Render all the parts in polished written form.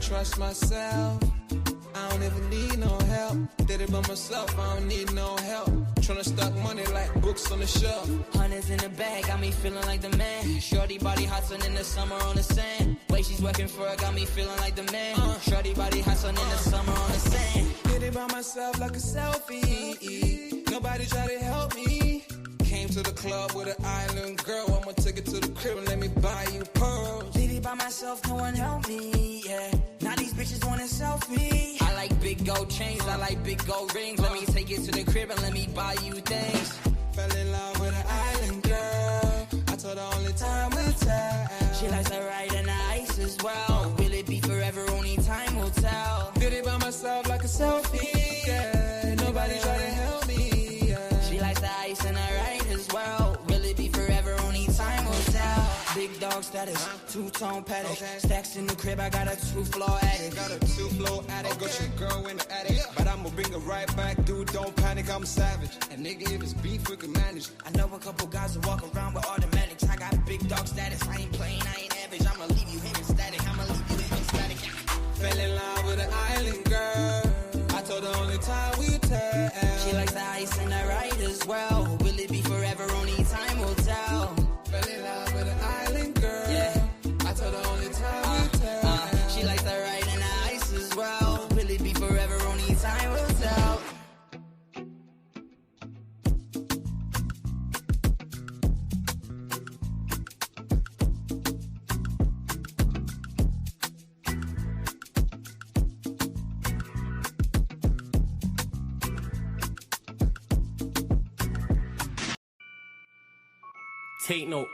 trust myself. I don't ever need no help. Did it by myself, I don't need no help. Tryna stack money like books on the shelf. Hundreds in the bag, got me feeling like the man. Shorty body hustling in the summer on the sand. Way she's working for it, got me feeling like the man. Shorty body hustling in the summer on the sand. Did it by myself like a selfie. Nobody try to help me. Came to the club with an island girl. I'ma take it to the crib and let me buy you pearls. Did it by myself, no one help me, yeah. Now these bitches want a selfie. I like big gold chains, I like big gold rings. Let me take it to the crib and let me buy you things. Fell in love with an island girl. I told her only time will tell. She likes to ride in the ice as well. Will it be forever? Only time will tell. Did it by myself like a selfie, yeah. Nobody try to help me, yeah. She likes the ice and I ride as well. Will it be forever? Only time will tell. Big dog status, two-tone paddock. Stacks in the crib, I got a two-floor attic. Got a two-floor attic, got your girl in the attic. But I'ma bring her right back, dude, don't panic, I'm savage. And nigga, if it's beef, we can manage. I know a couple guys who walk around with automatics. I got big dog status, I ain't playing, I ain't average. I'ma leave you hanging static, I'ma leave you hanging static. Fell in love with an island girl. I told her only time we tell. She likes the ice and the ride as well. Will it be forever? Only time will tell. Fell in love with an island girl. Yeah. I told her only time we tell. She likes the ride and the ice as well. Will it be forever? Only time will tell. Take note.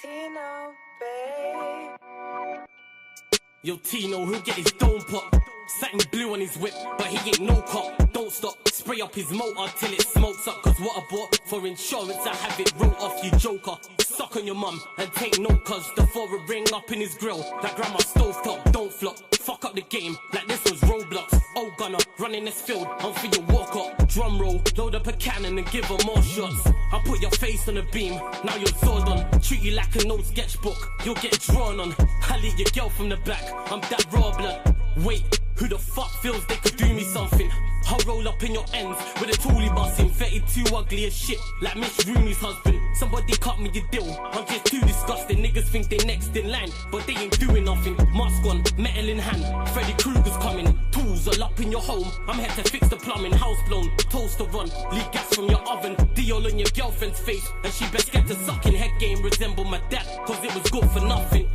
Tino, babe. Yo, Tino, he'll get his dome pop. Satin blue on his whip, but he ain't no cop. Don't stop, spray up his motor till it smokes up. Cause what I bought for insurance, I have it wrote off, you joker. Suck on your mum and take note, cause the foreign ring up in his grill. That grandma stovetop, don't flop. Fuck up the game like this was Roblox. Oh gunner, running this field, I'm for your walk up. Drum roll, load up a cannon and give her more shots. I put your face on a beam, now you're sword on. Treat you like an old sketchbook, you'll get drawn on. I lead your girl from the back, I'm that raw blood. Wait, who the fuck feels they could do me something? I'll roll up in your ends with a toolie busting. 32 ugly as shit, like Miss Rooney's husband. Somebody cut me a deal, I'm just too disgusting. Niggas think they next in line, but they ain't doing nothing. Mask on, metal in hand, Freddy Krueger's coming. Tools all up in your home, I'm here to fix the plumbing. House blown, toaster run, leak gas from your oven. Dior on your girlfriend's face, and she best get to sucking. Head game resemble my dad, cause it was good for nothing.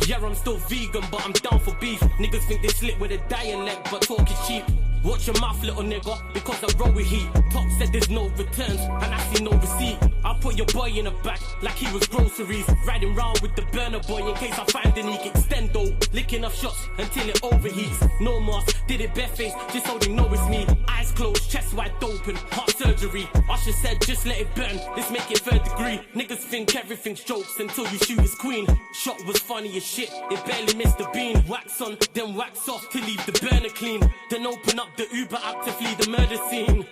Yeah, I'm still vegan, but I'm down for beef. Niggas think they slick with a dialect, but talk is cheap. Watch your mouth, little nigga, because I roll with heat. Top said there's no returns, and I see no receipt. I put your boy in the back, like he was groceries. Riding round with the burner boy, in case I find any extendo. Licking up shots, until it overheats. No mask, did it barefaced, just so they know it's me. Eyes closed, chest wide open, heart surgery. Usher said, just let it burn, let's make it third degree. Niggas think everything's jokes, until you shoot his queen. Shot was funny as shit, it barely missed the beam. Wax on, then wax off, to leave the burner clean. Then open up the Uber app to flee the murder scene.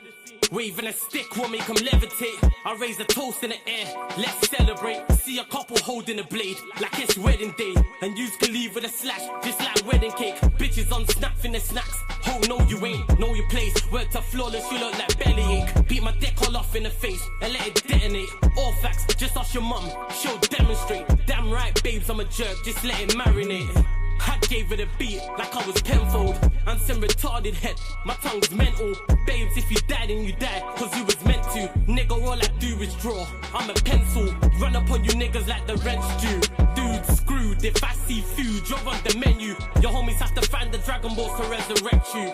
Waving a stick will make them levitate. I raise a toast in the air, let's celebrate. See a couple holding a blade, like it's wedding day. And yous can leave with a slash, just like wedding cake. Bitches on snap in the snacks. Oh no you ain't, know your place. Worked up flawless, you look like bellyache. Beat my dick all off in the face, and let it detonate. All facts, just ask your mum, she'll demonstrate. Damn right babes, I'm a jerk, just let it marinate. I gave it a beat like I was Penfold. And some retarded head, my tongue's mental. Babes, if you die then you die, cause you was meant to. Nigga, all I do is draw, I'm a pencil. Run up on you niggas like the rents due. Dude, screwed, if I see food, you're on the menu. Your homies have to find the Dragon Balls to resurrect you.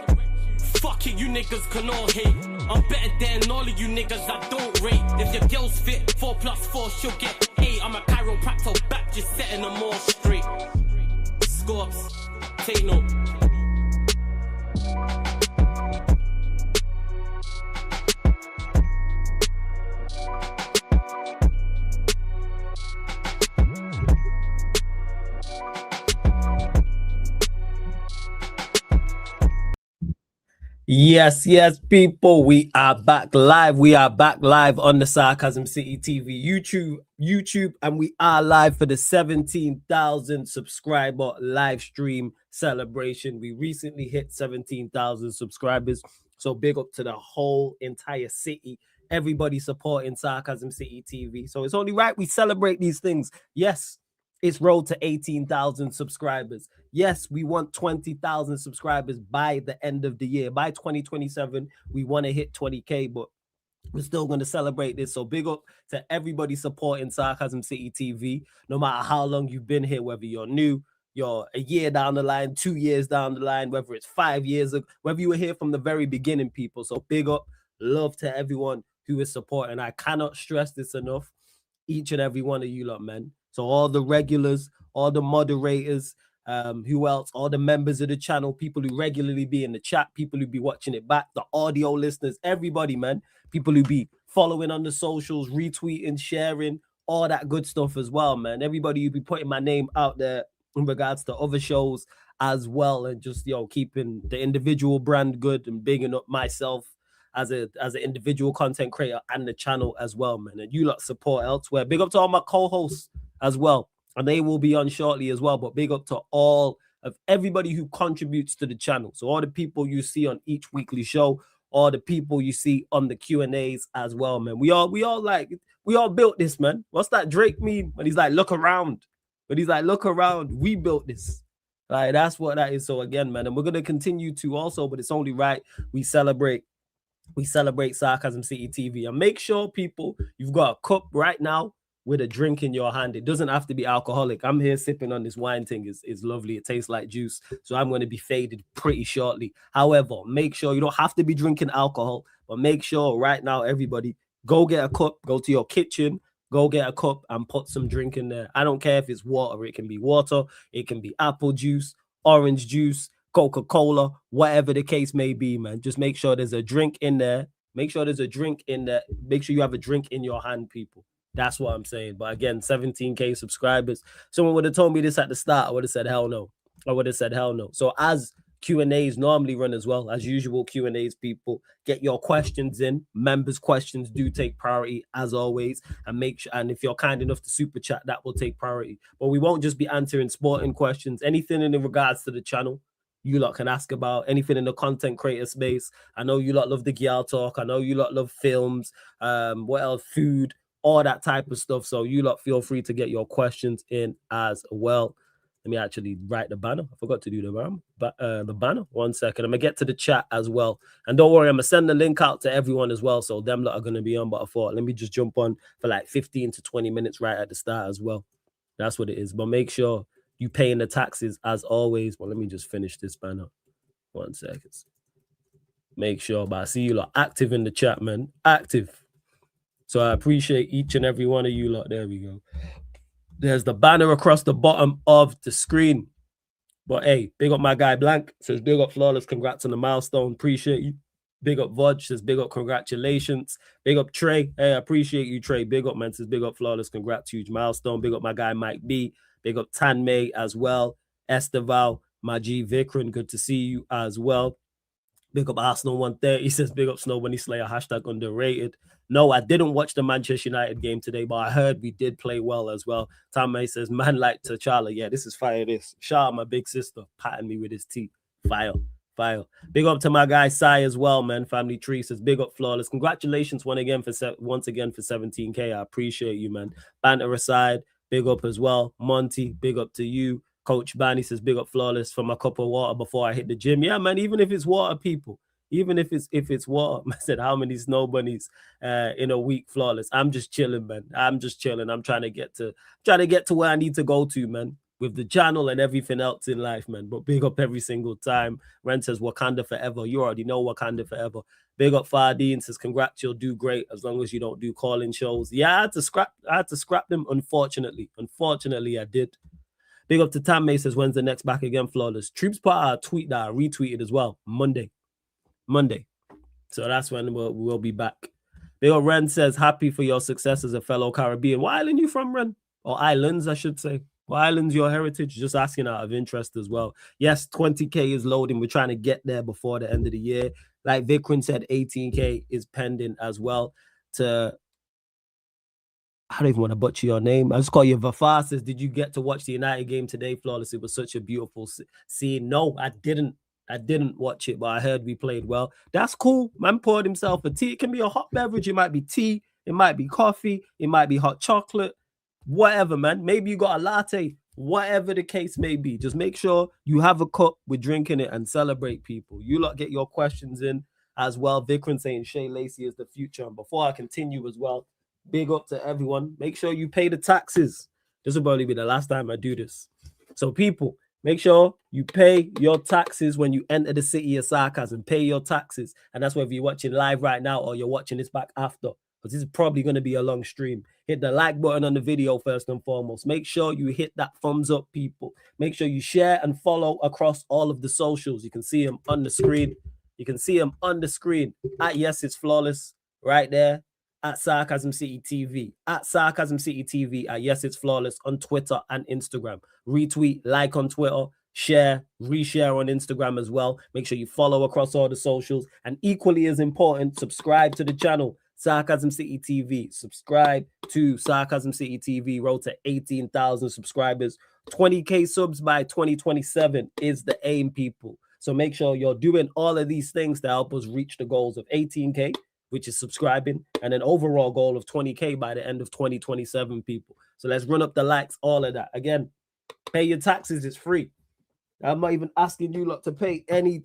Fuck it, you niggas can all hate. I'm better than all of you niggas I don't rate. If your girl's fit, 4+4, she'll get 8. I'm a chiropractor back, just setting them all straight. Scorps, take note. Yes, people, we are back live. We are back live on the Sarcasm City TV YouTube, and we are live for the 17,000 subscriber live stream celebration. We recently hit 17,000 subscribers, so big up to the whole entire city. Everybody supporting Sarcasm City TV. So it's only right we celebrate these things. Yes, it's road to 18,000 subscribers. Yes, we want 20,000 subscribers by the end of the year. By 2027, we want to hit 20K, but we're still going to celebrate this. So big up to everybody supporting Sarcasm City TV, no matter how long you've been here, whether you're new, you're a year down the line, 2 years down the line, whether it's 5 years, whether you were here from the very beginning, people. So big up, love to everyone who is supporting. I cannot stress this enough. Each and every one of you lot, man. So all the regulars, all the moderators, who else? All the members of the channel, people who regularly be in the chat, people who be watching it back, the audio listeners, everybody, man. People who be following on the socials, retweeting, sharing, all that good stuff as well, man. Everybody who be putting my name out there in regards to other shows as well, and just keeping the individual brand good and bigging up myself as an individual content creator and the channel as well, man. And you lot support elsewhere. Big up to all my co-hosts as well, and they will be on shortly as well. But big up to all of everybody who contributes to the channel. So all the people you see on each weekly show, all the people you see on the Q&As as well, man. We all built this, man. What's that Drake meme when he's like, look around? But he's like, look around. We built this. Like, that's what that is. So again, man, and we're gonna continue to also, but it's only right we celebrate Sarcasm City TV. And make sure, people, you've got a cup right now with a drink in your hand. It doesn't have to be alcoholic. I'm here sipping on this wine thing. It's lovely. It tastes like juice. So I'm going to be faded pretty shortly. However, make sure you don't have to be drinking alcohol, but make sure right now, everybody, go get a cup, go to your kitchen, go get a cup and put some drink in there. I don't care if it's water. It can be water. It can be apple juice, orange juice, Coca-Cola, whatever the case may be, man. Just make sure there's a drink in there. Make sure there's a drink in there. Make sure you have a drink in your hand, people. That's what I'm saying. But again, 17K subscribers. Someone would have told me this at the start. I would have said, hell no. So as Q&As normally run as well, as usual Q&As, people, get your questions in. Members' questions do take priority as always. And make sure, and if you're kind enough to super chat, that will take priority. But we won't just be answering sporting questions. Anything in regards to the channel, you lot can ask about. Anything in the content creator space. I know you lot love the girl talk. I know you lot love films, what else, food, all that type of stuff. So you lot feel free to get your questions in as well. Let me actually write the banner. I forgot to do the banner. 1 second. I'm gonna get to the chat as well. And don't worry, I'm gonna send the link out to everyone as well. So them lot are gonna be on. But I thought, let me just jump on for like 15 to 20 minutes right at the start as well. That's what it is. But make sure you paying the taxes as always. Well, let me just finish this banner. 1 second. Make sure, but I see you lot active in the chat, man. Active. So I appreciate each and every one of you lot. There we go. There's the banner across the bottom of the screen. But hey, big up my guy Blank. Says big up Flawless. Congrats on the milestone. Appreciate you. Big up Vodge. Says big up, congratulations. Big up Trey. Hey, I appreciate you, Trey. Big up, man. Says big up Flawless. Congrats, huge milestone. Big up my guy Mike B. Big up Tan May as well. Esteval, my G Vikran. Good to see you as well. Big up Arsenal 130. He says big up Snow Bunny Slayer. Hashtag underrated. No, I didn't watch the Manchester United game today, but I heard we did play well as well. Tom May says, man like T'Challa. Yeah, this is fire. This. Shout out my big sister patting me with his teeth. Fire. Big up to my guy Sai as well, man. Family Tree says big up Flawless. Congratulations once again for 17K. I appreciate you, man. Banter aside, big up as well. Monty, big up to you. Coach Banny says big up Flawless for my cup of water before I hit the gym. Yeah, man, even if it's water, people. Even if it's water. I said, how many snow bunnies in a week, Flawless? I'm just chilling, man. I'm just chilling. I'm trying to get to where I need to go to, man, with the channel and everything else in life, man. But big up every single time. Ren says Wakanda forever. You already know Wakanda forever. Big up Fardeen says, congrats, you'll do great as long as you don't do call-in shows. Yeah, I had to scrap them, unfortunately. Unfortunately, I did. Big up to Tam May says, when's the next back again, Flawless? Troops put out a tweet that I retweeted as well. Monday. So that's when we'll be back. Big up Ren says, happy for your success as a fellow Caribbean. What island you from, Ren? Or islands, I should say. What island's your heritage? Just asking out of interest as well. Yes, 20K is loading. We're trying to get there before the end of the year. Like Vikrin said, 18K is pending as well. I don't even want to butcher your name. I just call you Vafar. Says, did you get to watch the United game today, Flawless? It was such a beautiful scene. No, I didn't. I didn't watch it, but I heard we played well. That's cool. Man poured himself a tea. It can be a hot beverage. It might be tea. It might be coffee. It might be hot chocolate. Whatever, man. Maybe you got a latte. Whatever the case may be. Just make sure you have a cup with drinking it and celebrate people. You lot get your questions in as well. Vikram saying Shay Lacey is the future. And before I continue as well, big up to everyone. Make sure you pay the taxes. This will probably be the last time I do this. So people, make sure you pay your taxes when you enter the city of Sarcasm. Pay your taxes. And that's whether you're watching live right now or you're watching this back after. Because this is probably going to be a long stream. Hit the like button on the video first and foremost. Make sure you hit that thumbs up, people. Make sure you share and follow across all of the socials. You can see them on the screen. You can see them on the screen. At Yes It's Flawless right there. At Sarcasm City TV. At Sarcasm City TV. At Yes It's Flawless on Twitter and Instagram. Retweet, like on Twitter. Share, reshare on Instagram as well. Make sure you follow across all the socials. And equally as important, subscribe to the channel. Sarcasm City TV. Subscribe to Sarcasm City TV. Road to 18,000 subscribers. 20K subs by 2027 is the aim, people. So make sure you're doing all of these things to help us reach the goals of 18K, which is subscribing, and an overall goal of 20K by the end of 2027, people. So let's run up the likes, all of that. Again, pay your taxes. It's free. I'm not even asking you lot to pay any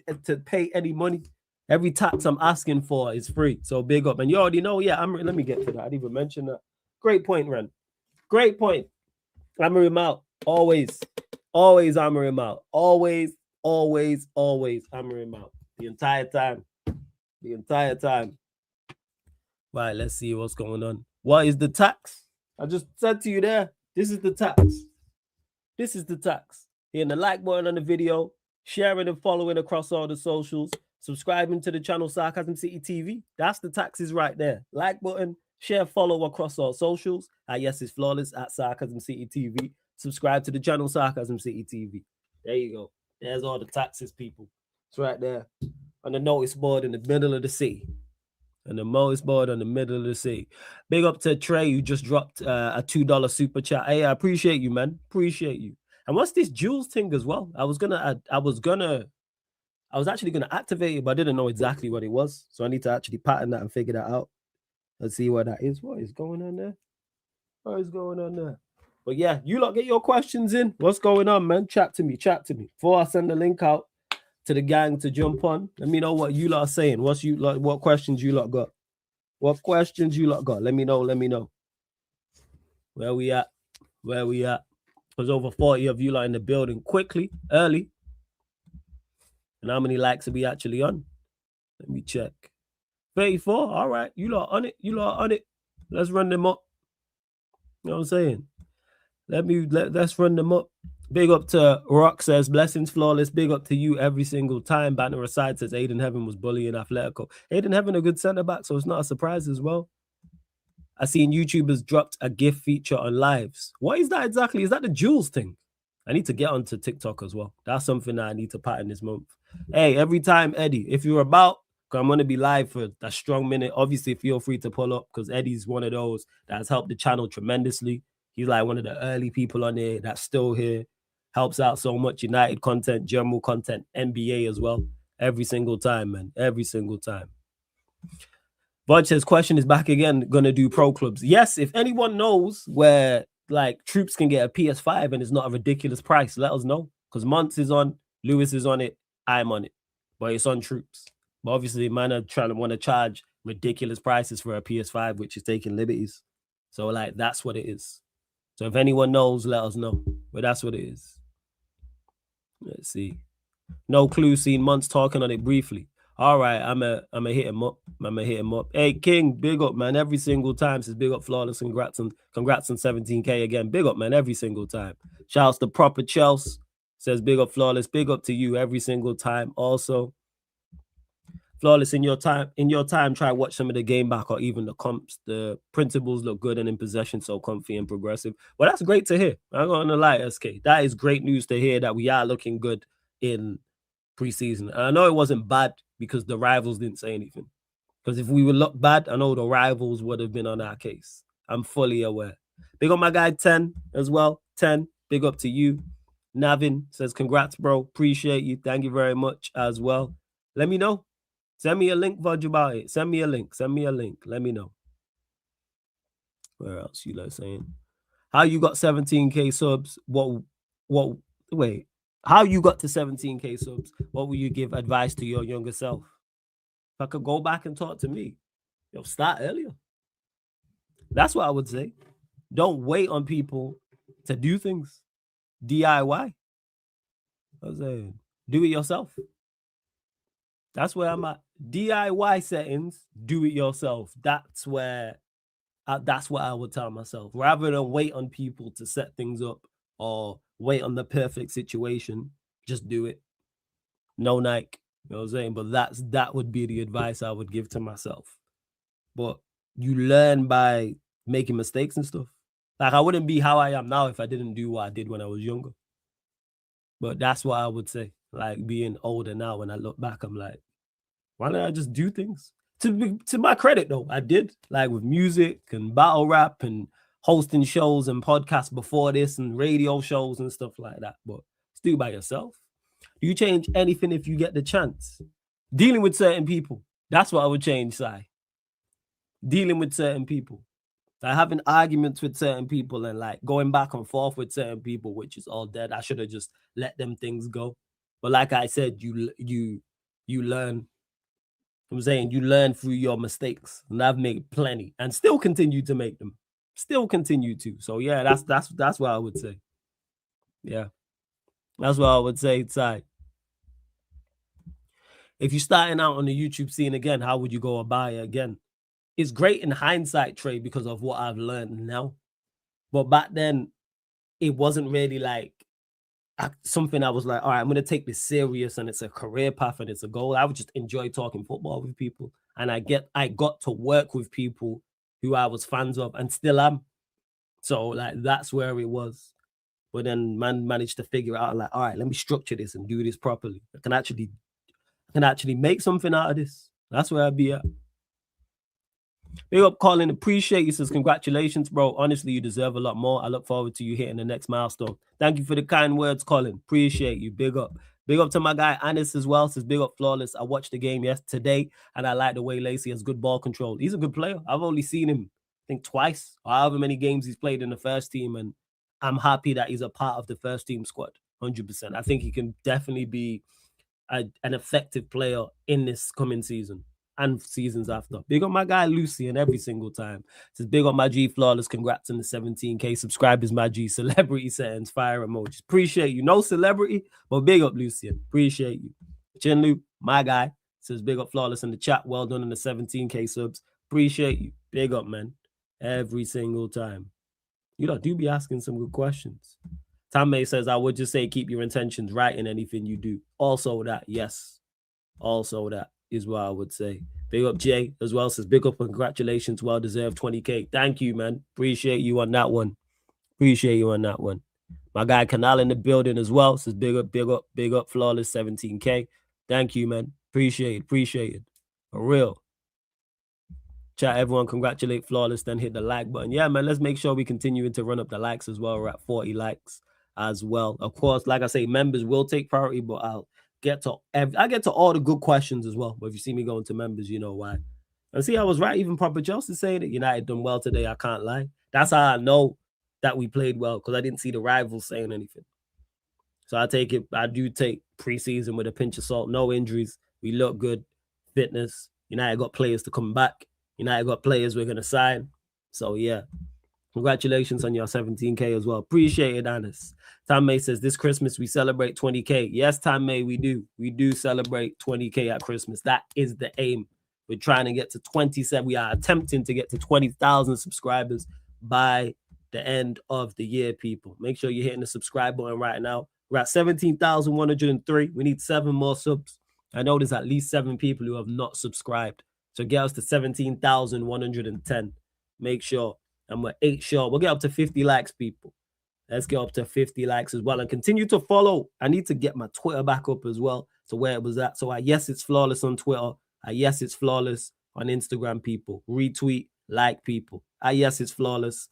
money. Every tax I'm asking for is free. So big up. And you already know, yeah, let me get to that. I didn't even mention that. Great point, Ren. Great point. Hammer him out. Always hammer him out. Always hammer him out. The entire time. Right, let's see what's going on. What is the tax? I just said to you there, this is the tax. This is the tax. Hitting the like button on the video, sharing and following across all the socials, subscribing to the channel Sarcasm City TV. That's the taxes right there. Like button, share, follow across all socials. Yes, it's Flawless at Sarcasm City TV. Subscribe to the channel Sarcasm City TV. There you go. There's all the taxes, people. It's right there on the notice board in the middle of the city. And the notice board on the middle of the city. Big up to Trey, who just dropped a $2 super chat. Hey, I appreciate you, man. Appreciate you. And what's this Jules thing as well? I was actually gonna activate it, but I didn't know exactly what it was. So I need to actually pattern that and figure that out. Let's see what that is. What is going on there? What is going on there? But yeah, you lot get your questions in. What's going on, man? Chat to me. Before I send the link out to the gang to jump on, let me know what you lot are saying. What questions you lot got? What questions you lot got? Let me know. Where we at? There's over 40 of you lot in the building. Quickly, early. And how many likes are we actually on? Let me check. 34. All right. You lot on it. Let's run them up. You know what I'm saying? Let's run them up. Big up to Rock says, blessings, Flawless. Big up to you every single time. Banner aside says Aiden Heaven was bullying Atletico. Aiden Heaven a good centre back, so it's not a surprise as well. I seen YouTubers dropped a GIF feature on lives. What is that exactly? Is that the Jules thing? I need to get onto TikTok as well. That's something that I need to pattern this month. Hey, every time, Eddie, if you're about, because I'm going to be live for a strong minute, obviously feel free to pull up because Eddie's one of those that has helped the channel tremendously. He's like one of the early people on there that's still here. Helps out so much. United content, general content, NBA as well. Every single time, man. Every single time. Bud says, question is back again, going to do pro clubs. Yes, if anyone knows where like troops can get a PS5 and it's not a ridiculous price, let us know. Because Monts is on, Lewis is on it, I'm on it. But it's on troops. But obviously, man are trying to want to charge ridiculous prices for a PS5, which is taking liberties. So like, that's what it is. So if anyone knows, let us know. But that's what it is. Let's see. No clue, seen Monts talking on it briefly. All right, I'm a hit him up. Hey, King, big up, man. Every single time says big up, Flawless. Congrats on 17K again. Big up, man. Every single time. Shouts to Proper Chelsea. Says big up, Flawless. Big up to you every single time. Also, Flawless, in your time, try watch some of the game back or even the comps. The principles look good and in possession, so comfy and progressive. Well, that's great to hear. I'm not gonna lie, SK. That is great news to hear that we are looking good in preseason. And I know it wasn't bad because the rivals didn't say anything. Because if we would look bad, I know the rivals would have been on our case. I'm fully aware. Big up my guy 10 as well. 10, big up to you. Navin says, congrats, bro. Appreciate you. Thank you very much as well. Let me know. Send me a link, Vudge, about it. Send me a link. Let me know. Where else you like saying? How you got 17K subs? Wait. How you got to 17K subs? What will you give advice to your younger self? If I could go back and talk to me, start earlier. That's what I would say. Don't wait on people to do things. DIY. I was saying, do it yourself. That's where I'm at. DIY settings, do it yourself. That's what I would tell myself. Rather than wait on people to set things up or wait on the perfect situation, just do it. No Nike. You know what I'm saying? But that would be the advice I would give to myself. But you learn by making mistakes and stuff. Like, I wouldn't be how I am now if I didn't do what I did when I was younger. But that's what I would say. Like, being older now, when I look back, I'm like, why don't I just do things? To my credit, though, I did. Like, with music and battle rap and hosting shows and podcasts before this and radio shows and stuff like that. But just do it by yourself. Do you change anything if you get the chance? Dealing with certain people. That's what I would change, Sai. Dealing with certain people. Like, having arguments with certain people and like going back and forth with certain people, which is all dead. I should have just let them things go. But like I said, you learn. I'm saying you learn through your mistakes, and I've made plenty and still continue to make them. Still continue to. So yeah, that's what I would say. Yeah. That's what I would say, Sai. If you're starting out on the YouTube scene again, how would you go about it again? It's great in hindsight, Trey, because of what I've learned now. But back then, it wasn't really like something I was like, all right, I'm going to take this serious and it's a career path and it's a goal. I would just enjoy talking football with people. And I got to work with people who I was fans of and still am. So like, that's where it was. But then man managed to figure out like, all right, let me structure this and do this properly. I can actually make something out of this. That's where I'd be at. Big up, Colin. Appreciate you. Says, congratulations, bro. Honestly, you deserve a lot more. I look forward to you hitting the next milestone. Thank you for the kind words, Colin. Appreciate you. Big up. Big up to my guy, Anis, as well. Says, big up, Flawless. I watched the game today, and I like the way Lacey has good ball control. He's a good player. I've only seen him, I think, twice, or however many games he's played in the first team, and I'm happy that he's a part of the first team squad, 100%. I think he can definitely be an effective player in this coming season and seasons after. Big up my guy Lucian every single time. Says, big up my G Flawless. Congrats on the 17K subscribers, my G. Celebrity settings, fire emojis. Appreciate you. No celebrity, but big up Lucian. Appreciate you. Chinlu, my guy, says, big up Flawless in the chat. Well done on the 17K subs. Appreciate you. Big up, man. Every single time. You know, do be asking some good questions. Tamme says, I would just say keep your intentions right in anything you do. Also that, yes. Also that is what I would say. Big up Jay as well. Says, big up and congratulations. Well deserved 20K. Thank you, man. Appreciate you on that one. Appreciate you on that one. My guy Canal in the building as well. Says, big up, Flawless 17K. Thank you, man. Appreciate it. For real. Chat, everyone, congratulate Flawless, then hit the like button. Yeah, man, let's make sure we continue to run up the likes as well. We're at 40 likes as well. Of course, like I say, members will take priority, but I get to all the good questions as well. But if you see me going to members, you know why. And see, I was right. Even Papa Joseph saying that United done well today. I can't lie. That's how I know that we played well, because I didn't see the rivals saying anything. So I do take preseason with a pinch of salt. No injuries. We look good. Fitness. United got players to come back. United got players we're going to sign. So, yeah. Congratulations on your 17K as well. Appreciate it, Anis. Tamme says, this Christmas we celebrate 20K. Yes, Tamme, we do. We do celebrate 20K at Christmas. That is the aim. We're trying to get to 27. We are attempting to get to 20,000 subscribers by the end of the year, people. Make sure you're hitting the subscribe button right now. We're at 17,103. We need 7 more subs. I know there's at least 7 people who have not subscribed. So get us to 17,110. Make sure. And we're 8 short. We'll get up to 50 likes, people. Let's get up to 50 likes as well. And continue to follow. I need to get my Twitter back up as well to where it was at. So yes, it's flawless on Twitter. Yes, it's flawless on Instagram, people. Retweet, like, people. Yes, it's flawless.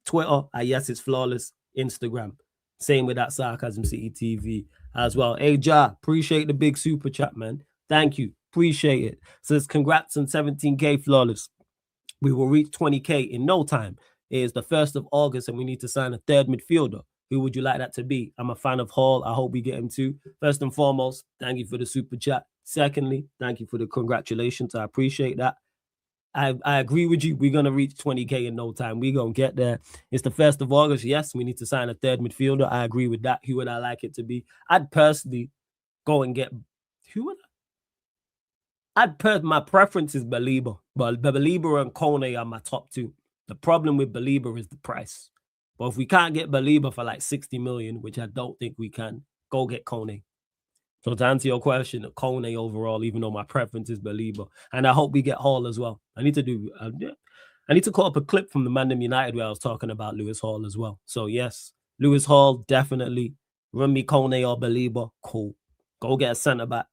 Twitter, yes, it's flawless. Instagram. Same with that Sarcasm City TV as well. Hey, Ja, appreciate the big super chat, man. Thank you. Appreciate it. Says congrats on 17K flawless. We will reach 20K in no time. It is the 1st of August and we need to sign a 3rd midfielder. Who would you like that to be? I'm a fan of Hall. I hope we get him too. First and foremost, thank you for the super chat. Secondly, thank you for the congratulations. I appreciate that. I agree with you. We're going to reach 20K in no time. We're going to get there. It's the 1st of August. Yes, we need to sign a 3rd midfielder. I agree with that. Who would I like it to be? I'd personally go and get... Who would my preference is Belieber. But Belieber and Kone are my top 2. The problem with Belieber is the price. But if we can't get Belieber for like 60 million, which I don't think we can, go get Kone. So to answer your question, Kone overall, even though my preference is Belieber. And I hope we get Hall as well. I need to call up a clip from the Mandem United where I was talking about Lewis Hall as well. So yes, Lewis Hall, definitely. Run me Kone or Belieber, cool. Go get a centre-back.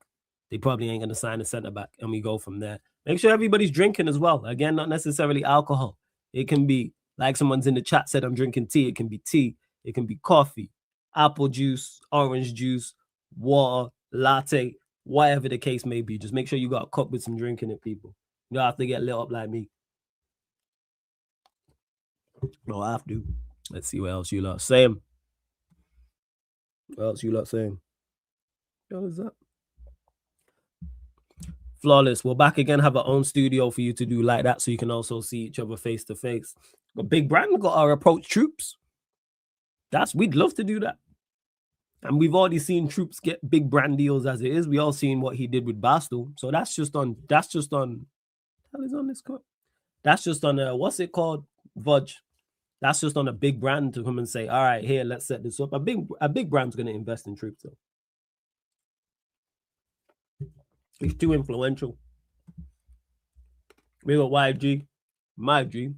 They probably ain't going to sign a centre-back, and we go from there. Make sure everybody's drinking as well. Again, not necessarily alcohol. It can be, like someone's in the chat said, I'm drinking tea. It can be tea. It can be coffee, apple juice, orange juice, water, latte, whatever the case may be. Just make sure you got a cup with some drink in it, people. You don't have to get lit up like me. No, I have to. Let's see what else you lot saying. What else you lot saying? What is that? Flawless. We're back again. Have our own studio for you to do like that so you can also see each other face to face. But Big Brand got our approach troops. We'd love to do that. And we've already seen Troops get big brand deals as it is. We all seen what he did with Barstool. So that's just on hell is on this cup. That's just on what's it called? Vudge. That's just on a big brand to come and say, all right, here, let's set this up. A big brand's gonna invest in Troops though. He's too influential. We got YG, my G,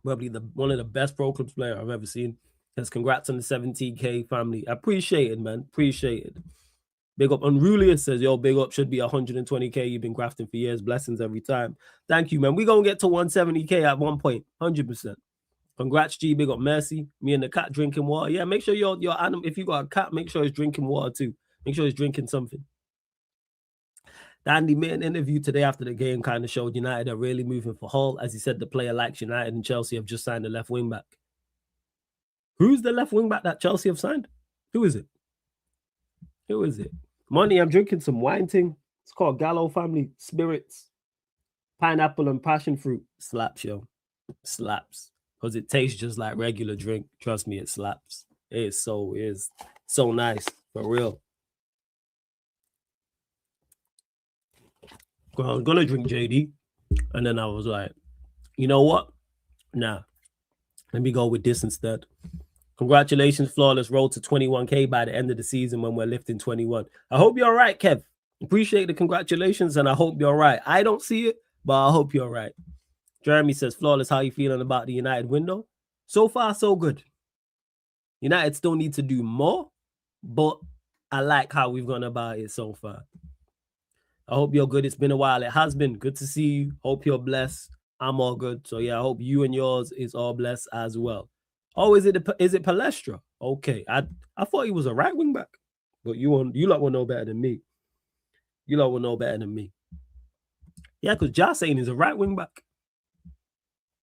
probably one of the best pro clubs player I've ever seen. Yes, congrats on the 17K family. I appreciate it, man. Appreciate it. Big up. Unrulius says, yo, big up. Should be 120K. You've been grafting for years. Blessings every time. Thank you, man. We're going to get to 170K at one point. 100%. Congrats, G. Big up. Mercy. Me and the cat drinking water. Yeah, make sure your animal, if you got a cat, make sure he's drinking water too. Make sure he's drinking something. Andy made an interview today after the game, kind of showed United are really moving for Hull. As he said, the player likes United and Chelsea have just signed a left wing back. Who's the left wing back that Chelsea have signed? Who is it? Who is it? Money, I'm drinking some wine thing. It's called Gallo Family Spirits. Pineapple and passion fruit. Slaps, yo. Slaps. Because it tastes just like regular drink. Trust me, it slaps. It is so nice. For real. I was going to drink JD. And then I was like, you know what? Nah. Let me go with this instead. Congratulations, Flawless. Road to 21K by the end of the season when we're lifting 21. I hope you're all right, Kev. Appreciate the congratulations, and I hope you're all right. I don't see it, but I hope you're all right. Jeremy says, Flawless, how you feeling about the United window? So far, so good. United still need to do more, but I like how we've gone about it so far. I hope you're good. It's been a while. It has been good to see you. Hope you're blessed. I'm all good. So, yeah, I hope you and yours is all blessed as well. Oh, is it Palestra? Okay. I thought he was a right wing back. But you lot will know better than me. You lot will know better than me. Yeah, because Josh saying he's a right wing back.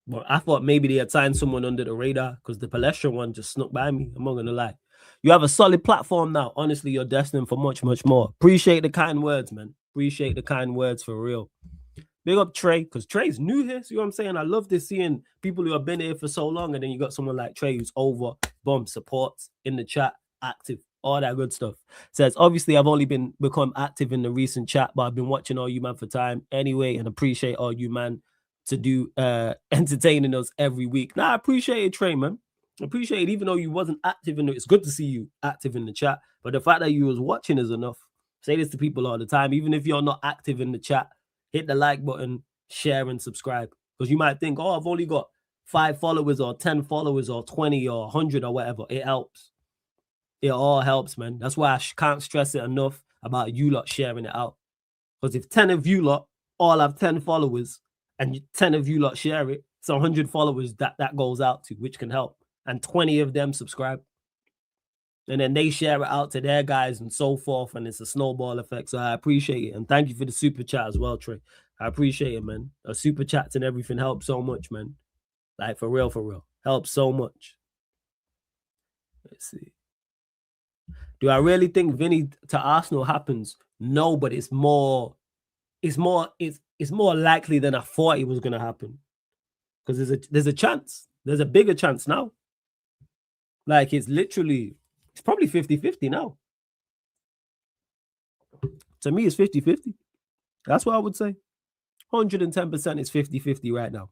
But I thought maybe they had signed someone under the radar because the Palestra one just snuck by me. I'm not going to lie. You have a solid platform now. Honestly, you're destined for much, much more. Appreciate the kind words, man. Appreciate the kind words for real. Big up Trey, because Trey's new here. See what I'm saying? I love this seeing people who have been here for so long, and then you got someone like Trey who's over, boom, supports in the chat, active, all that good stuff. Says, obviously, I've only become active in the recent chat, but I've been watching all you man for time anyway, and appreciate all you man to do entertaining us every week. Nah, I appreciate it, Trey, man. Appreciate it, even though you wasn't active in it. It's good to see you active in the chat, but the fact that you was watching is enough. Say this to people all the time. Even if you're not active in the chat, hit the like button, share and subscribe. Because you might think, oh, I've only got 5 followers or 10 followers or 20 or 100 or whatever. It helps. It all helps, man. That's why I can't stress it enough about you lot sharing it out. Because if 10 of you lot all have 10 followers and 10 of you lot share it, it's 100 followers that goes out to, which can help. And 20 of them subscribe. And then they share it out to their guys and so forth. And it's a snowball effect. So I appreciate it. And thank you for the super chat as well, Trey. I appreciate it, man. Super chats and everything helps so much, man. Like, for real, for real. Helps so much. Let's see. Do I really think Vinny to Arsenal happens? No, but it's more likely than I thought it was going to happen. Because there's a chance. There's a bigger chance now. Like, it's probably 50-50 now. To me, it's 50-50. That's what I would say. 110% is 50-50 right now.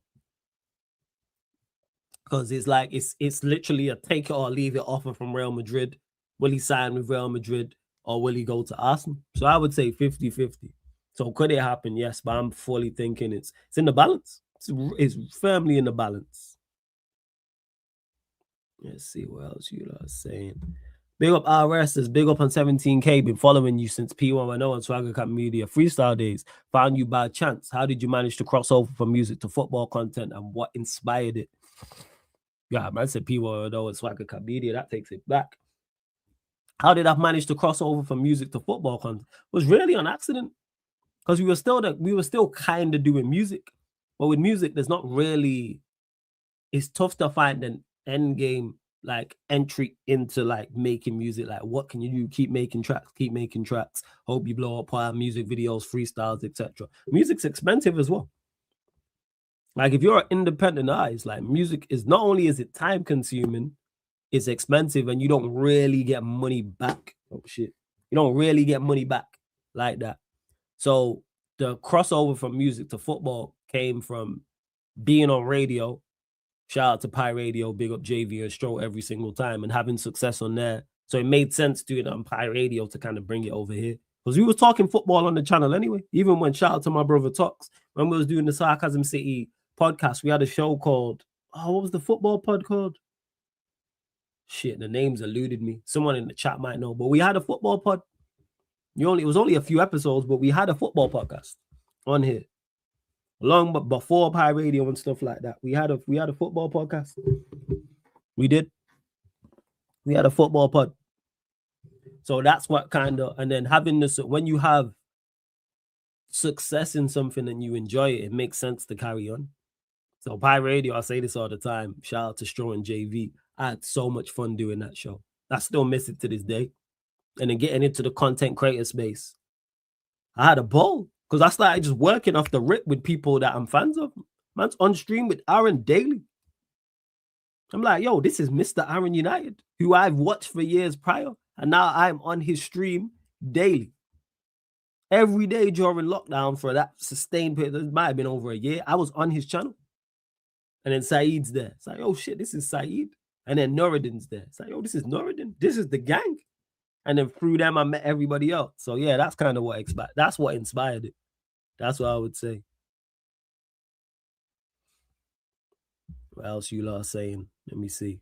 Because it's like, it's literally a take it or leave it offer from Real Madrid. Will he sign with Real Madrid or will he go to Arsenal? So I would say 50-50. So could it happen? Yes, but I'm fully thinking it's in the balance. It's firmly in the balance. Let's see what else you are saying. Big up RS says, big up on 17K. Been following you since P110 and Swagger Cat Media freestyle days. Found you by chance. How did you manage to cross over from music to football content and what inspired it? Yeah, man said P110 and Swagger Cat Media. That takes it back. How did I manage to cross over from music to football content? It was really an accident because we were still kind of doing music, but with music, there's not really. It's tough to find an end game like entry into like making music. Like, what can you do? Keep making tracks. Hope you blow up our music videos, freestyles, etc. Music's expensive as well. Like, if you're an independent artist, like, music is not only is it time consuming. It's expensive and you don't really get money back. Oh, shit. You don't really get money back like that. So the crossover from music to football came from being on radio. Shout out to Pi Radio, big up JV and Stro every single time and having success on there. So it made sense doing it on Pi Radio to kind of bring it over here. Because we were talking football on the channel anyway. Even when shout out to my brother Tox, when we was doing the Sarcasm City podcast, we had a show called, what was the football pod called? Shit, the names eluded me. Someone in the chat might know, but we had a football pod. It was only a few episodes, but we had a football podcast on here. Long but before Pi Radio and stuff like that. We had a football podcast. We did. We had a football pod. So that's what kind of, and then having this, when you have success in something and you enjoy it, it makes sense to carry on. So Pi Radio, I say this all the time. Shout out to Stro and JV. I had so much fun doing that show. I still miss it to this day. And then getting into the content creator space. I had a ball because I started just working off the rip with people that I'm fans of. Man's on stream with Aaron daily. I'm like, yo, this is Mr. Aaron United, who I've watched for years prior. And now I'm on his stream daily. Every day during lockdown for that sustained period. It might have been over a year. I was on his channel. And then Saeed's there. It's like, oh shit, this is Saeed. And then Nuruddin's there. It's like, oh, this is Nuruddin. This is the gang. And then through them, I met everybody else. So yeah, that's kind of what inspired it. That's what I would say. What else you lot are saying? Let me see.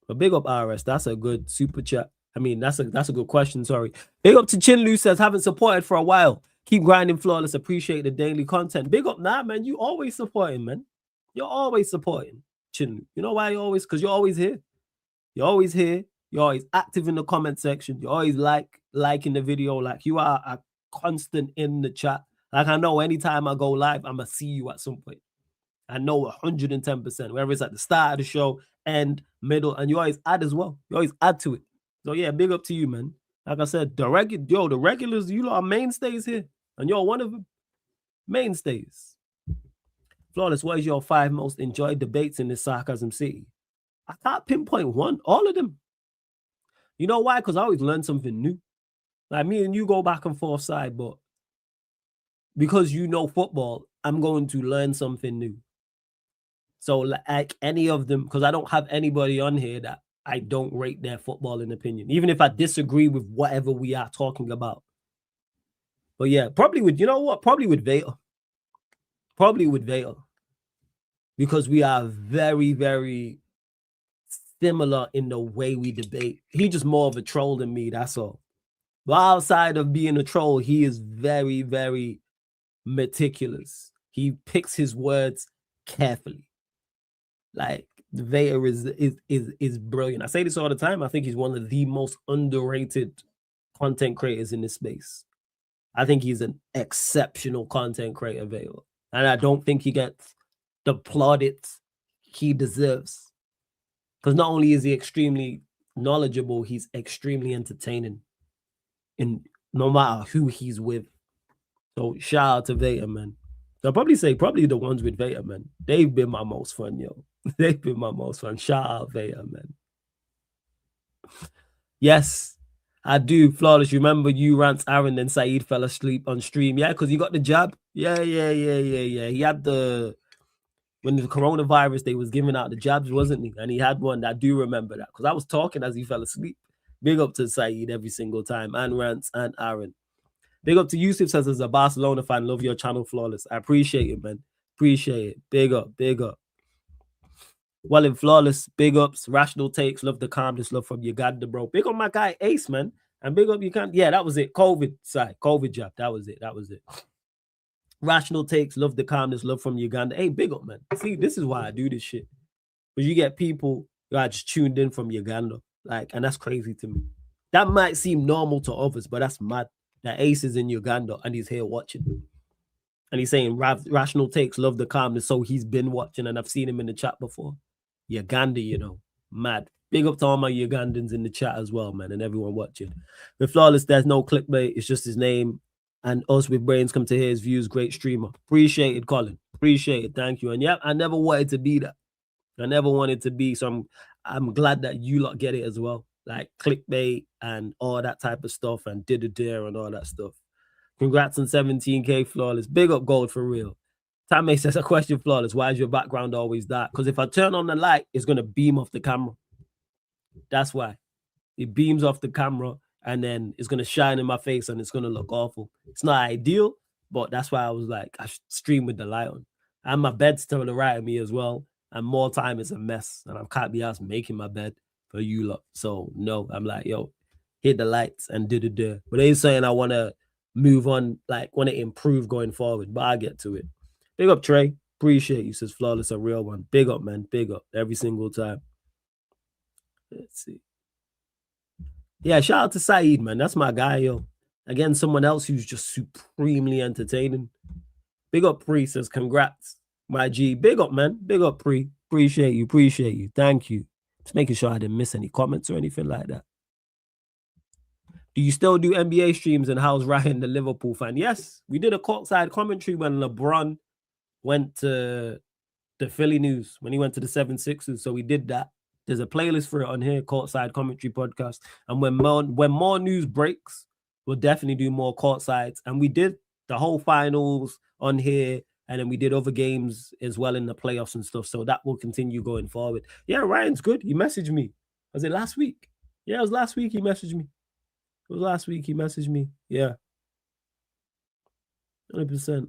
But big up RS. That's a good super chat. I mean, that's a good question. Sorry. Big up to Chinlu says, haven't supported for a while. Keep grinding flawless. Appreciate the daily content. Big up, man. You always supporting, man. You're always supporting. Chinlu. You know why because you're always here. You're always here. You're always active in the comment section. You're always liking the video. Like, you are a constant in the chat. Like, I know anytime I go live, I'm going to see you at some point. I know 110%. Whether it's at the start of the show, end, middle, and you always add as well. You always add to it. So, yeah, big up to you, man. Like I said, the regulars, you lot are mainstays here. And you're one of them. Mainstays. Flawless, what is your 5 most enjoyed debates in this Sarcasm City? I can't pinpoint one. All of them. You know why? Because I always learn something new. Like, me and you go back and forth side, but because you know football, I'm going to learn something new. So like any of them, because I don't have anybody on here that I don't rate their footballing opinion. Even if I disagree with whatever we are talking about, But yeah, probably with, you know what? Probably with Vader. Probably with Vader. Because we are very, very similar in the way we debate. He's just more of a troll than me, that's all. But outside of being a troll, he is very, very meticulous. He picks his words carefully. Like, Vader is brilliant. I say this all the time. I think he's one of the most underrated content creators in this space. I think he's an exceptional content creator, Vader. And I don't think he gets the plaudits he deserves. Because not only is he extremely knowledgeable, he's extremely entertaining. And no matter who he's with. So shout out to Vader, man. I'll probably say the ones with Vader, man. They've been my most fun, yo. They've been my most fun. Shout out Vader, man. Yes, I do. Flawless. Remember you rants Aaron, then Saeed fell asleep on stream. Yeah, because he got the jab. Yeah. He had when the coronavirus, they was giving out the jabs, wasn't he? And he had one. I do remember that because I was talking as he fell asleep. Big up to Saeed every single time. And Rants and Aaron. Big up to Yusuf, says as a Barcelona fan, love your channel, Flawless. I appreciate it, man. Appreciate it. Big up. Well, in Flawless, big ups. Rational takes, love the calmness, love from Uganda, bro. Big up my guy Ace, man. And big up you can. Yeah, that was it. COVID jab. That was it. Rational takes, love the calmness, love from Uganda. Hey, big up, man. See, this is why I do this shit. Because you get people who are just tuned in from Uganda. Like, and that's crazy to me. That might seem normal to others, but that's mad. That Ace is in Uganda and he's here watching. And he's saying rational takes, love the calmness. So he's been watching and I've seen him in the chat before. Uganda, you know, mad. Big up to all my Ugandans in the chat as well, man, and everyone watching. With Flawless, there's no clickbait. It's just his name. And us with brains come to hear his views. Great streamer. Appreciate it, Colin. Appreciate it. Thank you. And yeah, I never wanted to be that. I never wanted to be. So I'm glad that you lot get it as well. Like clickbait and all that type of stuff and did-a-dare and all that stuff. Congrats on 17K, Flawless. Big up Gold for real. Tamay says, a question, Flawless. Why is your background always dark? Because if I turn on the light, it's going to beam off the camera. That's why. It beams off the camera and then it's going to shine in my face and it's going to look awful. It's not ideal, but that's why I was like, I should stream with the light on. And my bed's to the right of me as well. And more time is a mess. And I can't be asked making my bed for you lot. So no, I'm like, yo, hit the lights and do. But they saying I want to move on, like want to improve going forward. But I get to it. Big up, Trey. Appreciate you, says Flawless, a real one. Big up, man. Big up every single time. Let's see. Yeah, shout out to Saeed, man. That's my guy, yo. Again, someone else who's just supremely entertaining. Big up, Pre, says congrats, my G. Big up, man. Big up, Pre. Appreciate you. Thank you. Just making sure I didn't miss any comments or anything like that. Do you still do NBA streams and how's Ryan, the Liverpool fan? Yes, we did a courtside commentary when LeBron went to the Philly News, when he went to the 76ers. So we did that. There's a playlist for it on here, courtside commentary podcast. And when more news breaks, we'll definitely do more courtsides. And we did the whole finals on here. And then we did other games as well in the playoffs and stuff. So that will continue going forward. Yeah, Ryan's good. He messaged me. Was it last week? Yeah, it was last week he messaged me. Yeah. 100%.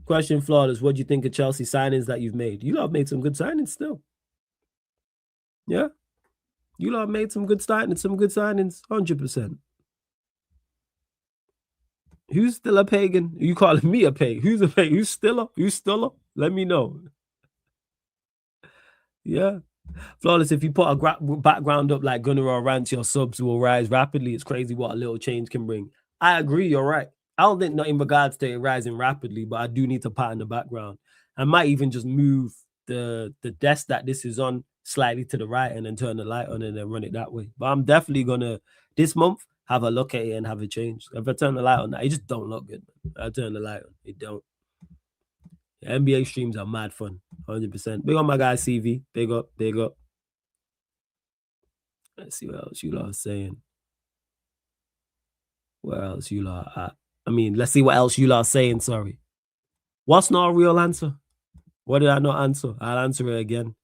Question, Flawless. What do you think of Chelsea signings that you've made? You lot have made some good signings still. Yeah. You lot have made some good signings, 100%. Who's still a pagan? You calling me a pagan? Who's a pagan? Who's still up? Let me know. Yeah. Flawless, if you put a background up like Gunnar or Rant, your subs will rise rapidly. It's crazy what a little change can bring. I agree, you're right. I don't think not in regards to it rising rapidly, but I do need to pattern the background. I might even just move the desk that this is on slightly to the right and then turn the light on and then run it that way. But I'm definitely going to, this month, have a look at it and have it changed. If I turn the light on, it just don't look good. I turn the light on, it don't. The NBA streams are mad fun, 100%. Big up my guy CV. Big up. Let's see what else you lot are saying. Where else you lot are at? Let's see what else you lot are saying, sorry. What's not a real answer? What did I not answer? I'll answer it again.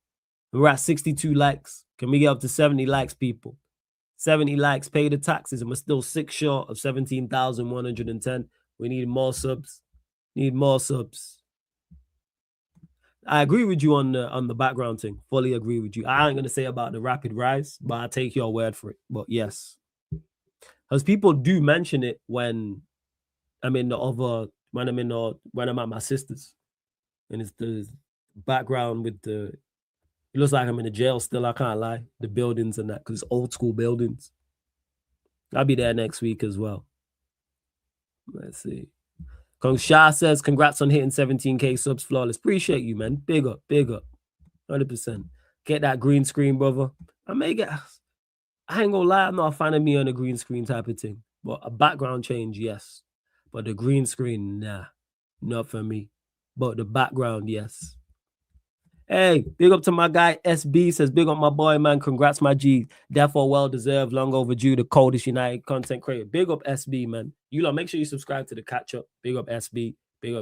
We're at 62 likes. Can we get up to 70 likes, people? 70 likes, pay the taxes, and we're still 6 short of 17,110. We need more subs. Need more subs. I agree with you on the background thing. Fully agree with you. I ain't gonna say about the rapid rise, but I take your word for it. But yes, because people do mention it when I'm in when I'm at my sister's, and it's the background with the. It looks like I'm in a jail still. I can't lie. The buildings and that, because it's old school buildings. I'll be there next week as well. Let's see. Kong Shah says, congrats on hitting 17K subs, Flawless. Appreciate you, man. Big up. 100%. Get that green screen, brother. I ain't gonna lie, I'm not a fan of me on a green screen type of thing. But a background change, yes. But the green screen, nah. Not for me. But the background, yes. Hey, big up to my guy SB, says big up my boy, man. Congrats, my G. Therefore, well deserved, long overdue, the coldest United content creator. Big up SB, man. You lot, make sure you subscribe to the catch up. Big up SB. Big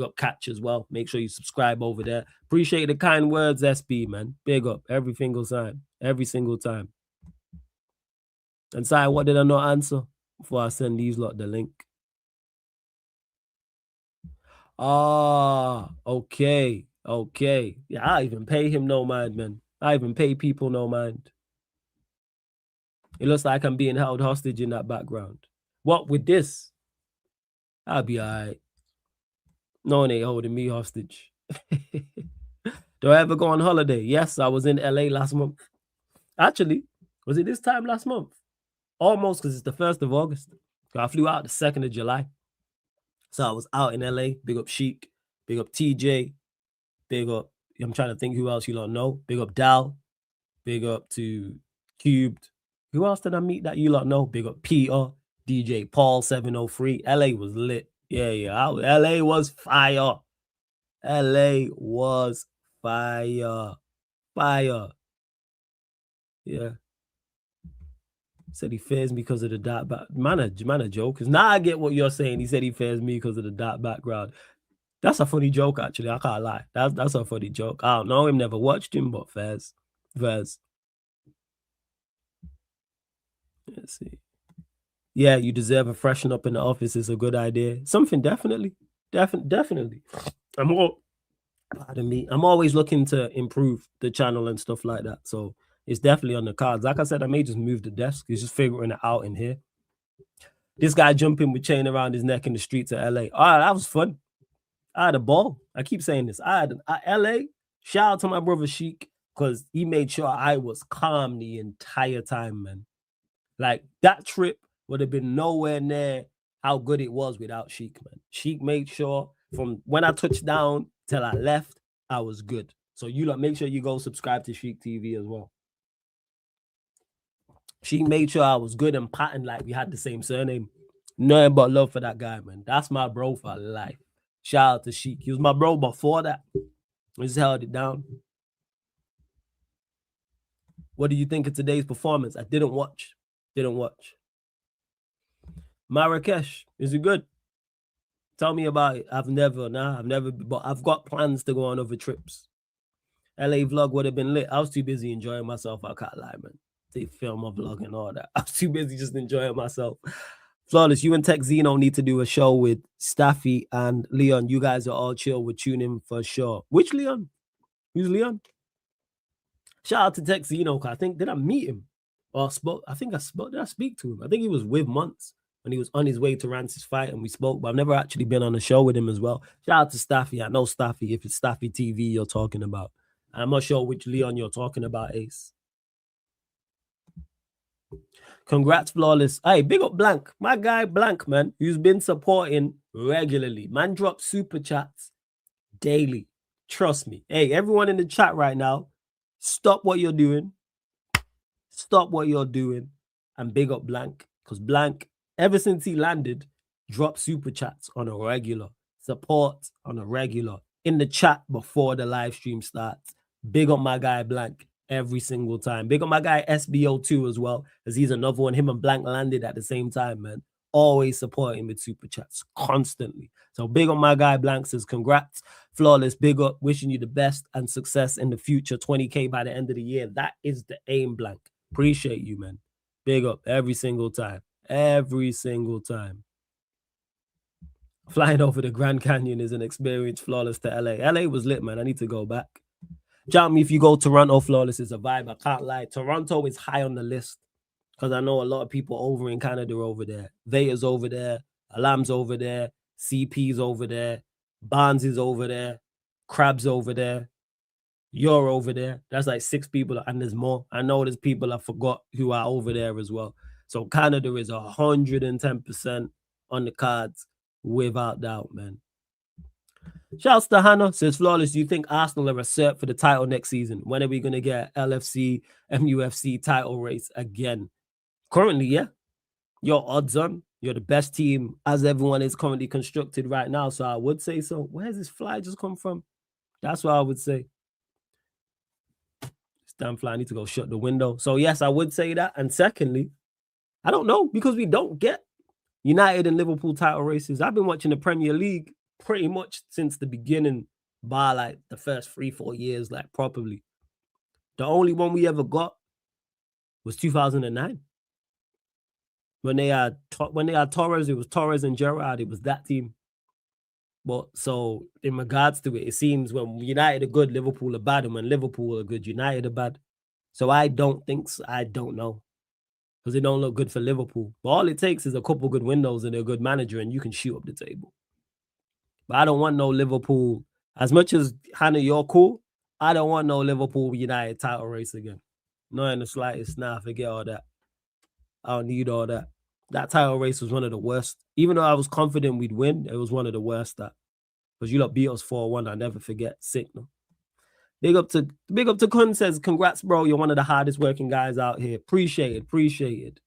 up Catch as well. Make sure you subscribe over there. Appreciate the kind words, SB, man. Big up every single time. Every single time. And sorry, what did I not answer before I send these lot the link? Ah, okay. Okay. Yeah, I even pay him no mind, man. I even pay people no mind. It looks like I'm being held hostage in that background. What with this? I'll be all right. No one ain't holding me hostage. Do I ever go on holiday? Yes, I was in LA last month. Actually, was it this time last month? Almost, because it's the 1st of August. So I flew out the 2nd of July. So I was out in LA. Big up Sheik. Big up TJ. Big up, I'm trying to think who else you lot know. Big up Dal. Big up to Cubed. Who else did I meet that you lot know? Big up Peter. DJ Paul 703. LA was lit. Yeah. LA was fire. LA was fire. Fire. Yeah. Said he fears me because of the dark back. Man, a joke. Because now I get what you're saying. He said he fears me because of the dark background. That's a funny joke, actually. I can't lie. That's a funny joke. I don't know him, never watched him, but fairs. Let's see. Yeah, you deserve a freshen up in the office. It's a good idea. Something definitely. Pardon me. I'm always looking to improve the channel and stuff like that. So it's definitely on the cards. Like I said, I may just move the desk. He's just figuring it out in here. This guy jumping with chain around his neck in the streets of LA. Oh, that was fun. I had a ball. I keep saying this. LA, shout out to my brother Sheik, because he made sure I was calm the entire time, man. Like, that trip would have been nowhere near how good it was without Sheik, man. Sheik made sure from when I touched down till I left, I was good. So you lot, make sure you go subscribe to Sheik TV as well. Sheik made sure I was good and patterned like we had the same surname. Nothing but love for that guy, man. That's my bro for life. Shout out to Sheik. He was my bro before that. We just held it down. What do you think of today's performance? I didn't watch. Marrakesh, is it good? Tell me about it. I've never, but I've got plans to go on other trips. LA vlog would have been lit. I was too busy enjoying myself. I can't lie, man. They film my vlog and all that. I was too busy just enjoying myself. Flawless, you and Tech Zeno need to do a show with Staffy and Leon. You guys are all chill. We're tuning for sure. Which Leon? Who's Leon? Shout out to Tech Zeno. I think, did I meet him? Or spoke? Did I speak to him? I think he was with Months when he was on his way to Rance's fight and we spoke, but I've never actually been on a show with him as well. Shout out to Staffy. I know Staffy, if it's Staffy TV you're talking about. I'm not sure which Leon you're talking about, Ace. Congrats, Flawless. Hey, big up Blank. My guy Blank, man, who's been supporting regularly. Man drops super chats daily. Trust me. Hey, everyone in the chat right now, stop what you're doing. Stop what you're doing and big up Blank. Because Blank, ever since he landed, dropped super chats on a regular. Support on a regular. In the chat before the live stream starts. Big up my guy Blank. Every single time. Big up my guy SBO2 as well, as he's another one. Him and Blank landed at the same time, man. Always supporting with super chats constantly. So big up my guy Blank, says congrats. Flawless, big up. Wishing you the best and success in the future. 20K by the end of the year. That is the aim, Blank. Appreciate you, man. Big up every single time. Every single time. Flying over the Grand Canyon is an experience flawless to LA. LA was lit, man. I need to go back. Shout me if you go Toronto, flawless is a vibe. I can't lie. Toronto is high on the list because I know a lot of people over in Canada are over there. Vega's over there. Alam's over there. CP's over there. Barnes is over there. Crab's over there. You're over there. That's like 6 people, and there's more. I know there's people I forgot who are over there as well. So Canada is 110% on the cards, without doubt, man. Shouts to Hannah, says Flawless, do you think Arsenal are a cert for the title next season? When are we going to get LFC, MUFC title race again? Currently, yeah. You're odds on. You're the best team as everyone is currently constructed right now. So I would say so. Where's this fly just come from? That's what I would say. This damn fly, I need to go shut the window. So yes, I would say that. And secondly, I don't know, because we don't get United and Liverpool title races. I've been watching the Premier League pretty much since the beginning, by like the first 3-4 years, like properly. The only one we ever got was 2009. When they had Torres, it was Torres and Gerrard. It was that team. But so in regards to it, it seems when United are good, Liverpool are bad, and when Liverpool are good, United are bad. So I don't think so. I don't know, because it don't look good for Liverpool. But all it takes is a couple good windows and a good manager, and you can shoot up the table. But I don't want no Liverpool. As much as Hannah, you're cool, I don't want no Liverpool United title race again. Not in the slightest. Nah, forget all that. I don't need all that. That title race was one of the worst. Even though I was confident we'd win, it was one of the worst. That because you lot beat us 4-1. I never forget. Sick, no. Big up to Kun, says, congrats, bro. You're one of the hardest working guys out here. Appreciate it.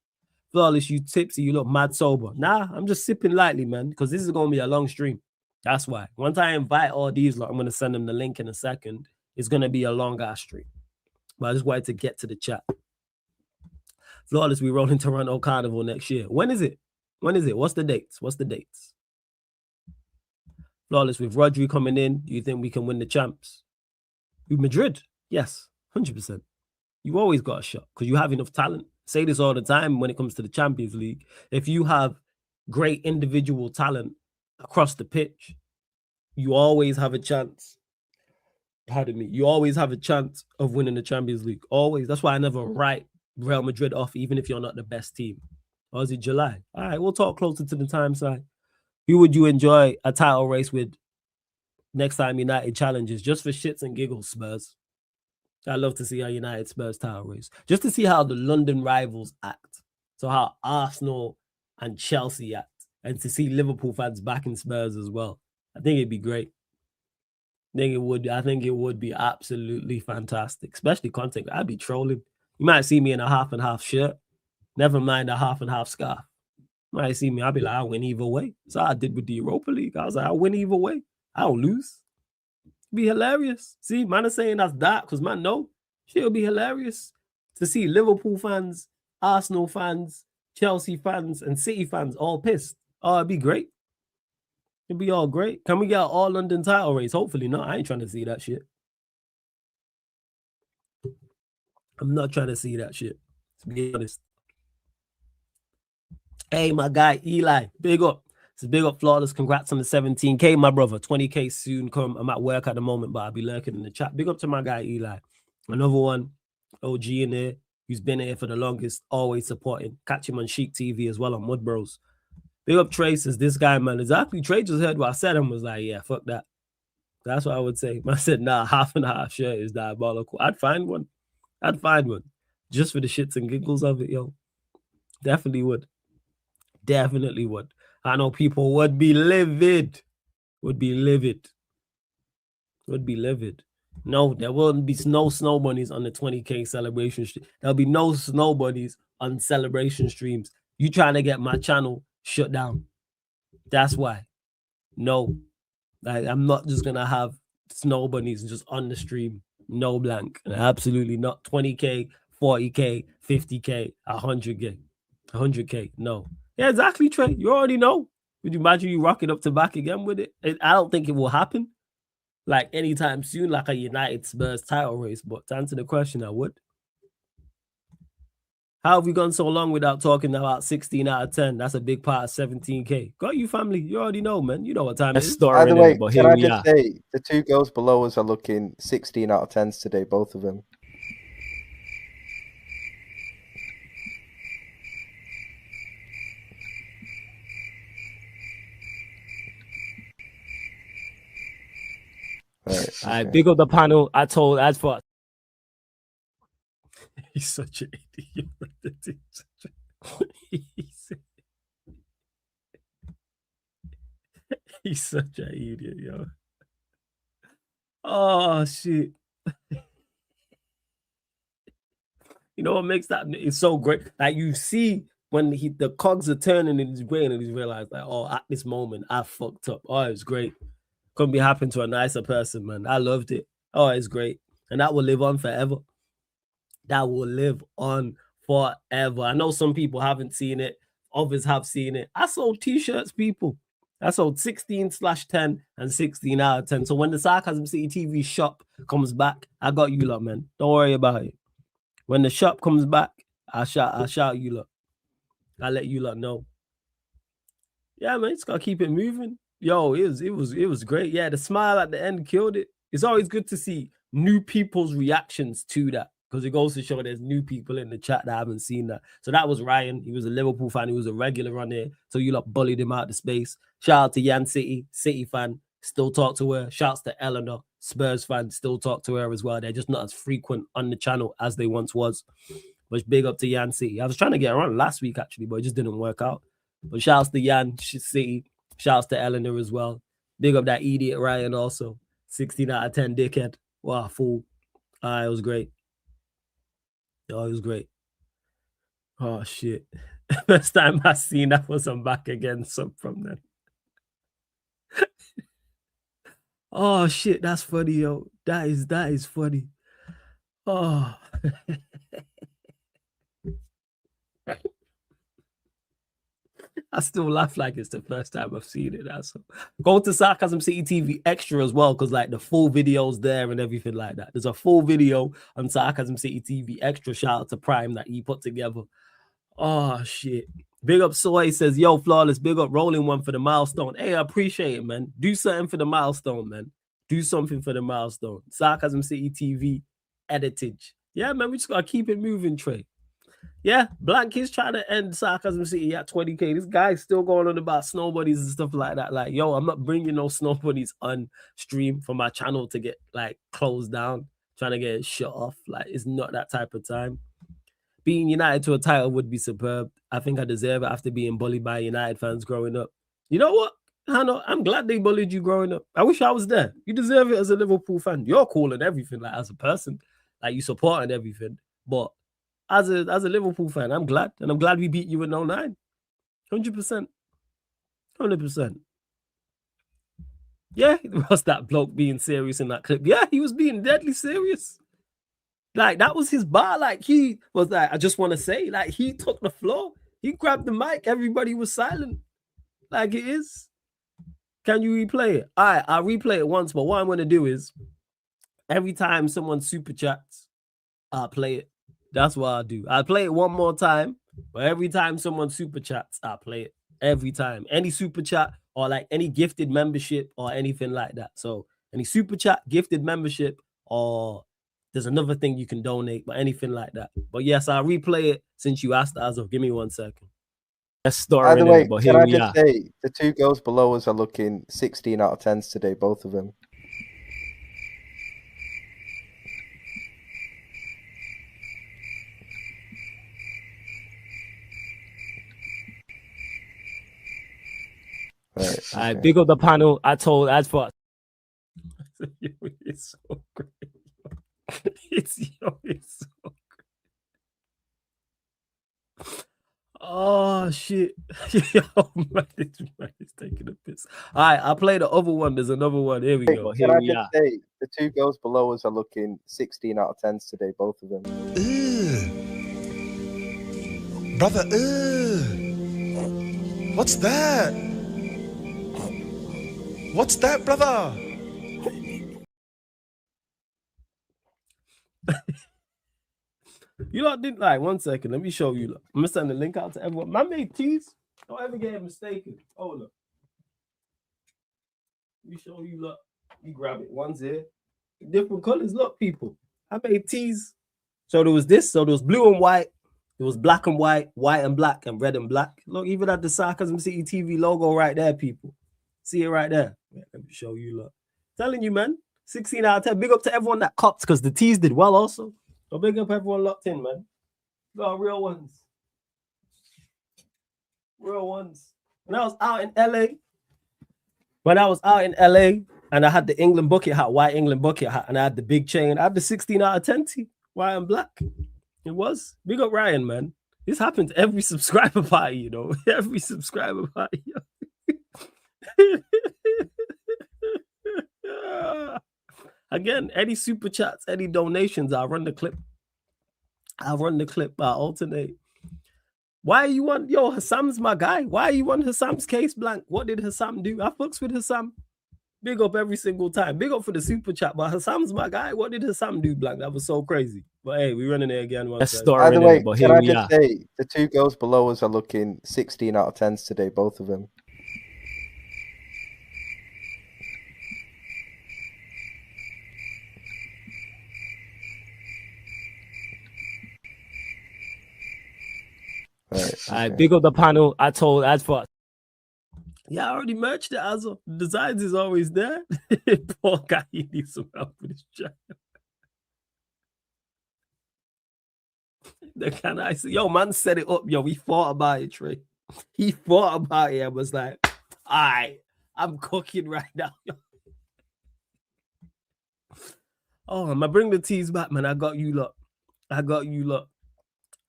Flawless, you tipsy. You look mad sober. Nah, I'm just sipping lightly, man, because this is going to be a long stream. That's why. Once I invite all these, I'm going to send them the link in a second. It's going to be a long-ass stream. But I just wanted to get to the chat. Flawless, we roll in Toronto Carnival next year. When is it? What's the dates? Flawless, with Rodri coming in, do you think we can win the champs? With Madrid? Yes, 100%. You always got a shot because you have enough talent. Say this all the time when it comes to the Champions League. If you have great individual talent across the pitch, you always have a chance. Pardon me. You always have a chance of winning the Champions League. Always. That's why I never write Real Madrid off, even if you're not the best team. Or is it July? All right, we'll talk closer to the time side. Who would you enjoy a title race with next time United challenges? Just for shits and giggles, Spurs. I'd love to see how United Spurs title race. Just to see how the London rivals act. So how Arsenal and Chelsea act. And to see Liverpool fans backing Spurs as well. I think it'd be great. I think it would be absolutely fantastic. Especially content. I'd be trolling. You might see me in a half and half shirt. Never mind a half and half scarf. You might see me, I'll be like, I'll win either way. So I did with the Europa League. I was like, I'll win either way. I don't lose. It'd be hilarious. See, man is saying that's dark because man, no. Shit'll be hilarious to see Liverpool fans, Arsenal fans, Chelsea fans, and City fans all pissed. Oh, it'd be great. It'd be all great. Can we get an all London title race? Hopefully not. I ain't trying to see that shit. I'm not trying to see that shit, to be honest. Hey, my guy, Eli, big up. It's big up, Flawless. Congrats on the 17K, my brother. 20K soon come. I'm at work at the moment, but I'll be lurking in the chat. Big up to my guy, Eli. Another one, OG in there, who's been here for the longest, always supporting. Catch him on Chic TV as well on Mud Bros. Big up Trey, says this guy, man. Exactly. Trey just heard what I said and was like, yeah, fuck that. That's what I would say. I said, nah, half and half shirt is diabolical. I'd find one. Just for the shits and giggles of it, yo. Definitely would. I know people would be livid. No, there won't be no snow bunnies on the 20K celebration stream. There'll be no snow bunnies on celebration streams. You trying to get my channel shut down. That's why. No. I'm not just going to have snow bunnies just on the stream. No blank. Absolutely not. 20K, 40K, 50K, 100K. 100K. No. Yeah, exactly, Trey. You already know. Would you imagine you rocking up to back again with it? I don't think it will happen like anytime soon, like a United Spurs title race. But to answer the question, I would. How have we gone so long without talking about 16 out of 10? That's a big part of 17K. Got you, family. You already know, man. You know what time it is. By the way, can I just say, the two girls below us are looking 16 out of 10s today, both of them. Right, big up the panel. I told as for he's such an idiot. He's such an idiot, yo. Oh shit. You know what makes that it's so great? Like you see when the cogs are turning in his brain and he's realized like, oh, at this moment I fucked up. Oh, it's great. Couldn't be happening to a nicer person, man. I loved it. Oh, it's great. And that will live on forever. That will live on forever. I know some people haven't seen it. Others have seen it. I sold t-shirts, people. I sold 16/10 and 16 out of 10. So when the Sarcasm City TV shop comes back, I got you lot, man. Don't worry about it. When the shop comes back, I'll shout you lot. I'll let you lot know. Yeah, man, it's gotta keep it moving. Yo, it was great. Yeah, the smile at the end killed it. It's always good to see new people's reactions to that because it goes to show there's new people in the chat that haven't seen that. So that was Ryan. He was a Liverpool fan. He was a regular on there. So you lot bullied him out of space. Shout out to Yan City fan. Still talk to her. Shouts to Eleanor, Spurs fan. Still talk to her as well. They're just not as frequent on the channel as they once was. But big up to Yan City. I was trying to get her on last week actually, but it just didn't work out. But shouts to Yan City. Shouts to Eleanor as well. Big up that idiot Ryan also. 16 out of 10 dickhead. Wow, fool. It was great. Oh, it was great. Oh, shit. First time I seen that was I'm back again sub from them. Oh, shit. That's funny, yo. That is funny. Oh. I still laugh like it's the first time I've seen it. That's go to Sarcasm City TV Extra as well, because like the full video's there and everything like that. There's a full video on Sarcasm City TV Extra. Shout out to Prime that he put together. Oh shit. Big up Soy says, yo, Flawless, big up Rolling One for the milestone. Hey, I appreciate it, man. Do something for the milestone, man. Do something for the milestone. Sarcasm City TV editage. Yeah, man, we just gotta keep it moving, Trey. Yeah, Blank is trying to end Sarcasm City at 20K. This guy's still going on about snow buddies and stuff like that. Like, yo, I'm not bringing no snow buddies on stream for my channel to get like closed down, trying to get it shut off. Like, it's not that type of time. Being United to a title would be superb. I think I deserve it after being bullied by United fans growing up. You know what, Hannah? I'm glad they bullied you growing up. I wish I was there. You deserve it as a Liverpool fan. You're cool and everything, like as a person, like you support and everything. But as a Liverpool fan, I'm glad. And I'm glad we beat you in 09. 100%. 100%. Yeah, was that bloke being serious in that clip? Yeah, he was being deadly serious. Like, that was his bar. Like, he was like, I just want to say, like, he took the floor. He grabbed the mic. Everybody was silent. Like it is. Can you replay it? All right, I'll replay it once, but what I'm going to do is every time someone super chats, I'll play it. That's what I'll do. I'll play it one more time, but every time someone super chats, I'll play it. Every time. Any super chat or like any gifted membership or anything like that. So any super chat, gifted membership, or there's another thing you can donate, but anything like that. But yes, I'll replay it since you asked as of. Give me 1 second. Let's start. By the way, can I just say, the two girls below us are looking 16 out of 10s today, both of them. Right, big up the panel. I told as for it's so great. It's so great. Oh shit. Yo, man, it's taking a piss. All right, I'll play the other one. There's another one. Here we go. Here we are. Say, the two girls below us are looking 16 out of 10s today, both of them. Brother, what's that? What's that, brother? You lot didn't like 1 second. Let me show you. Look. I'm gonna send the link out to everyone. My mate teas. Don't ever get it mistaken. Oh look. Let me show you. Look. You grab it. One's here. Different colors. Look, people. I made teas. So there was this. So there was blue and white. It was black and white, white and black, and red and black. Look, even at the Sarcasm City TV logo right there, people. See it right there. Yeah, let me show you. Look. Telling you, man. 16 out of 10. Big up to everyone that copped because the teas did well also. So big up everyone locked in, man. Got real ones. Real ones. When I was out in LA, and I had the England bucket hat, white England bucket hat, and I had the big chain. I had the 16 out of 10 tee, white and black. It was. Big up Ryan, man. This happened to every subscriber party, you know. Every subscriber party. Again, any super chats, any donations, I'll run the clip. I'll alternate. Why you want, yo, Hassam's my guy. Why you want Hassam's case blank? What did Hassam do? I fucks with Hassam. Big up every single time. Big up for the super chat, but Hassam's my guy. What did Hassam do blank? That was so crazy. But hey, we're running it again. By the way, can I just say, the two girls below us are looking 16 out of 10s today, both of them. Right, big up the panel. I told as for yeah, I already merged it as well. The designs is always there. Poor guy, he needs some help with his channel. Can I say, yo, man set it up, yo. He thought about it, Trey. He thought about it and was like, all right, I'm cooking right now. Oh, I'm gonna bring the teas back, man. I got you lot.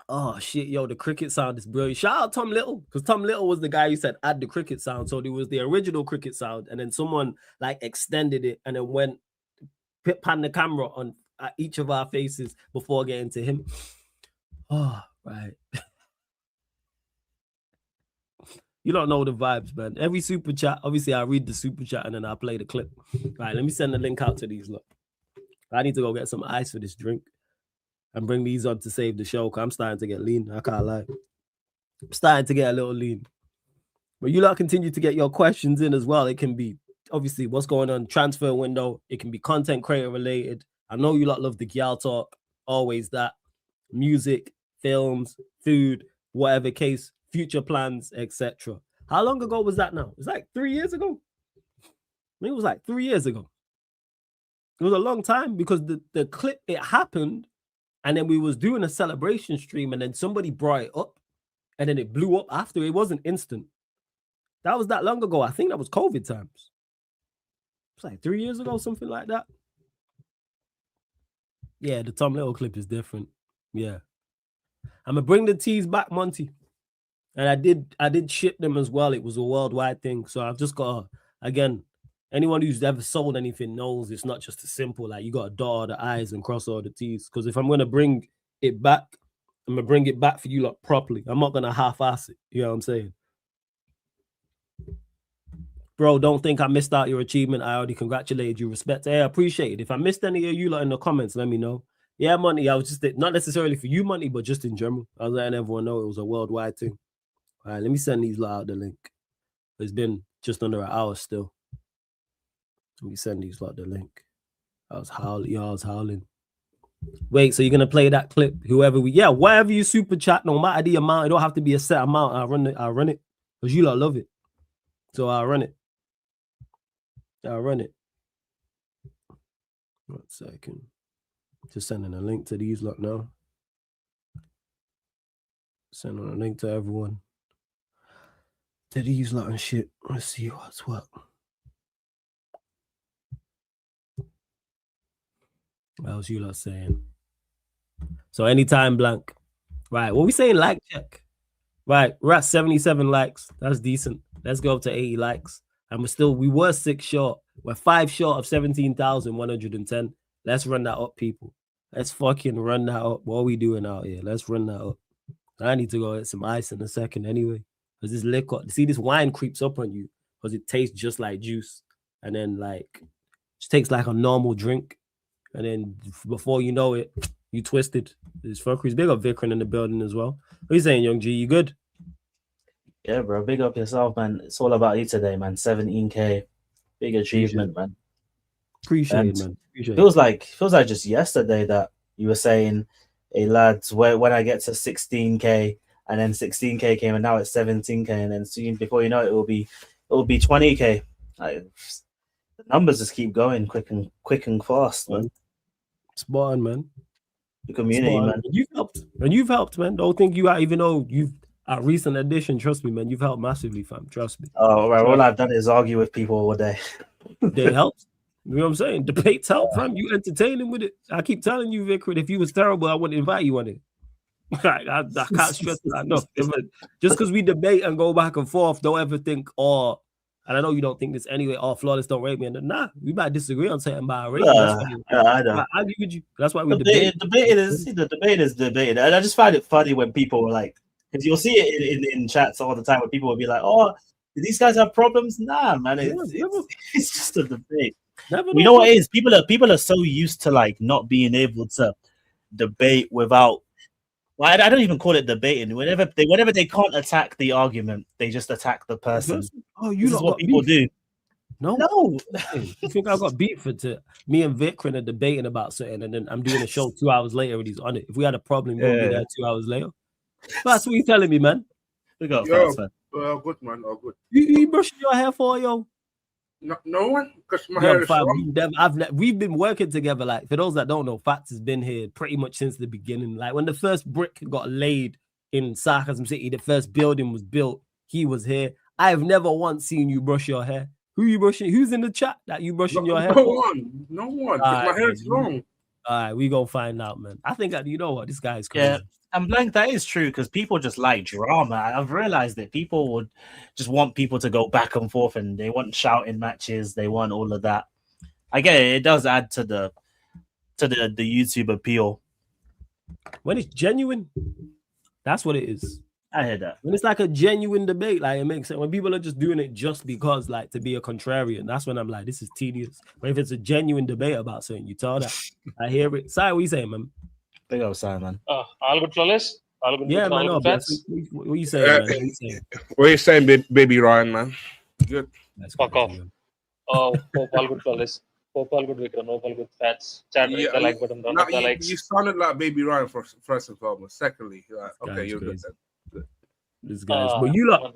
Oh shit, yo, the cricket sound is brilliant. Shout out Tom Little, because Tom Little was the guy who said add the cricket sound. So there was the original cricket sound, and then someone like extended it and then went pan the camera on each of our faces before getting to him. Oh, right. You don't know the vibes, man. Every super chat, obviously I read the super chat and then I play the clip. Right, let me send the link out to these. Look, I need to go get some ice for this drink and bring these on to save the show, because I'm starting to get lean. I can't lie. I'm starting to get a little lean. But you lot continue to get your questions in as well. It can be, obviously, what's going on, transfer window. It can be content creator related. I know you lot love the Gyal talk. Always that. Music, films, food, whatever case, future plans, etc. How long ago was that now? It's like 3 years ago. I think it was like 3 years ago. It was a long time because the clip, it happened. And then we was doing a celebration stream and then somebody brought it up and then it blew up after. It wasn't instant. That was that long ago. I think that was COVID times. It's like 3 years ago, something like that. Yeah, the Tom Little clip is different. Yeah. I'm going to bring the teas back, Monty. And I did ship them as well. It was a worldwide thing. So I've just got to, again, anyone who's ever sold anything knows it's not just a simple, like, you got to dot all the I's and cross all the T's. Because if I'm going to bring it back, I'm going to bring it back for you lot properly. I'm not going to half-ass it. You know what I'm saying? Bro, don't think I missed out your achievement. I already congratulated you. Respect. Hey, I appreciate it. If I missed any of you lot in the comments, let me know. Yeah, Money, I was just, not necessarily for you, Money, but just in general. I was letting everyone know it was a worldwide thing. All right, let me send these lot out the link. It's been just under an hour still. Let me send these lot the link. I was howling. Wait, so you're gonna play that clip? Whatever you super chat, no matter the amount, it don't have to be a set amount. I'll run it. Because you lot love it. So I'll run it. 1 second. Just sending a link to these lot now. Sending a link to everyone. To these lot and shit. Let's see what's what. What else you lot saying? So anytime blank. Right. What we saying? Like check. Right. We're at 77 likes. That's decent. Let's go up to 80 likes. And we were 6 short. We're 5 short of 17,110. Let's run that up, people. Let's fucking run that up. What are we doing out here? Let's run that up. I need to go get some ice in a second anyway. Because this liquor, see, this wine creeps up on you because it tastes just like juice. And then, like, it just takes like a normal drink. And then before you know it, You twisted. It's fuckeries. Big up Vikran in the building as well. What are you saying, Young G? You good? Yeah, bro. Big up yourself, man. It's all about you today, man. 17K. Big achievement, man. Appreciate it, And man. Appreciate it. feels like just yesterday that you were saying, hey lads, when I get to 16K, and then 16K came, and now it's 17K, and then soon before you know it, it will be 20K. Like, the numbers just keep going quick and fast, man. Spot on, man. The community, man. You've helped, man. Don't think you are, even though you've a recent addition. Trust me, man. You've helped massively, fam. Trust me. Oh, right. All I've done is argue with people all day. They helped. You know what I'm saying? Debates help, fam. You entertaining with it. I keep telling you, Vikran, if you was terrible, I wouldn't invite you on it. I can't stress that enough. Just because we debate and go back and forth, don't ever think, and I know you don't think this anyway, flawless don't rate me. And nah, we might disagree on something about rating. I know. I argue with you. That's why we debate. The debate is debated. And I just find it funny when people are like, because you'll see it in chats all the time where people will be like, oh, do these guys have problems? Nah, man. It's just a debate. You know what it is? People are so used to like not being able to debate without. Well, I don't even call it debating. Whenever they can't attack the argument, they just attack the person. Oh, this is what people do. No. You think I got beef for me and Vikran are debating about something, and then I'm doing a show 2 hours later and he's on it. If we had a problem, we'll be there 2 hours later. That's what you're telling me, man. We got good, man. Oh, good. You brushing your hair for, yo? No one, because my hair is long. We've been working together. Like, for those that don't know, Fats has been here pretty much since the beginning. Like, when the first brick got laid in Sarcasm City, the first building was built, he was here. I have never once seen you brush your hair. Who you brushing? Who's in the chat that you brushing your hair? No one. My hair is long. All right, we gonna find out, man. I think you know what, this guy is crazy. Yeah, and Blank, that is true because people just like drama. I've realized that people would just want people to go back and forth, and they want shouting matches. They want all of that. I get it. It does add to the YouTube appeal. When it's genuine, that's what it is. I hear that. When it's like a genuine debate, like it makes sense. When people are just doing it just because, like, to be a contrarian, that's when I'm like, this is tedious. But if it's a genuine debate about something, you tell that. I hear it. Sai, what you saying, man? Big up, Sai, man. All good, flawless. All good. Yeah, man. What you saying, man? What you saying, baby Ryan, man? Good. Fuck off. Hope all good, flawless. Hope all good, Vikram. Hope all good, Fats. Chat the like button. Don't the likes. You sounded like baby Ryan first and foremost. Secondly, okay, you're good then. This guy's, but you lot,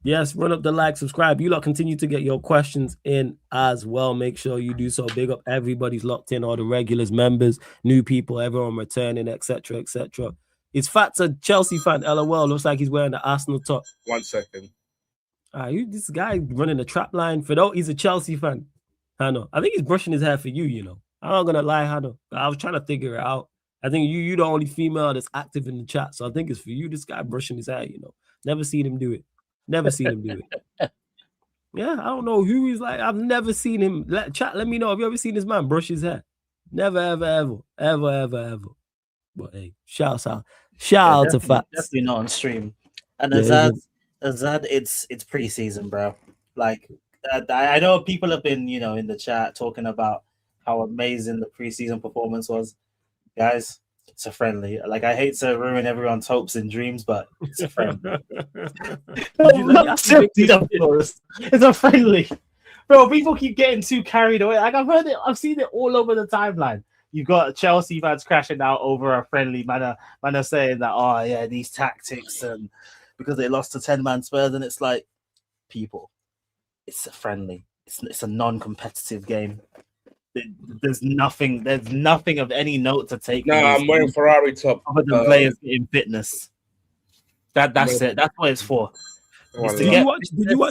yes, run up the like, subscribe. You lot continue to get your questions in as well. Make sure you do so. Big up everybody's locked in, all the regulars, members, new people, everyone returning, etc., etc. Is Fats a Chelsea fan? LOL. Looks like he's wearing the Arsenal top. 1 second. This guy running a trap line for though. He's a Chelsea fan. I know. I think he's brushing his hair for you. You know. I'm not gonna lie, Hannah. I was trying to figure it out. I think you the only female that's active in the chat, so I think it's for you. This guy brushing his hair, you know. Never seen him do it. Yeah, I don't know who he's like. I've never seen him. Let me know. Have you ever seen this man brush his hair? Never, ever. But hey, shout out to Fats. Definitely not on stream. And Azad, it's pre-season, bro. Like I know people have been, in the chat talking about how amazing the pre-season performance was. Guys, it's a friendly. Like, I hate to ruin everyone's hopes and dreams, but it's a friendly. It's a friendly. Bro, people keep getting too carried away. Like, I've seen it all over the timeline. You got Chelsea fans crashing out over a friendly manner saying that, oh yeah, these tactics and because they lost to 10-man Spurs, and it's like, people, it's a friendly. It's a non-competitive game. There's nothing of any note to take. No, I'm wearing Ferrari top. Other than players in fitness. That's it. That's what it's for. Did you watch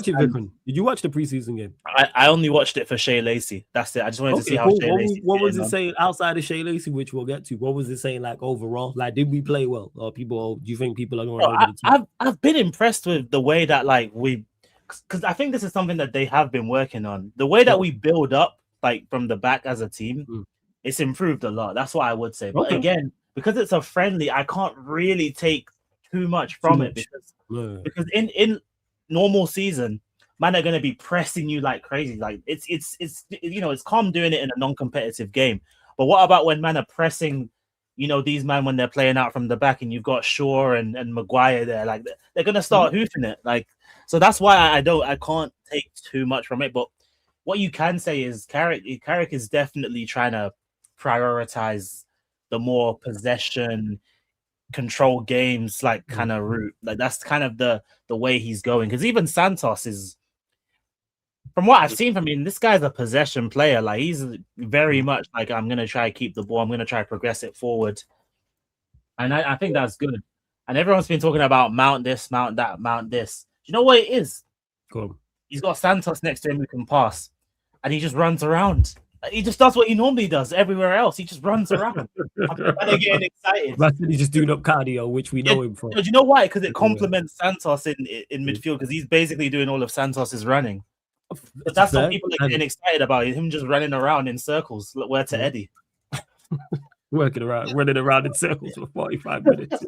it, Vikram? Did you watch the preseason game? I only watched it for Shea Lacey. That's it. I just wanted to see how Shea Lacey. What was it saying outside of Shea Lacey, which we'll get to? What was it saying like overall? Like, did we play well? Or do you think people are going over the team? I've been impressed with the way that because I think this is something that they have been working on. The way that we build up like from the back as a team, it's improved a lot. That's what I would say. But again, because it's a friendly, I can't really take too much from it because in normal season, man are gonna be pressing you like crazy. Like it's calm doing it in a non-competitive game. But what about when man are pressing, these men when they're playing out from the back and you've got Shaw and Maguire there, like they're gonna start hoofing it. Like, so that's why I can't take too much from it. But what you can say is Carrick is definitely trying to prioritize the more possession control games like kind of route. Like that's kind of the way he's going. Because even Santos is, from what I've seen from him, this guy's a possession player. Like he's very much like, I'm gonna try to keep the ball, I'm gonna try to progress it forward. And I think that's good. And everyone's been talking about mount this, mount that, mount this. Do you know what it is? Cool. He's got Santos next to him who can pass, and he just runs around. He just does what he normally does everywhere else. He just runs around. And they're getting excited. He's just doing up cardio, which we know him for. Do you know why? Because it complements Santos in midfield, because he's basically doing all of Santos's running. But that's what people are getting excited about. Him just running around in circles. Where to Eddie? Running around in circles for 45 minutes.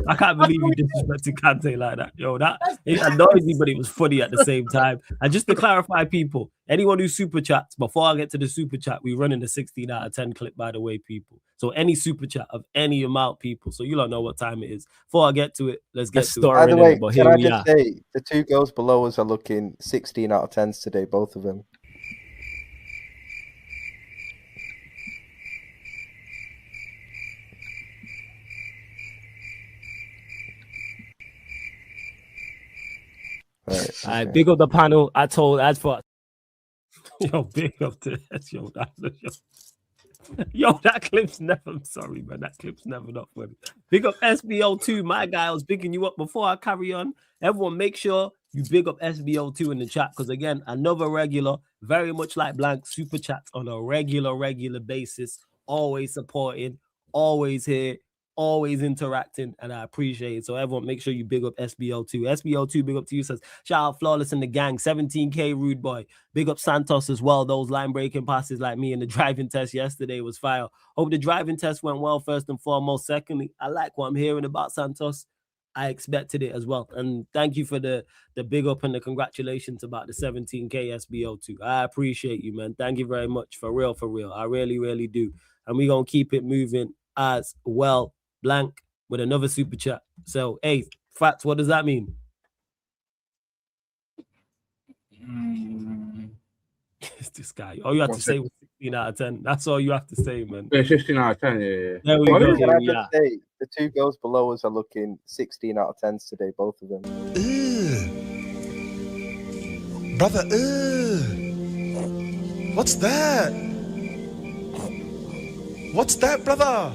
I can't believe you disrespected Kante like that. Yo, it annoys me, but it was funny at the same time. And just to clarify, people, anyone who super chats, before I get to the super chat, we run in the 16 out of 10 clip, by the way, people. So any super chat of any amount, people, so you don't know what time it is. Before I get to it, let's get to it. By the way, can I just say, the two girls below us are looking 16 out of 10s today, both of them. Right, big up the panel. Yo, big up to that clip's never. I'm sorry, man. That clip's never not funny. Big up SBO2, my guy. I was bigging you up before I carry on. Everyone, make sure you big up SBO2 in the chat, because again, another regular, very much like Blank, super chats on a regular basis. Always supporting, always here, always interacting, and I appreciate it. So everyone, make sure you big up SBO2. SBO2, big up to you. Says, shout out Flawless and the gang, 17K Rude Boy. Big up Santos as well. Those line breaking passes like me in the driving test yesterday was fire. Hope the driving test went well, first and foremost. Secondly, I like what I'm hearing about Santos. I expected it as well. And thank you for the big up and the congratulations about the 17K SBO2. I appreciate you, man. Thank you very much. For real. I really do. And we're going to keep it moving as well. Blank with another super chat. So, hey, Fats, what does that mean? It's this guy. All you have to say was 16 out of 10. That's all you have to say, man. Yeah, 16 out of 10, yeah. There we go. Can I just say, the two girls below us are looking 16 out of 10s today, both of them. Brother, what's that? What's that, brother?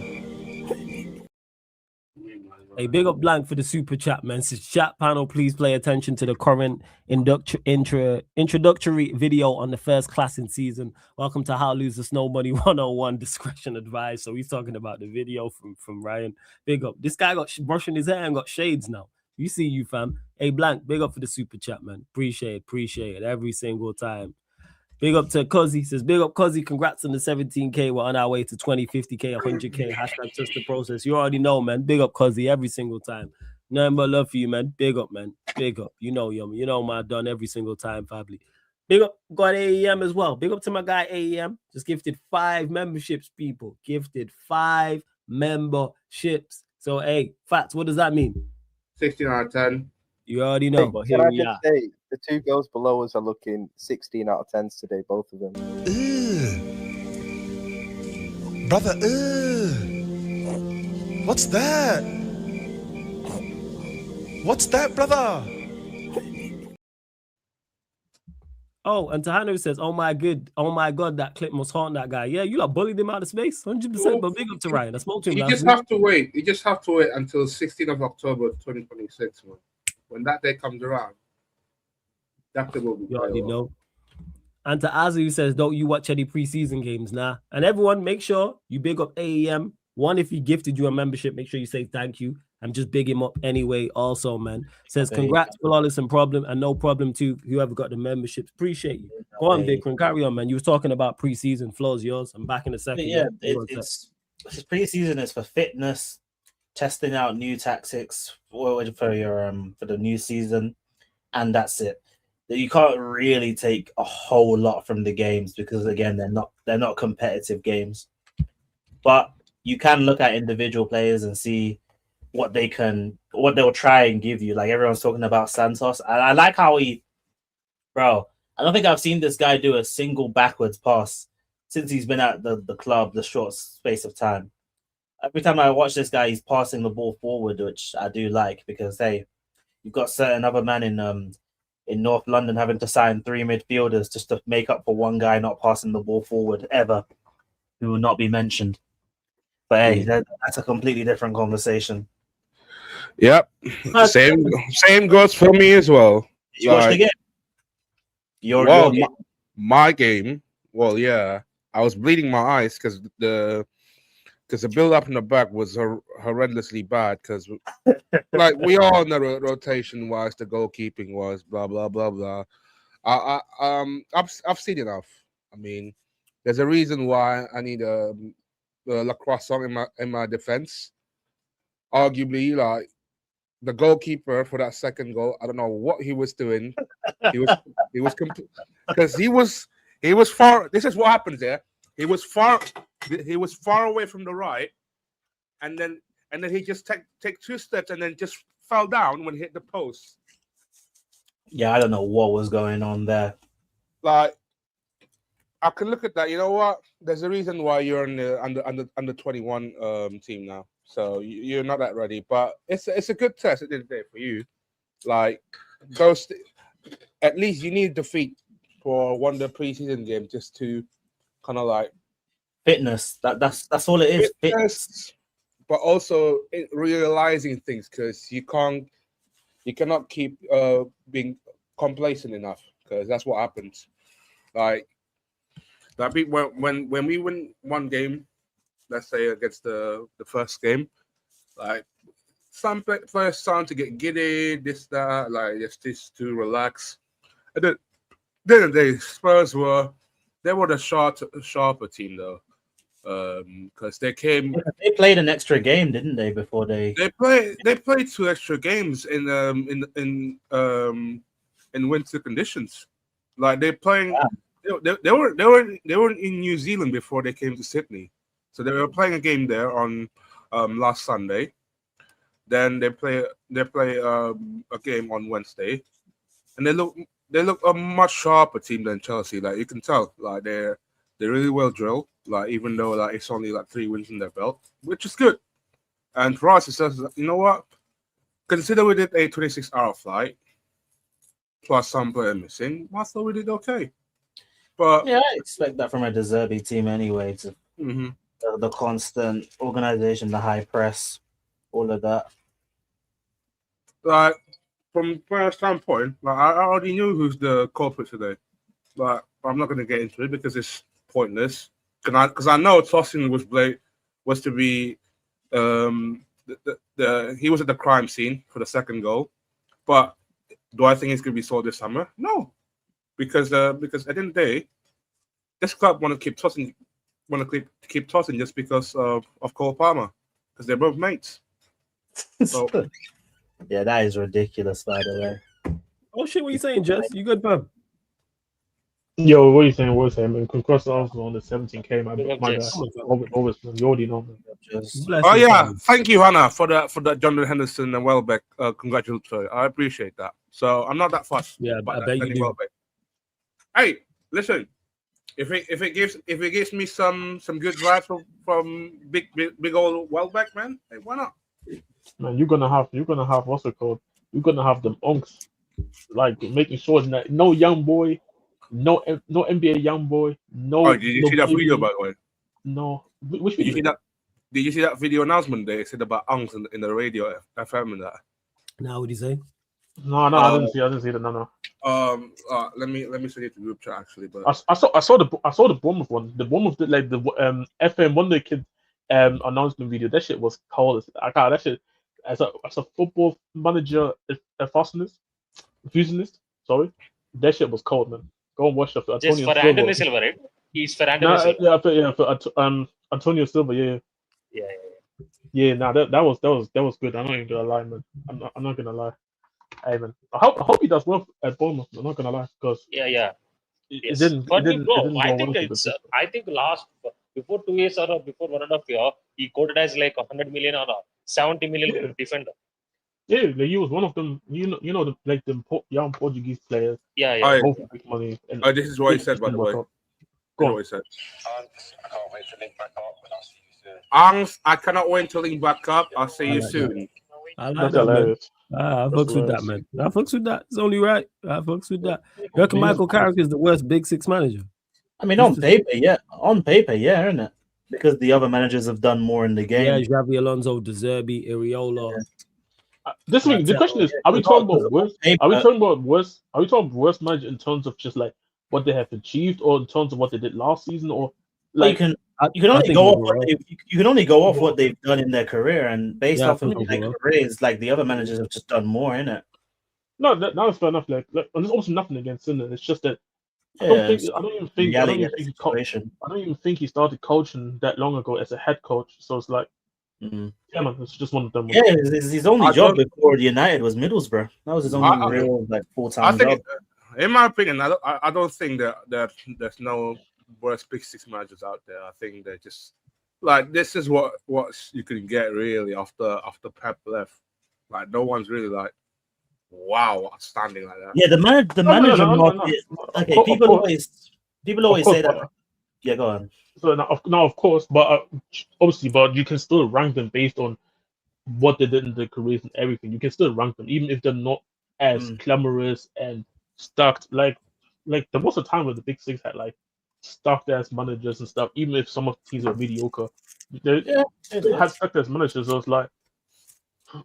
Hey, big up Blank for the super chat, man. Says, chat panel, please pay attention to the current introductory video on the first class in season. Welcome to How Lose the Snow Money 101 discretion advice. So he's talking about the video from Ryan. Big up. This guy got brushing his hair and got shades now. You see you, fam. Hey, Blank, big up for the super chat, man. Appreciate it every single time. Big up to Cuzzy. Says, big up Cuzzy. Congrats on the 17K. We're on our way to 20, 50K, 100K. Hashtag trust the process. You already know, man. Big up Cuzzy every single time. Nothing but love for you, man. Big up, man. Big up. You know, you know my done every single time, family. Big up, got AEM as well. Big up to my guy AEM. Just gifted 5 memberships, people. Gifted 5 memberships. So, hey, Fats, what does that mean? 16 out of 10. You already know, but here we are. Say, the two girls below us are looking 16 out of 10s today, both of them. Brother, what's that? What's that, brother? Oh, and Tahano says, oh my God, that clip must haunt that guy. Yeah, you like bullied him out of space, 100%. But big up to Ryan. I spoke to him. You just have to wait. You just have to wait until 16th of October 2026, man. When that day comes around, that will be. You already know. And to Azu says, don't you watch any preseason games? Nah. And everyone, make sure you big up AEM. One, if he gifted you a membership, make sure you say thank you. I'm just big him up anyway. Also, man. Says, congrats, Flawless and problem, and no problem to whoever got the memberships. Appreciate you. Go on, Big One. Carry on, man. You were talking about preseason. Floor's yours. I'm back in a second. Yeah, it's preseason. It's for fitness, testing out new tactics for the new season, and that's it. You can't really take a whole lot from the games because again they're not competitive games. but you can look at individual players and see what they'll try and give you. Like everyone's talking about Santos. I like how bro, I don't think I've seen this guy do a single backwards pass since he's been at the club, the short space of time. Every time I watch this guy, he's passing the ball forward, which I do like because, hey, you've got certain other man in North London having to sign 3 midfielders just to make up for one guy not passing the ball forward ever, who will not be mentioned. But hey, that's a completely different conversation. Yep. Same goes for me as well. You watched the game? Your game? My game. Well, yeah, I was bleeding my eyes because the build up in the back was horrendously bad. Because like we all know, rotation wise, the goalkeeping was blah blah blah blah. I've seen enough. I mean, there's a reason why I need a lacrosse song in my defense. Arguably, like the goalkeeper for that second goal, I don't know what he was doing. He was because he was far. This is what happens there. He was far away from the right, and then he just take 2 steps and then just fell down when he hit the post. Yeah, I don't know what was going on there. Like, I can look at that. You know what? There's a reason why you're in the under 21 team now. So you're not that ready, but it's a good test at the end of the day for you. Like, at least you need defeat for one of the preseason games just to kind of like fitness. That's all it is. Fitness. But also realizing things, because you cannot keep being complacent enough, because that's what happens. Like when we win one game, let's say against the first game, like some players starting to get giddy, this, that, like just to relax. And then the Spurs were the sharper team though, because they played an extra game, didn't they? Before they played 2 extra games in winter conditions. Like they're playing, they were in New Zealand before they came to Sydney. So they were playing a game there on last Sunday. Then they play a game on Wednesday, and they look a much sharper team than Chelsea. Like you can tell, like they're really well drilled. Like even though like it's only like 3 wins in their belt, which is good. And for us, it says, you know what? Consider we did a 26-hour flight plus some player missing. I thought we did okay. But yeah, I expect that from a De Zerbi team anyway. To the constant organization, the high press, all of that. Like from player standpoint, like I already knew who's the culprit today. But I'm not going to get into it because it's pointless. Because I know Tosin was to be he was at the crime scene for the second goal. But do I think he's going to be sold this summer? No, because at the end of the day, this club want to keep Tosin just because of Cole Palmer, because they're both mates. So, yeah, that is ridiculous, by the way. Oh shit, what are you saying, Jess? You good, bro? Yo, what are you saying? What are you saying, man? Congrats on the 17K, my guy. Always, you already know, man. Oh yeah, thank you, Hannah, for that John Henderson and Welbeck congratulatory. I appreciate that. So I'm not that fussed. Yeah, I bet you do. Welbeck. Hey, listen, if it gives me some good vibes from big old Welbeck, man, hey, why not? Man, you're gonna have what's it called? You're gonna have them unks, like making sure that no young boy. No NBA young boy. No. Oh, did you see that video, by the way? No. Which video? Did you see that video announcement they said about Unks in the radio FM and that? Now, what do you say? No, I didn't see that. No. Let me send it to the group chat actually. But I saw the Bournemouth one. The Bournemouth like the FM Wonder Kid announcement video. That shit was cold. I got that shit as a football manager, a fusionist. Sorry, that shit was cold, man. Go and watch the Antonio Silva. For Antonio Silva, right? He's for Antonio Silva. Yeah, for Antonio Silva. Yeah. Nah, that was good. I'm not even gonna lie, man. I'm not gonna lie. Hey, man. I hope he does well at Bournemouth. I'm not gonna lie, because yeah. It didn't. I think before 2 years or before 1.5 year, he quoted as like 100 million or 70 million defender. Yeah, like, he was one of them. The young Portuguese players. Yeah. Both big money. And this is what he said, by the way. Go This is on. what he said. Angst, I cannot wait to link back up. I'll see you soon. I like That's that, man. hilarious. I fucks with that, man. I fucks with that. It's only right. I fucks with that. You reckon Michael Carrick is the worst Big Six manager? I mean, on paper, yeah. On paper, yeah, isn't it? Because the other managers have done more in the game. Yeah, Xavi Alonso, De Zerbi, Iriola. This week, the question is: are we talking about worst? Are we talking about worst? Are we talking worst manager in terms of just like what they have achieved, or in terms of what they did last season, or like you can only go off what you can only go off what they've done in their career, and based off of their careers, like the other managers have just done more, innit? No, that's fair enough. Like there's also nothing against him. It's just that I don't even think he started coaching that long ago as a head coach. So it's like, yeah, man, it's just one of them. Yeah, his only job before United was Middlesbrough. That was his only real like full-time job. In my opinion, I don't think that there's no worst Big Six managers out there. I think they're just like this is what you can get really after Pep left. Like no one's really like wow outstanding like that. Yeah, the manager market. Okay, people always say that. Yeah, go on. So now, of course, but obviously, but you can still rank them based on what they did in their careers and everything. You can still rank them, even if they're not as glamorous and stacked. Like there was a time where the Big Six had like stacked as managers and stuff. Even if some of the teams were mediocre, they had stacked as managers. So it's like,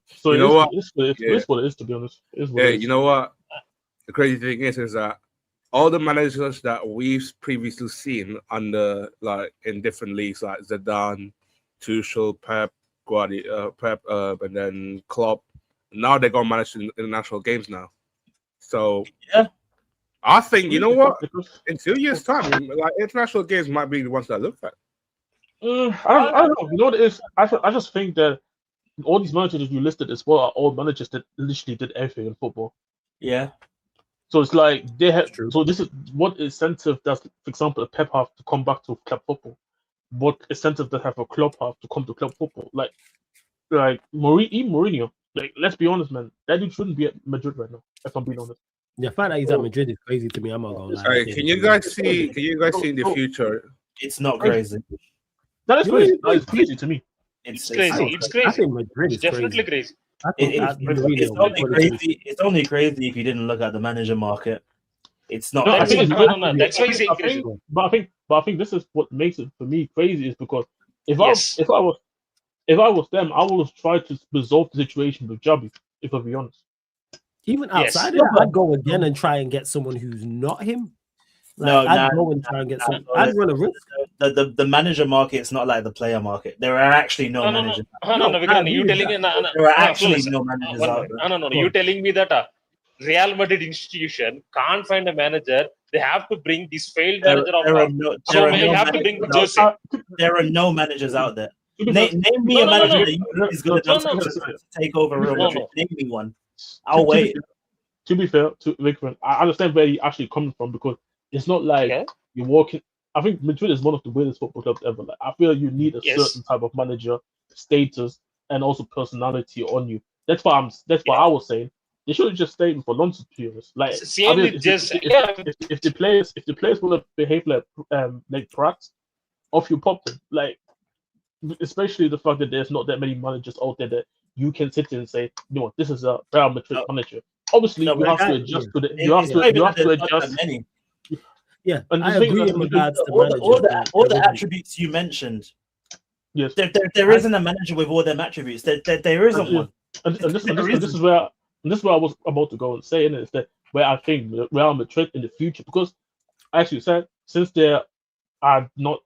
so it's what it is, to be honest. You know what? The crazy thing is that all the managers that we've previously seen under like in different leagues like Zidane, Tuchel, Pep, Guardiola, and then Klopp, now they're gonna manage international games now. So I think you know what? In 2 years' time, like international games might be the ones that I look at. I don't know. You know what it is? I just think that all these managers you listed as well are all managers that literally did everything in football. Yeah. So it's like they have. So this is what incentive does, for example, a Pep have to come back to club football. What incentive does have a club have to come to club football? Like Mourinho. Like, let's be honest, man. That dude shouldn't be at Madrid right now. If I'm being honest. Yeah, the fact that he's at Madrid is crazy to me. I'm not gonna lie. Sorry, can you guys see in the future? It's not crazy. That is crazy. That is crazy to me. It's crazy. It's crazy. I think Madrid is definitely crazy. It's only crazy if you didn't look at the manager market. It's not. That's why he's crazy. But I think this is what makes it for me crazy is because if I was them, I would have tried to resolve the situation with Javi. If I'll be honest. Even outside of that, I'd go again and try and get someone who's not him. Like, I'd go and try and get someone. I'd run a risk. The manager market is not like the player market. There are actually no managers. You telling me there are actually no managers out there. No. You telling me that Real Madrid institution can't find a manager. They have to bring this failed manager There are no managers out there. Name me a manager that is going to take over Real Madrid. Name me one. I'll wait. To be fair to Rickman, I understand where you're actually coming from because it's not like you're walking. I think Madrid is one of the weirdest football clubs ever. Like, I feel you need a certain type of manager, status, and also personality on you. That's why I was saying they should have just stayed for Alonso, to be honest. Like, if the players will behave like Pratt, off you pop them. Like, especially the fact that there's not that many managers out there that you can sit in and say, you know, this is a Real Madrid manager. Obviously, you have to adjust to the. You have to adjust. Yeah, and I agree in regards to all the attributes you mentioned. Yes, there isn't a manager with all them attributes. There isn't one. And this is where I was about to go and say, is that where I think Real Madrid in the future, because as you said, since there are not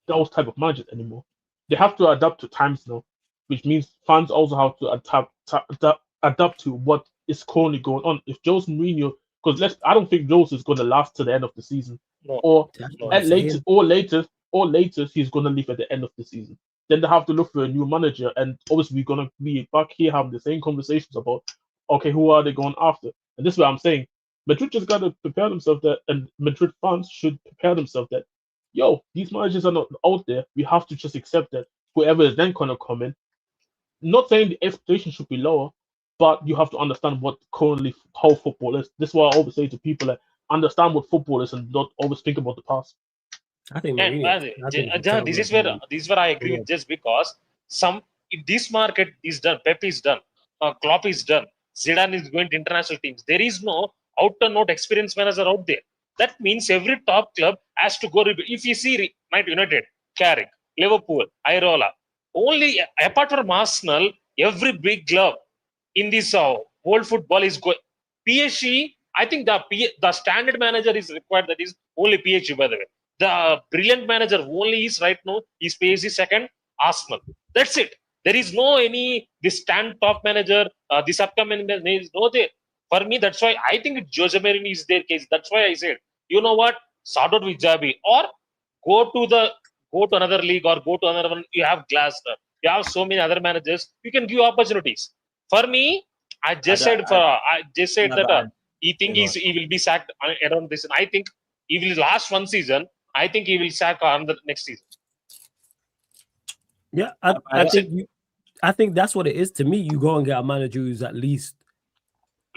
those type of managers anymore, they have to adapt to times now, which means fans also have to adapt to what is currently going on. If Jose Mourinho, because I don't think Jose is going to last to the end of the season, or latest he's going to leave at the end of the season. Then they have to look for a new manager, and obviously we're going to be back here having the same conversations about, okay, who are they going after? And this is what I'm saying. Madrid just got to prepare themselves that, and Madrid fans should prepare themselves that yo, these managers are not out there. We have to just accept that whoever is then going to come in. Not saying the expectation should be lower, but you have to understand what currently how football is. This is why I always say to people that understand what football is and not always think about the past. I think And this is where I agree with, just because if this market is done, Pep is done, Klopp is done, Zidane is going to international teams. There is no out and out experienced manager out there. That means every top club has to go rebuild. If you see Manchester United, Carrick, Liverpool, Irola, only apart from Arsenal, every big club in this world football is going. PSG, I think the standard manager is required. That is only PSG, by the way. The brilliant manager only is right now is PSG second, Arsenal. That's it. There is no this stand top manager, this upcoming manager is no there. For me, that's why I think Jose Mourinho is their case. That's why I said, you know what, start out with Jabi or go to another league or go to another one. You have Glasner, you have so many other managers. You can give opportunities. For me, I just said that he will be sacked around this. I think he will last one season. I think he will sack on the next season. Yeah, I think that's what it is to me. You go and get a manager who's at least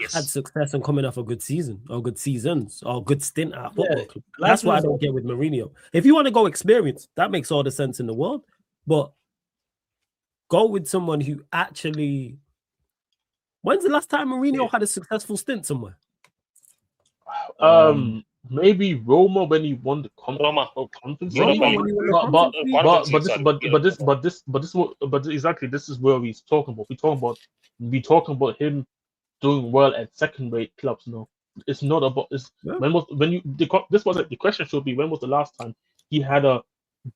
had success and coming off a good season or good seasons or good stint at a football club. That's what I don't get with Mourinho. If you want to go experience, that makes all the sense in the world. But go with someone who actually. When's the last time Mourinho had a successful stint somewhere? Maybe Roma when he won the conference. But exactly this is where he's talking about. We're talking about him doing well at second-rate clubs. No, it's not about. The question should be, when was the last time he had a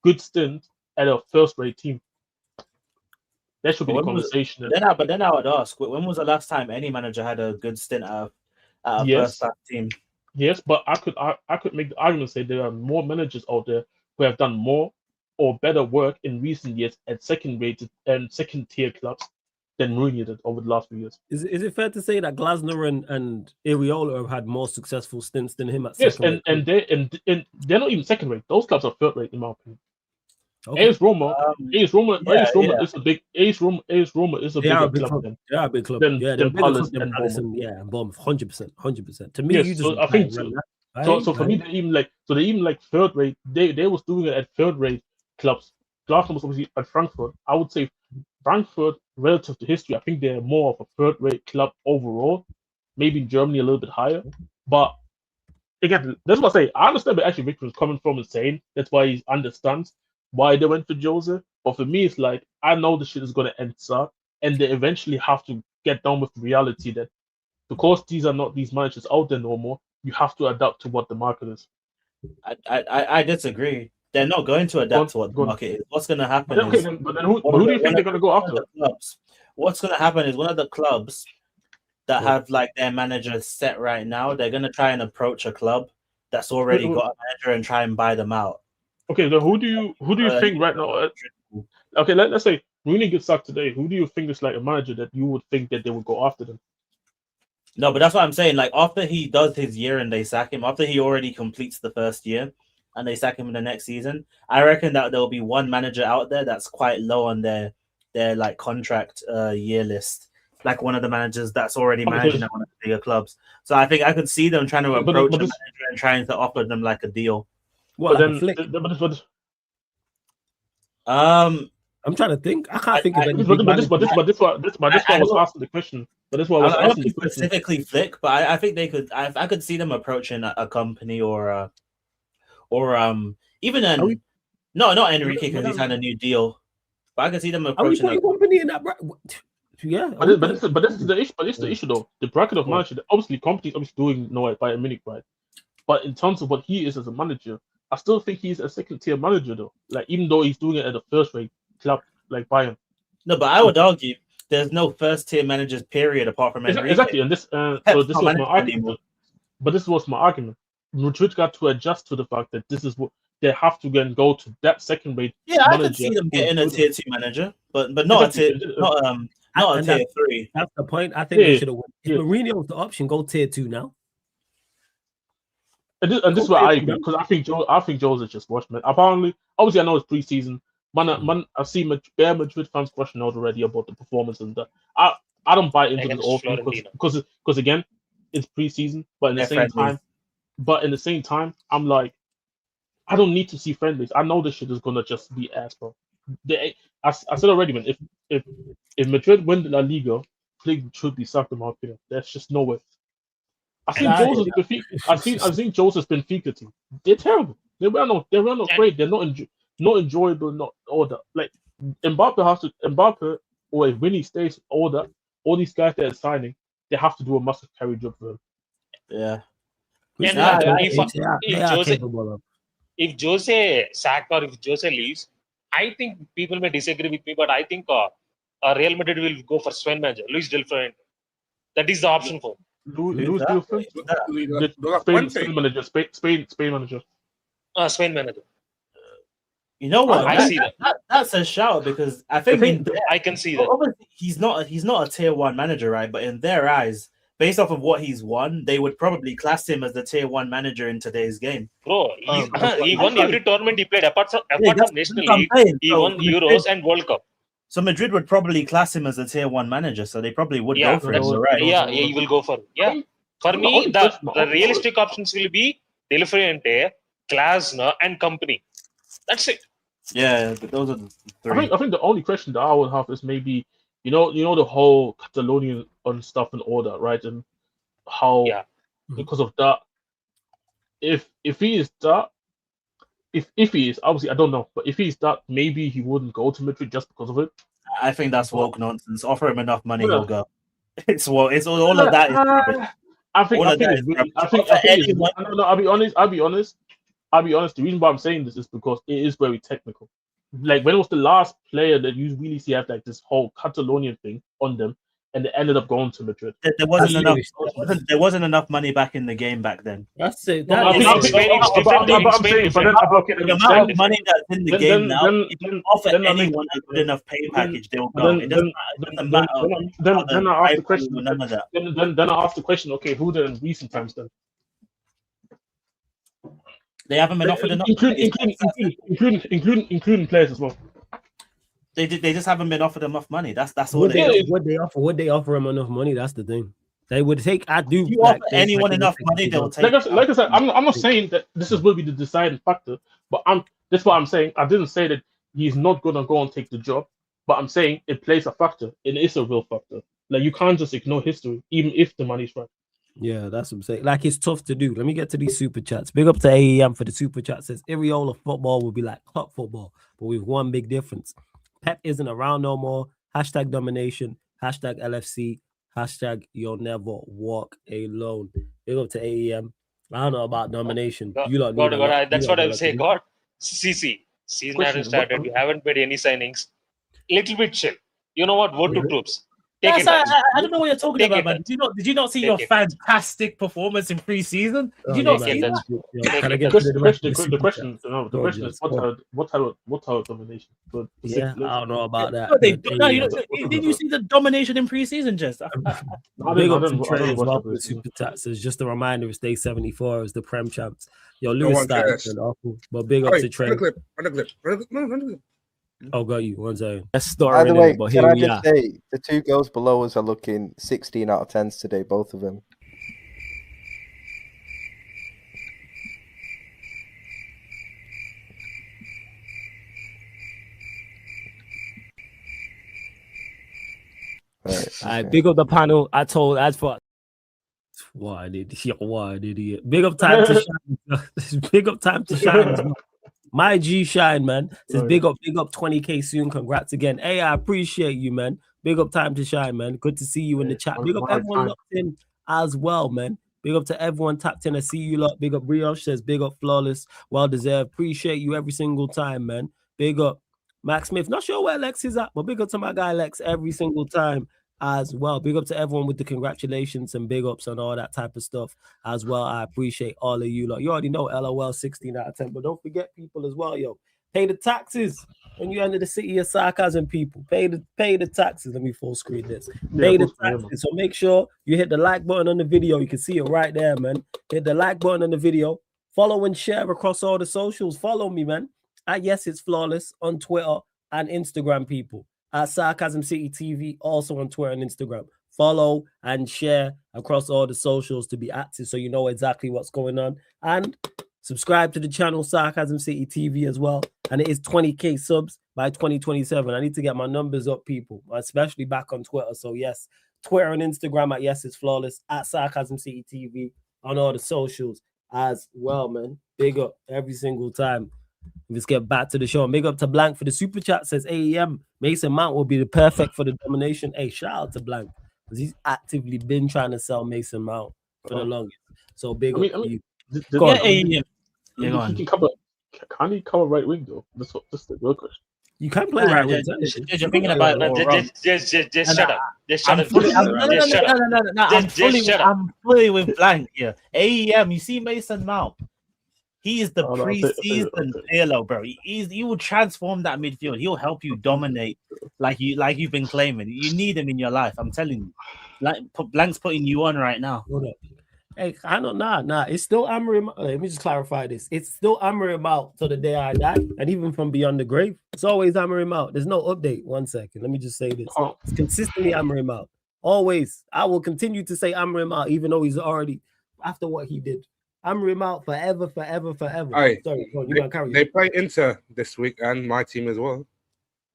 good stint at a first-rate team? That should be the conversation. But then I would ask, when was the last time any manager had a good stint at a first-class team? Yes, but I could make the argument, say there are more managers out there who have done more or better work in recent years at second-rated and second-tier clubs than Mourinho did over the last few years. Is it fair to say that Glasner and Iraola have had more successful stints than him at yes, second? Yes, and they're not even second-rate. Those clubs are third-rate in my opinion. Okay. AS Roma is a big club. They are a big club. They're Palace and Bournemouth. 100%. To me, yes, I think so. So for me, they even like third rate. They was doing it at third rate clubs. Glasner was obviously at Frankfurt. I would say Frankfurt, relative to history, I think they're more of a third rate club overall. Maybe in Germany a little bit higher, but again, that's what I say. I understand where actually Victor is coming from and saying that's why he understands why they went for Jose. But for me, it's like, I know the shit is going to end sad, and they eventually have to get down with the reality that because these are not these managers out there no more, you have to adapt to what the market is. I disagree. They're not going to adapt to what the market is. What's going to happen is... But then who do you think they're going to go after? What's going to happen is one of the clubs that have like their manager set right now, they're going to try and approach a club that's already got a manager and try and buy them out. Okay, then who do you think right now? Okay, let's say Rooney gets sacked today. Who do you think is like a manager that you would think that they would go after them? No, but that's what I'm saying. Like after he does his year and they sack him, after he already completes the first year and they sack him in the next season, I reckon that there'll be one manager out there that's quite low on their like contract year list. Like one of the managers that's already managing at one of the bigger clubs. So I think I could see them trying to approach a manager and trying to offer them like a deal. What, like I'm trying to think. I can't think of any. But this why I was asking the question. But this why I was asking the question. Specifically Flick, but I think they could. I could see them approaching a company or even not Enrique because he's had a new deal. But I could see them approaching a company in that. Yeah, but this is the issue. But it's the issue though. The bracket of manager, obviously, companies obviously doing Bayern Munich, right? But in terms of what he is as a manager, I still think he's a second-tier manager, though. Like, even though he's doing it at a first-rate club like Bayern. No, but I would argue there's no first-tier managers, period, apart from Enrique. Exactly, and this was my argument. But this was my argument. Madrid got to adjust to the fact that this is what they have to then go to that second-rate. Yeah, I could see them getting a tier 2 manager, but not a tier, not a tier 3. That's the point. I think they should have won. If Mourinho's the option, go tier 2 now. And this is where I agree because I think Joe's just washed, man. Apparently, obviously, I know it's preseason. Man, I've seen Madrid fans question out already about the performance and that. I don't buy into this all because again, it's preseason, but in the same time, I'm like, I don't need to see friendlies. I know this shit is gonna just be ass, bro. I said already, man. If Madrid win the La Liga, Flick should be sacked in my opinion. There's just no way. I've seen Joseph's Benfica team. They're terrible. They were not great. They're not enjoyable. Not all that. Like Mbappe or if Winnie stays, all these guys that are signing, they have to do a massive carry job for him. Yeah. If Jose sacked or if Jose leaves, I think people may disagree with me, but I think Real Madrid will go for Spain manager, Luis Del Fuente. That is the option for Luis Del Fuente? Spain manager. Spain manager. You know what? I see that. That's a shout because I think I can see that. Obviously, he's not a tier 1 manager, right? But in their eyes, based off of what he's won, they would probably class him as the tier 1 manager in today's game. Bro, he won every tournament he played apart from National League. He won Euros and World Cup. So Madrid would probably class him as a tier 1 manager, so they probably would go for him, right? Yeah, he will go for it. Yeah. For me, the realistic options will be Del Fuente, Glasner, and company. That's it. Yeah, but those are the three. I think the only question that I would have is maybe you know the whole Catalonian stuff and all that, right? And how because of that, if he is that, if he is, obviously I don't know, but if he's that, maybe he wouldn't go to Madrid just because of it. I think that's woke nonsense. Offer him enough money, he'll go. It's all of that. I'll be honest. The reason why I'm saying this is because it is very technical. Like when it was the last player that you really see have like this whole Catalonian thing on them, and they ended up going to Madrid. There wasn't enough money back in the game back then. That's it. The amount of money that's in the game now, if you offer anyone a good enough pay package, they'll go. It doesn't matter. Then I ask the question. Then I ask the question. Okay, who did in recent times then? They haven't been offered enough, including players as well. They just haven't been offered enough money. That's all. Would they offer him enough money? That's the thing. They would take. If you offer anyone enough money, they'll take. Like I said, I'm not saying that this is will be the deciding factor, but that's what I'm saying. I didn't say that he's not gonna go and take the job, but I'm saying it plays a factor. It is a real factor. Like you can't just ignore history, even if the money's right. Yeah, that's what I'm saying. Like it's tough to do. Let me get to these super chats. Big up to AEM for the super chat. Says Iriola football will be like club football, but with one big difference. Pep isn't around no more. Hashtag domination. Hashtag LFC. Hashtag you'll never walk alone. Big up to AEM. I don't know about domination. That's what I was saying. God, CC. Season hasn't started. You haven't made any signings. Little bit chill. You know what? Vote to troops. I don't know what you're talking about, man. Did you not see your fantastic performance in pre-season? Did you not see that? The question is what type of domination? I don't know about that. Did you see the domination in pre-season, Jess? Big up to Trey as well for the super chats. It's just a reminder, it's day 74 as the Prem champs. Yo, Lewis started awful, but big up to Trey. Oh, got you. 1 second. That's story. By the way, can I just say the two girls below us are looking 16 out of 10s today, both of them. Right, big up the panel. What an idiot. Big up time to shine. Big up time to shine. My G Shine, man. Says big up 20K soon. Congrats again. Hey, I appreciate you, man. Big up time to shine, man. Good to see you in the chat. Big up everyone locked in as well, man. Big up to everyone tapped in. I see you lot. Big up Brioche says big up Flawless. Well deserved. Appreciate you every single time, man. Big up Max Smith. Not sure where Lex is at, but big up to my guy Lex every single time as well. Big up to everyone with the congratulations and big ups and all that type of stuff as well. I appreciate all of you lot. You already know LOL 16 out of 10, but don't forget people as well, yo. Pay the taxes when you enter the city of sarcasm, people. Pay the taxes. Let me full screen this. Pay the taxes. So make sure you hit the like button on the video. You can see it right there, man. Hit the like button on the video. Follow and share across all the socials. Follow me, man. At Yes It's Flawless on Twitter and Instagram, people. At Sarcasm City TV, also on Twitter and Instagram. Follow and share across all the socials to be active so you know exactly what's going on. And subscribe to the channel Sarcasm City TV as well. And it is 20K subs by 2027. I need to get my numbers up, people, especially back on Twitter. So yes, Twitter and Instagram at Yes It's Flawless, at Sarcasm City TV on all the socials as well, man. Big up every single time. Let's get back to the show. Big up to Blank for the super chat. Says AEM Mason Mount will be the perfect for the domination. Hey, shout out to Blank because he's actively been trying to sell Mason Mount for the longest. So big up to you. AEM. He can cover. Can he cover right wing though? That's the real question. You can play right wing. You're thinking about just shut up. Just shut up. I'm fully with Blank here. AEM, you see Mason Mount. He is the preseason Pirlo, bro. He will transform that midfield. He'll help you dominate like you've been claiming. You need him in your life. I'm telling you. Blank's putting you on right now. Hold up. Hey, I don't nah. It's still Amorim. Let me just clarify this. It's still Amorim out till the day I die, and even from beyond the grave. It's always Amorim out. There's no update. 1 second. Let me just say this. It's consistently Amorim out. Always. I will continue to say Amorim out, even though he's already after what he did. Amorim out forever. Right. Sorry, they play Inter this week and my team as well.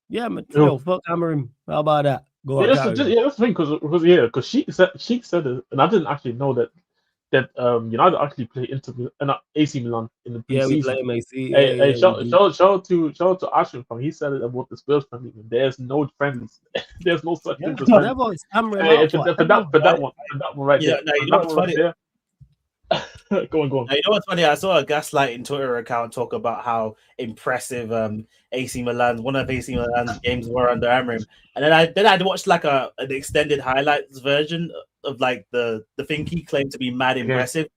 Yeah, man. Yo, fuck Amorim. How about that? Go on. That's the thing, because she said it, and I didn't actually know that United actually play AC Milan in the preseason. Yeah, we play AC. Shout out to Ashton from he said it about the Spurs friendly. There's no friends. There's no such thing as friends. For that one right there. Yeah, you know what's funny? Go on. Now, you know what's funny? I saw a gaslighting Twitter account talk about how impressive one of AC Milan's games were under Amorim, and then I'd watched like an extended highlights version of like the thing he claimed to be mad impressive,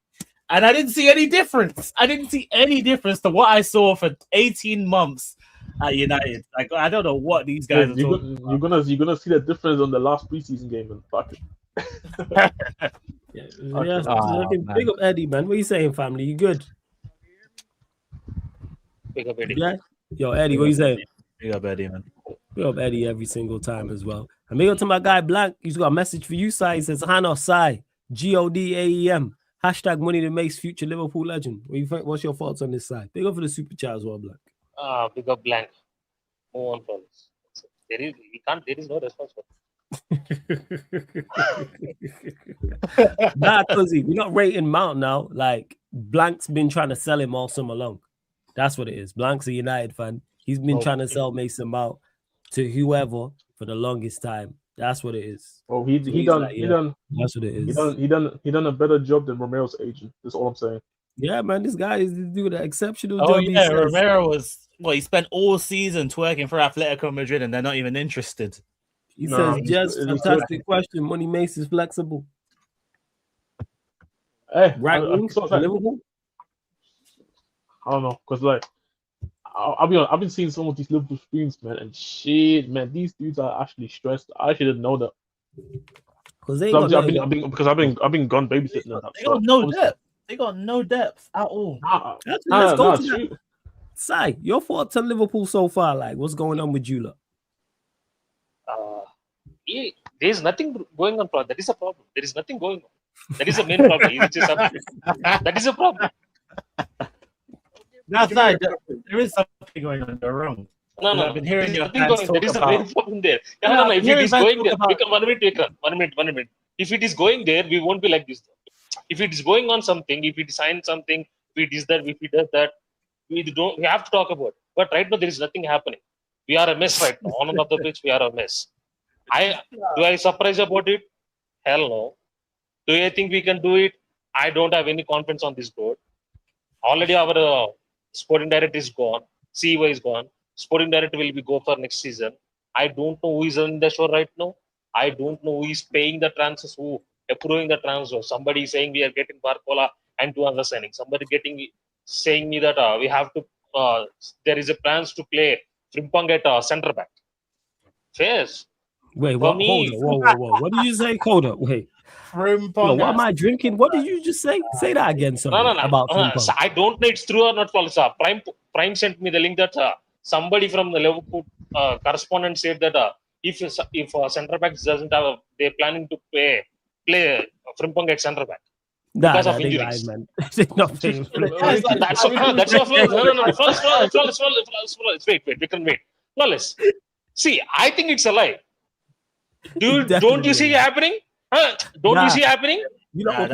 and I didn't see any difference. I didn't see any difference to what I saw for 18 months at United. Like I don't know what these guys are talking about. You're gonna see the difference on the last preseason game and fuck it. Big up Eddie, man. What are you saying, family? You good? Big up Eddie. Yeah. Yo, Eddie, what are you saying? Big up Eddie, man. Big up Eddie every single time as well. And big up to my guy Blank. He's got a message for you, Sai. He says, Hannah Sai, GODAEM. Hashtag money that makes future Liverpool legend. What you think? What's your thoughts on this side? Big up for the super chat as well, Blank. Big up Blank. Move on from this. There is no response for Nah, Cuzzy, we're not rating Mount now. Like Blank's been trying to sell him all summer long. That's what it is. Blank's a United fan. He's been trying to sell Mason Mount to whoever for the longest time. That's what it is. Oh, he done. That's what it is. He done a better job than Romero's agent. That's all I'm saying. Yeah, man, this guy is doing an exceptional job. Oh yeah, Romero was he spent all season twerking for Atletico Madrid, and they're not even interested. He says, "Just fantastic question. Money Mace is flexible." Hey, right wing Liverpool. I don't know, cause like I've been seeing some of these Liverpool streams, man, and shit, man, these dudes are actually stressed. I actually didn't know that. Because I've been gone babysitting them. They got no depth. They got no depth at all. Let's go to that. Sai, your thoughts on Liverpool so far? Like, what's going on with you, lot? There is nothing going on. That is a problem. There is nothing going on. That is the main problem. That is a problem. That's right. There is something going on. You're wrong. No. I've been hearing your fans talk. There is a main problem there. No. If it is going there, 1 minute. If it is going there, we won't be like this. If it is going on something, if it signs something, if it is that, if it does that, we have to talk about it. But right now, there is nothing happening. We are a mess right now. On and off the pitch, we are a mess. Do I surprise about it? Hell no. Do I think we can do it? I don't have any confidence on this board. Already our sporting director is gone. CEO is gone. Sporting director will be go for next season. I don't know who is on the show right now. I don't know who is paying the transfers, who approving the transfer. Somebody is saying we are getting Barcola and 2 other signings. Somebody saying me that we have to. There is a plans to play Frimpong at centre back. Yes. Wait, For what? me, Hold on. Whoa. What did you say? Hold up. Wait. Yo, what am I drinking? What did you just say? Say that again, sorry, no. about So Frimpong. I don't know it's true or not false. Prime sent me the link that somebody from the Liverpool correspondent said that if centre backs doesn't have they're planning to play Frimpong at centre back because of They injuries. lying, man. They're not paying for it. That's what no. Flawless. Wait. We can wait. Flawless. See, I think it's a lie. Don't you see it happening? Don't you see it happening? You know,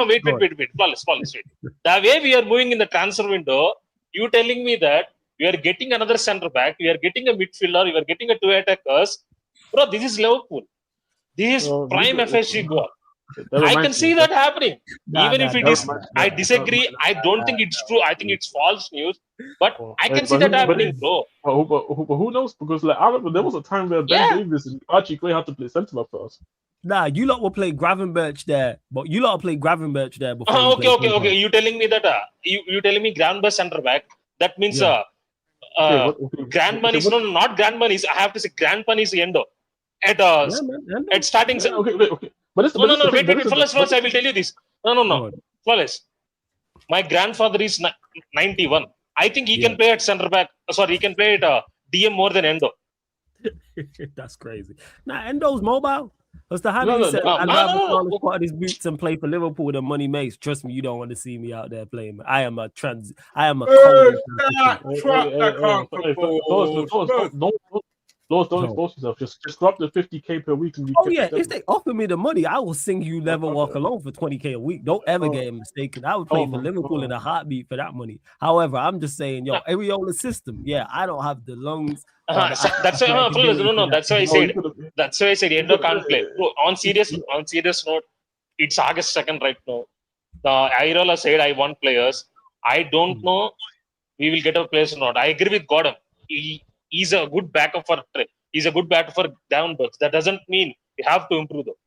Wait. Flawless. Wait. The way we are moving in the transfer window, you telling me that we are getting another centre back, we are getting a midfielder, we are getting a two attackers. Bro, this is Liverpool. This is prime FSG goal. I can see that happening. Even if it is, I disagree. I don't think it's true. I think it's false news. But I can see that happening, bro. But who knows? Because like I remember there was a time where Ben Davies and Archie Gray had to play centre back for us. Nah, you lot will play Gravenberch there, but you lot will play Gravenberch there before. Okay. You telling me that you telling me Gravenberch centre back? That means Grand Money is not Grand Money. I have to say Grand Money is Endo at starting. Okay. But wait. Flawless, I will tell you this. No. Flawless. My grandfather is 91. I think he can play at centre back. Sorry, he can play at DM more than Endo. That's crazy. Nah, Endo's mobile. Because the Javi said, I'd rather put on his boots and play for Liverpool than money makes. Trust me, you don't want to see me out there playing. I am a cold. Don't expose yourself. Just drop the 50K per week. And if they offer me the money, I will sing You Never Walk Alone for 20K a week. Don't ever get it mistaken. I would play for Liverpool in a heartbeat for that money. However, I'm just saying, Areola system. Yeah, I don't have the lungs. That's why That's why I said. That's why I said Endo can't play. Bro, on serious note, it's August 2nd right now. Irola said I want players. I don't know we will get our players or not. I agree with Gordon. He's a good backup for downwards. That doesn't mean we have to improve though.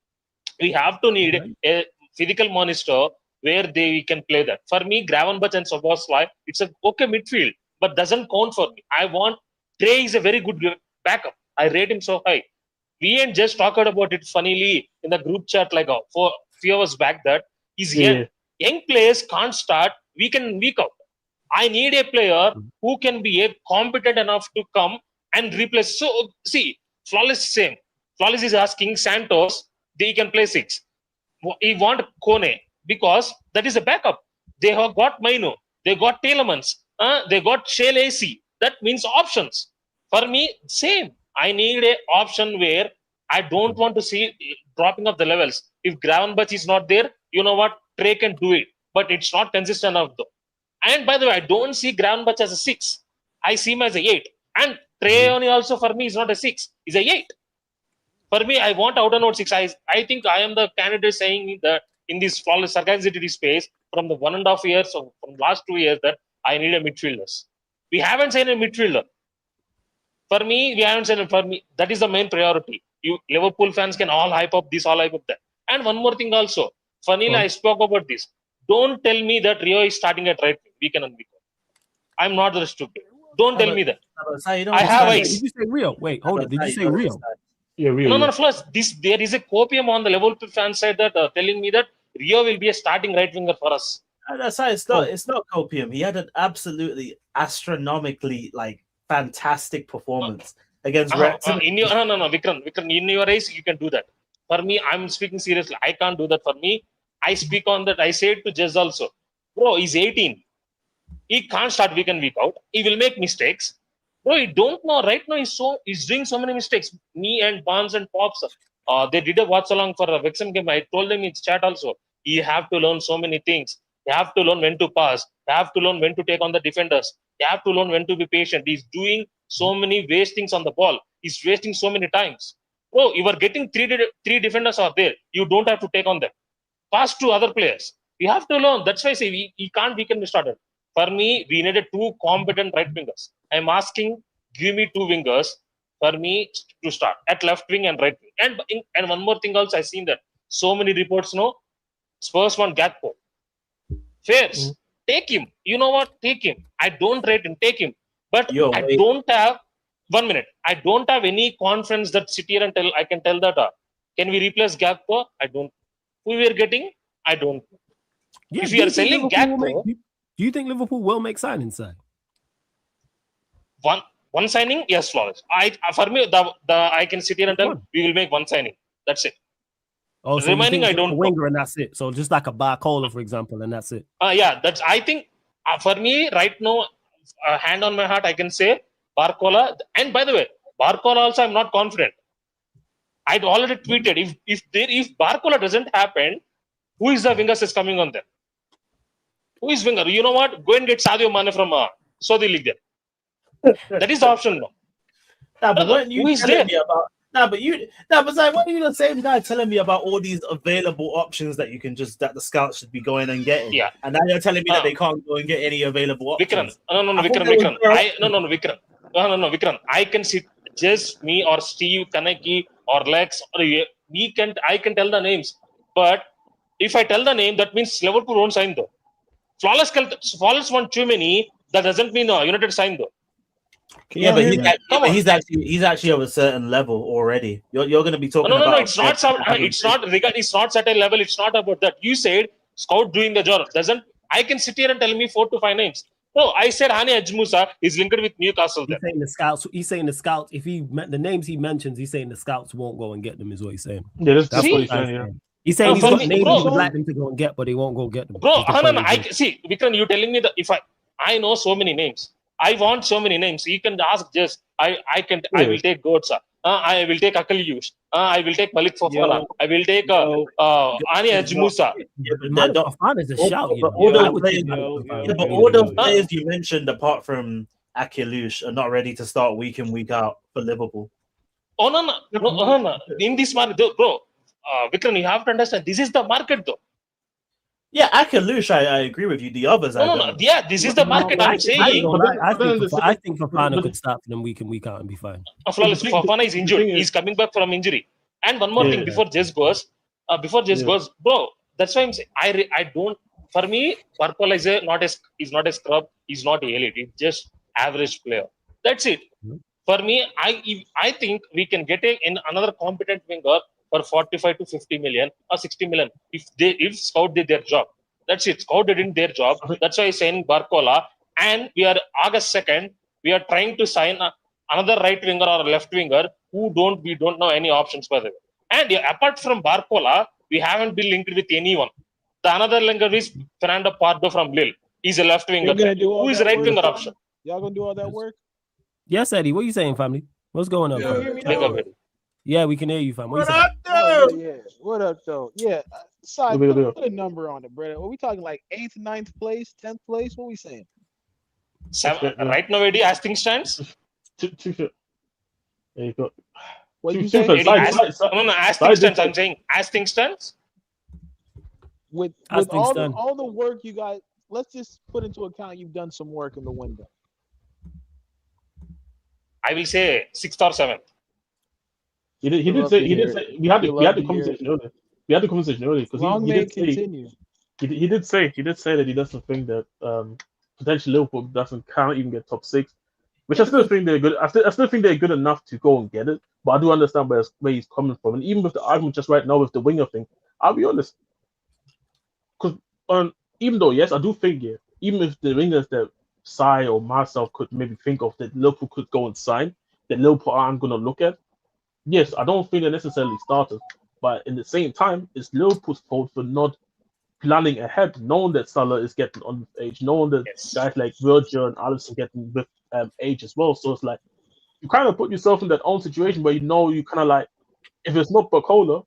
We have to need a physical monitor where they can play that. For me, Gravenberch and Szoboszlai, it's a okay midfield, but doesn't count for me. I want Trey is a very good backup. I rate him so high. We ain't just talked about it funnily in the group chat like a few hours back that he's young. Young players can't start week in and week out. I need a player who can be competent enough to come and replace. So, see, Flawless is same. Flawless is asking Santos, they can play 6. He want Kone because that is a backup. They have got Maino. They got Telemans. They got Shale AC. That means options. For me, same. I need a option where I don't want to see dropping of the levels. If Gravenberch is not there, you know what? Trey can do it. But it's not consistent enough though. And by the way, I don't see Gravenberch as a 6. I see him as a 8. And Trey only also for me is not a 6. He's a 8. For me, I want out and out 6. I think I am the candidate saying that in this flawless sarcasticity space from the 1.5 years or from last 2 years that I need a midfielders. We haven't seen a midfielder. For me, that is the main priority. You Liverpool fans can all hype up this, all hype up that. And one more thing also. Funnily, I spoke about this. Don't tell me that Rio is starting at right week in and week out. I'm not that stupid. Don't tell me that. I have eyes. Did you say Rio? Wait, hold on. Did you say Rio? Yeah, Rio. No. Plus, there is a copium on the Liverpool fan side that telling me that Rio will be a starting right winger for us. It's not copium. He had an absolutely astronomically fantastic performance against Wrexham. No, Vikram, in your eyes you can do that. For me, I'm speaking seriously. I can't do that. For me, I speak on that. I say it to Jez also. Bro, he's 18. He can't start week in, week out. He will make mistakes. Bro, you don't know. Right now, he's doing so many mistakes. Me and Barnes and Pops, they did a watch along for a Wrexham game. I told them in chat also. You have to learn so many things. You have to learn when to pass. You have to learn when to take on the defenders. You have to learn when to be patient. He's doing so many wastings on the ball. He's wasting so many times. Bro, you are getting three defenders are there. You don't have to take on them. Pass to other players. We have to learn. That's why I say we can be started. For me, we needed 2 competent right wingers. I'm asking, give me 2 wingers for me to start at left wing and right wing. And one more thing also, I've seen that so many reports Spurs want Gakpo. Fairs, take him. You know what? Take him. I don't rate him. Take him. But I don't have 1 minute. I don't have any confidence that sit here and tell. I can tell that. Can we replace Gakpo? I don't. Who we are getting? I don't. Yeah, If you are selling Gakpo, do you think Liverpool will make signings, sir? one signing, yes, flawless. For me, the I can sit here and tell we will make one signing. That's it. Oh, so remaining, I don't know. Winger and that's it. So just like a Barcola, for example, and that's it. Yeah, that's. I think for me right now, hand on my heart, I can say Barcola. And by the way, Barcola also, I'm not confident. I'd already tweeted if Barcola doesn't happen, who is the wingers is coming on there? Who is winger? You know what? Go and get Sadio Mane from Saudi League there. That is the option now. Nah, but weren't you telling me about? But like, weren't you the same guy telling me about all these available options that you can that the scouts should be going and getting? Yeah. And now you're telling me that they can't go and get any available options. Vikram. Vikram. I can sit just me or Steve, Kaneki or Lex or I can tell the names. But if I tell the name, that means Liverpool won't sign though. Flawless want too many. That doesn't mean United sign though. Yeah, but he's actually of a certain level already. You're going to be talking about. No. It's not certain level. It's not about that. You said scout doing the job. I can sit here and tell me 4 to 5 names. No, I said Hani Ajmusa is linked with Newcastle. He's saying the scouts. He's saying the scouts. If the names he mentions, he's saying the scouts won't go and get them. Is what he's saying. Yeah, that's what he's saying. Yeah. He's saying he's got names he would like them to go and get, but he won't go get them. Bro, I see. Vikram, you're telling me that if I know so many names. I want so many names. You can ask just I will take Goetze. I will take Akaliush. I will take Malik Fofana. I will take Ani Ajmusa. Fofana is a shout. But all the players you mentioned, apart from Akaliush, are not ready to start week in, week out for Liverpool. Oh no. In this market, bro, Vikram, you have to understand. This is the market, though. Yeah, Akaliush, I agree with you. The others, yeah, this is the market. I'm saying. I think Fofana could start for them week in, week out and be fine. Fofana is injured. He's coming back from injury. And one more thing before Jess goes, bro. That's why I'm saying I don't. For me, Barcola is not a scrub. He's not a elite. He's just average player. That's it. For me, I think we can get another competent winger for 45 to 50 million or 60 million if Scout did their job. That's it. Scout didn't their job. That's why I'm saying Barcola. And we are August 2nd. We are trying to sign another right winger or a left winger we don't know any options by the way. And apart from Barcola, we haven't been linked with anyone. The another winger is Fernando Pardo from Lille. He's a left winger. Who is a right winger option? Y'all gonna do all that work? Yes, Eddie. What are you saying, family? What's going on? Yeah, we can hear you, fam. What up, though? Yeah. What up, though? Yeah. Side, put a number on it, brother. Are we talking like 8th, 9th place, 10th place? What are we saying? Right now, Eddie, as things stands. There you go. What you saying? As things stands. I'm saying as things stands. With all the work you guys, let's just put into account you've done some work in the window. I will say 6th or 7th. He did say we had the conversation earlier. We had the conversation earlier because he did say that he doesn't think that potentially Liverpool can't even get top 6, which I still think they're good. I still think they're good enough to go and get it. But I do understand where he's coming from, and even with the argument just right now with the winger thing, I'll be honest. Because even though yes, I do think even if the wingers that Sai or myself could maybe think of that Liverpool could go and sign, that Liverpool aren't going to look at. Yes, I don't think they're necessarily starters, but in the same time, it's Liverpool's fault for not planning ahead, knowing that Salah is getting on age, knowing that guys like Virgil and Alisson getting with age as well. So it's like you kind of put yourself in that own situation where you kind of like, if it's not Barcola,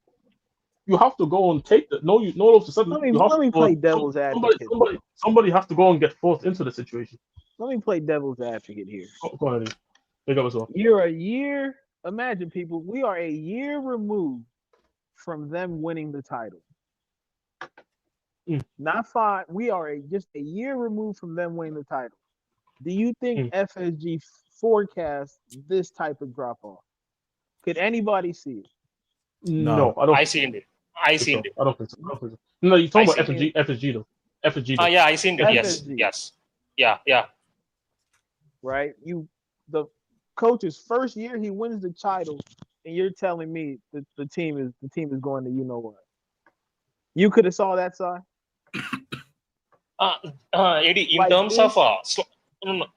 you have to go and take that. No, all of a sudden, let me play devil's advocate. Somebody has to go and get forced into the situation. Let me play devil's advocate here. Go ahead. Pick up as well. You're a year. Imagine, people, we are a year removed from them winning the title. Not 5. We are just a year removed from them winning the title. Do you think FSG forecasts this type of drop-off? Could anybody see it? No, I don't. I seen it. I don't think so. No, you're talking about FSG though. FSG. Oh yeah, I seen it. Yes. Yeah. Right. coach's first year, he wins the title, and you're telling me that the team is going to what? You could have saw that side. Eddie, in Like terms of this?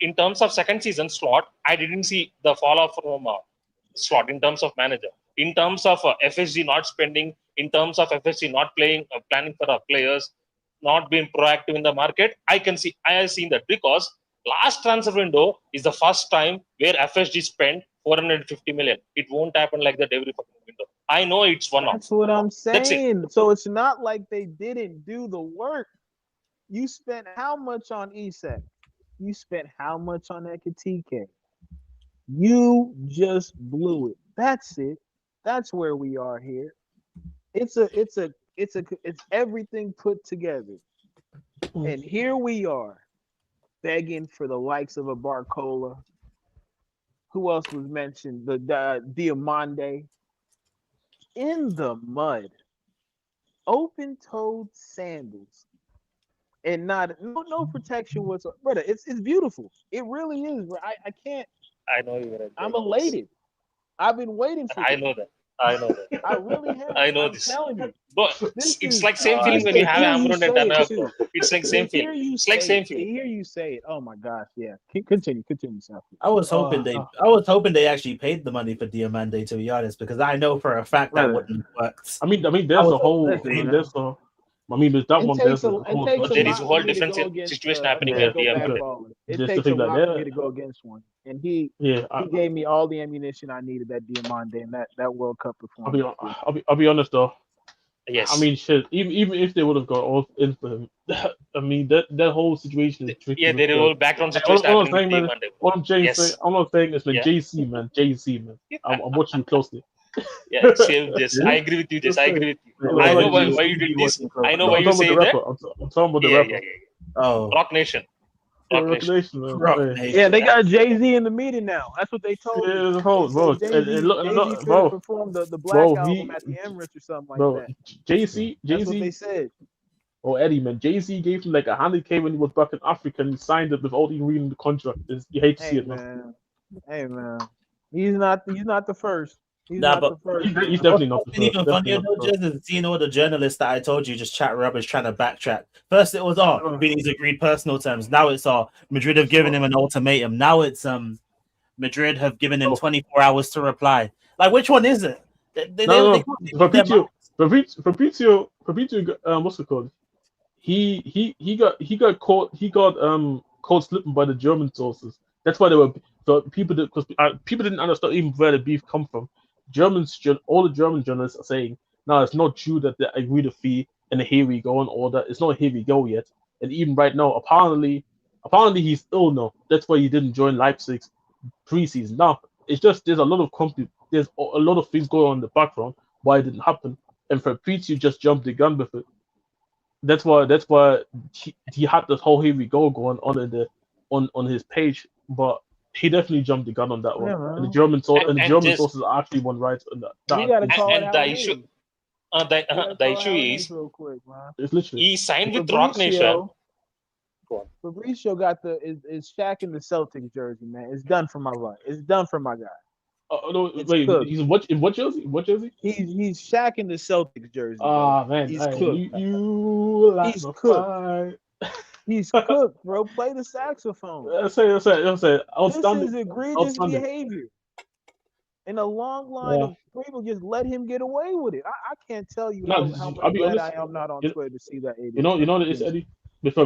in terms of second season slot, I didn't see the fall off from slot in terms of manager. In terms of FSG not spending, in terms of FSG not playing, planning for players, not being proactive in the market, I have seen that because last transfer window is the first time where FSG spent 450 million. It won't happen like that every fucking window. I know it's one off. That's what I'm That's it. saying. So it's not like they didn't do the work. You spent how much on Isak? You spent how much on Ekatike? You just blew it. That's it. That's where we are here. It's everything put together. And here we are begging for the likes of a Barcola. Who else was mentioned? The Diamande in the mud, open-toed sandals, and no protection whatsoever. Brother, it's beautiful. It really is. I can't. I know you. I'm elated. I've been waiting for. I know that. I really have. I know I'm this. telling you. But it's like same feeling when you have Amrun and Tanaka. It's like same feeling. It's like same feeling. To hear you say it, oh my gosh, yeah. Continue, South. I was hoping they actually paid the money for Diamande, to be honest, because I know for a fact that wouldn't have worked. I mean, there's a whole. There's that one. There's there is a whole different situation happening at Diamande. It takes a lot for me to go against one, and he gave me all the ammunition I needed that Diamande and that World Cup performance. I'll be honest though. Yes. I mean, shit. Even if they would have got all in for him, I mean that whole situation is tricky. Yeah, there is a whole background situation happening. What I'm saying, I'm not saying this, man. JC, man. I'm watching you closely. Yeah, same. Yes, I agree with you. Yes, I agree with you. I know why you did this. I know why you say that. I'm talking about the rapper. Oh, Rock Nation. Yeah, they got Jay-Z in the meeting now. That's what they told me. Yeah, bro. Jay-Z could perform the Black album at the Emirates or something like that. Jay-Z. That's what they said. Oh, Eddie, man. Jay-Z gave him like $100K when he was back in Africa and he signed it without even reading the contract. You hate to see it, man. Hey, man. He's not the first. He's definitely not the first. Even funnier though, just is seeing all the journalists that I told you just chat rubbish trying to backtrack. First it was Vinny's agreed personal terms. Now it's Madrid have given him an ultimatum. Now it's Madrid have given him 24 hours to reply. Like, which one is it? Fabrizio, what's it called? He got caught. He got caught slipping by the German sources. That's why people didn't understand even where the beef come from. All the German journalists are saying, no, it's not true that they agreed a fee and here we go and all that. It's not here we go yet. And even right now, apparently he's ill now. That's why he didn't join Leipzig's preseason. Now it's just there's a lot of things going on in the background why it didn't happen. And Fabrizio just jumped the gun with it. That's why he had this whole here we go going on on his page, but he definitely jumped the gun on that one. Yeah, and the German sources are actually one right on that. We gotta call it the issue. The issue is real quick, man. It's literally he signed with Rock Nation. Fabrizio got is Shaq in the Celtics jersey, man. It's done for my guy. It's done for my guy. No, wait, he's in what jersey? What jersey? He's Shaq in the Celtics jersey. Ah, man, he's cooked. He's cooked. He's cooked, bro. Play the saxophone. I say, this is egregious behavior. And a long line of people just let him get away with it. I can't tell you how much glad I am not on Twitter to see that. You know what it is, Eddie? With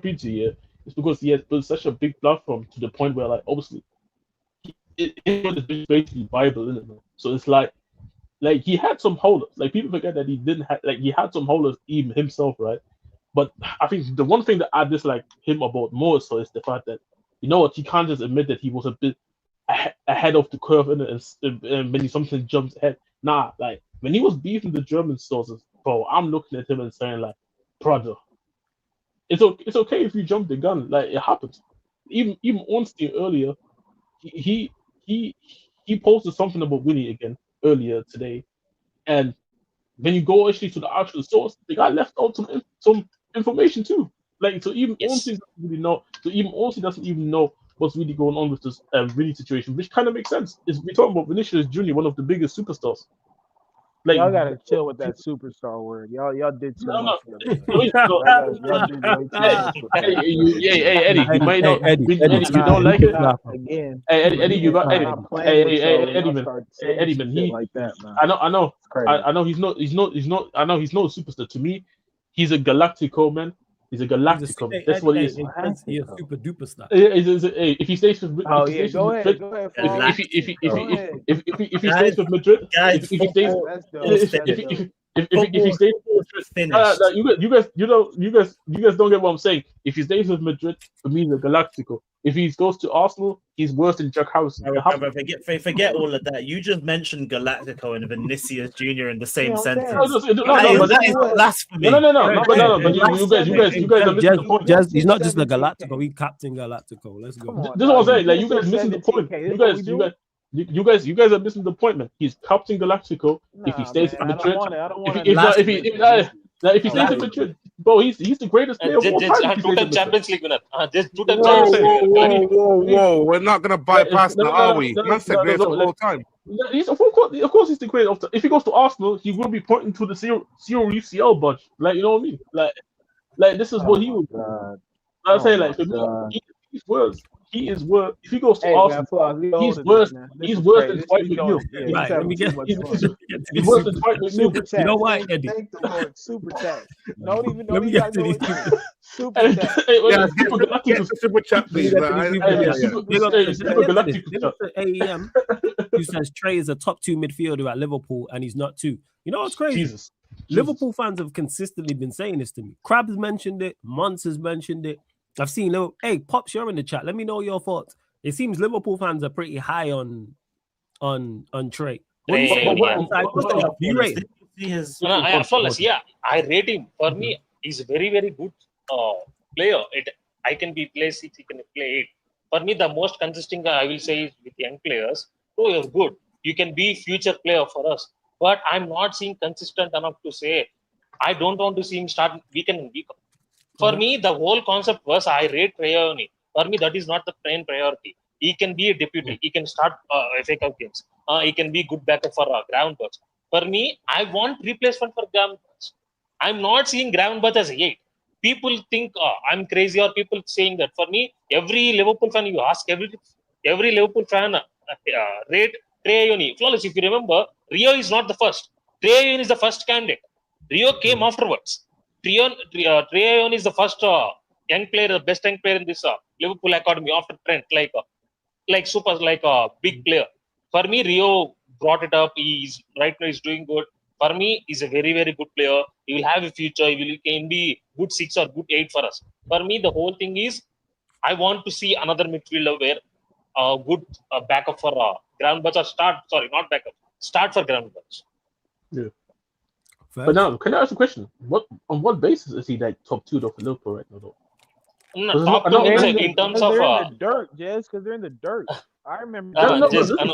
PG, it's because he has built such a big platform to the point where, like, obviously, it's basically Bible, isn't it? So it's like he had some holders. Like, people forget that he had some holders even himself, right? But I think the one thing that I dislike him about more so is the fact that, you know what, he can't just admit that he was a bit ahead of the curve and when he sometimes jumps ahead. Nah, like, when he was beefing the German sources, bro, I'm looking at him and saying, like, brother, it's okay if you jump the gun. Like, it happens. Even Ornstein earlier, he posted something about Winnie again earlier today, and when you go actually to the actual source, the guy left out some information too. Like, so even Ornstein doesn't really know. So even Ornstein doesn't even know what's really going on with this Vinny situation, which kind of makes sense. Is we talking about Vinicius Jr., one of the biggest superstars. Like, y'all gotta chill with that superstar word. Y'all did too no, much. no. Y'all did way too much. Hey, Eddie, you might not. Eddie, Eddie, you don't like it. Again. Hey, Eddie, you got. Hey, Eddie, man. Eddie, man. He like that, man. I know. He's not. I know he's not a superstar. To me, he's a Galactico, man. He's a Galactico. That's what he is. He's a super duper star. If he stays with, go ahead. If he stays with Madrid, if he stays, if he stays, you guys don't get what I'm saying. If he stays with Madrid, for me, he's a Galactico. If he goes to Arsenal, he's worse than Jack Harrison. Forget all of that. You just mentioned Galactico and Vinicius Jr. in the same sentence. That is blasphemy. No. But you guys are missing the point. He's not just the Galactico. He's Captain Galactico. Let's go. This is what I'm saying. Like, you guys are missing the point. You guys are missing the point, man. He's Captain Galactico. If he stays in Madrid, if he stays in Madrid, bro, he's the greatest player of all time. Two-time Champions League winner. Just two-time Champions Champions League. Whoa! We're not gonna bypass that, are we? That's the greatest of all time. Of course, he's the greatest. If he goes to Arsenal, he will be pointing to the zero UCL badge. Like, you know what I mean? Like this is what he would. I'm saying, like, for me, he's worse. He is worse. If he goes to Arsenal, he's worse. He's worse than Dwight McNeil. Right. Let me get. He's worse than Dwight McNeil. You know why, Eddie? Super chat. Don't even know. Let me get to these. Super chat. Super chat, please. AEM, who says Trey is a top 2 midfielder at Liverpool and he's not 2. You know what's crazy? Jesus. Liverpool fans have consistently been saying this to me. Krabs mentioned it. Mons has mentioned it. I've seen little. Hey, Pops, you're in the chat. Let me know your thoughts. It seems Liverpool fans are pretty high on Trey. Do you rate him? I rate him. For me, he's a very, very good player. I can be play 6, he can play 8. For me, the most consistent I will say is with young players. So you're good. You can be future player for us. But I'm not seeing consistent enough to say I don't want to see him start week in week out. For me, the whole concept was I rate Treyarch. For me, that is not the main priority. He can be a deputy. He can start FA Cup games. He can be good backup for Gravenberch. For me, I want replacement for Gravenberch. I'm not seeing Gravenberch as a 8. People think I'm crazy, or people saying that. For me, every Liverpool fan, you ask every Liverpool fan rate Treyarch. Flawless. If you remember, Rio is not the first. Treyarch is the first candidate. Rio came afterwards. Treyarch is the first young player, the best young player in this Liverpool academy after Trent, like a big player. For me, Rio brought it up. He's right now he's doing good. For me, he's a very, very good player. He will have a future. He can be good 6 or good 8 for us. For me, the whole thing is I want to see another midfielder where good backup for Gravenberch or start for Gravenberch. Yeah. But now, can I ask a question? On what basis is he like top 2 for Liverpool right now? No, top 2 in terms of they're in the dirt, Jez, because they're in the dirt. I remember. Just in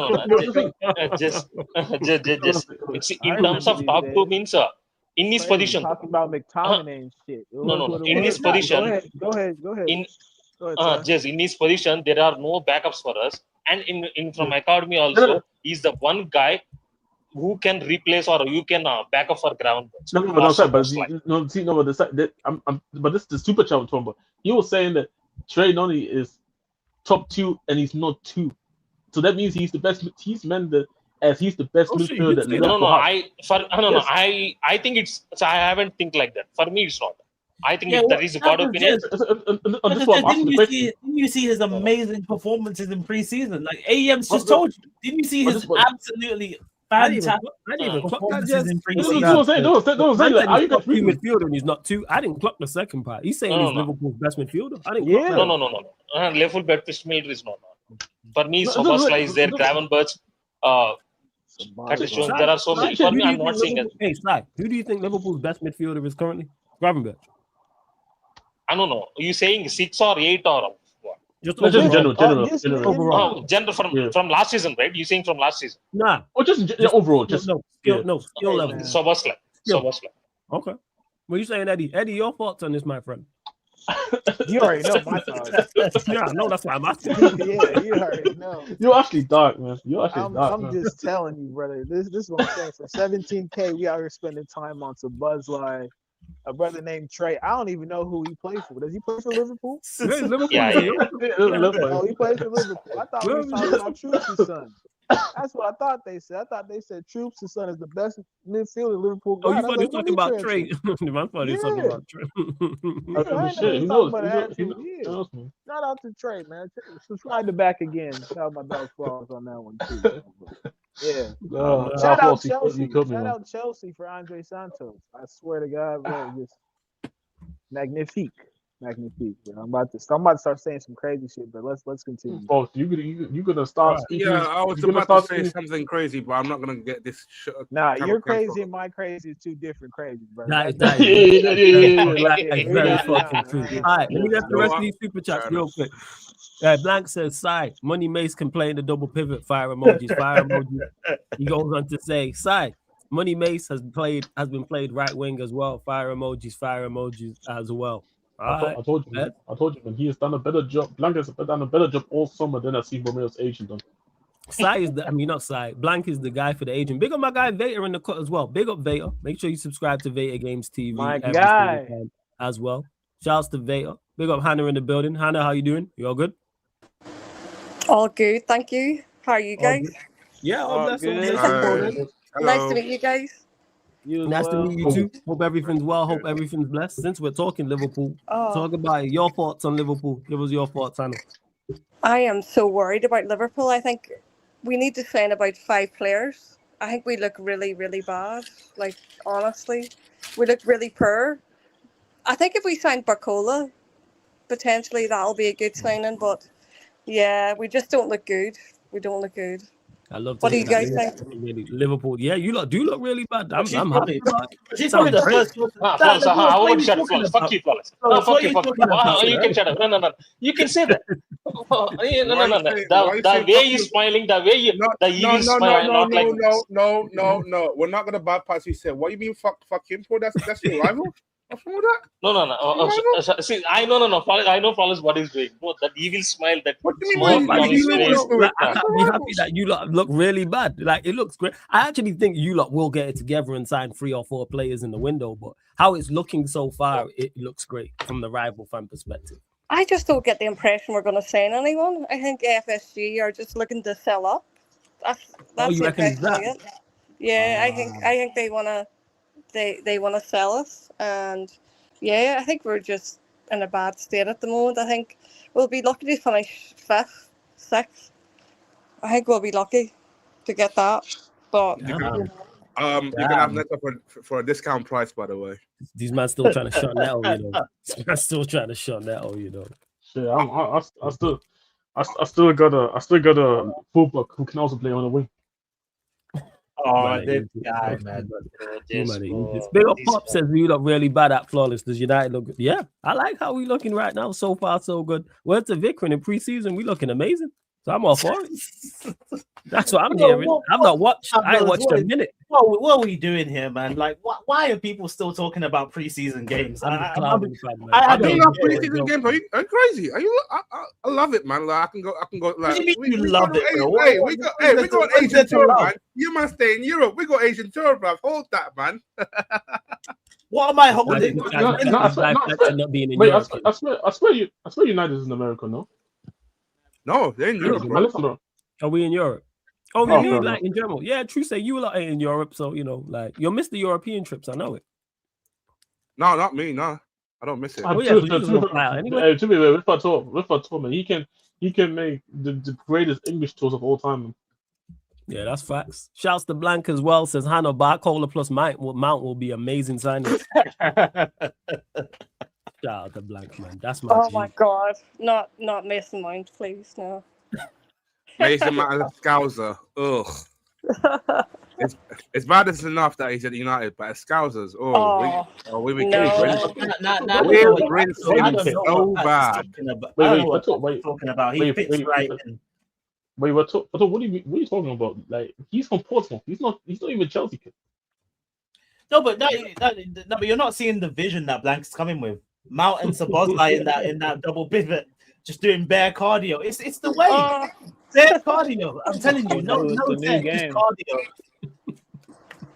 terms of top 2 means in his position. Talking about McTominay and shit. No. In his position. Go ahead. Just in his position, there are no backups for us, and in from academy also, he's the one guy who can replace or you can back up for ground. But this is the super chat I'm talking about. He was saying that Trey Noni is top 2 and he's not 2. So that means he's the best. He's meant that as he's the best midfielder. I think it's. So I haven't think like that. For me, it's not. I think that is a God opinion. Didn't you see his amazing performances in preseason? Like AEM's just told you. Didn't you see his absolutely fantastic performances in preseason? Midfielder and he's not 2. I didn't clock the second part. He's saying he's Liverpool's best midfielder. I didn't. No. Liverpool best midfielder is not. For me, Szoboszlai is there. Gravenberch. There are so many. For me, I'm not saying that. Hey, Sly, who do you think Liverpool's best midfielder is currently? Gravenberch. I don't know. Are you saying 6 or 8 or what? Just general. From last season, right? You saying from last season? Nah. Or just overall. Skill level. Szoboszlai. Okay. What are you saying, Eddie? Eddie, your thoughts on this, my friend? You already know my thoughts. Yeah, I know. That's why I'm asking. Yeah, you already know. You're actually dark, man. You're actually dark, I'm man. just telling you, brother. This is what I'm saying. For 17K, we out here spending time on some Buzz Lie. A brother named Trey. I don't even know who he plays for. Does he play for Liverpool? Yeah. Oh, he plays for Liverpool. I thought we were talking about Troops' son. That's what I thought they said. I thought they said Troops' son is the best midfielder Liverpool got. Oh, you thought he was talking about Trey? My thought he was talking about Trey. He knows. Shout out to Trey, man. Subscribe to Back Again. Shout out my dog Flawless on that one too. Yeah. Shout out Chelsea. Shout out Chelsea for Andre Santos. I swear to God, man, just magnifique. Magnifique. You know, I'm about to start saying some crazy shit, but let's continue. Oh, you gonna start speaking? Yeah, I was about to say something crazy, but I'm not gonna get this shit. Nah, your crazy and my crazy is two different crazies, bro. That's very fucking true. All right, let me get the rest of these super chats real quick. Blank says, "Sai, Money Mace can play in the double pivot." Fire emojis. Fire emojis. He goes on to say, "Sai, Money Mace has been played right wing as well." Fire emojis. Fire emojis as well. I told you, man. He has done a better job. Blank has done a better job all summer than I've seen Romeo's agent done. Sai is not Sai. Blank is the guy for the agent. Big up my guy Vader in the cut as well. Big up Vader. Make sure you subscribe to Vader Games TV. My guy as well. Shouts to Vader. Big up Hannah in the building. Hannah, how you doing? You all good? All good, thank you. How are you guys? Yeah, all blessed. Nice to meet you guys. Nice to meet you too. Hope everything's well. Hope everything's blessed. Since we're talking Liverpool, talk about your thoughts on Liverpool. Give us your thoughts, Hannah. I am so worried about Liverpool. I think we need to sign about 5 players. I think we look really, really bad. Like, honestly, we look really poor. I think if we sign Barcola, potentially that'll be a good signing. But yeah, we just don't look good. We don't look good. I love. What do you guys think? Liverpool, yeah, you lot do look really bad. I'm happy. She's probably the first. Flawless, I wouldn't shut up. Flawless, fuck you, Flawless. No, fuck you. You can shut up. No. You can say that. No. The way you're smiling, the way you, the evil smile, not like. No. We're not gonna bypass. You said, what do you mean? Fuck him for that's your rival. What's wrong with that? No. See, I know. I know, Flawless, what he's doing. No, that evil smile, that what do you mean? I can't be happy that you lot look really bad. Like, it looks great. I actually think you lot will get it together and sign 3 or 4 players in the window. But how it's looking so far, it looks great from the rival fan perspective. I just don't get the impression we're going to sign anyone. I think FSG are just looking to sell up. That's you reckon that? Yeah, I think they want to. They want to sell us, and yeah, I think we're just in a bad state at the moment. I think we'll be lucky to finish 5th, 6th. I think we'll be lucky to get that. But you can have Neto for a discount price, by the way. These men still trying to shut Neto, you know. I'm still trying to shut Neto, you know. Shit, I still got a fullback who can also play on the wing. Oh, this guy, man. Big up Pop says we look really bad at Flawless. Does United look good? Yeah, I like how we looking right now. So far, so good. Word to Vikrin in preseason, we looking amazing. So I'm all for it. That's what I'm hearing. I've not watched. I ain't watched a minute. What are we doing here, man? Like, why are people still talking about preseason games? I don't know preseason games. Are you crazy? Are you? I love it, man. Like, I can go. Like, what do you mean you love it, bro? Hey, we got Asian tour, man. You must stay in Europe. We got Asian tour, bro. Hold that, man. What am I holding? I swear United is in America, no? No, they're in Europe. Are we in Europe? Oh, we mean like in general. Yeah, true. Say you lot ain't in Europe, so you know, like you'll miss the European trips. I know it. No, not me. No, I don't miss it. Anyway, to be fair, with Fator, man, he can make the greatest English tours of all time. Man. Yeah, that's facts. Shouts to Blank as well. Says Hannah Barcola plus Mount will be amazing signing. Shout out to Blank, man. That's my. Oh my God, not Mason Mount, please, no. Mason Mount as a Scouser. Ugh. It's bad as enough that he's at United, but as Scousers, we rinse him so bad. Wait, what do you mean? What are you talking about? Like, he's from Portsmouth. He's not even Chelsea kid. No, but you're not seeing the vision that Blank's coming with. Mount and Sabozai in that double pivot, just doing bare cardio. It's the way. Bare cardio. I'm telling you, no the new tech, just game. cardio.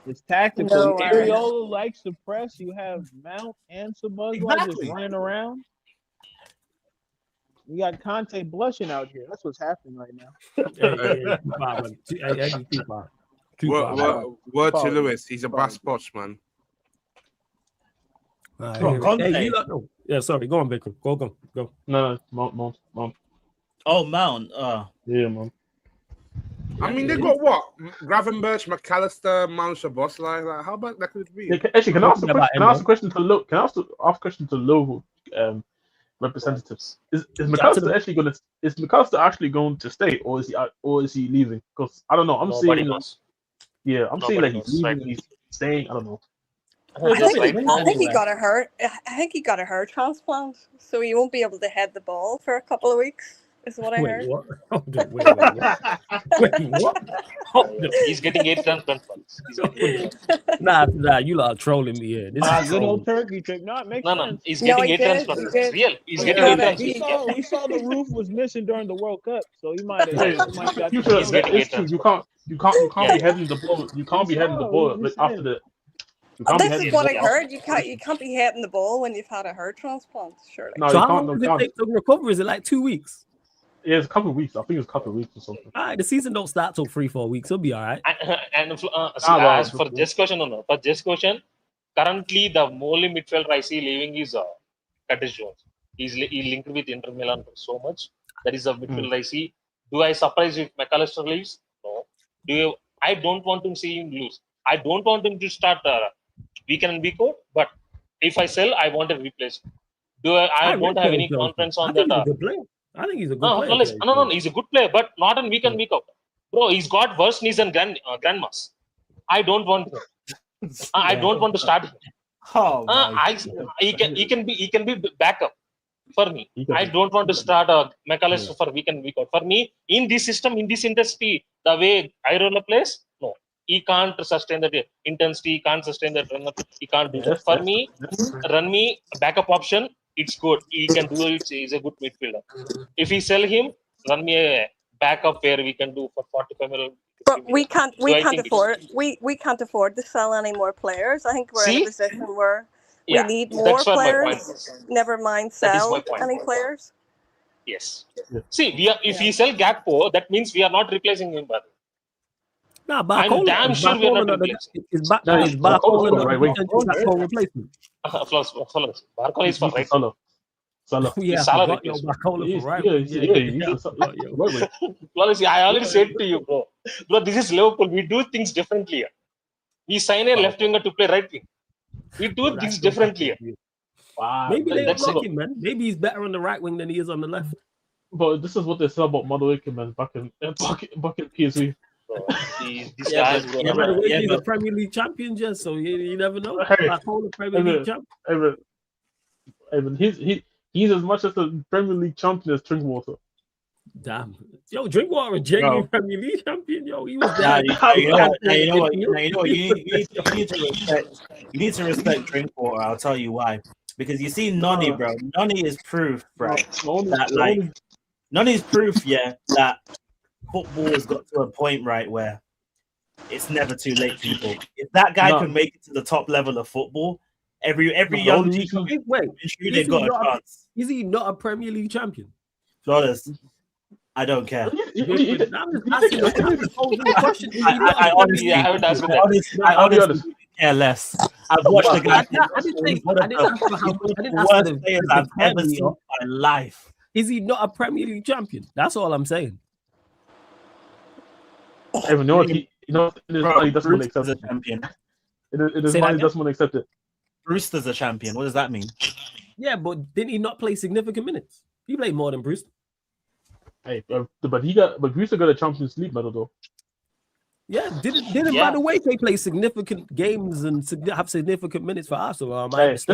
It's tactical. No way. Ariola likes to press. You have Mount and Sabuzwa just Exactly. running around. You got Conte blushing out here. That's what's happening right now. Word to Lewis, he's a bass posh, man. Yeah, sorry. Go on, Baker. Go. No, Mount. Oh, Mount. Yeah, man. I mean, they got what? Gravenberch, McAllister, Mount Shabosla. Like, how about that could be? Yeah, actually, can I ask a question to Low? Can I ask a question to Low representatives? Is McAllister actually going to stay, or is he leaving? Because I don't know. I'm seeing like he's leaving. He's staying. I don't know. I think he got a hurt. I think he got a hair transplant, so he won't be able to head the ball for a couple of weeks. Is what I heard. What? Wait, what? He's getting 8 transplants. Nah, you lot are trolling me here. This is good old turkey trick. No, it makes sense. He's getting 8 transplants. It's real. He's getting 8 transplants. We saw the roof was missing during the World Cup, so he might have. It's true. You can't be heading the ball. You can't be heading the ball after the. This is what I heard. You can't be hitting the ball when you've had a hair transplant. Surely. No, so how long does it take to recover? Is it like 2 weeks? Yeah, it's a couple of weeks. I think it's a couple of weeks or something. All right, the season don't start till 3-4 weeks. It'll be all right. And as for this question, currently the only midfielder I see leaving is Curtis Jones. He's linked with Inter Milan for so much. That is the midfielder I see. Do I surprise if McAllister leaves? No. I don't want to see him lose. I don't want him to start week in and week out. But if I sell, I want a replacement. I don't have any confidence on that. I think he's a good player. No, he's a good player, but not in week in week out. Bro, he's got worse knees and grandmas. I don't want him. I don't want to start him. He can be backup for me. I don't want to start McAllister for week in week out. For me, in this system, in this industry, the way Irola plays, no, he can't sustain that intensity. He can't sustain that run. He can't do that. For me, run me backup option. It's good. He can do it. He's a good midfielder. If we sell him, run me a backup where we can do for 45 million. But we can't afford to sell any more players. I think we're in a position where we need more players. Never mind sell any players. Yes. See, if we sell Gakpo, that means we are not replacing him. But nah, I'm damn sure we are not replacing. Is Barcola the right replacement? Barcola is for right. Salah. Yeah, Barcola for right. I already said to you, bro. This is Liverpool. We do things differently. We sign a left winger to play right wing. We do things differently. Wow. Maybe they're looking, man. Maybe he's better on the right wing than he is on the left. But this is what they said about Madueke, man, back in PSV. This guy he's a Premier League champion, just so you never know. Premier League champion. He's as much as a Premier League champion as Drinkwater. Damn, yo, Drinkwater a genuine Premier League champion. Yo, he was there. You know what? You need to respect Drinkwater. I'll tell you why. Because you see, Noni, bro. Noni is proof, right? Noni's proof, that football has got to a point, right, where it's never too late, people. If that guy can make it to the top level of football, every young team, they've got a chance. Is he not a Premier League champion? Flawless. I don't care. I honestly care less. I've watched the guy. Worst players I've ever seen in my life. Is he not a Premier League champion? That's all I'm saying. He doesn't want to accept it. Champion. It is money doesn't want to accept it. Brewster's a champion. What does that mean? Yeah, but didn't he not play significant minutes? He played more than Brewster. Hey, but Brewster got a Champions League medal though. Yeah, didn't by the way they play significant games and have significant minutes for Arsenal? What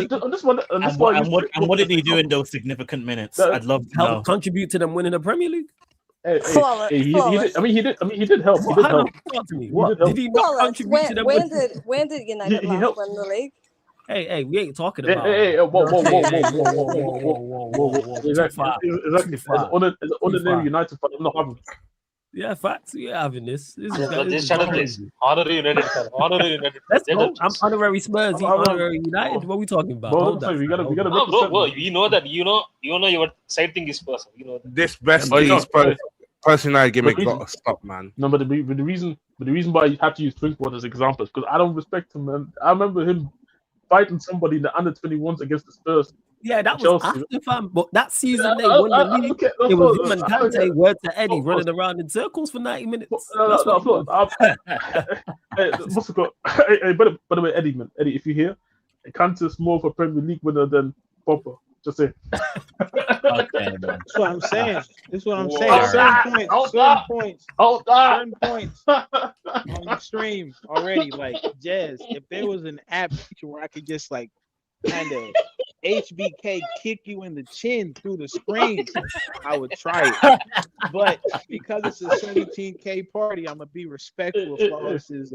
did he do in those significant minutes? I'd love to know. Contribute to them winning the Premier League. He did help. What did he not contribute to them? When did United win the league? Hey, we ain't talking Hey, about. hey, whoa. Too far. Exactly. As an ordinary United fan, I'm not having. Yeah, facts. You're having this. Just shut up, please. Honorary United fan. Honorary United. Let's go. I'm honorary Spurs. He's honorary United. What are we talking about? Bro, we gotta no, bro. You know that. You know your side thing is person. You know that. This best person United gimmick got to stop, man. No, but the reason why you have to use Drinkwater as examples because I don't respect him, man. I remember him fighting somebody in the under-21s against the Spurs. Yeah, that was after, fam. But that season they won the league. It was him and Kante, word to Eddie, running around in circles for 90 minutes. Hey, by the way, Eddie, if you're here, Kante's more of a Premier League winner than Popper. Just say. Okay, that's what I'm saying. Certain points on the stream already. Like Jazz, if there was an app feature where I could just like kind of HBK kick you in the chin through the screen, I would try it. But because it's a 17K party, I'm gonna be respectful of Flawless's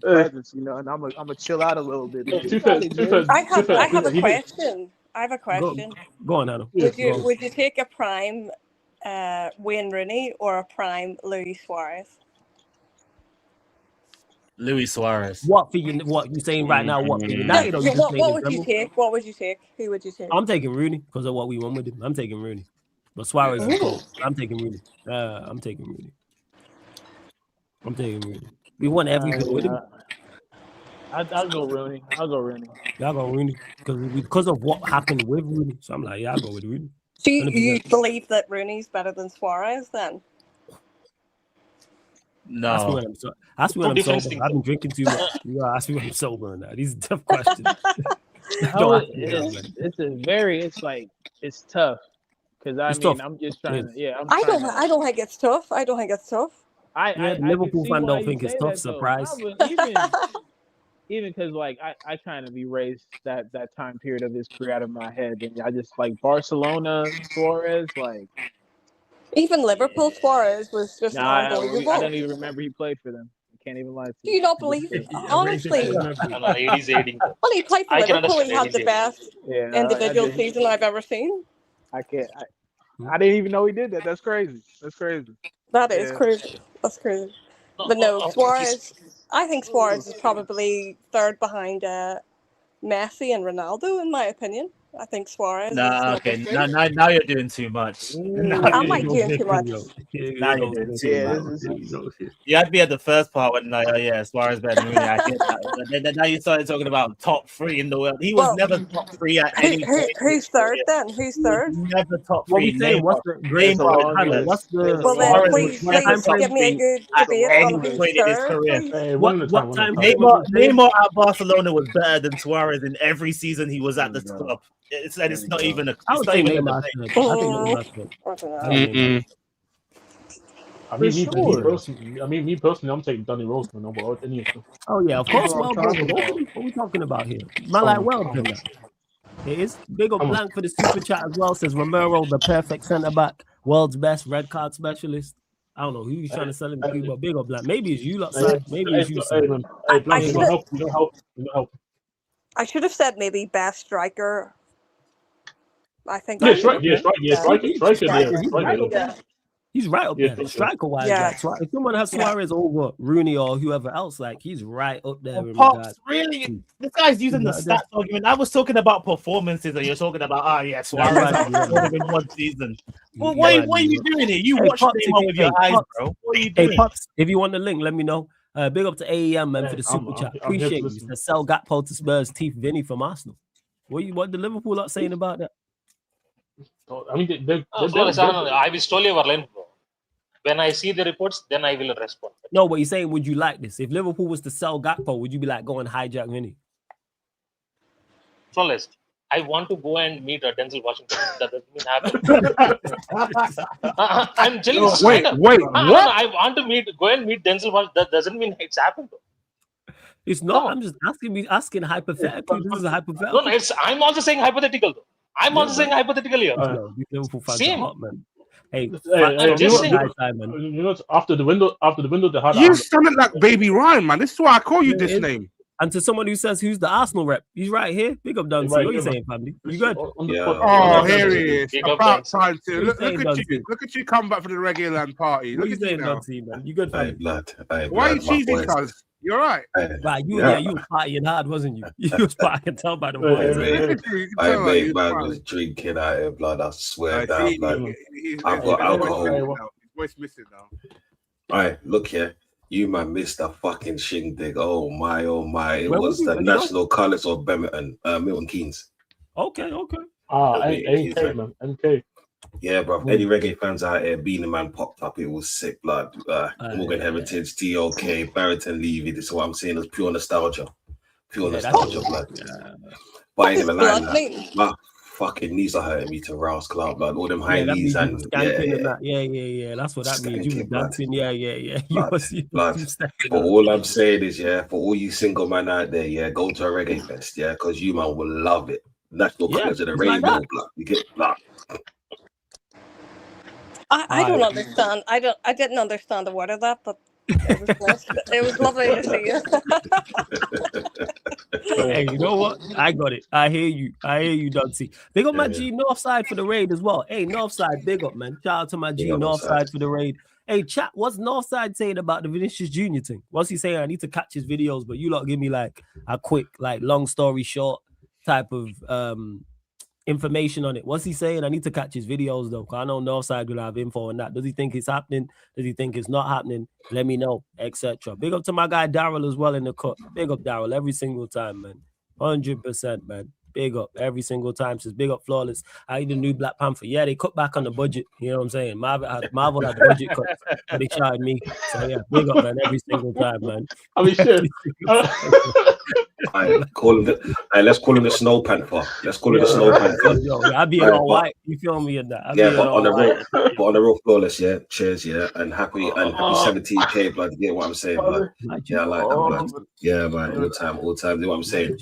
presence, you know, and I'm gonna chill out a little bit. I have a question. Go on, Adam. Would you take a prime Wayne Rooney or a prime Luis Suarez? Luis Suarez. What for you? What you saying right now? What for United? What would you take? What would you take? Who would you take? I'm taking Rooney because of what we won with him. I'm taking Rooney, but Suarez is cool. I'm taking Rooney. I'm taking Rooney. We won everything with him. I'll go Rooney. Y'all go Rooney because of what happened with Rooney. So I'm like, yeah, I'll go with Rooney. So you believe that Rooney's better than Suarez then? No. Ask me when I'm sober. I've been drinking too much. You gotta ask me when I'm sober now. These are tough questions. It's tough. Because I'm just trying to I don't think it's tough. The Liverpool fan don't think it's tough. Surprise. Even because like I kind of erased that time period of his career out of my head, and I just like Barcelona Suarez, like even Liverpool Suarez was just unbelievable. I don't even remember he played for them. I can't even lie to you. Do you not believe it? Honestly. Well, he played for Liverpool. He had the best individual season I've ever seen. I didn't even know he did that. That's crazy. That is crazy. That's crazy. But no, Suarez. I think Suarez is probably third behind Messi and Ronaldo, in my opinion. I think Suarez. Now you're doing too much. I might doing too much. Now you're doing too much. You had to be at the first part when Suarez better than Rooney. I get that. Now you started talking about top three in the world. He was never top three at any point. Who's third then? Who's third? Never top three. What's the well then, please give me a good debate on who's third. What time? Neymar at Barcelona was better than Suarez in every season he was at the club. It's not even a. I would say Neymar. Me personally, I'm taking Danny Rose over any of them. Oh yeah, of course. What are we talking about here? Man, like done that. It is big up blank for the super chat as well. Says Romero, the perfect centre back, world's best red card specialist. I don't know who he's trying to sell him to, but big up blank. Maybe it's you lot side. Maybe it's you side. I should have said maybe best striker. I think. He's right up there. Striker wise, if someone has Suarez over Rooney or whoever else, like he's right up there. Pops, really? This guy's using the stats argument. I was talking about performances, and you're talking about Suarez in one season. Well, what are you doing here? You watch Neymar with your eyes, bro. What are you doing? Hey, Pops, if you want the link, let me know. Big up to AEM man for the super chat. Appreciate you. The sell Gakpo to Spurs, Teeth Vinny from Arsenal. What the Liverpool lot saying about that? I mean, I will slowly overline. When I see the reports, then I will respond. No, but you're saying, would you like this? If Liverpool was to sell Gakpo, would you be like, go and hijack Vinny? Flawless. I want to go and meet Denzel Washington. That doesn't mean happen. I'm telling you. Wait, what? I want to go and meet Denzel Washington. That doesn't mean it's happened. It's not. I'm just asking hypothetically. This is a hypothetical. No, I'm also saying hypothetical though. I'm also saying hypothetical here. Liverpool fans are hot, man. Hey, after the window they had. You sounded like Baby Ryan, man. This is why I call you this name. And to someone who says who's the Arsenal rep, he's right here. Big up Dunsey. Right what are you here, saying, family? You good? Oh, here he is. Big up, About Dunsey. time to What look you saying, at you. Dunsey? Look at you come back for the reggae land party. What Look you at you saying, now. Dunsey, man? You good, Hey, family? blood. Hey, Why are you blood, my cheesy, boys. cuz? You're right. Hey, Right, you yeah. you was partying hard, wasn't you? You was partying. I can tell by the Hey, voice. hey, Look at you. You can I tell mate, you man smiling. was drinking out here, blood. I swear I down, see. blood. His I've got voice alcohol. missing now. His voice missing now. Right, look here. You man missed a fucking shindig. Oh my. It Where was was you? the Where'd you go? national colours of Milton Keynes. Okay. MK, man. MK. Yeah, bro. Any reggae fans out here, Beanie Man popped up. It was sick, blood. Morgan Heritage, TOK, Barrington Levy. This is what I'm saying. It's pure nostalgia. Pure nostalgia, blood. But I ain't even lying. My fucking knees are hurting me to rouse club, blood. All them high that knees means you and was skanking and that. Yeah. That's what that means. You was Skanking, blood. dancing. Yeah. You Blood. was stepping But up. all I'm saying is, yeah, for all you single man out there, yeah, go to a reggae fest, yeah, because you man will love it. National colours of the it's like rainbow, that. blood. You get blood. I don't understand. I didn't understand the word of that, but it was nice. It was lovely to see you. Hey, you know what? I got it. I hear you, Dunsey. Big up my G Northside for the raid as well. Hey, Northside, big up, man. Shout out to my G Big up Northside for the raid. Hey, chat, what's Northside saying about the Vinicius Jr. thing? What's he saying? I need to catch his videos, but you lot give me like a quick, like long story short type of information on it. What's he saying? I need to catch his videos though, because I know Northside will have info on that. Does he think it's happening? Does he think it's not happening? Let me know, etc. Big up to my guy Daryl as well in the cut. Big up Daryl every single time, man. 100%, man. Big up every single time. Says big up Flawless. I need a new Black Panther. Yeah, they cut back on the budget. You know what I'm saying? Marvel had the budget cut, but they tried me. So yeah, big up, man, every single time, man. I mean, shit. Let's call him the Snow Panther. Let's call it the Snow Panther. Yo, I'll be all white. You feel me in that? Yeah, but on the real Flawless, yeah. Cheers, yeah, and happy 17K, blood. You get what I'm saying, blood? Yeah, I like that, blood. Yeah, man, all time. You know what I'm saying?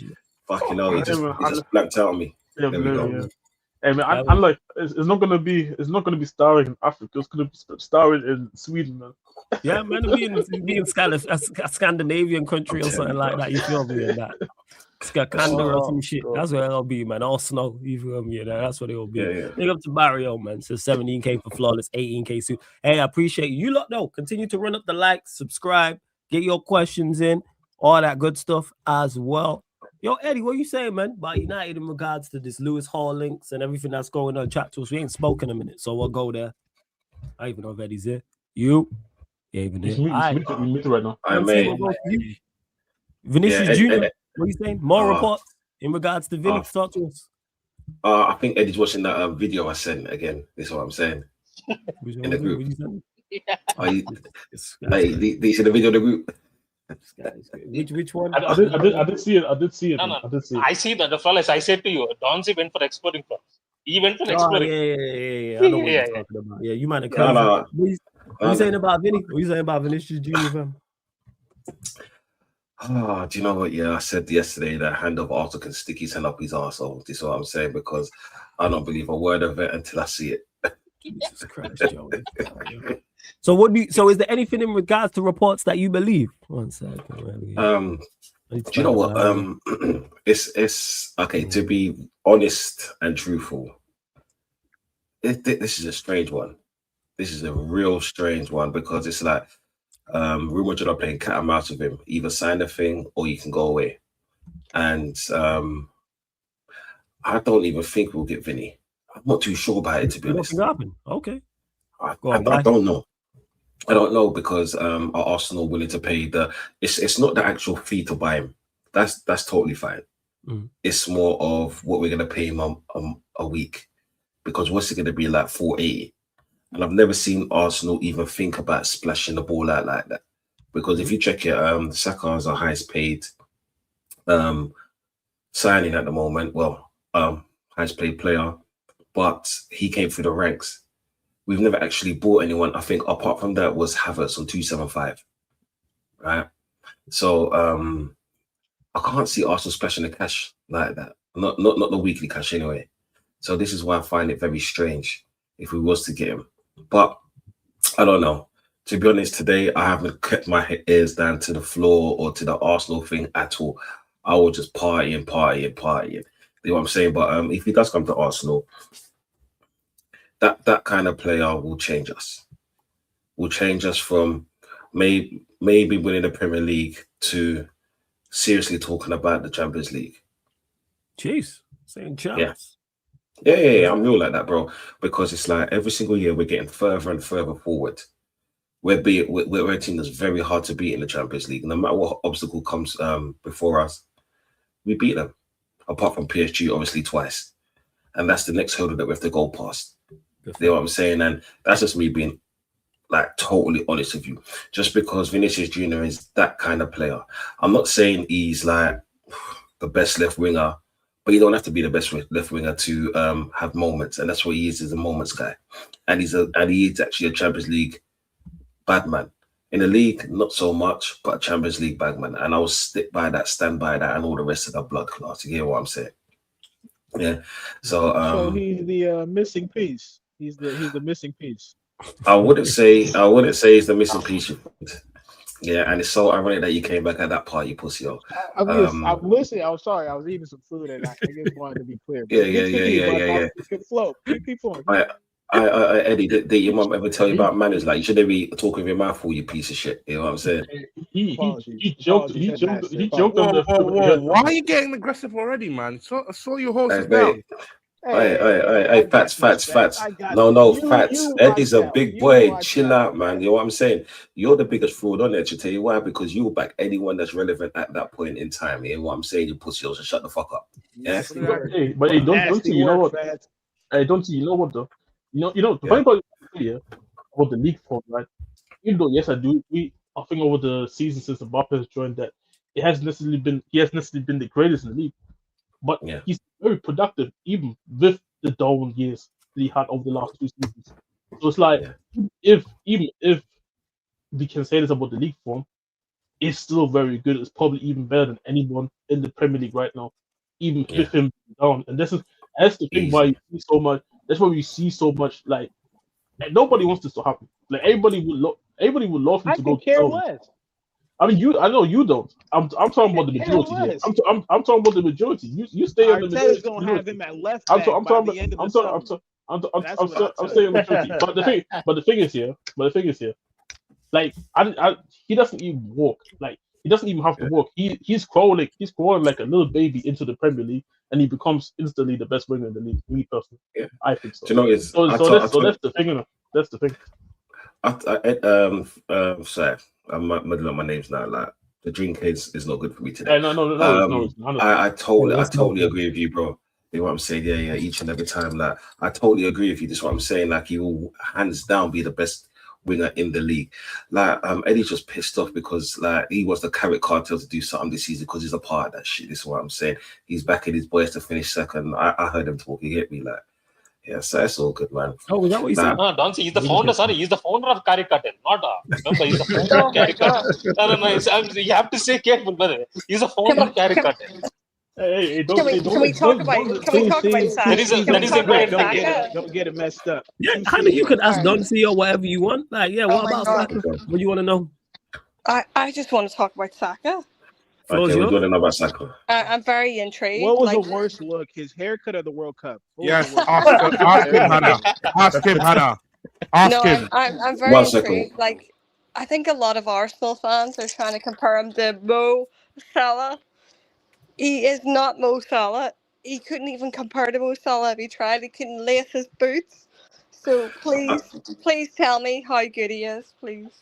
Fucking hell, he just blanked out on me. Yeah, there we go. Hey man, I'm like, it's not gonna be starring in Africa. It's gonna be starring in Sweden, man. Yeah, man, be in a Scandinavian country or something like that. You feel me in that? Skakanda or some shit. That's where it'll be, man. All snow. You feel me? That's what it'll be. Yeah. Big up to Barrio, man. So 17K for Flawless, 18K soon. Hey, I appreciate you. You lot know. Continue to run up the likes, subscribe, get your questions in, all that good stuff as well. Yo, Eddie, what you saying, man, about United in regards to this Lewis Hall links and everything that's going on? Chat to us. We ain't spoken a minute, so we'll go there. I don't even know if Eddie's there. You? Yeah, even there. We meet right now. Vinicius Jr. What are you saying? More reports in regards to Vinny. Talk to us. I think Eddie's watching that video I sent again. This is what I'm saying. In the group. Hey, they see the video in the group. Which one? I did see it. No. I see that. The Flawless. I said to you, Donzi went for exploring first. He went for exploring. Yeah. I know what you're talking about. Yeah, you might have come. What are you saying about Vinny? What are you saying about Vinicius Jr. fam? Do you know what? Yeah, I said yesterday that hand of Arthur can stick his hand up his arsehole. This is what I'm saying, because I don't believe a word of it until I see it. Jesus Christ, Joe. So is there anything in regards to reports that you believe? One second. Do you know what? It's okay to be honest and truthful. This is a strange one. This is a real strange one, because it's like Real Madrid are playing cat and mouse with him. Either sign the thing or you can go away. And I don't even think we'll get Vinny. I'm not too sure about it, to be honest. Okay. I don't know. I don't know, because are Arsenal willing to pay the? It's not the actual fee to buy him. That's totally fine. It's more of what we're gonna pay him a week, because what's it gonna be like, 480? And I've never seen Arsenal even think about splashing the ball out like that. Because if you check it, Saka is our highest paid signing at the moment. Well, highest paid player, but he came through the ranks. We've never actually bought anyone. I think apart from that was Havertz on 275, right? So I can't see Arsenal splashing the cash like that. Not the weekly cash anyway. So this is why I find it very strange if we was to get him. But I don't know. To be honest, today I haven't kept my ears down to the floor or to the Arsenal thing at all. I was just partying. You know what I'm saying? But if he does come to Arsenal, that kind of player will change us. Will change us from maybe winning the Premier League to seriously talking about the Champions League. Jeez, saying champs. Yeah. I'm real like that, bro. Because it's like every single year we're getting further and further forward. We're a team that's very hard to beat in the Champions League. No matter what obstacle comes before us, we beat them. Apart from PSG, obviously twice, and that's the next hurdle that we have to go past. You know what I'm saying? And that's just me being like totally honest with you. Just because Vinicius Junior is that kind of player, I'm not saying he's like the best left winger, but you don't have to be the best left winger to have moments, and that's what he is a moments guy. And he is actually a Champions League bad man. In the league, not so much, but a Champions League bad man. And I will stand by that, and all the rest of the blood class. You hear what I'm saying? Yeah. So he's the missing piece. He's the missing piece. I wouldn't say he's the missing piece. Yeah, and it's so ironic that you came back at that part, you pussy. I'm listening. I'm sorry. I was eating some food, and I just wanted to be clear. Yeah. Good flow. Keep flowing. Eddie, did your mum ever tell you about manners? Like, you shouldn't be talking with your mouth full, you piece of shit. You know what I'm saying? He joked. He joked on the. Whoa. Why are you getting aggressive already, man? I saw your horses down. Hey, facts. No, facts. Eddie's a big boy. Chill out, man. You know what I'm saying? You're the biggest fraud on there, to tell you why, because you will back anyone that's relevant at that point in time. You know what I'm saying? You pussy, so shut the fuck up. Yeah. But don't you know what? Hey, don't you know what though? You know, the funny part here about the league form, right? Even though, yes, I think over the season since Mbappe has joined that he hasn't necessarily been the greatest in the league, but he's very productive even with the down years that he had over the last 2 seasons. So it's like even if we can say this about the league form, it's still very good. It's probably even better than anyone in the Premier League right now, even with him down. And that's the thing why you see so much. That's why we see so much, like, and nobody wants this to happen. Like, everybody would love him to go. Care less. I mean, I know you don't. I'm talking about the majority here. I'm talking about the majority. You stay on the majority. Gonna have him at left back I'm saying the majority. But the thing is here, like, he doesn't even walk. Like, he doesn't even have to walk. He's crawling like a little baby into the Premier League, and he becomes instantly the best winger in the league. Me personally, I think so. Do you know, that's the thing. That's the thing. Sorry, I'm muddling up my names now. Like, the drink is not good for me today. No. I totally agree with you, bro. You know what I'm saying? Yeah. Each and every time, like, I totally agree with you. This is what I'm saying. Like, he will hands down be the best winger in the league. Like, Eddie's just pissed off because, like, he was the carrot cartel to do something this season because he's a part of that shit. This is what I'm saying. He's backing his boys to finish second. I heard him talk. You get me? Like, yeah, so that's all good, man. Oh, is that what you said? No, don't see. He's the founder. Sorry, he's the founder of Carrot Cartel. Not remember, he's the founder of Carrot Cartel. No. You have to say careful, brother. He's the founder of Carrot Cartel. Can we talk about Saka? That is a great thing. Don't get it messed up. Yeah, I mean, you could ask Doncy or whatever you want. Like, what about Saka? What do you want to know? I just want to talk about Saka. Okay, we're going to know about Saka. I'm very intrigued. What was the worst look? His haircut or the World Cup? Yes, ask him, Hannah. Ask him. I'm very intrigued. Like, I think a lot of Arsenal fans are trying to compare him to Mo Salah. He is not Mo Salah. He couldn't even compare to Mo Salah if he tried. He couldn't lace his boots. So please tell me how good he is, please.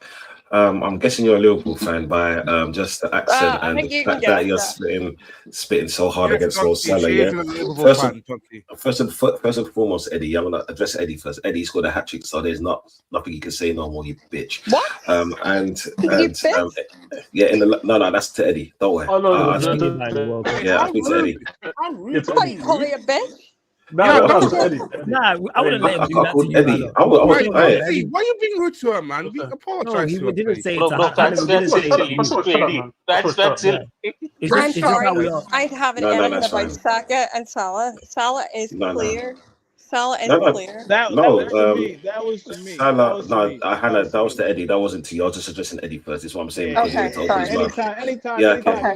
I'm guessing you're a Liverpool fan by just the accent and the fact that you're spitting so hard against Mo Salah. Yeah. First and foremost, Eddie, I'm gonna address Eddie first. Eddie scored a hat trick, so there's nothing you can say no more, you bitch. What? No, that's to Eddie. Don't worry. I speak to Eddie. What, you call me a bitch? I wouldn't let him do that to you. Eddie, why are you being rude to her, man? We apologize to her. Didn't say That's it. I'm sorry. I haven't anything about Saka and Salah. Salah is clear. Salah is No, clear. That was to me. That was to me. Salah, Hannah, that was to Eddie. That wasn't to you. I was just addressing Eddie first. That's what I'm saying. Because Okay, you sorry. as well. Anytime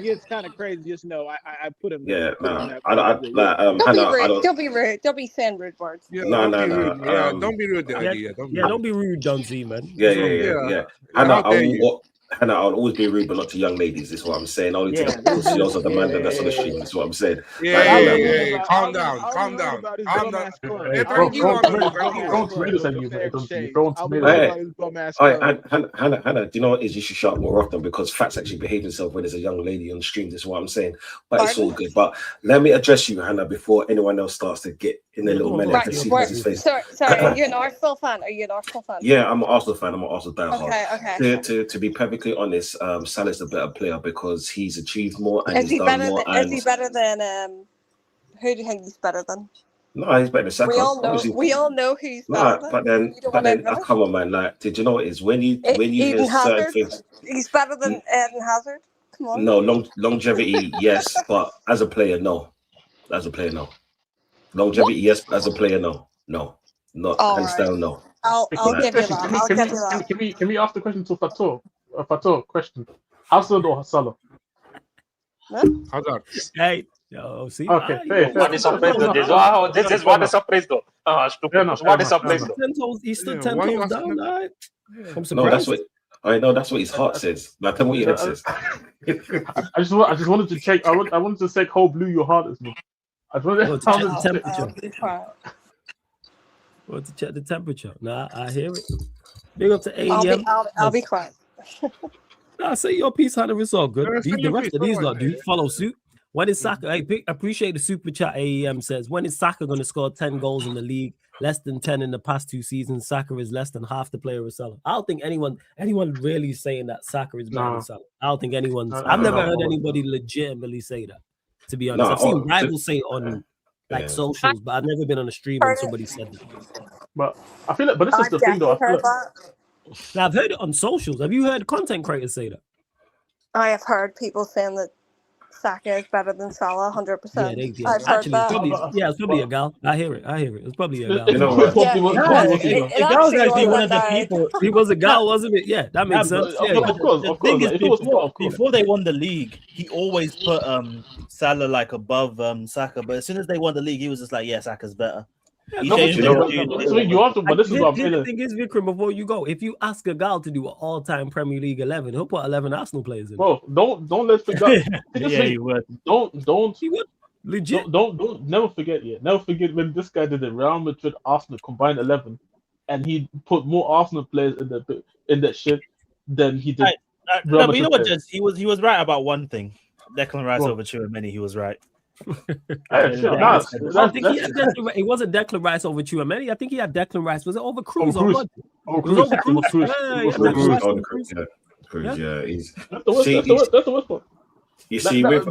he gets kind of crazy, just know I put him. Yeah, put him in no, that Hannah, Don't be I rude. don't. Don't be rude. Don't be saying rude words. Yeah, No. Yeah, don't be rude, Eddie. Don't be rude, John Z, man. Yeah. Hannah, Hannah, I'll always be rude, but not to young ladies. Is what I'm saying. Only to the CEOs of the man that's on the stream. Is what I'm saying. Yeah. Calm down. Hannah, do you know what is? You should shut up more often because Fats actually behave himself when there's a young lady on the stream. This is what I'm saying. But it's all good. But let me address you, Hannah, before anyone else starts to get in their little melon to see his face. Sorry, are you an Arsenal fan? Yeah, I'm an Arsenal fan. I'm an Arsenal diehard. Okay. To be perfectly honest, Salah's a better player because he's achieved more and Is he he's done better? more. Is he better than? Who do you think he's better than? No, he's better than Saka. We all know who he's better than. But then, come on, man. Like, did you know what it is when you hear certain things? He's better than Eden Hazard. Come on. No, longevity, yes, but as a player, no. As a player, no. Longevity, yes, as a player, no. Not hands down, no. I'll give you that. Can we ask the question to Fatou? Fatou, question: Hazard or Salah? Hazard. Hey. See. Okay, fair. What is surprise though? This is what is surprise though. Stupid. What is surprise though? He stood 10 toes down. I'm surprised. No, that's what. I know that's what his heart says. Now tell me what your head says. I just wanted to check. I wanted to check how blue your heart is. I just wanted to check the temperature. Want to check the temperature? Nah, I hear it. Big up to AEM. I'll be quiet. Nah, say your piece, Hannah. It's all good. The rest of these lot do follow suit. When is Saka? I appreciate the super chat. AEM says, when is Saka going to score 10 goals in the league? Less than 10 in the past 2 seasons. Saka is less than half the player of Salah. I don't think anyone really saying that Saka is better than Salah. I don't think anyone's. I've never heard anybody legitimately say that. To be honest, I've seen rivals say it on socials, but I've never been on a stream when somebody said that. But I feel like, but this is the thing though. Now, I've heard it on socials. Have you heard content creators say that? I have heard people saying that Saka is better than Salah, 100%. Yeah, actually, it's probably a gal. I hear it. It's probably a gal. You know, the gal was actually one of the people. He was a gal, wasn't it? Yeah, that makes sense. Of course. Before they won the league, he always put Salah like above Saka. But as soon as they won the league, he was just like, yeah, Saka's better. But this is what I'm saying. The thing is, Vikram, before you go, if you ask a gal to do an all-time Premier League 11, he'll put 11 Arsenal players in. Bro, don't let's forget. He would. He would. Legit. Don't never forget. Yeah, never forget when this guy did it. Real Madrid, Arsenal combined 11, and he put more Arsenal players in that shit than he did. No, but you know what, Judge? He was right about one thing. Declan Rice over Tchouaméni, he was right. I think it wasn't Declan Rice over Tchouaméni. I think he had Declan Rice. Was it over Cruz? Over Cruz. Yeah. That's the worst part. You see, with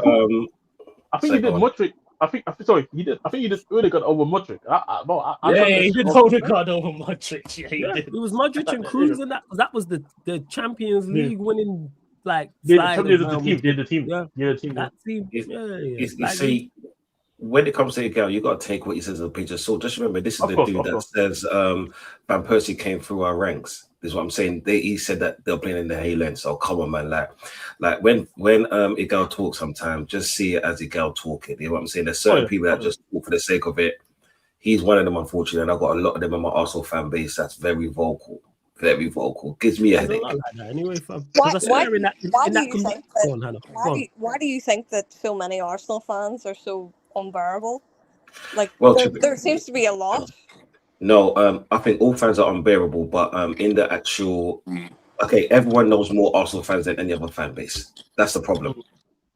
I think he did Modric. I think he did Odegaard over Modric. He did Odegaard over Modric. Yeah, he did. It was Modric and Cruz, and that was the Champions League winning. Like the team. That team. You see, when it comes to a girl, you got to take what he says as a pinch of salt. Just remember, this is the dude that says Van Persie came through our ranks. This is what I'm saying. He said that they're playing in the Haaland. So come on, man. Like when a girl talks, sometimes just see it as a girl talking. You know what I'm saying? There's certain people that just talk for the sake of it. He's one of them, unfortunately, and I've got a lot of them in my Arsenal fan base that's very vocal. Very vocal. Gives me a headache. Why do you think that so many Arsenal fans are so unbearable? Like, there seems to be a lot. No, I think all fans are unbearable, but in the actual, everyone knows more Arsenal fans than any other fan base. That's the problem.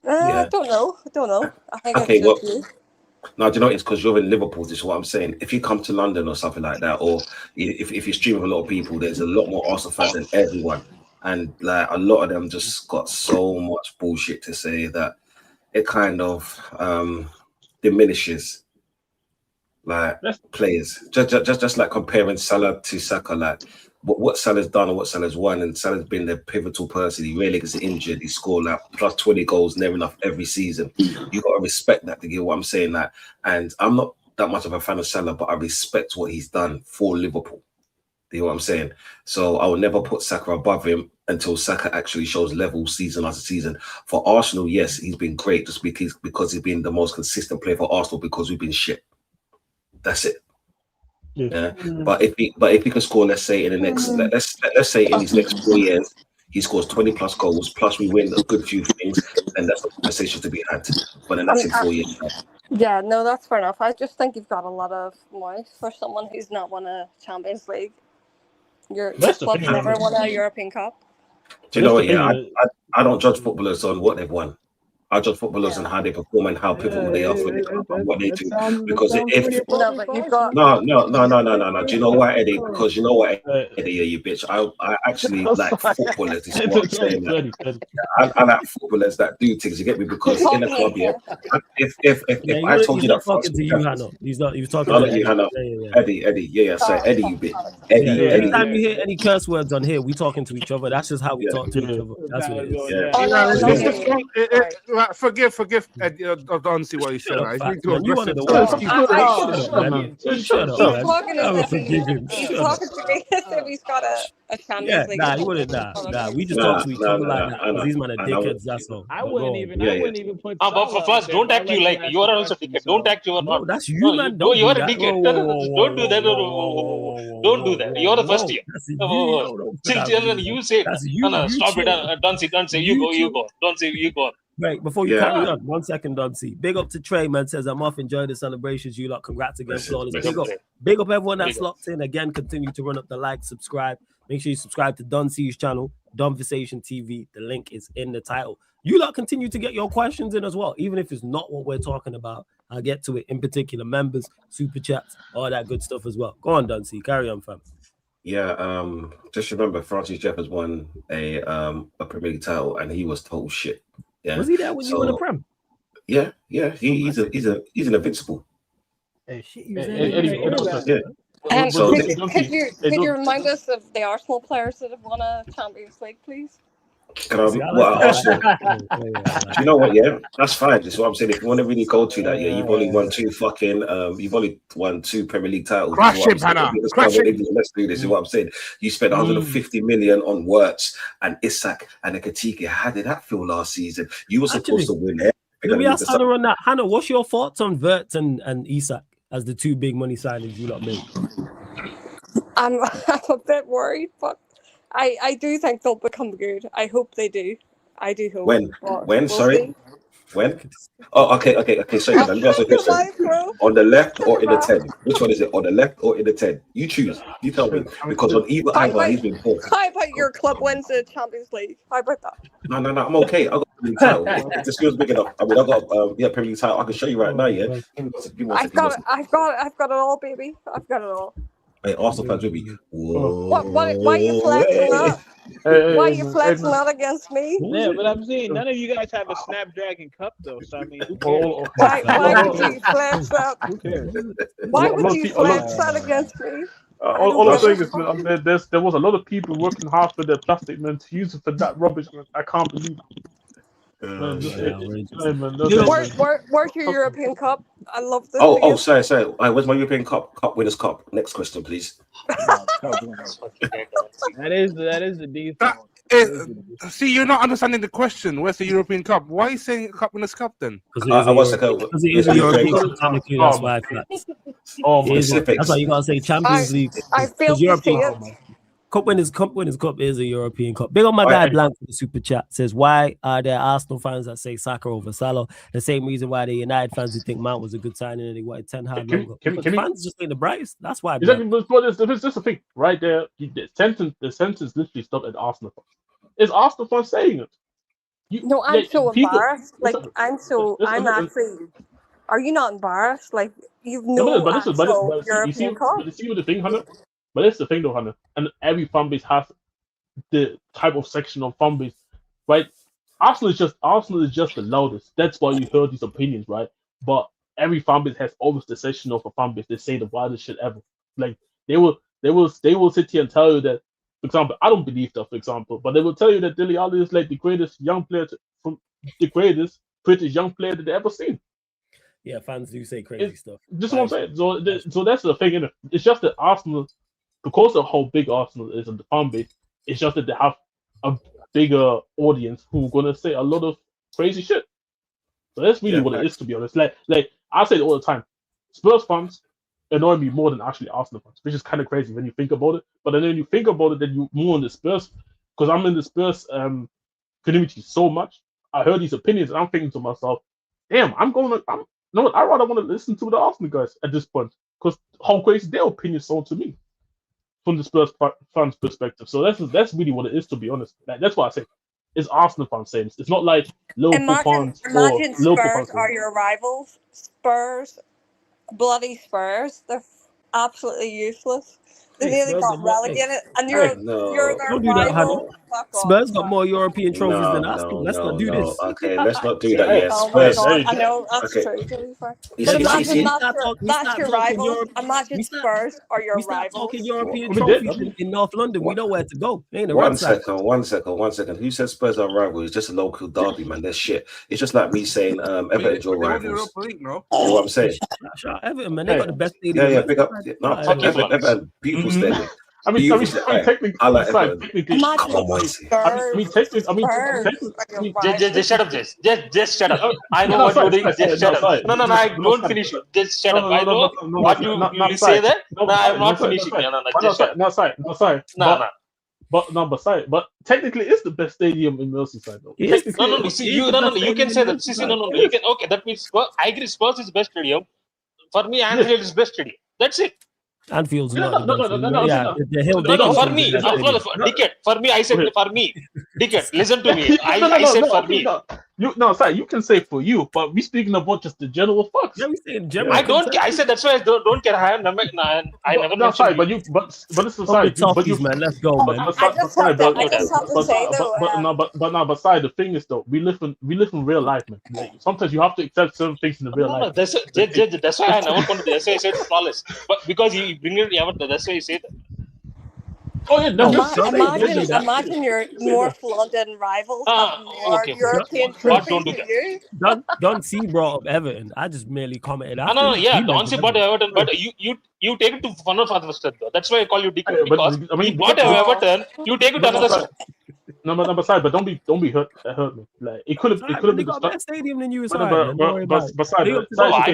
I don't know. I think No, do you know it's because you're in Liverpool? This is what I'm saying. If you come to London or something like that, or if you stream with a lot of people, there's a lot more Arsenal fans than everyone, and like a lot of them just got so much bullshit to say that it kind of diminishes like players. Just like comparing Salah to Saka, like what Salah's done and what Salah's won, and Salah's been the pivotal person. He rarely gets injured. He scored like plus 20 goals, never enough every season. You got to respect that to get what I'm saying. That, and I'm not that much of a fan of Salah, but I respect what he's done for Liverpool. You know what I'm saying? So I will never put Saka above him until Saka actually shows level season after season. For Arsenal, yes, he's been great just because he's been the most consistent player for Arsenal because we've been shit. That's it. Yeah. But if he can score, let's say in the next let's say in these next 4 years, he scores 20 plus goals, plus we win a good few things, then that's a conversation to be had. But then that's in 4 years. Yeah, no, that's fair enough. I just think you've got a lot of mouth for someone who's not won a Champions League. Your club's never won a European Cup. Do you know what? Yeah, I don't judge footballers on what they've won. I judge footballers on how they perform and how pivotal they are for the club and what they do. Because if no. Do you know why, Eddie? Because you know what, Eddie, you bitch. I actually like footballers. Is what I'm saying. I like footballers that do things. You get me? Because in the club, yeah. If I told you that, talking to you, Hannah. He's not. He was talking to you, Hannah. Eddie. Yeah. So Eddie, you bitch. Eddie. Anytime you hear any curse words on here, we talking to each other. That's just how we talk to each other. That's what it is. Forgive Eddie, don't see what he said. You wanted to shut up. He's talking to me as if he's got a Champions League. He wouldn't. Nah. We just talk to each other like that. These men are dickheads. That's all. I wouldn't even put. But first, don't act you like you are also a dickhead. Don't act you are not. That's you, man. No, you are a dickhead. Don't do that. Don't do that. You are the first year. You say, stop it. Don't say you go. Don't say you go. Right, before you carry on, 1 second, Dunsey. Big up to Trey, man. Says, I'm off. Enjoy the celebrations. You lot, congrats again. Flawless. Big up everyone that's locked in. Again, continue to run up the like, subscribe. Make sure you subscribe to Dunsey's channel, Donversation TV. The link is in the title. You lot continue to get your questions in as well, even if it's not what we're talking about. I'll get to it in particular. Members, super chats, all that good stuff as well. Go on, Dunsey. Carry on, fam. Yeah, just remember Francis Jeffers won a Premier League title and he was total shit. Yeah. Was he there when you were in the Prem? Yeah. He's an invincible. Could you remind us of the Arsenal players that have won a Champions League, please? Arsenal. You know what? Yeah, that's fine. That's what I'm saying. If you want to really go to that, you've only won two Premier League titles. Crash him, Hannah. Let's do this. Is what I'm saying. You spent 150 million on Wirtz and Isak and Ekitike. How did that feel last season? You were supposed to win it. Let me ask Hannah on that. Hannah, what's your thoughts on Wirtz and Isak as the two big money signings you lot made? I'm a bit worried, but I do think they'll become good. I hope they do. I do hope. When? Sorry? When? Oh, okay. Sorry, let me ask you a question. On the left or in the 10? Which one is it? On the left or in the 10? You choose. You tell me. Because on either he's been poor. How about your club wins the Champions League? How about that? No. I'm okay. I got a Premier League title. If the skill's big enough. I mean, I got Premier League title. I can show you right now. Yeah. I've got it all, baby. I've got it all. Hey, Arsenal fans will be. Why are you flexing that? Why are you flexing that against me? Yeah, but I'm saying none of you guys have a Snapdragon Cup though. So I mean, why would you flex that? Why would you flex that against me? All I'm saying is, there was a lot of people working hard for their plastic, man, to use it for that rubbish. Man. I can't believe it. Where's your European Cup? I love this. Sorry. Where's my European Cup Winners' Cup? Next question, please. That is the default. See, you're not understanding the question. Where's the European Cup? Why are you saying Cup Winners' Cup then? Because it is a European Cup. That's why I flex. That's why you gotta say Champions League. I feel European. Cup Winners' Cup is a European Cup. Big on my guy Blank for the super chat says, why are there Arsenal fans that say Saka over Salah? The same reason why the United fans who think Mount was a good signing and they wanted 10 hard longer. Fans just ain't the brightest. That's why. Exactly, but there's just a thing right there. The sentence literally stopped at Arsenal fans. Is Arsenal fans saying it? I'm so embarrassed. I'm actually. Are you not embarrassed? Like you've no European Cup. You see what the thing, Hannah? But that's the thing, though, Hannah. And every fan base has the type of section of fan base, right? Arsenal is just the loudest. That's why you heard these opinions, right? But every fan base has always the section of a fan base. They say the wildest shit ever. Like they will sit here and tell you that, for example, I don't believe that, for example, but they will tell you that Dele Alli is like the greatest young player from the greatest British young player that they ever seen. Yeah, fans do say crazy stuff. This is what I'm saying. So that's the thing, innit? It's just that Arsenal, because of how big Arsenal is and the fan base, it's just that they have a bigger audience who are gonna say a lot of crazy shit. So that's really what it is, to be honest. Like I say it all the time. Spurs fans annoy me more than actually Arsenal fans, which is kind of crazy when you think about it. But then when you think about it, then you more on the Spurs, because I'm in the Spurs community so much. I heard these opinions, and I'm thinking to myself, damn, I rather want to listen to the Arsenal guys at this point, because how crazy their opinions sound to me from the Spurs fans' perspective. So that's really what it is, to be honest. Like, that's what I say. It's Arsenal fans saying. It's not like Liverpool fans or Imagine Liverpool Spurs fans. are your rivals. Spurs, bloody Spurs. They're absolutely useless. They nearly got relegated, and you're their Don't do that, rival. Hannah. Spurs got more European trophies than Arsenal. Let's not do this. Okay, let's not do that. Yeah, Oh my Spurs. god, I know that's true. To be fair. But imagine that's your rival. Imagine Spurs are your rival. Talking European trophies in North London. We know where to go. Ain't a One second. Who says Spurs are rival? It's just a local derby, man. That's shit. It's just like me saying Everton your rivals. You know what I'm saying? Everton, man, they got the best stadium. Yeah, pick up. No, Everton, beautiful stadium. I like Everton. Come on, Monty. Just shut up, just shut up. I know what you're doing. Just shut up. No, I don't finish it. Just shut up. I know what you say that. No, I'm not finishing. No, just shut up. But technically, it's the best stadium in Merseyside, though. No. See, you can say that. See, no. You can. Okay, that means I agree. Spurs is the best stadium. For me, Anfield is best stadium. That's it. Anfield's not. No. For me, Dickhead. For me, I said for me. Dickhead, listen to me. I said for me. You can say for you, but we speaking about just the general facts. Yeah, we saying general. I don't. I said that's why I don't care. I never. No, sorry, but it's the side. But you, man, let's go, man. I just have to say though. But side. The thing is though, we live in real life, man. Like, sometimes you have to accept certain things in the real life. That's why I never come to this. That's why I said flawless. But because you bring it, that's why you say that. Oh yeah, no. Imagine your North London rivals having more European trophies don't do that. Don C brought up Everton. I just merely commented. No, yeah, Don C brought Everton, but you take it to another step though. That's why I call you Dick, because you brought Everton, you take it to another step. No, but don't be hurt me. Like it could have been the best stadium than you. I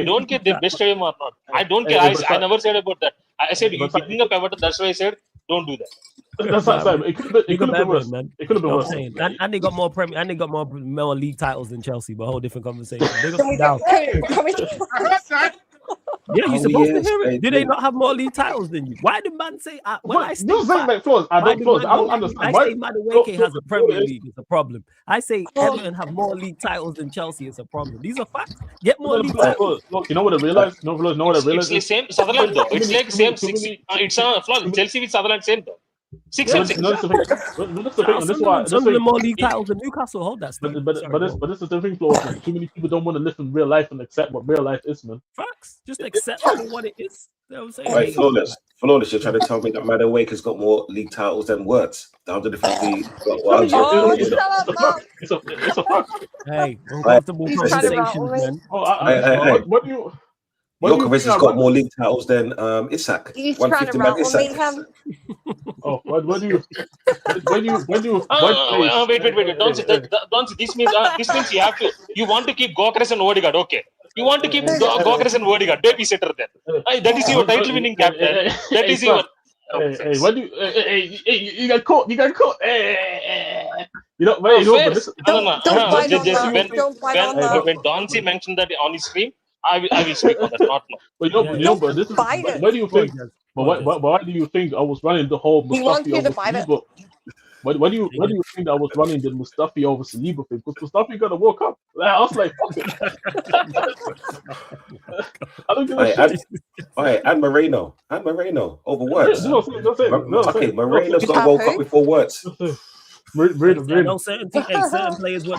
don't care the best stadium or not. I don't care. I never said about that. I said you picking up Everton. That's why I said don't do that. That's not it could have been worse, man. It could have been worse. And they got more and they got more league titles than Chelsea, but a whole different conversation. Yeah, you're supposed to hear it. Do they not have more league titles than you? Why did man say when I say I don't understand. I say Madueke has a Premier League, it's a problem. I say Everton have more league titles than Chelsea, it's a problem. These are facts. Get more league titles. Look, you know what I realized? It's the same Sutherland though. It's like same 6. It's a flaw. Chelsea with Sutherland same though. 6 and 6. Some of them more league titles than Newcastle. Hold that. But this is the thing, Flo. Too many people don't want to live in real life and accept what real life is, man. Facts. Just accept what it is. You know what I'm saying? Wait, Flawless, you're trying to tell me that Madueke has got more league titles than Words. The 150 It's a fact. Hey, uncomfortable conversations, man. What do you? Jokovic has got more league titles than Isak. He's trying to rattle me, him. Oh, when do you? Wait. Don't say this means you want to keep Gokres and Odegaard. Okay. You want to keep Gokres and Odegaard. Babysitter then. That is your title winning captain. That is your. Hey, what do you? You got caught. You know, when Donzi mentioned that on his stream, I will speak on that. Not now. But this is. Why do you think? But why do you think I was running the whole Mustafi over Saliba? Why do you think I was running the Mustafi over Saliba thing? Because Mustafi got to World Cup. I was like, fuck it. I don't give a shit. All right, and Moreno over Words. Okay, Moreno's got a World Cup before Words. Certain players were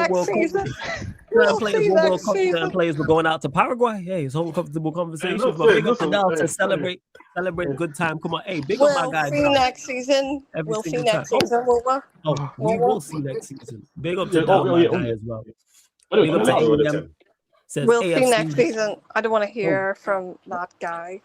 World Cup. Certain players were going out to Paraguay. Hey, it's uncomfortable conversations. But big up to Dal to celebrate good time. Come on, hey, big up my guys. We'll see next season. We'll see next season, won't we? We will see next season. Big up to Dal, my guy as well. Big up to Says We'll see AFC. next season. I don't want to hear from that guy.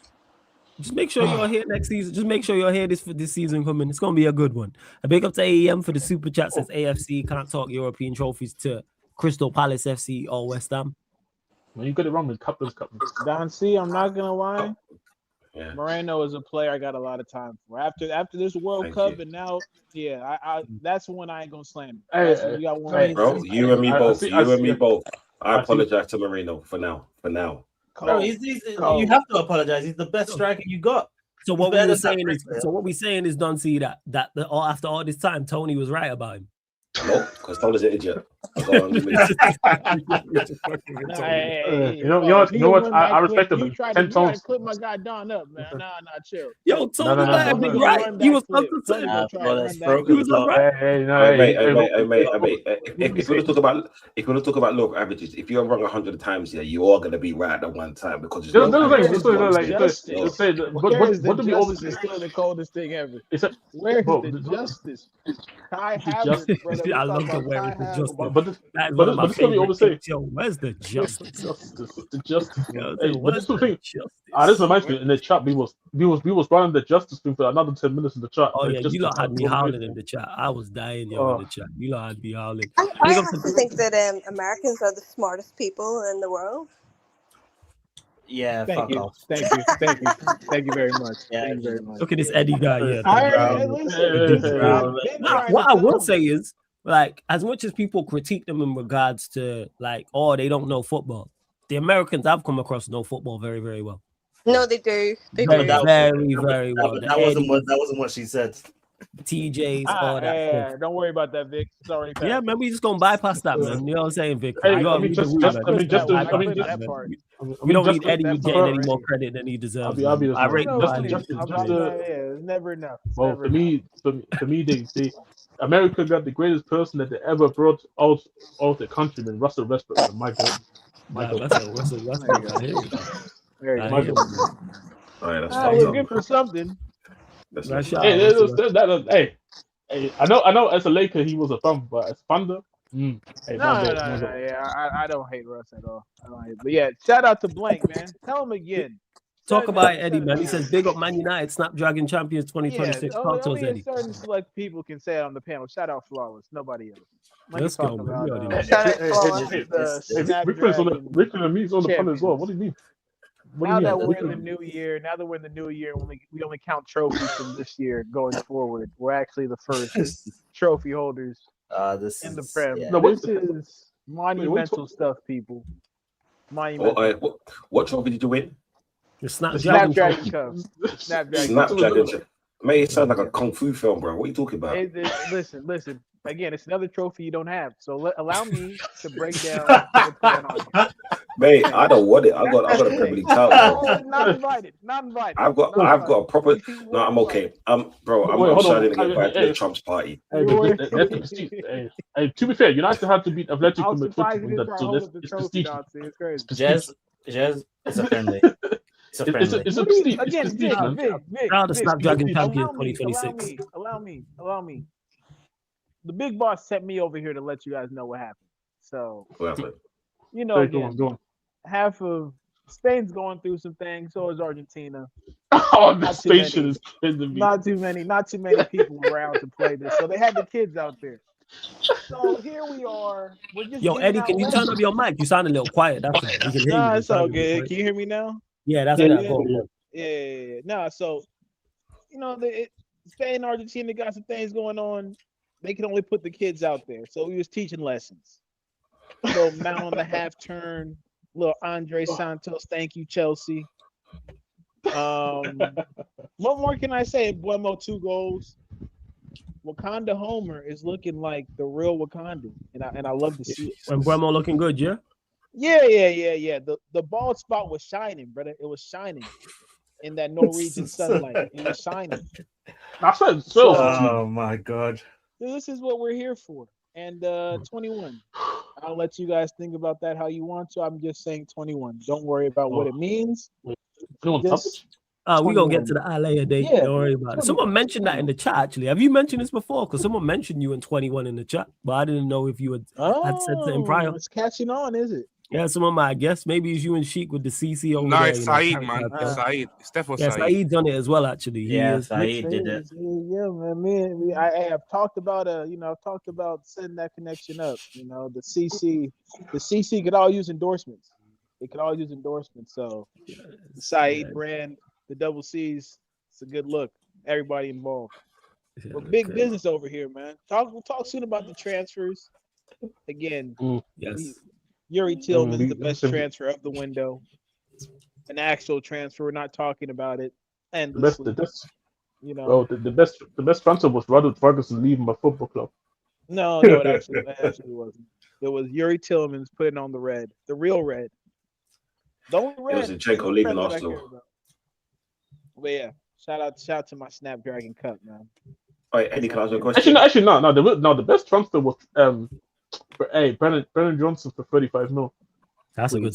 Just make sure you're here next season. Just make sure you're here for this season coming. It's gonna be a good one. A big up to AEM for the super chat. Says AFC can't talk European trophies to Crystal Palace FC or West Ham. Well, you got it wrong with Cupboards Cup. Don C, I'm not gonna lie. Yeah. Moreno is a player I got a lot of time for. After this World Cup, and now, yeah, I that's when I ain't gonna slam him. Hey, bro, you and me both. You and me both. I apologize to Marino for now. Bro, you have to apologize. He's the best striker you got. So what we're saying is, Don C, that after all this time, Tony was right about him. No, because Tony's an idiot. You know what? I respect him. 10 tones. Clip my guy Don up, man. Nah, chill. Yo, Tony might have been right. He was up to say. He was right. Mate. If we talk about local averages, if you're wrong 100 times, yeah, you are gonna be right at one time because what do we always say? Still the coldest thing ever. Where is the justice? Kai Havertz, brother. I love the where is the justice. But this is what we always say. Yo, where's the justice? The justice. But this is the thing. This reminds me in the chat. We was running the justice thing for another 10 minutes in the chat. Oh yeah, you lot had me howling in the chat. I was dying in the chat. You lot had me howling. I have to think that Americans are the smartest people in the world. Yeah, Thank you very much. Thank you very much. Look at this Eddie guy here. What I will say is, like, as much as people critique them in regards to, like, oh, they don't know football, the Americans I've come across know football very, very well. No, they do. They very, do. Very well. That wasn't what she said. TJs, all that. Yeah, don't worry about that, Vic. Sorry. Yeah, man, we just gonna bypass that, man. You know what I'm saying, Vic? Hey, We don't need Eddie getting any more credit than he deserves. I rate it's never enough. Well, for me, they America got the greatest person that they ever brought out of the country, man. Russell Westbrook. My God. Russell Westbrook. We're good for something. Hey, I know. As a Laker, he was a bum, but as Thunder, no. Yeah, I don't hate Russ at all. But yeah, shout out to Blank, man. Tell him again. Talk about Eddie, man. He says, "Big up Man United, Snapdragon champions 2026." Talk to us, Eddie. Certain select people can say it on the panel. Shout out Flawless. Nobody else. Let's go, man. Rick and me's on the panel as well. What do you mean? Now that we're in the new year, we only count trophies from this year going forward. We're actually the first trophy holders in the Prem. Yeah. This is monumental stuff, people. Monumental. What trophy did you win? The Snapdragon Cup. Snapdragon. Mate, it sounds like a kung fu film, bro. What are you talking about? Listen. Again, it's another trophy you don't have. So allow me to break down what's going on here. Mate, I don't want it. I got a Premier League title, bro. Not invited. I've got a proper. No, I'm okay. Bro, I'm signing again by Trump's party. To be fair, United had to beat Atletico Madrid. So it's prestige. Jazz, it's a friendly. It's a prestige. Now the Snapdragon champion 2026. Allow me. The big boss sent me over here to let you guys know what happened. So, you know, again, half of Spain's going through some things. So is Argentina. Oh, the station is crazy. Not too many people around to play this. So they had the kids out there. So here we are. We're just Eddie, can you turn up your mic? You sound a little quiet. That's all. It's all good. Can you hear me now? Yeah, that's that. Yeah. No, so you know, Spain and Argentina got some things going on. They can only put the kids out there. So we was teaching lessons. Little Mount on the half turn, little Andre Santos. Thank you, Chelsea. What more can I say? Buemo 2 goals. Wakanda Homer is looking like the real Wakanda, and I love to see it. And Buemo looking good, yeah. Yeah. The bald spot was shining, brother. It was shining in that Norwegian sunlight. It was shining. Oh my God. This is what we're here for. And 21. I'll let you guys think about that how you want to. I'm just saying 21. Don't worry about what it means. We're gonna get to the LA date. Yeah. Don't worry about it. Someone mentioned that in the chat. Actually, have you mentioned this before? Because someone mentioned you in 21 in the chat, but I didn't know if you had said something prior. It's catching on, is it? Yeah, some of my guests. Maybe it's you and Sheik with the CC over No, there. it's You know, Saeed, man. character. Saeed. It's definitely Yeah, Saeed. Saeed's on it as well. Actually, he is. Yeah, man. I have talked about I've talked about setting that connection up. You know, the CC could all use endorsements. They could all use endorsements. So the Saeed brand, the double C's, it's a good look. Everybody involved. We're big business over here, man. We'll talk soon about the transfers. Again, yes. Yuri Tillman's the best transfer of the window. An actual transfer. We're not talking about it endlessly. You know, Bro, the best transfer was Ronald Ferguson leaving my football club. No, it actually wasn't. It was Yuri Tillman's putting on the red, the real red. The only red. It was Zinchenko leaving Arsenal. But yeah, shout out to my Snapdragon Cup, man. Wait, Eddie, can I ask you a question? Actually, no. The best transfer was Brennan Johnson for 35 mil. That's a good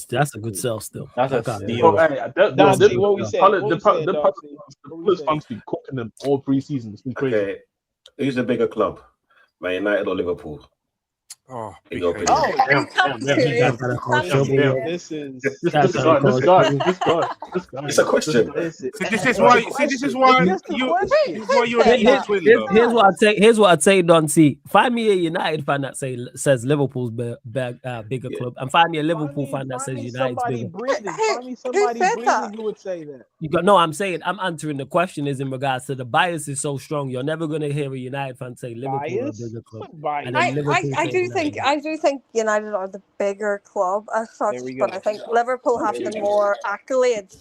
sell still. That's a steal. What we say? The Spurs fans been cooking them all pre-season. It's been crazy. Okay, who's the bigger club, Man United or Liverpool? Oh, in your Oh, opinion? this is this guy. It's a question. This is why you're Here's Twitter. what I'd say, Don C. Find me a United fan that says Liverpool's bigger club, and find me a Liverpool fan that says United's bigger. Find me somebody breathing who would say that. I'm answering the question is in regards to the bias is so strong. You're never gonna hear a United fan say Liverpool is a bigger club. And then Liverpool say I do think United are the bigger club as such, but I think Liverpool have the more accolades.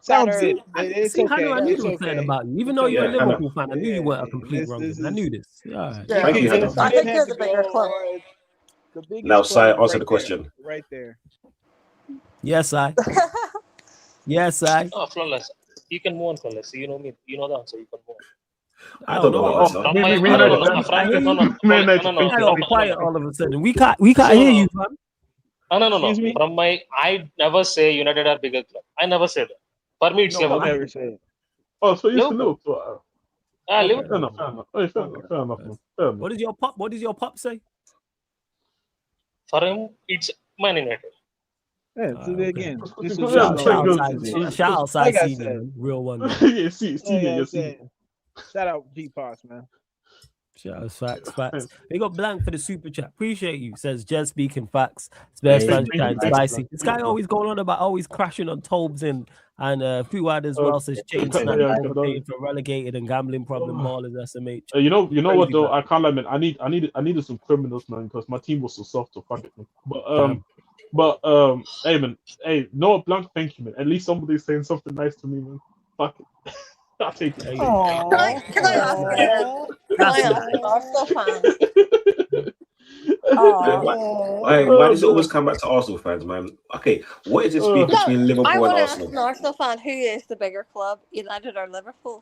Sounds good. It's See, okay. Hannah, I knew It's it was okay. about you. Even though you're a Yeah, Liverpool fan, I knew you weren't a complete wrong. I knew this. All right. Yeah, Thank you, Hannah. I think you're the bigger club. The biggest Now, Si, club answer right the question. there, right there. Yes, I. Yes, I. Oh, flawless. You can move on, flawless. You know me. You know the answer. You can move on. I don't know. I got quiet all of a sudden. We can't hear you, man. No. From I never say United are bigger club. I never say that. For me, it's I'll never say it. Oh, so you used to know. Liverpool. Fair enough. What does your pop say? For him, it's Man United. Yeah, do it again. This is Shout out Side Senior, real one. Shout out G-Pops, man. Shout out facts. They got blank for the super chat. Appreciate you. Says just speaking facts. Spurs franchise spicy. This guy always going on about always crashing on Tobes and Fuad as well. Says chain snap for relegated and gambling problem ballers SMH. You know what though? I can't lie, man. I needed some criminals, man, because my team was so soft. So fuck it, man. But hey man, no blank. Thank you, man. At least somebody's saying something nice to me, man. Fuck it. I'll take it. Can I ask an Arsenal fan? Why does it always come back to Arsenal fans, man? Okay, what is it speak between Liverpool I and want to ask Arsenal? an Arsenal fan who is the bigger club, United or Liverpool?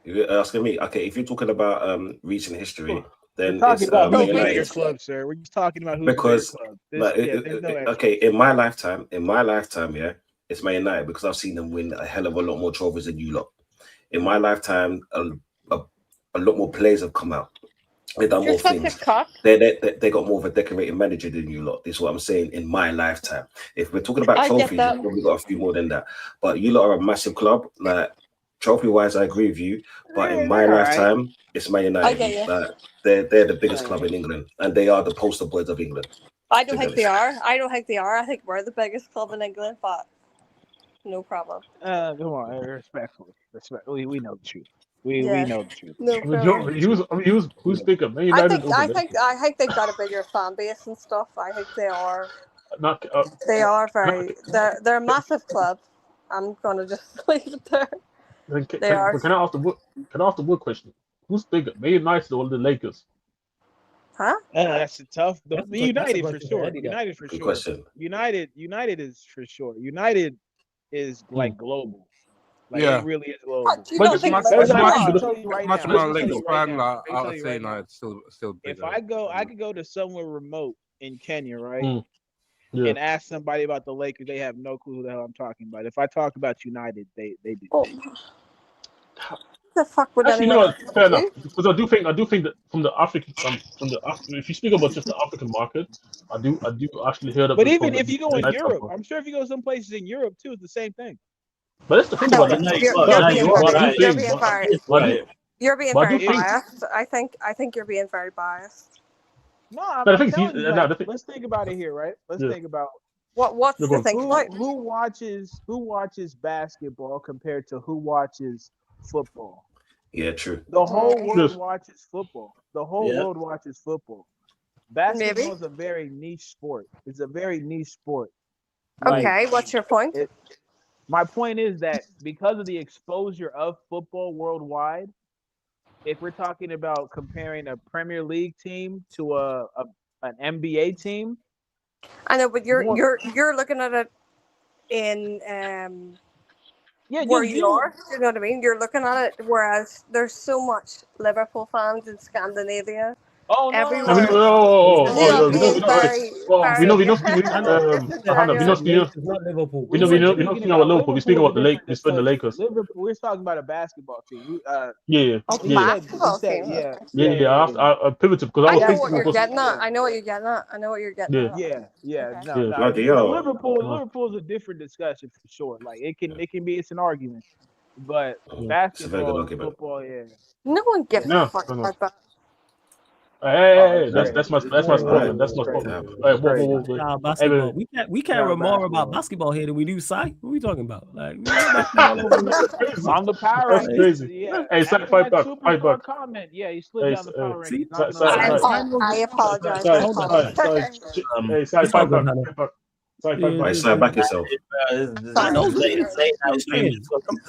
You're asking me? Okay, if you're talking about recent history, then We're it's talking about United. bigger club, sir. We're just talking about who's Because the bigger club. okay, in my lifetime, yeah, it's Man United because I've seen them win a hell of a lot more trophies than you lot. In my lifetime, a lot more players have come out. They've done more things. They got more of a decorated manager than you lot. This is what I'm saying. In my lifetime, if we're talking about trophies, we've probably got a few more than that. But you lot are a massive club. Like trophy wise, I agree with you. But in my lifetime, it's Man United. They're the biggest club in England, and they are the poster boys of England. I don't think they are. I think we're the biggest club in England, but no problem. Come on, respectfully. We know the truth. We know the truth. No He was bigger. Man I United think they've got a bigger fan base and stuff. I think they are. They're a massive club. I'm gonna just leave it there. Can I ask the wood question? Who's bigger, Man United or the Lakers? Huh? That's a tough. United for sure. United for Good sure. question. United is for sure. United is like global. Like Yeah. it really is global. Much as I'm Lakers fan, I would say United still bigger. If I could go to somewhere remote in Kenya, right? Yeah. And ask somebody about the Lakers, they have no clue who the hell I'm talking about. If I talk about United, they do. The fuck would Actually, anyone no, else fair do? enough. Because I do think that from the African, if you speak about just the African market, I do actually hear that. But From even the if you go in outside Europe, part. I'm sure if you go some places in Europe too, it's the same thing. But that's the thing No, about that. you're being very, you're being But I do think. biased. I think you're being very biased. No, I'm But I think telling you, no, like, the thing- let's think about it here, right? Let's Yeah. think about what's No, go the on. thing about? who watches basketball compared to who watches football. Yeah, true. The whole world Yes. watches football. The whole Yeah. world watches football. Basketball is a very niche sport. It's a very niche sport. Okay, what's your point? My point is that because of the exposure of football worldwide, if we're talking about comparing a Premier League team to an NBA team, I know, but you're looking at it in where you are. You know what I mean? You're looking at it, whereas there's so much Liverpool fans in Scandinavia. Oh no! Everywhere. We're speaking about Liverpool. We're speaking about the Lakers. We're speaking the Lakers. Liverpool. We're talking about a basketball team. Yeah. I pivoted because I was know what thinking. you're getting at. I know what you're getting at. I know what you're getting at. Liverpool is a different discussion for sure. Like it can be, it's an argument, but basketball, and football, no one gives a fuck about that. Hey, that's my problem. That's my problem. Nah, basketball. We care more about basketball here than we do Psy. What are we talking about? Like on the power rankings. Crazy. Yeah. Hey, Psy, fight back. Comment. Yeah, you slid down the power rankings. I apologize. Hey, Psy, fight back. Psy, back yourself. Let's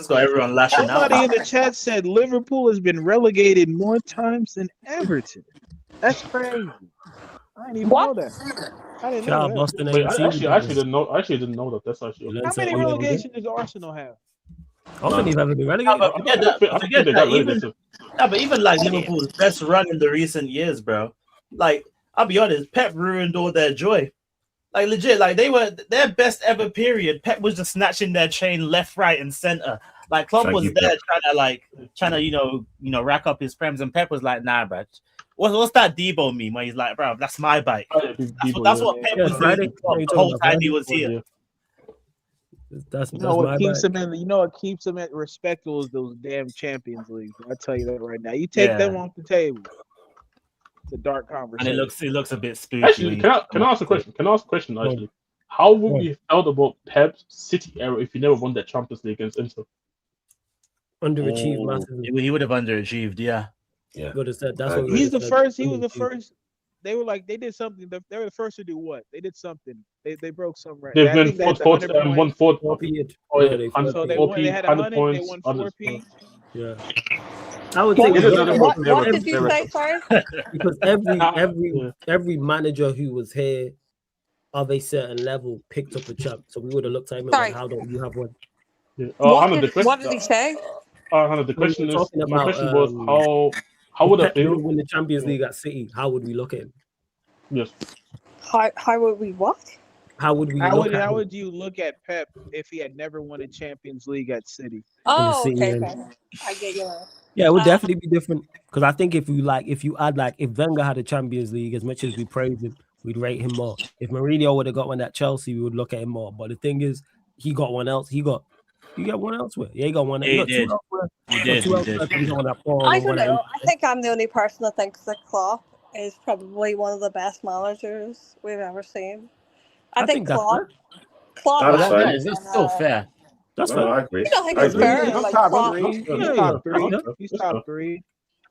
go, everyone lashing out. Somebody in the chat said Liverpool has been relegated more times than Everton. That's crazy. I didn't even know that. I didn't know that. Boston actually didn't know. I actually didn't know that. That's actually. How many relegations does Arsenal have? I don't think they've ever been relegated. But even like Liverpool's best run in the recent years, bro. Like, I'll be honest, Pep ruined all their joy. Like legit, like they were their best ever period. Pep was just snatching their chain left, right, and center. Like Klopp was there trying to you know rack up his prems, and Pep was like, nah, bro. What's that Debo meme where he's like, bro, that's my bike. That's what Pep was doing the whole time he was here. You know what keeps him respectable is those damn Champions Leagues. I tell you that right now. You take them off the table. It's a dark conversation. And it looks a bit spooky. Actually, can I ask a question? Actually, how would we have felt about Pep's City era if he never won that Champions League against Inter? Underachieved massively. He would have underachieved, yeah. Would have said that's what he's the first. He was the first. They were like they did something. They were the first to do what? They did something. They broke some record. They won 4 So they had 100 points. They won 4P. Yeah. I would think what did you say, sorry? Because every manager who was here of a certain level picked up a champ. So we would have looked at him and went, how don't you have one? What did he say? The question is, my question was how would I feel win the Champions League at City? How would we look at him? Yes. How would we what? How would you look at Pep if he had never won a Champions League at City? Oh, okay. I get you. Yeah, it would definitely be different because I think if Wenger had a Champions League, as much as we praise him, we'd rate him more. If Mourinho would have got one at Chelsea, we would look at him more. But the thing is, he got one else. You got one elsewhere. Yeah, he got one. He did. He did. I don't know. I think I'm the only person that thinks that Klopp is probably one of the best managers we've ever seen. I think Klopp. That's still fair. That's fair. I agree. You don't think it's fair? He's top three.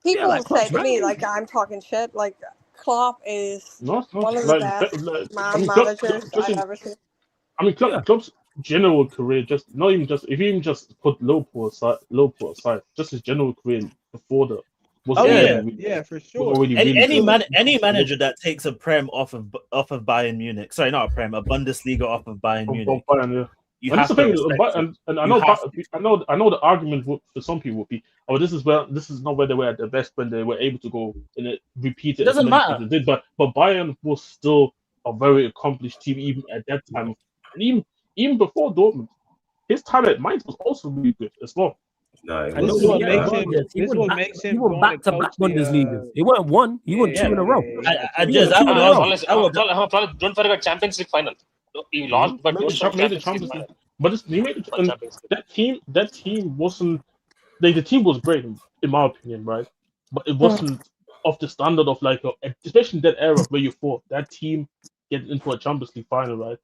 People say to me like I'm talking shit. Like Klopp is one of the best managers I've ever seen. I mean, Klopp's general career, if you just put Liverpool aside, just his general career before that. For sure. Any manager that takes a prem off of Bayern Munich, sorry, not a prem, a Bundesliga off of Bayern Munich. You have to respect it. And I know the argument for some people would be, this is not where they were at their best when they were able to go and repeat it. It doesn't matter. They did, but Bayern was still a very accomplished team even at that time, and even before Dortmund, his time at Mainz was also really good as well. No, it This is wasn't. what Yeah. makes him. This is what makes him He won going to back-to-back coach the. Bundesliga. He won one. He won 2 in a row. I He just, won 2 in a row. Don't forget Champions League final. He lost, but Made the Champions League. But he made it, and that team wasn't like, the team was great in my opinion, right? But it wasn't of the standard of like especially in that era where you thought that team get into a Champions League final, right?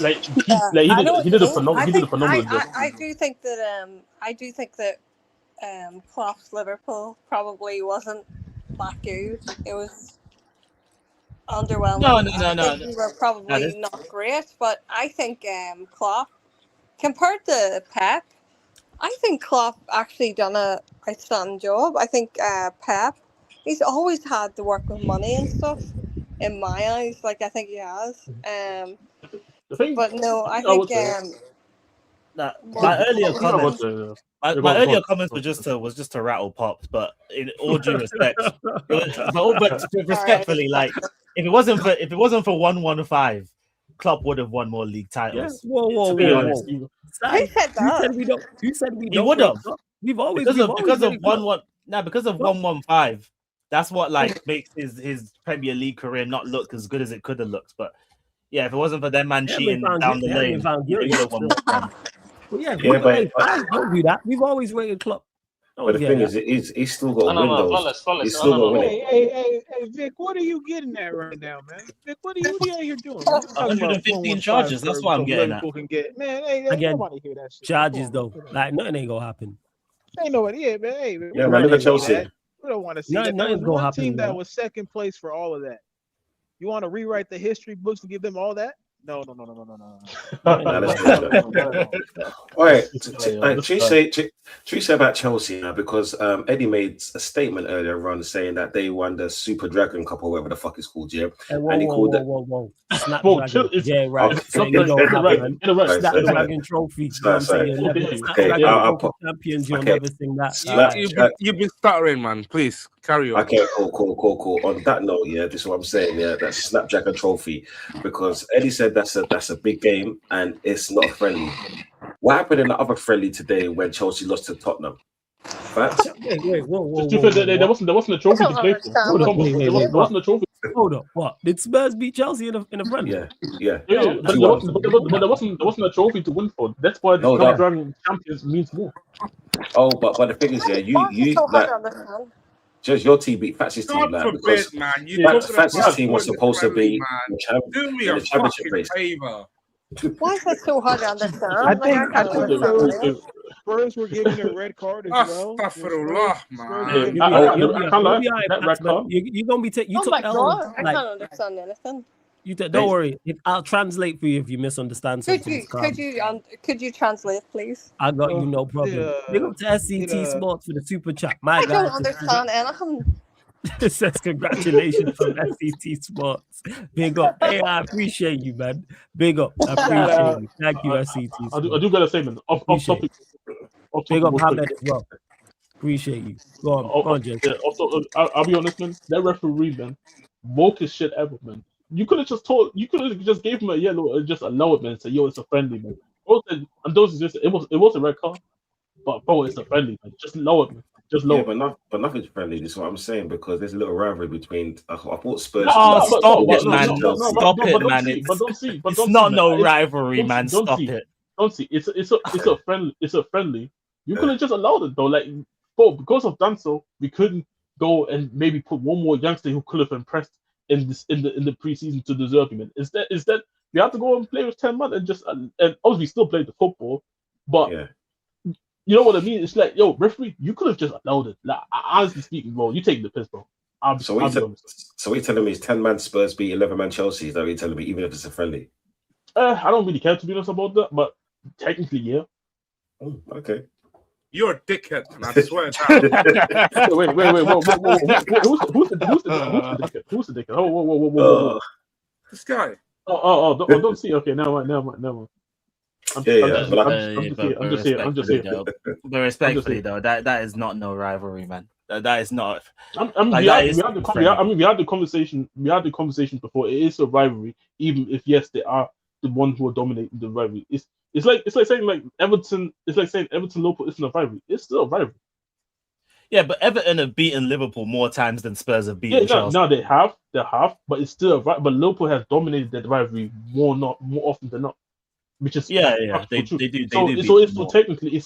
Like he did a phenomenal job. I do think that Klopp's Liverpool probably wasn't that good. It was underwhelming. No. I think we were probably not great, but I think Klopp, compared to Pep, I think Klopp actually done a outstanding job. I think Pep, he's always had to work with money and stuff. In my eyes, like I think he has. But no, I think my earlier comments. My earlier comments were just to rattle Pops, but in all due respect, but respectfully, like if it wasn't for 115, Klopp would have won more league titles. Yeah. Whoa. Who said that? Who said we don't? He would have. We've always because of 115. That's what like makes his Premier League career not look as good as it could have looked. But yeah, if it wasn't for them man cheating down the lane, he would have won more time. Well, but don't do that. We've always rated Klopp. But the thing is, he's still got windows. He's still got windows. Hey, Vic, what are you getting at right now, man? Vic, what are you out here doing? 115 charges. That's what I'm getting at. Man, hey, again, nobody hear that shit. Charges though, like nothing ain't gonna happen. Ain't nobody, man. Hey, yeah, man, look at Chelsea. We don't want to see that. There was one team that was second place for all of that. You want to rewrite the history books to give them all that? No. All right, Tree say about Chelsea now because Eddie made a statement earlier on saying that they won the Super Dragon Cup or whatever the fuck it's called, yeah. And he called it. Snapdragon. Yeah, right. Snapdragon Trophy. Champions. You'll never sing that. You've been stuttering, man. Please carry on. Okay, cool. On that note, yeah, this is what I'm saying. Yeah, that's Snapdragon Trophy because Eddie said that's a big game and it's not friendly. What happened in the other friendly today when Chelsea lost to Tottenham? Facts? Wait, whoa. There wasn't a trophy to play for. There wasn't a trophy. Hold up, what? Did Spurs beat Chelsea in a friendly? Yeah. But there wasn't a trophy to win for. That's why the Snapdragon Champions means more. Oh, but the thing is, yeah, you like. Just your team beat Fats's team, like, because Fats's team was supposed to be in the championship race. Why is that so hard to understand? I think Spurs were given a red card as well. You're gonna be you took L. I can't understand anything. Don't worry. I'll translate for you if you misunderstand something. Could you translate, please? I got you, no problem. Big up to SCT Sports for the super chat. I don't understand anything. It says congratulations from SCT Sports. Big up. Hey, I appreciate you, man. Big up. I appreciate you. Thank you, SCT Sports. I do gotta say, man. Off topic. Big up Hamid as well. Appreciate you. Go on, Jay. I'll be honest, man. That referee, man, wokest shit ever, man. You could have just gave him a yellow or just allow it, man, and say, yo, it's a friendly, man. And those it was a red card, but bro, it's a friendly, man. Just lower it, man. Just lower. Yeah, but nothing's friendly. This is what I'm saying because there's a little rivalry between. I thought Spurs. Stop it, man! Stop it, man! It's not no rivalry, man. Stop it. Don't see. It's a friendly. It's a friendly. You could have just allowed it though. Like, but because of done so, we couldn't go and maybe put one more youngster who could have impressed in the preseason to deserve him. Is that we have to go and play with 10 men and just and obviously still play the football, but you know what I mean? It's like, yo, referee, you could have just allowed it. Like, honestly speaking, bro, you taking the piss, bro. So we're telling me it's 10-man Spurs beat 11-man Chelsea. Is that what you're telling me? Even if it's a friendly? I don't really care to be honest about that, but technically, yeah. Oh, okay. You're a dickhead, man. I swear to Wait. Who's the dickhead? Whoa. This guy. Don't see. Okay, never mind. I'm just here. But respectfully, though, that is not no rivalry, man. That is not. We had the conversation. We had the conversation before. It is a rivalry, even if yes, they are the ones who are dominating the rivalry. It's It's like saying like Everton. It's like saying Everton Liverpool isn't a rivalry. It's still a rivalry. Yeah, but Everton have beaten Liverpool more times than Spurs have beaten Chelsea. No, they have, but it's still a rivalry. But Liverpool has dominated that rivalry more often than not, which is they do. So technically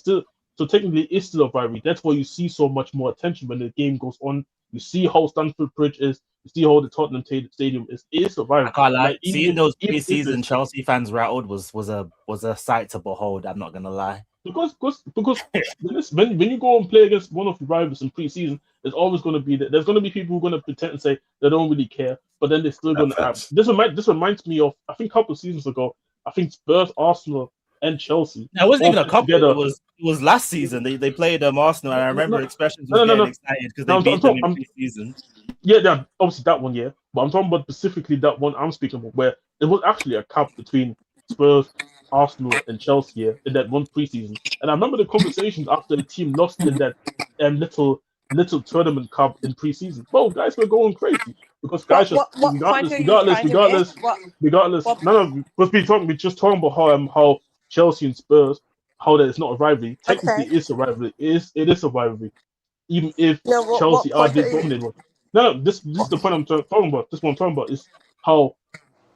it's still a rivalry. That's why you see so much more attention when the game goes on. You see how Stamford Bridge is. You see how the Tottenham Stadium is. It's a rivalry. I can't lie. Like, Seeing those pre-season Chelsea fans rattled was a sight to behold. I'm not gonna lie. Because when you go and play against one of your rivals in pre-season, there's always going to be there's going to be people who are going to pretend and say they don't really care, but then they're still going to have. This reminds me of, I think a couple of seasons ago, I think Spurs, Arsenal, and Chelsea. No, it wasn't even a couple. Together. It was last season. They played Arsenal, and I remember expressions was getting excited because they beat them in pre-season. Yeah, obviously that one, yeah. But I'm talking about specifically that one I'm speaking about, where it was actually a cup between Spurs, Arsenal, and Chelsea in that one preseason. And I remember the conversations after the team lost in that little tournament cup in preseason. Well, guys were going crazy because guys regardless. No, we're just talking about how Chelsea and Spurs, how that it's not a rivalry. Technically, it's a rivalry. It is a rivalry, even if Chelsea are the dominant one. No, this is the point I'm talking about. This one I'm talking about is how.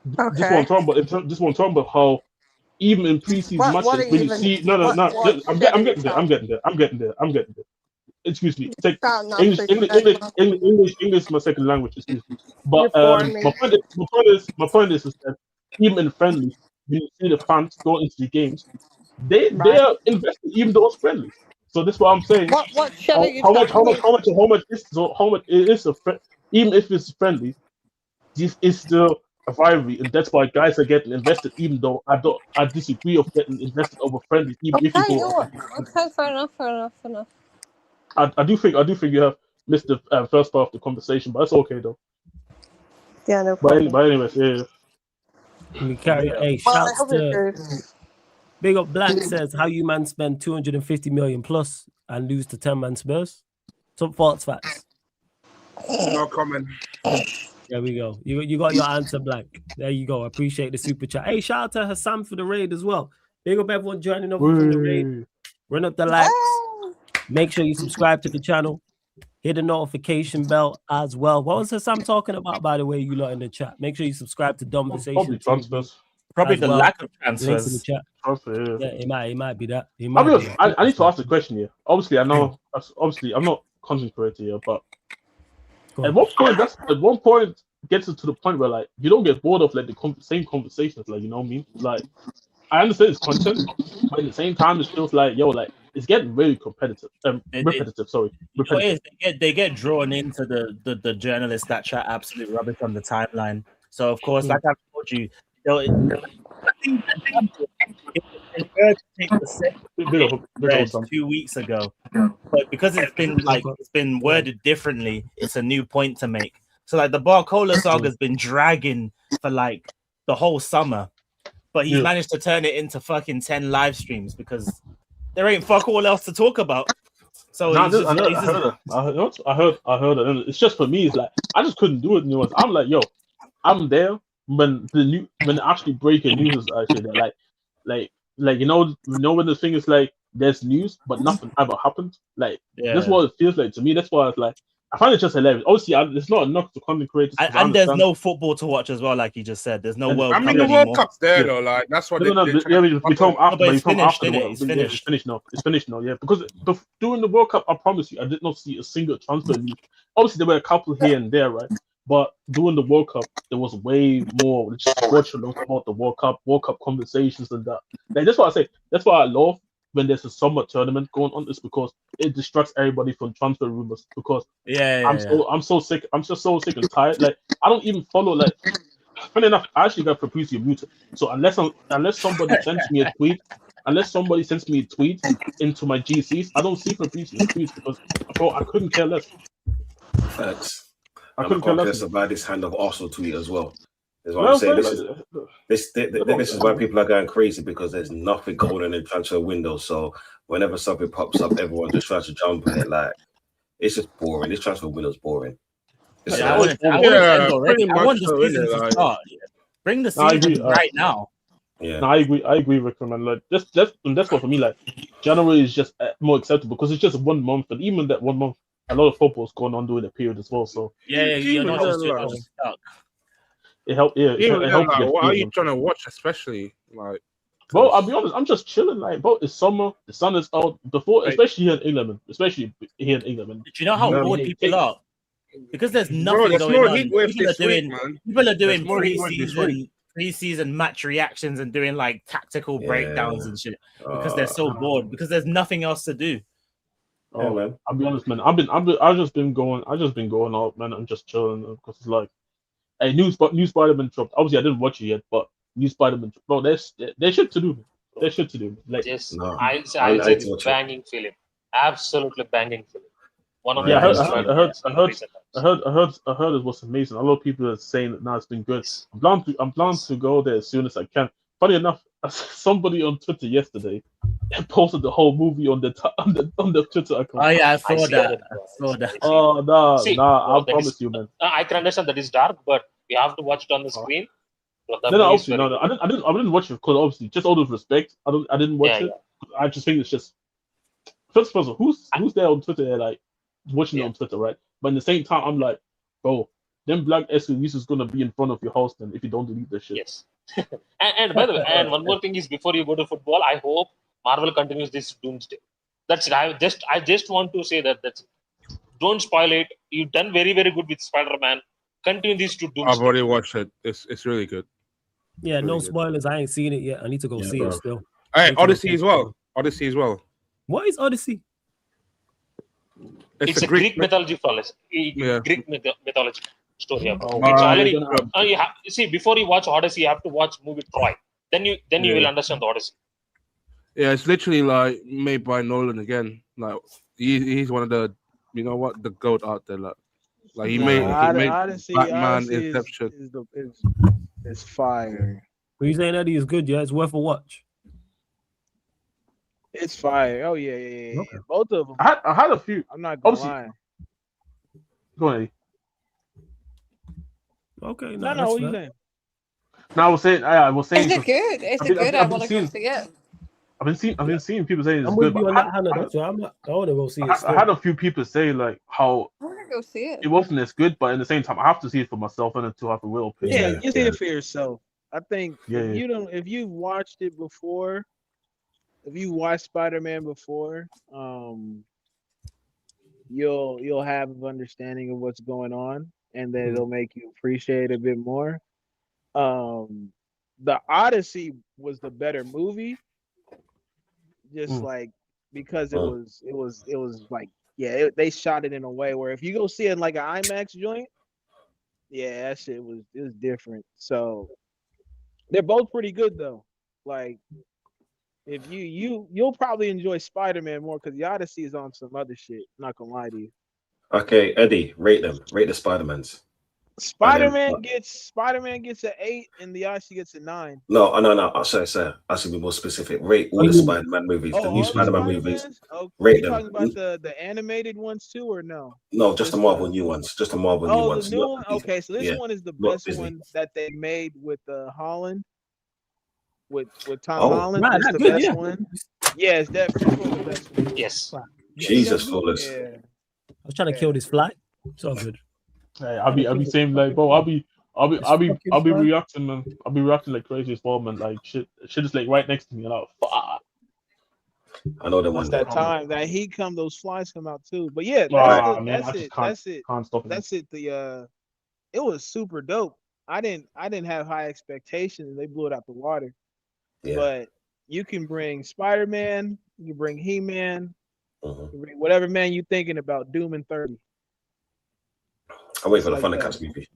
This one I'm talking about how. Even in preseason matches, when you see I'm getting there. Excuse me. English is my second language. Excuse me. But my point is that even in friendlies, when you see the fans go into the games, they are invested even those friendlies. So this is what I'm saying. How much is even if it's friendly, this is still a rivalry, and that's why guys are getting invested. Even though I disagree of getting invested over friendly. Even if you go, fair enough. I do think you have missed the first part of the conversation, but that's okay though. Yeah, no problem. But anyways, yeah. We carry. Hey, shouts to Big Up Black says, how you man spend 250 million plus and lose to 10-man Spurs? Some thoughts, facts. No comment. There we go. You got your answer, Black. There you go. Appreciate the super chat. Hey, shout out to Hassan for the raid as well. Big up everyone joining over from the raid. Run up the likes. Make sure you subscribe to the channel. Hit the notification bell as well. What was Hassan talking about, by the way, you lot in the chat? Make sure you subscribe to Conversation. Probably transfers. Probably the lack of transfers. In the chat. Transfer, yeah, it might be that. I need to ask a question here. Obviously, I know. Obviously, I'm not content creator here, but at one point, gets it to the point where like you don't get bored of like the same conversations, like, you know what I mean? Like, I understand it's content, but at the same time, it feels like it's getting really competitive. Repetitive. They get drawn into the journalists that chat absolute rubbish on the timeline. So of course, like I've told you, I think they take the same 2 weeks ago, but because it's been worded differently, it's a new point to make. So like the Barcola saga has been dragging for like the whole summer, but he managed to turn it into fucking 10 live streams because there ain't fuck all else to talk about. So I heard it. It's just for me. It's like I just couldn't do it. Nuance. I'm like, I'm there when actually breaking news is actually there. Like you know when the thing is like there's news but nothing ever happened. Like that's what it feels like to me. That's why it's like I find it just hilarious. Obviously, it's not enough to content creators. And there's no football to watch as well, like you just said. There's no World Cup the World Cup's there though. Like that's what. We talk after. It's finished now. It's finished now. Yeah, because during the World Cup, I promise you, I did not see a single transfer news. Obviously, there were a couple here and there, right? But during the World Cup, there was way more. Just watch about the World Cup conversations and that. Like, that's what I say. That's why I love when there's a summer tournament going on, is because it distracts everybody from transfer rumors. Because I'm so sick. I'm just so sick and tired. Like I don't even follow. Like funny enough, I actually got Patricio muted. So unless somebody sends me a tweet, into my GCs, I don't see Patricio's tweets because I couldn't care less. Facts. I couldn't care less about this hand of Arsenal tweet as well. Is what I'm saying. This is why people are going crazy, because there's nothing going on in the transfer window. So whenever something pops up, everyone just tries to jump on it. Like it's just boring. This transfer window is boring. I want the season to start. Bring the season right now. Yeah. No, I agree, Victor, man. Like that's what for me. Like January is just more acceptable because it's just 1 month, and even that 1 month, a lot of football's going on during the period as well. So Yeah, you're not just stuck. it helped. Yeah, Even it then, helped. like, what are you trying to watch, especially like? Bro, I'll be honest. I'm just chilling. Like, bro, it's summer. The sun is out. Before, especially here in England, man. Especially here in England. Do you know how bored people are? Because there's nothing there's going more on. heat wave People are this week, doing man. Pre-season, More heat wave this week. pre-season match reactions and doing like tactical breakdowns and shit because they're so bored. Because there's nothing else to do. Oh man, I'll be honest, man. I've just been going out, man. I'm just chilling because it's like, hey, new Spider-Man dropped. Obviously, I didn't watch it yet, but new Spider-Man, bro. There's shit to do. There's shit to do. Like, yes, I'll say banging film, absolutely banging film. One of the best I heard it was amazing. A lot of people are saying that now it's been good. I'm planning to go there as soon as I can. Funny enough, somebody on Twitter yesterday posted the whole movie on the Twitter account. Oh yeah, I saw that. Oh no, I promise you, man. I can understand that it's dark, but you have to watch it on the screen. Obviously, no. I didn't watch it because obviously, just out of respect, I didn't watch it. Yeah. I just think it's just first of all, who's there on Twitter like watching it on Twitter, right? But at the same time, I'm like, bro, them black SUVs is gonna be in front of your house then if you don't delete this shit. Yes. and by the way, and one more thing is before you go to football, I hope Marvel continues this Doomsday. That's it. I just want to say that's it. Don't spoil it. You've done very, very good with Spider-Man. Continue this to Doomsday. I've already watched it. It's really good. Yeah, no spoilers. I ain't seen it yet. I need to go see it still. Hey, Odyssey as well. Odyssey as well. What is Odyssey? It's a Greek mythology Greek mythology story. It's already. See, before you watch Odyssey, you have to watch movie Troy. Then you will understand the Odyssey. Yeah, it's literally like made by Nolan again. Like he's one of the the GOAT out there. Like he made Odyssey, Batman, Inception. It's fire. Were you saying Eddie is good? Yeah, it's worth a watch. It's fire. Oh yeah. Okay. Both of them. I had a few. I'm not gonna lie. Go ahead. Okay. No. What you saying? No, I was saying. Is it good? Is it good? I want to go see it. I've been seeing people say it's I'm good. With you on that, Hannah, that's why I want to go see it. I had a few people say like how I want to go see it. It wasn't as good, but at the same time, I have to see it for myself and to have a real opinion. Yeah, you see it for yourself. I think if you've watched it before, if you watched Spider-Man before, you'll have an understanding of what's going on, and then it'll make you appreciate it a bit more. The Odyssey was the better movie, just like because it was like they shot it in a way where if you go see it in like an IMAX joint, that shit was different. So they're both pretty good though. Like if you'll probably enjoy Spider-Man more because the Odyssey is on some other shit. I'm not gonna lie to you. Okay, Eddie, rate them. Rate the Spider-Mans. Spider-Man gets an 8 and the Odyssey gets a 9. No. Sorry. I should be more specific. Rate all the Spider-Man movies, the new Spider-Man movies. Okay. Rate them. Talking about the animated ones too, or no? No, just the Marvel new ones. Just the Marvel new ones. The new one. Okay, so this one is the best one that they made with Holland. With Tom Holland, right, it's the good, best one. Yeah, it's definitely the best one. Yes. Jesus, Fullers. I was trying to kill this fly. It's all good. Hey, I'll be saying like, bro, I'll be reacting, man. I'll be reacting like crazy as well, man. Like shit is like right next to me, and I'm like, fuck. I know the one. That time that heat come, those flies come out too. But yeah, that's it. Can't stop that's it. It was super dope. I didn't have high expectations. They blew it out the water. Yeah. But you can bring Spider-Man, you can bring He-Man, you can bring whatever man you thinking about. Doom and 30. I'll wait for the Thundercats movie.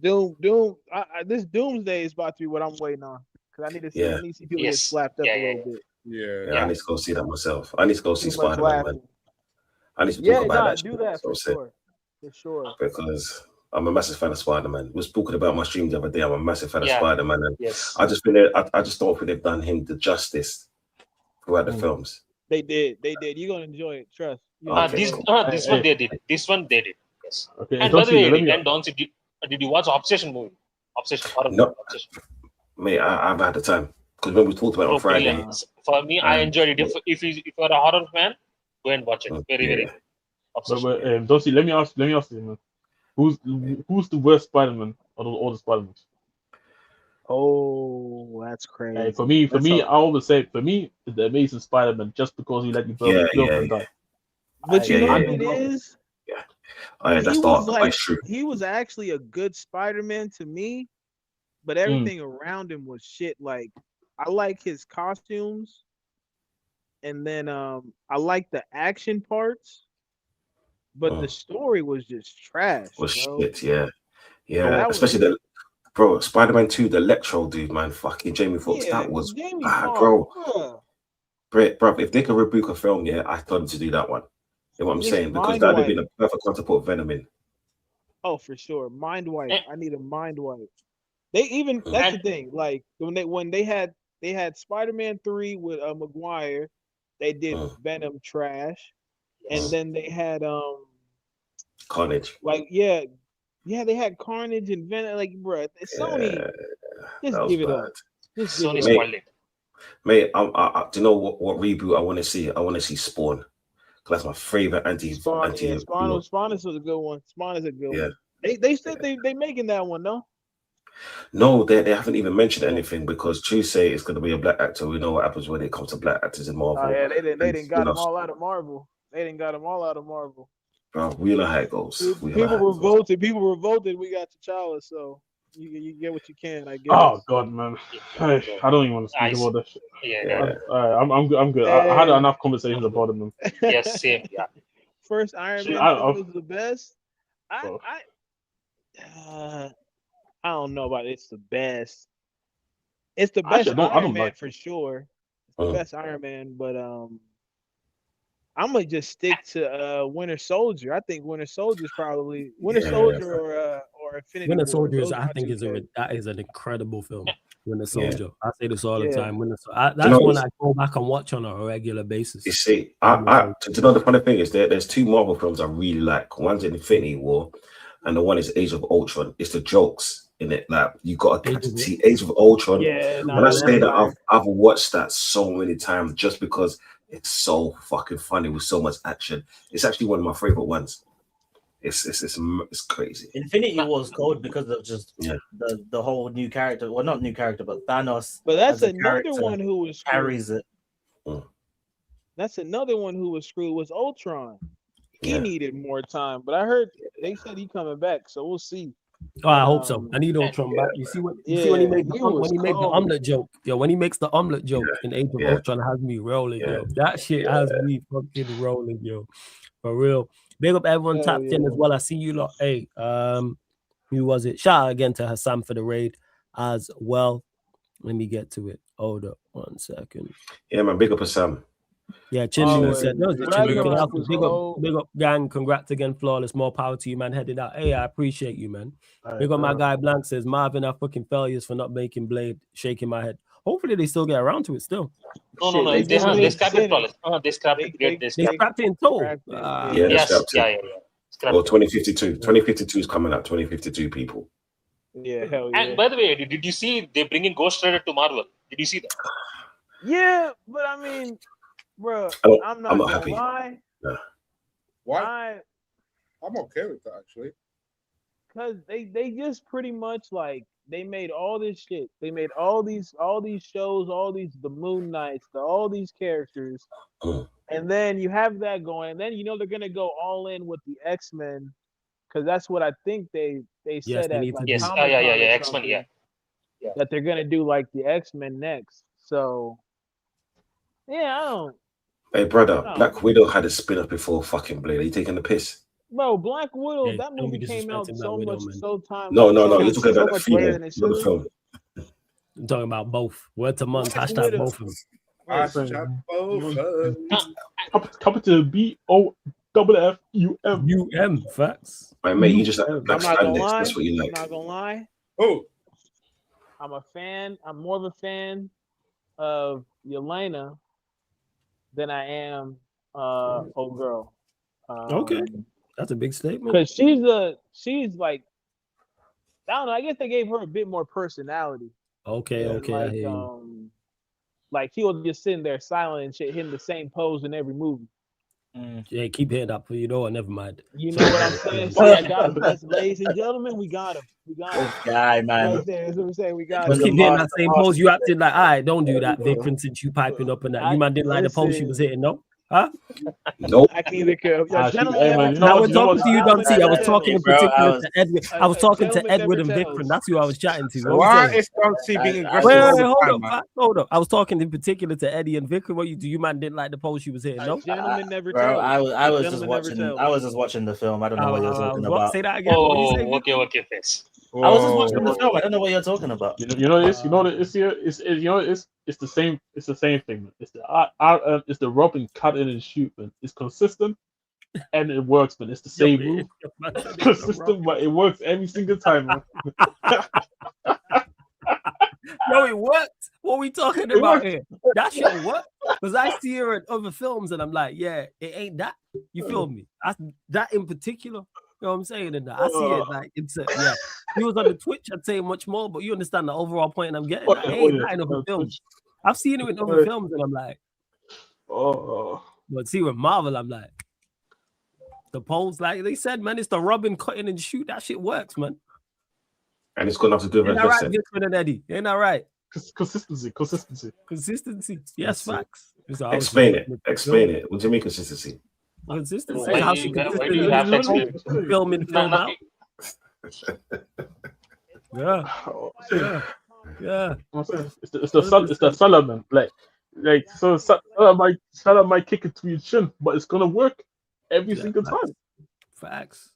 Doom. This Doomsday is about to be what I'm waiting on because I need to see. I need to see people get slapped up a little bit. Yeah, I need to go see that myself. I need to go see Spider-Man, man. I need to talk about that. Do that for sure. For sure. Because I'm a massive fan of Spider-Man. I was talking about my stream the other day. I'm a massive fan of Spider-Man, and I just don't think they've done him the justice throughout the films. They did. You're gonna enjoy it. Trust. This one they did. Yes. Okay, and by the way, did you watch Obsession movie? Obsession. No. Mate, I've had the time because when we talked about it on Friday. Brilliant. For me, I enjoyed it. If you're a horror fan, go and watch it. Very obsession. Dosey, let me ask you, man. Who's the worst Spider-Man of all the Spider-Man? Oh, that's crazy. For me, I always say the Amazing Spider-Man just because he let you girlfriend die. But you know what it is? Yeah. That's dark. That's true. He was actually a good Spider-Man to me, but everything around him was shit. Like, I like his costumes, and then I like the action parts, but the story was just trash. Shit, yeah. Especially Spider-Man 2, the Electro dude, man, fucking Jamie Foxx, that was bad, bro. Bro, if they could reboot a film, I told them to do that one. You know what I'm saying? Because that would have been a perfect one to put Venom in. Oh, for sure, mind wipe. I need a mind wipe. They even that's the thing. Like when they had Spider-Man 3 with Maguire, they did Venom trash, and then they had Carnage. Like they had Carnage and Venom. Like, bro, Sony, just give it up. Sony spoiled it. Mate, do you know what reboot I want to see? I want to see Spawn. That's my favorite Spawn is a good one. Spawn is a good one. They said they making that one, no? No, they haven't even mentioned anything because Tuesday is going to be a black actor. We know what happens when it comes to black actors in Marvel. Oh yeah, they didn't got them all out of Marvel. Bro, we know how it goes. People revolted. We got T'Challa, so you get what you can. I guess. Oh God, man, I don't even want to speak about that shit. I'm good. I had enough conversations about it, man. Yes, same. Yeah. First Iron Man was the best. I don't know about it's the best. It's the best Iron Man for sure. It's the best Iron Man, but I'm gonna just stick to Winter Soldier. I think Winter Soldier is probably Soldier or Infinity Winter War. Soldier Those I think that is an incredible film. Winter Soldier. I say this all the time. That's one I go back and watch on a regular basis. You see, to know the funny thing is there's two Marvel films I really like. One's Infinity War, and the one is Age of Ultron. It's the jokes in it. Like you got to see Age of Ultron. When I say that, I've watched that so many times just because it's so fucking funny with so much action. It's actually one of my favorite ones. It's crazy. Infinity War is cold because of just the whole new character. Well, not new character, but Thanos. But that's another one who was carries it. That's another one who was screwed was Ultron. He needed more time, but I heard they said he coming back, so we'll see. Oh, I hope so. I need Ultron back. You see when he made the omelet joke. Yo, when he makes the omelet joke in Age of Ultron, it has me rolling, yo. That shit has me fucking rolling, yo. For real. Big up everyone tapped in as well. I see you lot. Hey, who was it? Shout out again to Hassan for the raid as well. Let me get to it. Hold up 1 second. Yeah, man. Big up Hassan. Yeah, Chinley said, big up, gang. Congrats again, Flawless. More power to you, man. Headed out. Hey, I appreciate you, man. Big up my guy Blank says, Marvin, I fucking failures for not making Blade. Shaking my head. Hopefully they still get around to it still. No. They scrapped it, Flawless. They scrapped it. They scrapped it in total. Well, 2052. 2052 is coming out. 2052 people. Yeah, hell yeah. And by the way, did you see they bring in Ghost Rider to Marvel? Did you see that? Yeah, but I mean, bro, I'm not happy. Lie. No. Why? I'm okay with that actually. Because they just pretty much like they made all this shit. They made all these shows, the Moon Knights, all these characters, and then you have that going. And then they're gonna go all in with the X-Men, because that's what I think they said at X-Men, that they're gonna do like the X-Men next. So yeah, I don't. Hey brother, Black Widow had a spin-off before fucking Blade. Are you taking the piss? Bro, Black Widow, that movie came out so time. No. You're talking about the film. I'm talking about both. Word to month. Hashtag both of them. Capital BOFFUM. Facts. Right, mate, you just like I'm Black not gonna Spandex. lie. That's what you like. I'm not gonna lie. Oh, I'm a fan. I'm more of a fan of Yelena than I am old girl. Okay. That's a big statement. Because she's like, I don't know. I guess they gave her a bit more personality. Okay, okay, I hear you. Like he'll just sitting there silent and shit, hitting the same pose in every movie. Yeah, keep hitting that, but you know what? Never mind. You know what I'm saying? See, I got him. Ladies and gentlemen, we got him. We got him. Guy, man. Right there. That's what I'm saying. We got Just him. keep hitting that same pose. You acted like, all right, don't do that, Vikram, since you piping up and that. You man didn't like the pose she was hitting, no? Huh? Nope. I can either care. Now we're talking to you, Don C. I was talking in particular to Edwin. I was talking to Edwin and Vikram. That's who I was chatting to. Why is Don C being aggressive? Wait, hold up. I was talking in particular to Eddie and Vikram. What you man didn't like the pose she was hitting, no? Gentlemen never Bro, tell. I was just watching. I was just watching the film. I don't know what you're talking about. Say that again. Oh, okay, face. I was just watching the film. I don't know what you're talking about. You know this. You know that it's here. It's the same. It's the same thing, man. It's the rub and cut in and shoot, man. It's consistent and it works, man. It's the same move. It's consistent, but it works every single time, man. No, it worked. What are we talking about here? That shit worked. Because I see her in other films and I'm like, yeah, it ain't that. You feel me? That in particular. You know what I'm saying? And I see it like it's yeah. He was on the Twitch, I'd say much more, but you understand the overall point I'm getting. I ain't that in other films. I've seen it in other films, and I'm like, but see with Marvel, I'm like, the pose, like they said, man, it's the rubbing, cutting, and shoot. That shit works, man. And it's got nothing to do with Ain't that right, Vikram and Eddie? Ain't that right? Consistency. Yes, facts. Explain it. What do you mean consistency? Consistency. How she consistently filming film out. Yeah. It's the Solomon. Like so Salah might kick it to your chin, but it's gonna work every single time. Facts.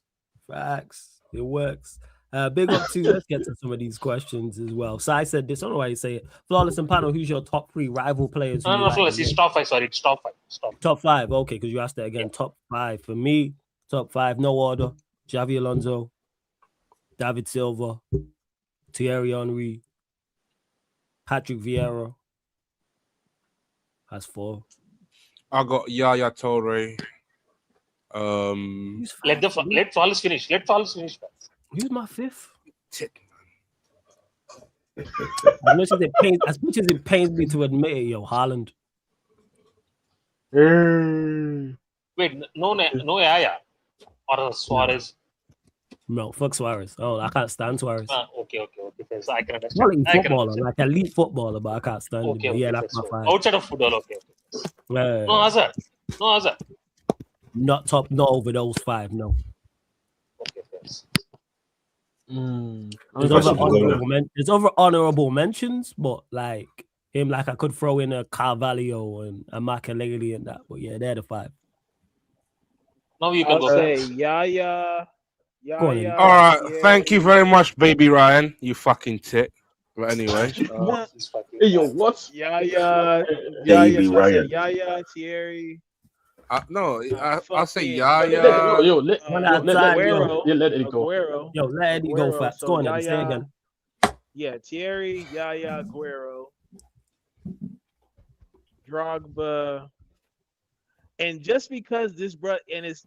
It works. Big up to let's get to some of these questions as well. So I said this, I don't know why you say it. Flawless and Panel, who's your top 3 rival players? No, Flawless, it's top 5. Sorry, it's top 5. Top 5, okay, because you asked that again. Top 5 for me, top 5, no order. Xavi Alonso, David Silva, Thierry Henry, Patrick Vieira. That's 4. I got Yaya Toure. Let Flawless finish. Who's my 5th? As much as it pains me to admit it, Haaland. Wait, no Yaya or Suarez. No, fuck Suarez. Oh, I can't stand Suarez. Okay. So I can understand. Like elite footballer, but I can't stand him. Okay, yeah, that's my 5. Outside of football, okay. No Hazard. Not over those 5, no. Okay, thanks. There's other honorable mentions, but like him, like I could throw in a Carvalho and a Makelele and that, but yeah, they're the 5. Now you can go. Say Yaya. All right, thank you very much, baby Ryan. You fucking tit. But anyway, hey yo, what? Yaya, Ryan. Yaya, Thierry. No, I'll say Yaya. Yo, let it go. Aguero. Yo, let Eddie go fast. Go on, say again. Yeah, Thierry, Yaya, Aguero, Drogba, and just because this bro in his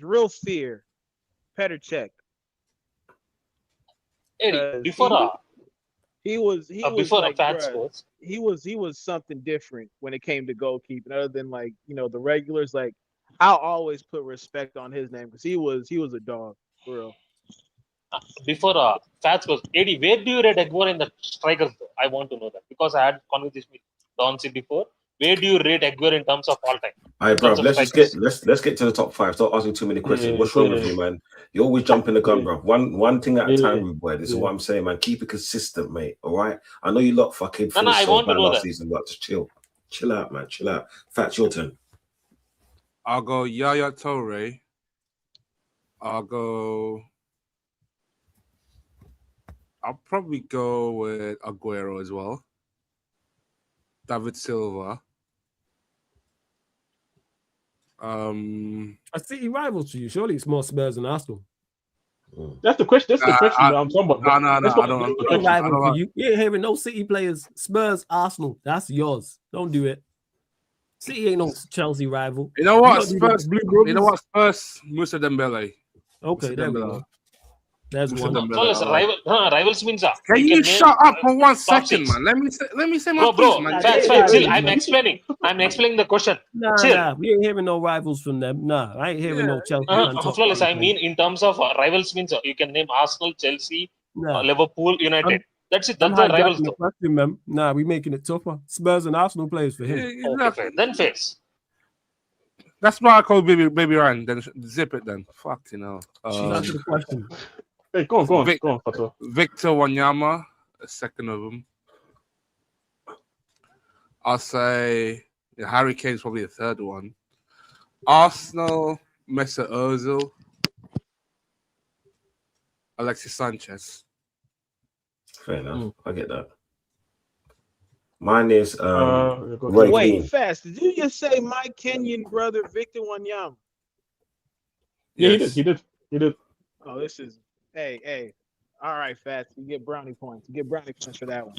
real fear, Petr Cech. Eddie, before he was before like, the fat sports. He was something different when it came to goalkeeping, other than like the regulars. Like I'll always put respect on his name because he was a dog for real. Before fat sports, Eddie, where do you rate Aguero in the strikers? Though? I want to know that because I had conversation with Don C before. Where do you rate Aguero in terms of all time? All right, bro. Let's get to the top 5. Stop asking too many questions. What's wrong with you, man? You always jump in the gun, bro. One thing at a time, rude boy. This is what I'm saying, man. Keep it consistent, mate. All right. I know you lot fucking finished so bad last season, but just chill out, man. Chill out. Fats, your turn. I'll go Yaya Toure. I'll probably go with Aguero as well. David Silva. A City rival to you. Surely it's more Spurs than Arsenal. That's the question. That's the question I'm talking about. No, I don't. You ain't hearing no City players. Spurs, Arsenal. That's yours. Don't do it. City ain't no Chelsea rival. You know what? Spurs. Spurs. Musa Dembele. Okay, there we go. There's one. Rivals means Can you shut up for 1 second, man? Let me say my piece, man. Chill. I'm explaining the question. Nah, we ain't hearing no rivals from them. Nah, I ain't hearing no Chelsea fans. Flawless. I mean, in terms of rivals means you can name Arsenal, Chelsea, Liverpool, United. That's it. That's the rivals. Nah, we making it tougher. Spurs and Arsenal players for him. Okay, then face. That's why I call baby Ryan. Then zip it. Then fuck Answer the question. Hey, go on, Fato. Victor Wanyama, a second of them. I'll say Harry Kane's probably the third one. Arsenal, Mesut Ozil, Alexis Sanchez. Fair enough. I get that. Mine is wait, fast. Did you just say my Kenyan brother Victor Wanyama? Yeah, he did. Oh, this is hey. All right, fast. You get brownie points. You get brownie points for that one.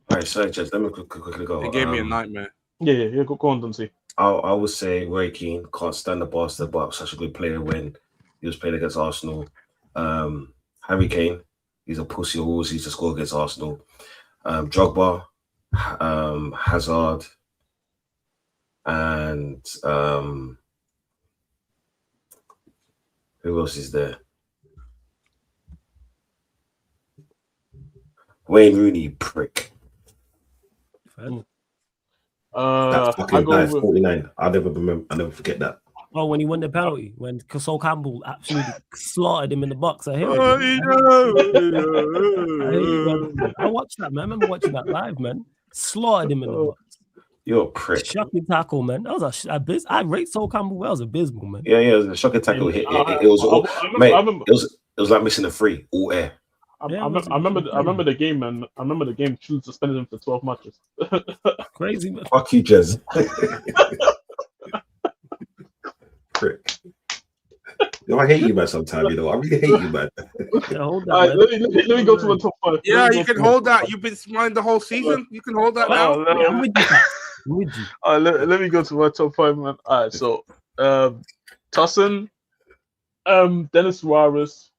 All right, Sanchez. Let me quickly go. It gave me a nightmare. Yeah. Go on, Dunsey. I would say Roy Keane. Can't stand the bastard, but such a good player when he was playing against Arsenal. Harry Kane. He's a pussy. Always used to score against Arsenal. Drogba, Hazard, and who else is there? Wayne Rooney, prick. That fucking guy, 49. I'll never forget that. Oh, when he won the penalty, when Sol Campbell absolutely slaughtered him in the box. I watched that, man. I remember watching that live, man. Slaughtered him in the box. You're a prick. Shocking tackle, man. That was I rate Sol Campbell well. That was abysmal, man. Yeah, it was a shocking tackle. It was like missing a free, all air. I remember the game, man. I remember the game. Chile suspended him for 12 matches. Crazy, man. Fuck you, Jez. Prick. I hate you, man. Sometimes, I really hate you, man. Yeah, hold that, right, let me go to the top 5. Yeah, you can hold that. You've been smiling the whole season. You can hold that now. I'm with you. All right, let me go to my top 5, man. All right, so Tosin, Dennis Suarez,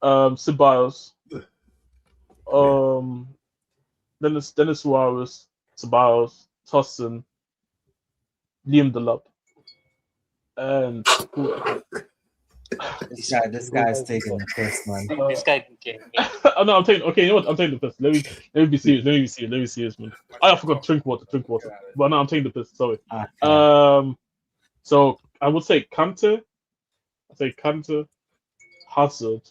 Ceballos, Dennis Suarez, Ceballos, Tosin, Liam Delap, and this guy's taking the piss, man. This guy came. Oh, no, I'm taking. Okay, you know what? I'm taking the piss. Let me be serious, man. I forgot to drink water. But no, I'm taking the piss. Sorry. So I would say Kante. Hazard.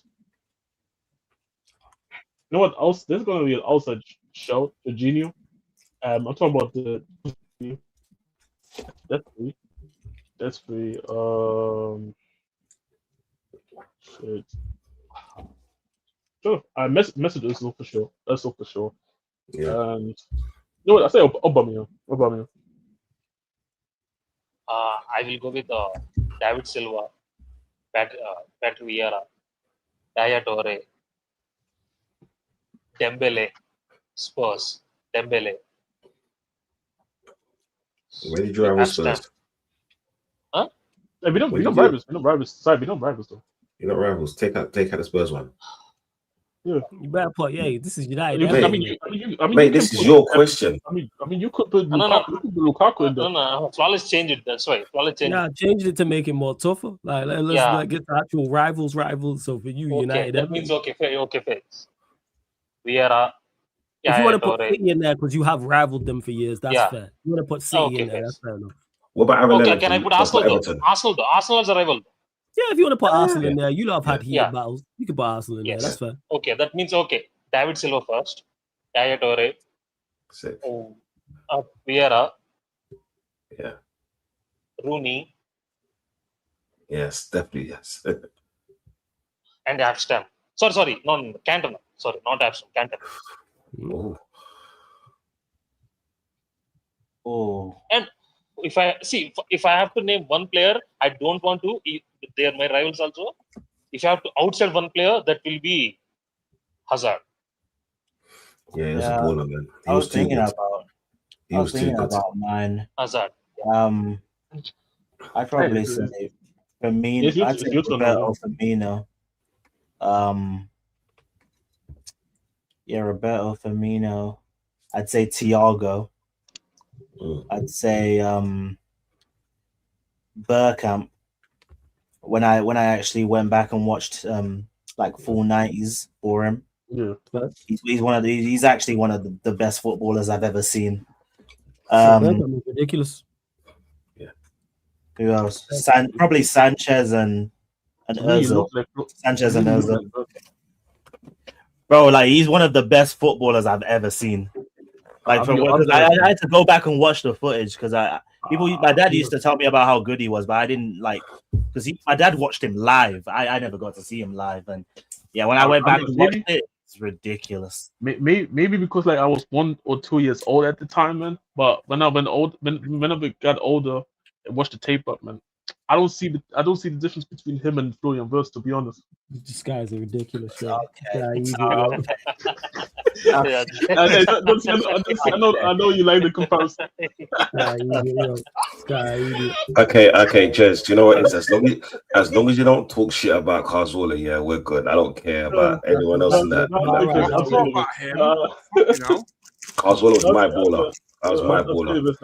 You know what else? There's gonna be an outside shout, Jorginho. I'm talking about the. That's free. Shit. Sure. Message is for sure. That's all for sure. Yeah. And you know what? I say Aubameyang. I will go with David Silva, Patrick Vieira, Yaya Toure, Dembele, Spurs, Dembele. Where did you have Spurs? Huh? Hey, we don't rivals. Sorry, we don't rivals though. You're not rivals. Take out the Spurs one. Yeah. You better put. Yeah, this is United. Mate, this is your question. I mean, you could put Lukaku in there. No. Flawless changed it. That's why. Flawless changed. Yeah, changed it to make it more tougher. Let's get the actual rivals. So for you, United, that means okay, fair. We are. If you want to put City in there because you have rivaled them for years, that's fair. You want to put City in there, that's fair enough. What about Aaron Lennon? Can I put Arsenal though? Arsenal is a rival. Yeah, if you want to put Arsenal in there, you lot have had heated battles. You can put Arsenal in there. That's fair. Okay, that means David Silva first, Yaya Toure, Vieira, Rooney. Yes, definitely yes. And Abstam. Sorry, no, Cantona. Sorry, not Abstam, Cantona. Oh. And if I have to name one player, I don't want to. They are my rivals also. If I have to outside one player, that will be Hazard. Yeah, he was a baller, man. I was thinking about mine. Hazard. I'd probably say Firmino. I'd say Firmino. Yeah, Roberto Firmino. I'd say Thiago. I'd say Bergkamp. When I actually went back and watched like full 90s for him. Yeah, he's actually one of the best footballers I've ever seen. Ridiculous. Who else? Probably Sanchez and Ozil. Sanchez and Ozil. Bro, like he's one of the best footballers I've ever seen. Like I had to go back and watch the footage because my dad used to tell me about how good he was, but I didn't like because my dad watched him live. I never got to see him live, and yeah, when I went back and watched it, it's ridiculous. Maybe because like I was 1 or 2 years old at the time, man. But when I got older and watched the tape up, man, I don't see the difference between him and Florian Wirtz, to be honest. This guy's a ridiculous show. I know you like the comparison. Okay, Jez, do you know what it is? As long as you don't talk shit about Cazorla, yeah, we're good. I don't care about anyone else in that. Cazorla was my baller. That was my baller.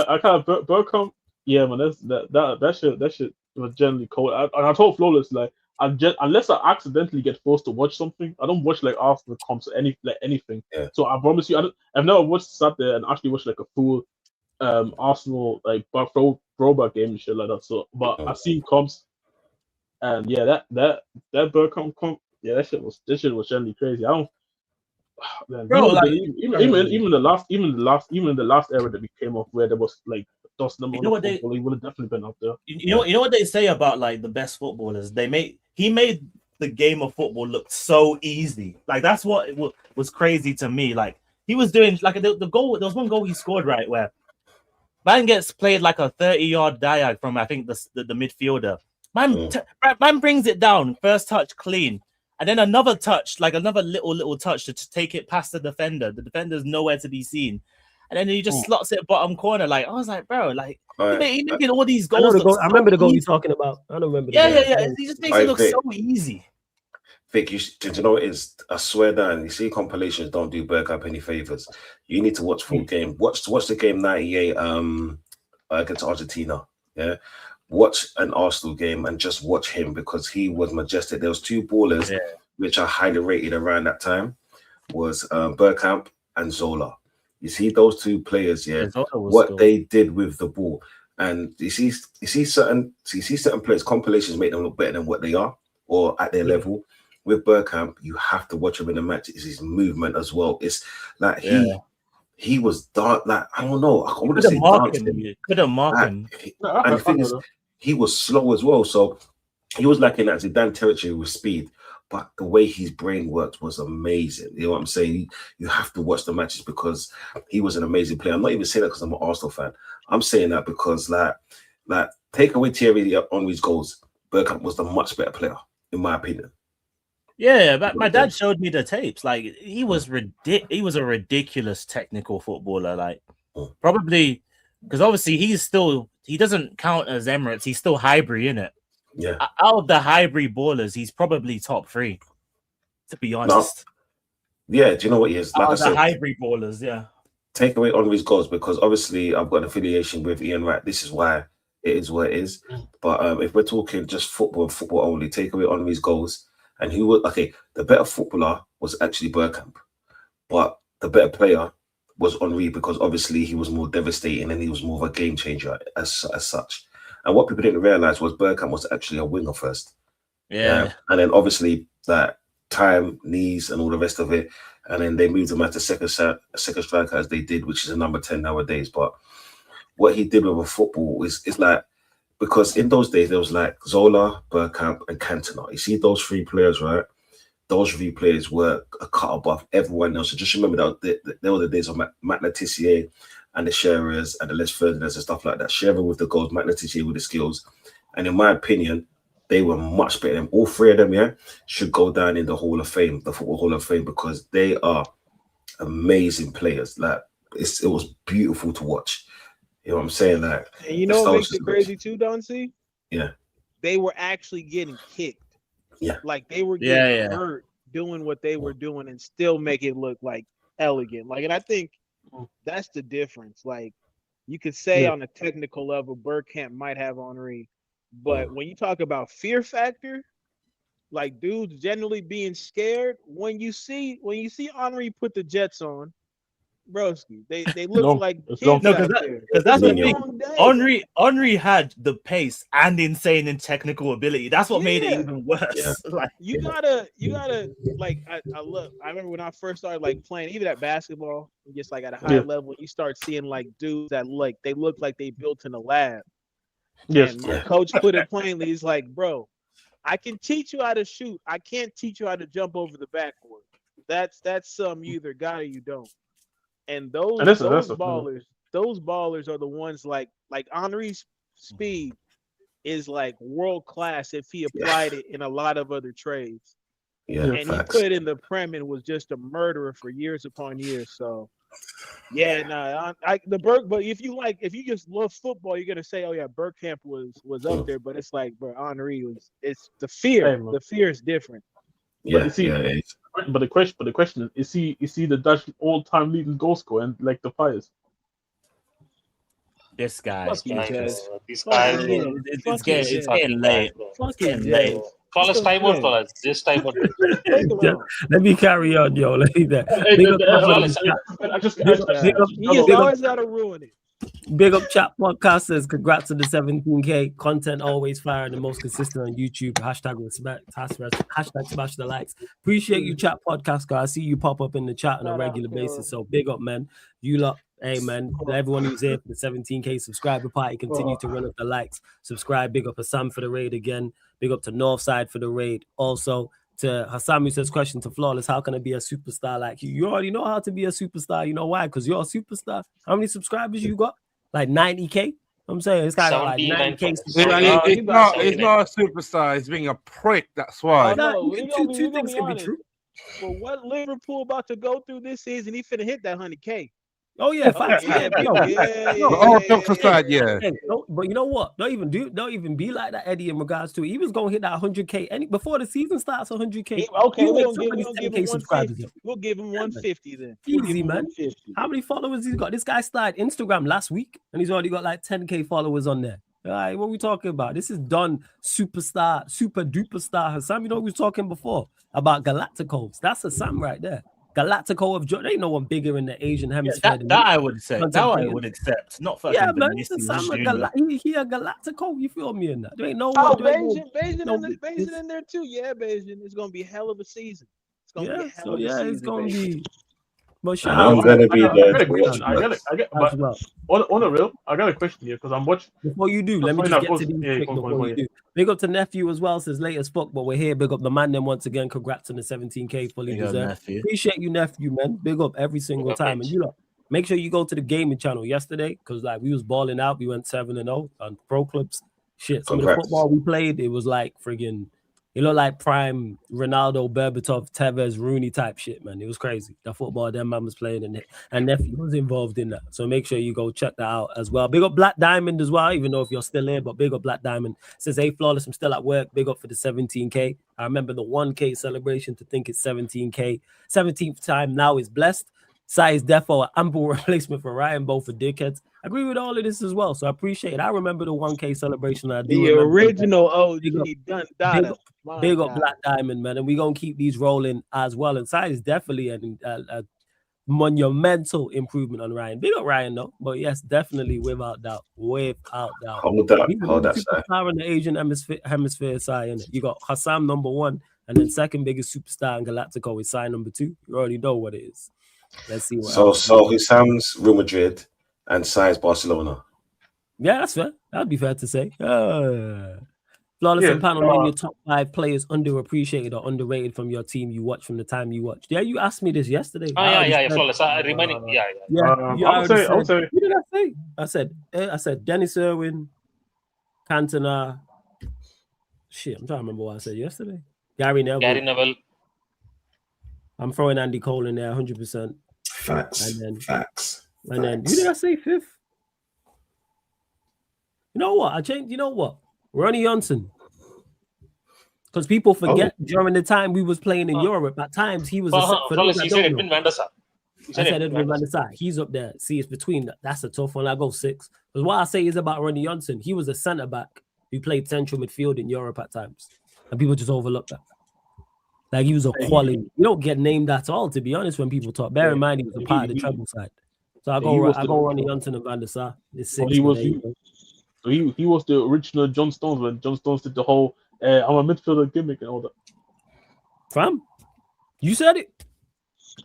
I kind of Bergkamp. Yeah, man, that shit was generally cold. I told Flawless like unless I accidentally get forced to watch something, I don't watch like Arsenal comps or anything. Yeah. So I promise you, I've never sat there and actually watched like a full Arsenal like throwback game and shit like that. So, but I've seen comps, and yeah, that Bergkamp comp, yeah, that shit was generally crazy. I don't. Man, bro, even the last era that we came off where there was like dust number, he would have definitely been up there. You know what they say about like the best footballers? He made the game of football look so easy. Like that's what was crazy to me. Like he was doing like the goal. There was one goal he scored right where man gets played like a 30-yard diag from I think the midfielder. Man brings it down, first touch clean. And then another touch, like another little touch to take it past the defender. The defender's nowhere to be seen. And then he just slots it bottom corner. Like, I was like, bro, like, he making all these goals. I remember the goal you're talking about. I don't remember. Yeah. He just makes it look so easy. Vic, do you know what it is? I swear down, you see compilations don't do Bergkamp any favors. You need to watch full game. Watch the game 98 against Argentina. Yeah. Watch an Arsenal game and just watch him because he was majestic. There was two ballers which are highly rated around that time was Bergkamp and Zola. You see those two players, what they did with the ball, and you see certain players compilations make them look better than what they are or at their level. With Bergkamp, you have to watch him in the match. It's his movement as well. It's like he was dark. Like I don't know. I want to say dancing. Couldn't mark him. And the thing is, he was slow as well. So he was like in that Zidane territory with speed. But the way his brain worked was amazing. You know what I'm saying? You have to watch the matches because he was an amazing player. I'm not even saying that because I'm an Arsenal fan. I'm saying that because like take away Thierry Henry's goals, Bergkamp was the much better player, in my opinion. Yeah, but my dad showed me the tapes. Like he was he was a ridiculous technical footballer. Like probably because obviously he doesn't count as Emirates. He's still Highbury, innit? Yeah. Out of the Highbury ballers, he's probably top 3. To be honest. No. Yeah. Do you know what he is? Like out of the Highbury ballers, yeah. Take away Henry's goals because obviously I've got an affiliation with Ian Wright. This is why it is what it is. But if we're talking just football only, take away Henry's goals. And the better footballer was actually Bergkamp, but the better player was Henry because obviously he was more devastating and he was more of a game changer as such. And what people didn't realize was Bergkamp was actually a winger first. Yeah. And then obviously that time, knees, and all the rest of it, and then they moved him as a second striker as they did, which is a number 10 nowadays. But what he did with a football is like. Because in those days, there was like Zola, Bergkamp, and Cantona. You see those 3 players, right? Those 3 players were a cut above everyone else. So just remember that there were the days of Matt Letitia and the Scherers and the Les Ferdinands and stuff like that. Scherer with the goals, Matt Letitia with the skills. And in my opinion, they were much better than all 3 of them, should go down in the Hall of Fame, the Football Hall of Fame, because they are amazing players. Like it was beautiful to watch. You know what I'm saying? Like, and you know what makes it crazy too, Don C? Yeah. They were actually getting kicked. Yeah. Like they were Yeah, getting yeah. hurt doing what they were doing and still make it look like elegant. Like, and I think that's the difference. Like, you could say on a technical level, Bergkamp might have Henry, but when you talk about fear factor, like dudes generally being scared, when you see Henry put the Jets on, broski, they look like kids out there. Because that's It's the a thing. long day. Henry had the pace and insane in technical ability. That's what made it Yeah. even worse. Like, You gotta like I look. I remember when I first started like playing, even at basketball, just like at a high level, you start seeing like dudes that they look like they built in a lab. Yes. And my coach put it plainly. He's like, bro, I can teach you how to shoot. I can't teach you how to jump over the backboard. That's you either got or you don't. And those ballers are the ones like Henry's speed is like world class if he applied it in a lot of other trades. Yeah, and he put it in the Prem and was just a murderer for years upon years. So but if you just love football, you're gonna say, oh yeah, Bergkamp was up there, but it's like, bro, Henry it's the fear. The fear is different. But the question is he the Dutch all-time leading goal scorer and like the Fires? this guy. This guy. It's getting late. It's getting late. Flawless timeout, fellas. Just timeout. Let me carry on, yo. Let me there. He's always gotta ruin it. Big up Chat Podcast says congrats to the 17K. Content always fire and the most consistent on YouTube. Hashtag respect. Hashtag smash the likes. Appreciate you, Chat Podcast, guys. I see you pop up in the chat on a regular basis. So big up, man. You lot, hey man. Everyone who's here for the 17K subscriber party, continue to run up the likes. Subscribe. Big up Hassan for the raid again. Big up to Northside for the raid. Also to Hassan who says question to Flawless, how can I be a superstar like you? You already know how to be a superstar. You know why? Because you're a superstar. How many subscribers you got? Like 90K? I'm saying it's kind of like 90K. It's not a superstar. It's being a prick. That's why. Two things can be true. For what Liverpool about to go through this season, he finna hit that 100K. Oh yeah, facts. All jokes aside, yeah. Hey, but you know what? Don't even be like that, Eddie. In regards to it, he was gonna hit that 100K before the season starts. 100K. Okay, we'll give him 150. We'll give him 150 then. Easy, man. How many followers he's got? This guy started Instagram last week, and he's already got like 10K followers on there. All right, what are we talking about? This is done superstar, super duper star Hassan. You know we were talking before about Galacticos. That's Hassan right there. Galactico of Jordan. There ain't no one bigger in the Asian hemisphere. That I would say. That I would accept. Not fucking. Yeah, man. He a Galactico. You feel me in that? There ain't no one. Bajan in there too. Yeah, Bajan. It's gonna be a hell of a season. It's gonna be a hell of a season. It's gonna be. But I'm gonna be there. On a real, I got a question here because I'm watching. Before you do, let me just get to these quick before you do. Big up to Nephew as well, says late as fuck, but we're here. Big up the man then once again. Congrats on the 17K fully deserved. Appreciate you, Nephew, man. Big up every single time. And you know, make sure you go to the gaming channel yesterday because like we was balling out. We went 7-0 on pro clubs. Shit, some of the football we played, it was like friggin'. It looked like prime Ronaldo, Berbatov, Tevez, Rooney type shit, man. It was crazy. The football that man was playing and Nephew was involved in that. So make sure you go check that out as well. Big up Black Diamond as well, even though if you're still here, but big up Black Diamond. Says, hey, Flawless, I'm still at work. Big up for the 17K. I remember the 1K celebration to think it's 17K. 17th time now is blessed. Size defo, ample replacement for Ryan, both for dickheads. I agree with all of this as well, so I appreciate it. I remember the 1K celebration. The original OG. Big up Black Diamond, man, and we're going to keep these rolling as well. And Size is definitely a monumental improvement on Ryan. Big up Ryan, though, but yes, definitely without doubt. Hold that superstar in the Asian hemisphere side, innit? You got Hassan number 1, and then second biggest superstar in Galactico is side number 2. You already know what it is. Let's see what So Husam's Real Madrid and Sai's Barcelona. Yeah, that's fair. That'd be fair to say. Flawless and panel on your top 5 players underappreciated or underrated from your team you watch from the time you watched. Yeah, you asked me this yesterday. Flawless. Reminding. I would say. What did I say? I said Dennis Irwin, Cantona. Shit, I'm trying to remember what I said yesterday. Gary Neville. I'm throwing Andy Cole in there 100%. Facts. And then who did I say 5th? You know what? I changed. You know what? Ronnie Johnson. Because people forget during the time we was playing in Europe, at times he was for those that don't know. I said Edwin van der Sar. He's up there. See, it's between that's a tough one. I go 6. Because what I say is about Ronnie Johnson. He was a centre back who played central midfield in Europe at times, and people just overlook that. Like he was a quality. You don't get named at all, to be honest, when people talk. Bear in mind he was a part of the treble side. So I go Ronnie Johnson and Van der Sar. It's 6. He was the original John Stones when John Stones did the whole I'm a midfielder gimmick and all that. Fam, you said it.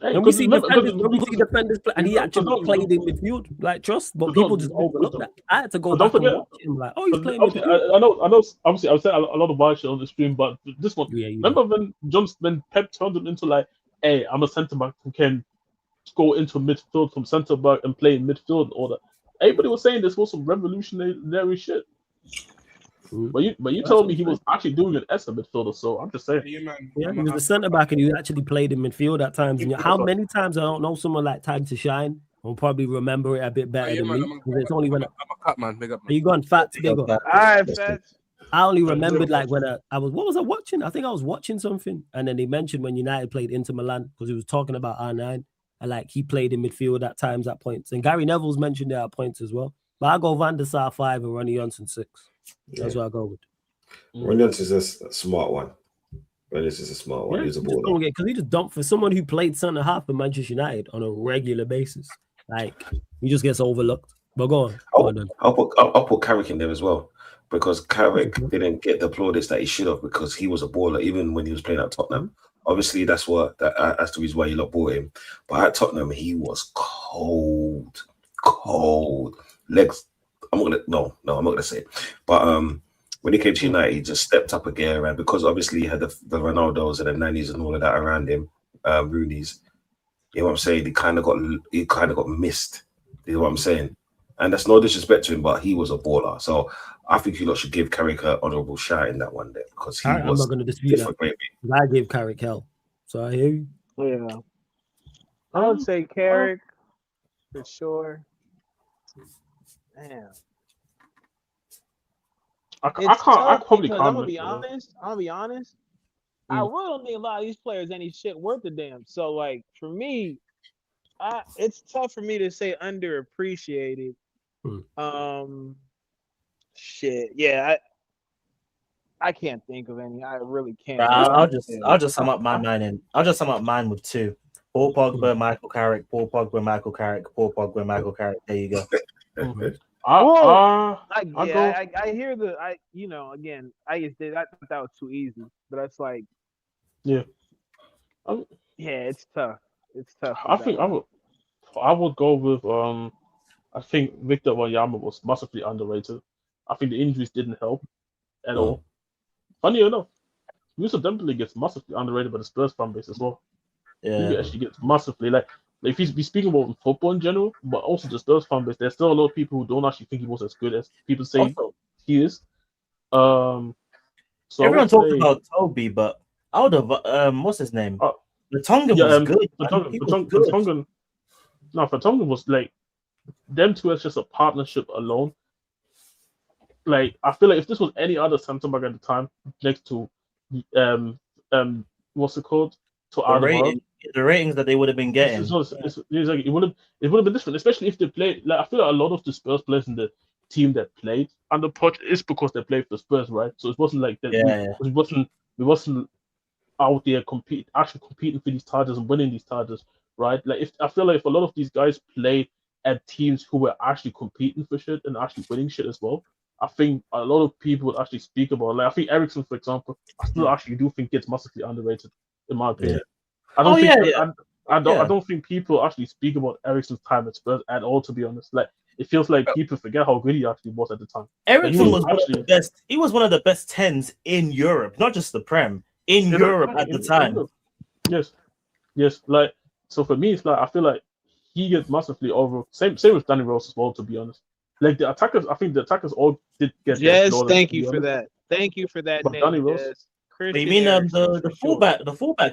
Hey, when we see defenders play, and he actually played in midfield, like trust, but people just overlook that. I had to go back and watch him, like, oh, he's playing midfield. I know. Obviously, I've said a lot of wild shit on the stream, but this one, remember when Pep turned him into like, hey, I'm a centre back who can go into midfield from centre back and play in midfield and all that. Everybody was saying this was some revolutionary shit. But you told me he was actually doing it as a midfielder, so I'm just saying. Yeah, he was a centre back and he actually played in midfield at times. And how many times I don't know someone like Time to Shine will probably remember it a bit better than me. It's only when I'm a cut man, big up. Are you going Fats? Big up. All right, Fats. I only remembered like when what was I watching? I think I was watching something, and then they mentioned when United played Inter Milan because he was talking about R9 and like he played in midfield at times at points, and Gary Neville's mentioned it at points as well. But I go Van der Sar 5 and Ronnie Johnson 6. That's what I go with. Ronnie Johnson's a smart one. He's a smart one. He's a baller. Because he just dumped for someone who played centre half for Manchester United on a regular basis. Like he just gets overlooked. But go on. I'll put Carrick in there as well because Carrick didn't get the plaudits that he should have because he was a baller even when he was playing at Tottenham. Obviously, that's the reason why you lot bought him. But at Tottenham, he was cold legs. I'm not gonna say it. But when he came to United, he just stepped up a gear, and because obviously he had the Ronaldos and the Nannies and all of that around him, Rooney's. You know what I'm saying? He kind of got missed. You know what I'm saying? And that's no disrespect to him, but he was a baller. So I think you lot should give Carrick an honourable shout in that one day because he was. I'm not going to dispute that. I gave Carrick hell, so I hear you. Yeah, I would say Carrick for sure. Damn. I probably can't. I'm gonna be honest. I really don't think a lot of these players any shit worth a damn. So like for me, it's tough for me to say underappreciated. Shit. Yeah, I can't think of any. I really can't. I'll just sum up my mine with 2. Paul Pogba, Michael Carrick. Paul Pogba, Michael Carrick. Paul Pogba, Michael Carrick. There you go. I hear again, I thought that was too easy, but that's like, it's tough. It's tough. I think I would go with I think Victor Wanyama was massively underrated. I think the injuries didn't help at all. Funny enough, Yusuf Dembele gets massively underrated by the Spurs fan base as well. Yeah, he actually gets massively like if he's speaking about football in general, but also the Spurs fan base, there's still a lot of people who don't actually think he was as good as people say he is. So everyone talked about Toby, but out of what's his name? Vertonghen was good. Vertonghen was like them two as just a partnership alone. Like I feel like if this was any other centre back at the time, next to what's it called? The ratings that they would have been getting. It would have been different, especially if they played. Like I feel like a lot of the Spurs players in the team that played under Poch is because they played for the Spurs, right? So it wasn't like that. We wasn't out there actually competing for these titles and winning these titles, right? Like I feel like if a lot of these guys played at teams who were actually competing for shit and actually winning shit as well, I think a lot of people would actually speak about. Like I think Eriksen, for example, I still actually do think gets massively underrated in my opinion. I don't think people actually speak about Eriksen's time at Spurs at all. To be honest, like it feels like people forget how good he actually was at the time. Eriksen was one of the best. He was one of the best 10s in Europe, not just the Prem in Europe at the time. Yes. Like so for me, it's like I feel like he gets massively over. Same with Danny Rose as well. To be honest, like the attackers, I think the attackers all did get. Yes, thank you for that. Thank you for that. But Danny Rose. Yes. You mean the fullback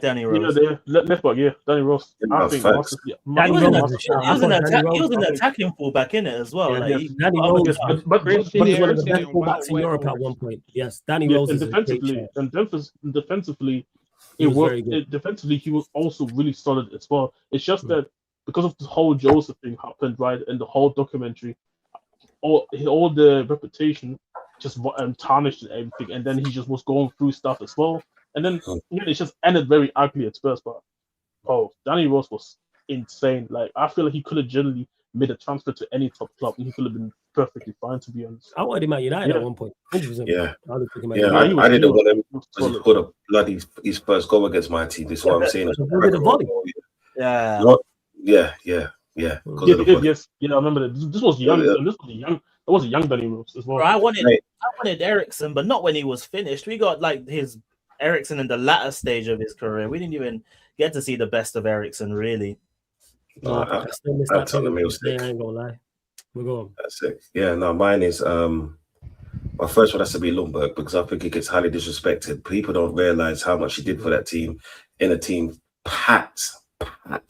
Danny Rose? Yeah, left back, yeah, Danny Rose. I think Masters, He was an attacking fullback in it as well. Yeah, like yes. Danny got other Rose, guys. but he's one of the Eriksen best and fullbacks in Wout Europe at Weghorst. one point. Yes, Danny yeah, Rose and is a great defensively, shout. and defensively, He was very good. defensively he was also really solid as well. It's just that because of the whole Joseph thing happened, right, and the whole documentary, all the reputation just tarnished and everything, and then he just was going through stuff as well, and then it just ended very ugly at first. But Danny Rose was insane. Like I feel like he could have generally made a transfer to any top club, and he could have been perfectly fine, to be honest. I wanted him at United at one point. 100%. Yeah, I I didn't want him because he scored a bloody his first goal against my team. This is what I'm saying. Yeah. Yeah. Yes, I remember that. This was young. And this was a young Danny Rose as well. Bro, I wanted Eriksen, but not when he was finished. We got like his Eriksen in the latter stage of his career. We didn't even get to see the best of Eriksen, really. I still miss that team. I ain't gonna lie. We're going. That's it. Yeah, no, mine is my first one has to be Lundberg because I think he gets highly disrespected. People don't realize how much he did for that team in a team packed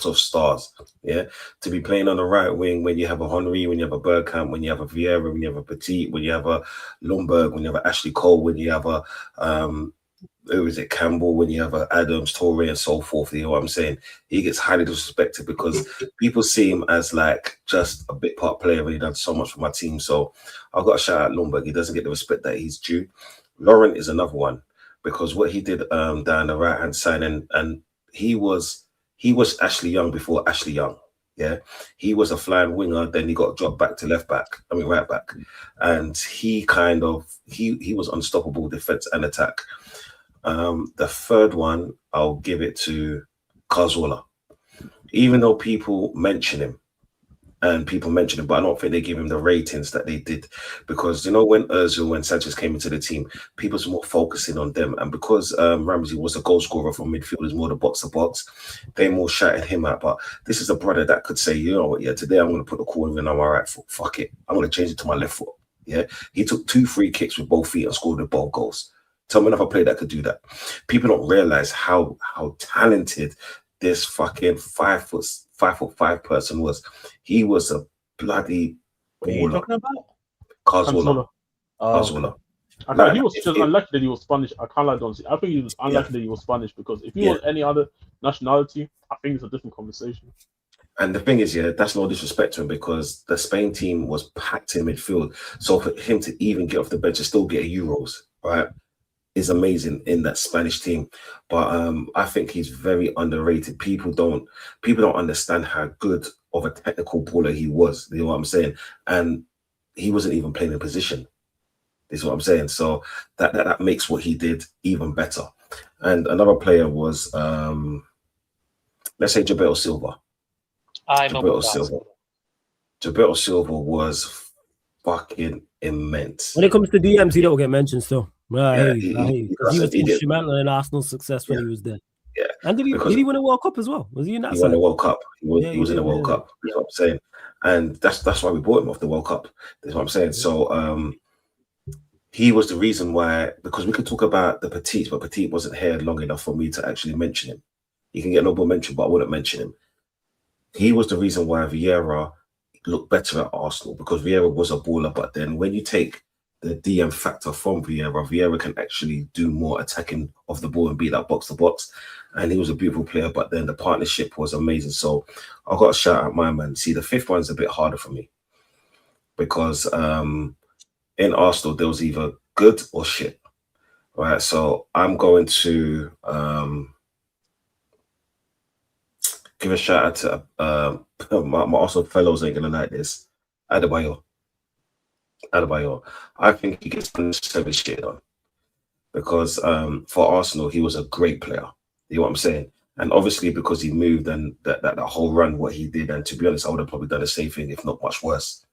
of stars. Yeah, to be playing on the right wing when you have a Henry, when you have a Bergkamp, when you have a Vieira, when you have a Petit, when you have a Lundberg, when you have a Ashley Cole, when you have a who is it, Campbell, when you have a Adams, Torre, and so forth. You know what I'm saying? He gets highly disrespected because people see him as like just a bit part player and he done so much for my team. So I've got to shout out Lundberg. He doesn't get the respect that he's due. Laurent is another one because what he did down the right hand side, and he was Ashley Young before Ashley Young. Yeah, he was a flying winger. Then he got dropped back to right back, and he was unstoppable defense and attack. The third one, I'll give it to Cazorla. Even though people mention him, but I don't think they give him the ratings that they did. Because, when Ozil, when Sanchez came into the team, people were more focusing on them. And because Ramsey was a goal scorer from midfielders, more the box-to-box, they more shouted him out. But this is a brother that could say, you know what, today I'm going to put the corner in on my right foot. Fuck it. I'm going to change it to my left foot. Yeah, he took 2 free kicks with both feet and scored with both goals. Tell me another player that could do that. People don't realize how talented this fucking 5'5" person was. He was a bloody baller. What are you talking about? Cazorla. He was just unlucky that he was Spanish. I can't lie, don't see. I think he was unlucky that he was Spanish because if he was any other nationality, I think it's a different conversation. And the thing is, that's no disrespect to him because the Spain team was packed in midfield. So for him to even get off the bench and still get a Euros, right, is amazing in that Spanish team. But I think he's very underrated. People don't understand how good of a technical baller he was. You know what I'm saying? And he wasn't even playing in position. Is what I'm saying. So that makes what he did even better. And another player was let's say Gilberto Silva. Gilberto Silva was fucking immense. When it comes to DMs, he don't get mentioned still. He was instrumental in Arsenal's success when he was there. Yeah. And did he win a World Cup as well? Was he in that? He won the World Cup. He was in the World Cup. That's what I'm saying. And that's why we bought him off the World Cup. That's what I'm saying. So he was the reason why, because we could talk about the Petit, but Petit wasn't here long enough for me to actually mention him. He can get no more mention, but I wouldn't mention him. He was the reason why Vieira looked better at Arsenal because Vieira was a baller. But then when you take the DM factor from Vieira can actually do more attacking of the ball and beat that box to box. And he was a beautiful player, but then the partnership was amazing. So I've got to shout out my man. See, the fifth one's a bit harder for me because in Arsenal, there was either good or shit. All right, so I'm going to give a shout out to my Arsenal fellows ain't going to like this. Adebayor. I think he gets unnecessary shit on because for Arsenal, he was a great player. You know what I'm saying? And obviously because he moved and that whole run, what he did, and to be honest, I would have probably done the same thing, if not much worse,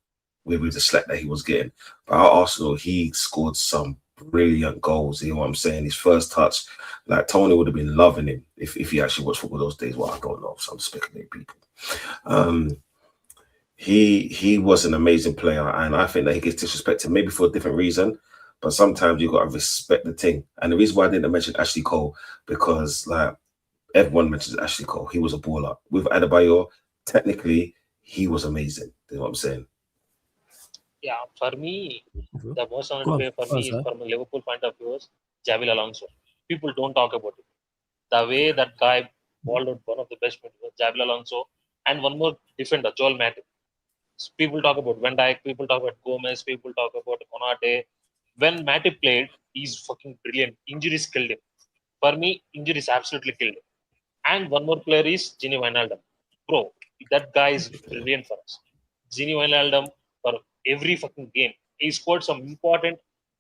with the slack that he was getting. But at Arsenal, he scored some brilliant goals. You know what I'm saying? His first touch, like Tony would have been loving him if he actually watched football those days. Well, I don't know, so I'm speculating people. He was an amazing player, and I think that he gets disrespected maybe for a different reason, But sometimes you gotta respect the thing. And the reason why I didn't mention Ashley Cole, because like everyone mentions Ashley Cole, he was a baller. With Adebayor, technically, he was amazing. You know what I'm saying? Yeah, for me, the most Go honored on, player for go on, me is sir. from a Liverpool point of view is Javier Alonso. People don't talk about it. The way that guy balled out one of the best midfielders, Javier Alonso, and one more defender, Joel Matip. People talk about Van Dijk, people talk about Gomez, people talk about Konate. When Matip played, he's fucking brilliant. Injuries killed him. For me, injuries absolutely killed him. And one more player is Gini Wijnaldum. Bro, that guy is brilliant for us. Gini Wijnaldum, for every fucking game, he scored some important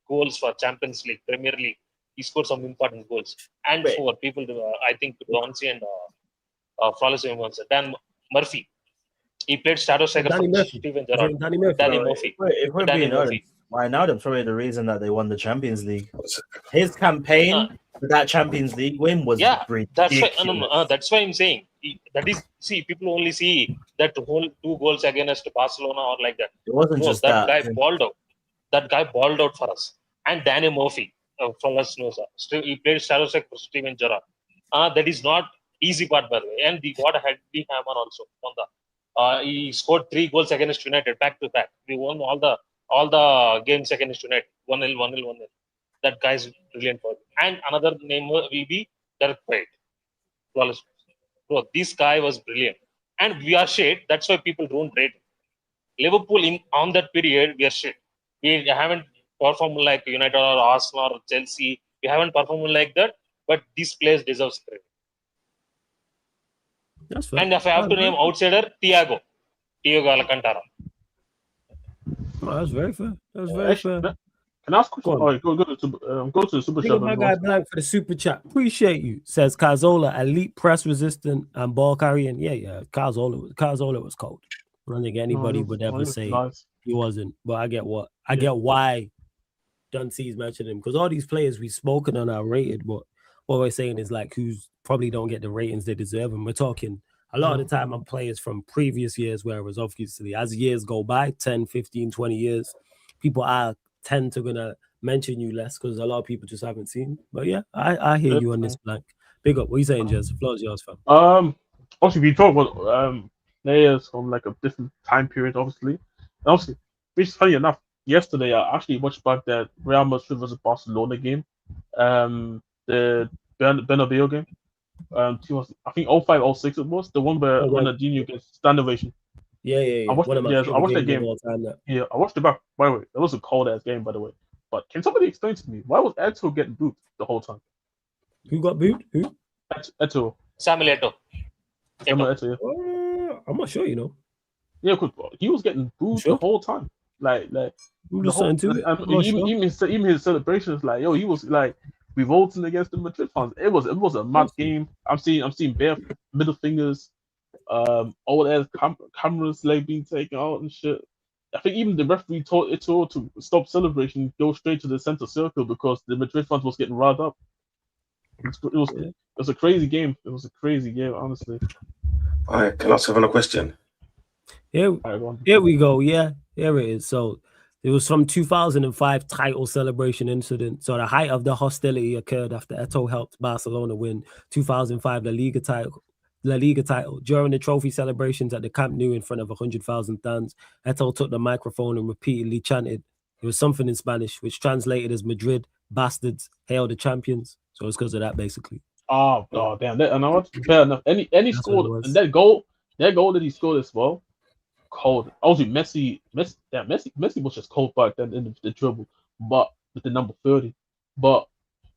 goals for Champions League, Premier League. He scored some important goals. And for people, I think Donsi and Flawless Wimons, Dan Murphy. He played shadow striker Danny for Murphy. Steven Gerrard. Danny Murphy. Danny Bro, Murphy. if we're Danny being honest, Murphy. Wijnaldum's probably the reason that they won the Champions League. His campaign for that Champions League win was ridiculous. That's why I'm saying that is. See, people only see that whole 2 goals against Barcelona or like that. It wasn't just that. Guy balled out. That guy balled out for us. And Danny Murphy from us knows. He played shadow striker for Steven Gerrard. That is not easy part, by the way. And the what had the hammer also on the. He scored 3 goals against United back to back. We won all the games against United. 1-0, 1-0, 1-0. That guy is brilliant for me. And another name will be Derek Praet. Flawless. Bro, this guy was brilliant. And we are shit. That's why people don't rate him. Liverpool on that period, we are shit. We haven't performed like United or Arsenal or Chelsea. We haven't performed like that. But these players deserve credit. That's fair. And if I have to name outsider, Thiago Alcantara. Oh, that's very fair. That's very fair. Can I ask a question? Go to the super chat. My guy Blank for the super chat. Appreciate you. Says Cazorla, elite, press resistant, and ball carrying. Yeah. Cazorla was cold. I don't think anybody would ever say he wasn't. But I get why Dunsee's mentioned him, because all these players we've spoken on are rated, but what we're saying is like who's probably don't get the ratings they deserve. And we're talking a lot of the time on players from previous years, whereas obviously as years go by, 10, 15, 20 years, people tend to gonna mention you less because a lot of people just haven't seen. But yeah, I hear you on this, Blank. Big up. What are you saying, Jez? The floor is yours, fam. Obviously we talk about players from like a different time period, obviously. And obviously, which is funny enough, yesterday I actually watched back that Real Madrid versus Barcelona game. The Bernabeu game. I think 05-06 it was the one where Ronaldinho gets stand ovation. Yeah. I watched that game. Yeah, I watched it back. By the way, it was a cold ass game, by the way. But can somebody explain to me why was Eto'o getting booed the whole time? Who got booed? Who? Eto'o. Samuel Eto'o. I'm not sure, you know. Yeah, because he was getting booed the whole time. Like even his celebrations, like yo, he was like revolting against the Madrid fans. It was a mad game. I'm seeing bare middle fingers, old ass cameras like being taken out and shit. I think even the referee told Eto'o to stop celebration, go straight to the center circle because the Madrid fans was getting riled up. It was a crazy game. It was a crazy game, honestly. All right, can I ask another question? Here we go. Yeah, here it is. So it was from 2005 title celebration incident. So the height of the hostility occurred after Eto'o helped Barcelona win 2005 La Liga title. During the trophy celebrations at the Camp Nou in front of 100,000 fans, Eto'o took the microphone and repeatedly chanted, it was something in Spanish, which translated as Madrid, bastards, hail the champions. So it's because of that, basically. Oh damn. And I want fair enough. Any scored, and that goal that he scored as well, cold. Obviously, Messi was just cold back then in the dribble, but with the number 30. But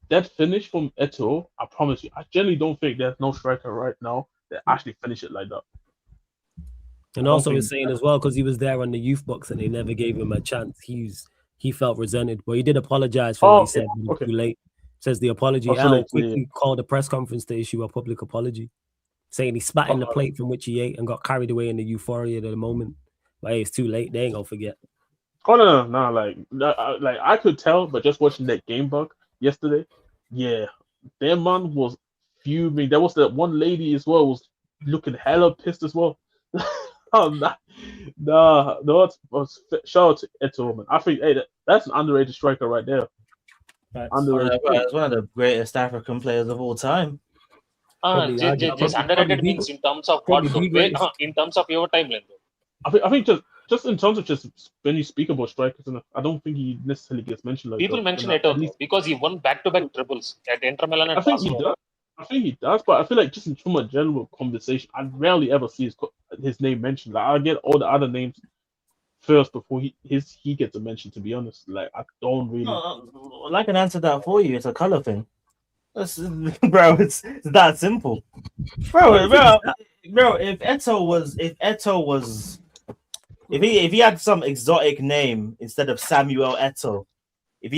that finish from Eto'o, I promise you, I generally don't think there's no striker right now that actually finish it like that. And also he's saying as well, because he was there on the youth box and they never gave him a chance, he felt resented. But he did apologize for what he said, but too late. Says the apology. Quickly called a press conference to issue a public apology, saying he spat in the plate from which he ate and got carried away in the euphoria of the moment. But hey, it's too late. They ain't gonna forget. Oh no! Like I could tell, but just watching that game bug yesterday, yeah, their man was fuming. There was that one lady as well was looking hella pissed as well. No. Shout out to Eto'o, man. I think that's an underrated striker right there. Underrated. It's one of the greatest African players of all time. Just underrated means in terms of what? In terms of your timeline. I think just in terms of just when you speak about strikers, I don't think he necessarily gets mentioned like people mention Eto'o because he won back-to-back triples at Inter Milan and Barcelona. I think he does, but I feel like just from a general conversation, I rarely ever see his name mentioned. Like I get all the other names first before he gets a mention. To be honest, like I don't really. I can answer that for you. It's a color thing. Bro, it's that simple, bro. If he had some exotic name instead of Samuel Eto'o, if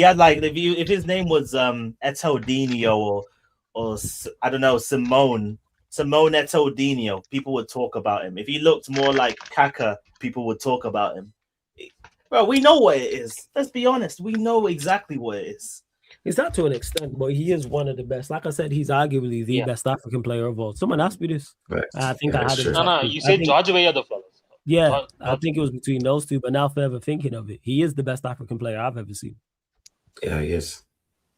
his name was Eto'o Dino or I don't know, Simone Eto'o Dino, people would talk about him. If he looked more like Kaka, people would talk about him. Bro, we know what it is. Let's be honest. We know exactly what it is. Is that to an extent, but he is one of the best. Like I said, he's arguably the best African player of all. Someone asked me this. Right. I think I had it. No, you said George Weah the fellas. Yeah, I think it was between those two. But now, further thinking of it, he is the best African player I've ever seen. Yeah, he is.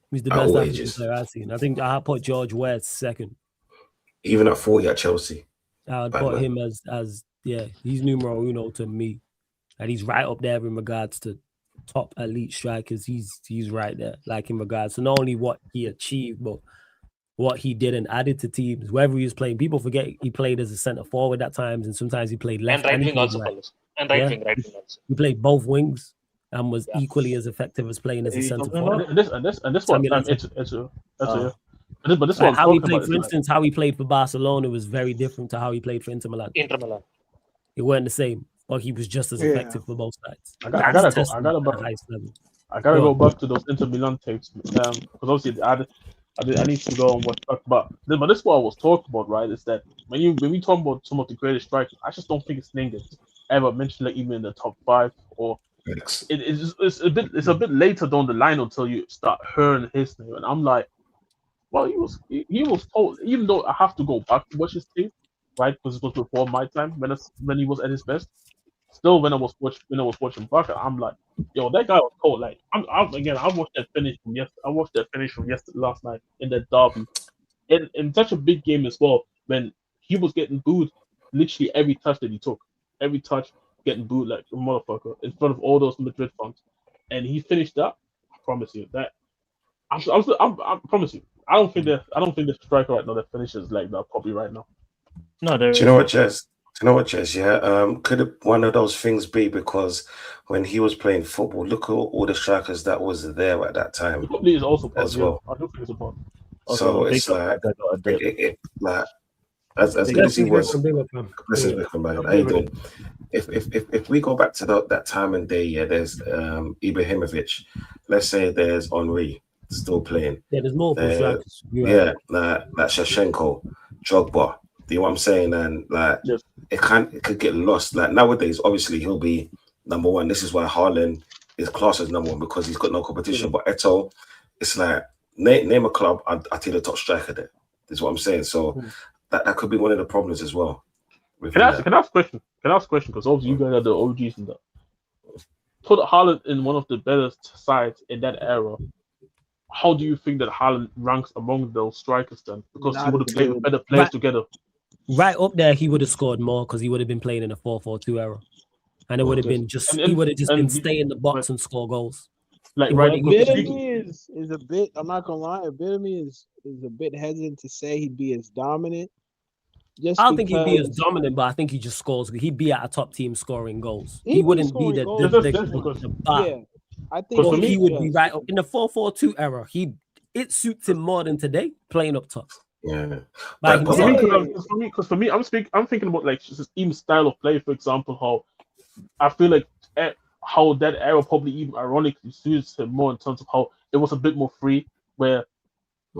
He's the best African player I've seen. I think I put George Weah second. Even at 40 at Chelsea. I would put him as he's numero uno to me. And he's right up there in regards to top elite strikers. He's right there, like in regards to not only what he achieved, but what he did and added to teams. Wherever he was playing, people forget he played as a center forward at times, and sometimes he played left and right wing also, fellas. And right wing also. He played both wings and was equally as effective as playing as a center forward. And this one, but this one, how he played, for instance, how he played for Barcelona was very different to how he played for Inter Milan. It weren't the same. But he was just as effective for both sides. I gotta go back to those Inter Milan tapes because obviously I need to go and watch back. But this is what I was talking about, right? Is that when we talk about some of the greatest strikers, I just don't think his name gets ever mentioned, like even in the top 5 or it's a bit later down the line until you start hearing his name. And I'm like, well, he was told, even though I have to go back to watch his tape, right? Because it was before my time when he was at his best. Still, when I was watching back, I'm like, yo, that guy was cold. Like, I watched that finish from yesterday last night in that derby, in such a big game as well. When he was getting booed, literally every touch that he took, every touch getting booed like a motherfucker in front of all those Madrid fans, and he finished that. I promise you that. I promise you. I don't think there's a striker right now that finishes like that probably right now. No, Do you know what, Jez? Yeah. Could one of those things be because when he was playing football, look at all the strikers that was there at that time. Probably is also as well. I do think it's a part. So it's like as good as he was. How you doing? If we go back to that time and day, there's Ibrahimovic. Let's say there's Henry still playing. Yeah, there's more strikers. Like Shevchenko, Drogba. Do you know what I'm saying? And like it could get lost. Like nowadays, obviously he'll be number one. This is why Haaland is classed as number one because he's got no competition. But Eto'o, it's like name a club, I'll tell you the top striker there. Is what I'm saying. So that could be one of the problems as well. Can I ask a question? Because obviously you guys are the OGs and that. Put Haaland in one of the better sides in that era. How do you think that Haaland ranks among those strikers then? Because he would have played with better players together. Right up there, he would have scored more because he would have been playing in a 4-4-2 era, and it would have been he would have just been stay in the box and score goals. Like right, Bit is a bit. I'm not gonna lie. A bit of me is a bit hesitant to say he'd be as dominant. I don't think he'd be as dominant, but I think he just scores. He'd be at a top team scoring goals. He wouldn't be the bar. Yeah, I think he would be right up in the 4-4-2 era. It suits him more than today playing up top. Yeah, because for me, I'm thinking about like just even style of play. For example, how I feel like how that era probably even ironically suits him more in terms of how it was a bit more free, where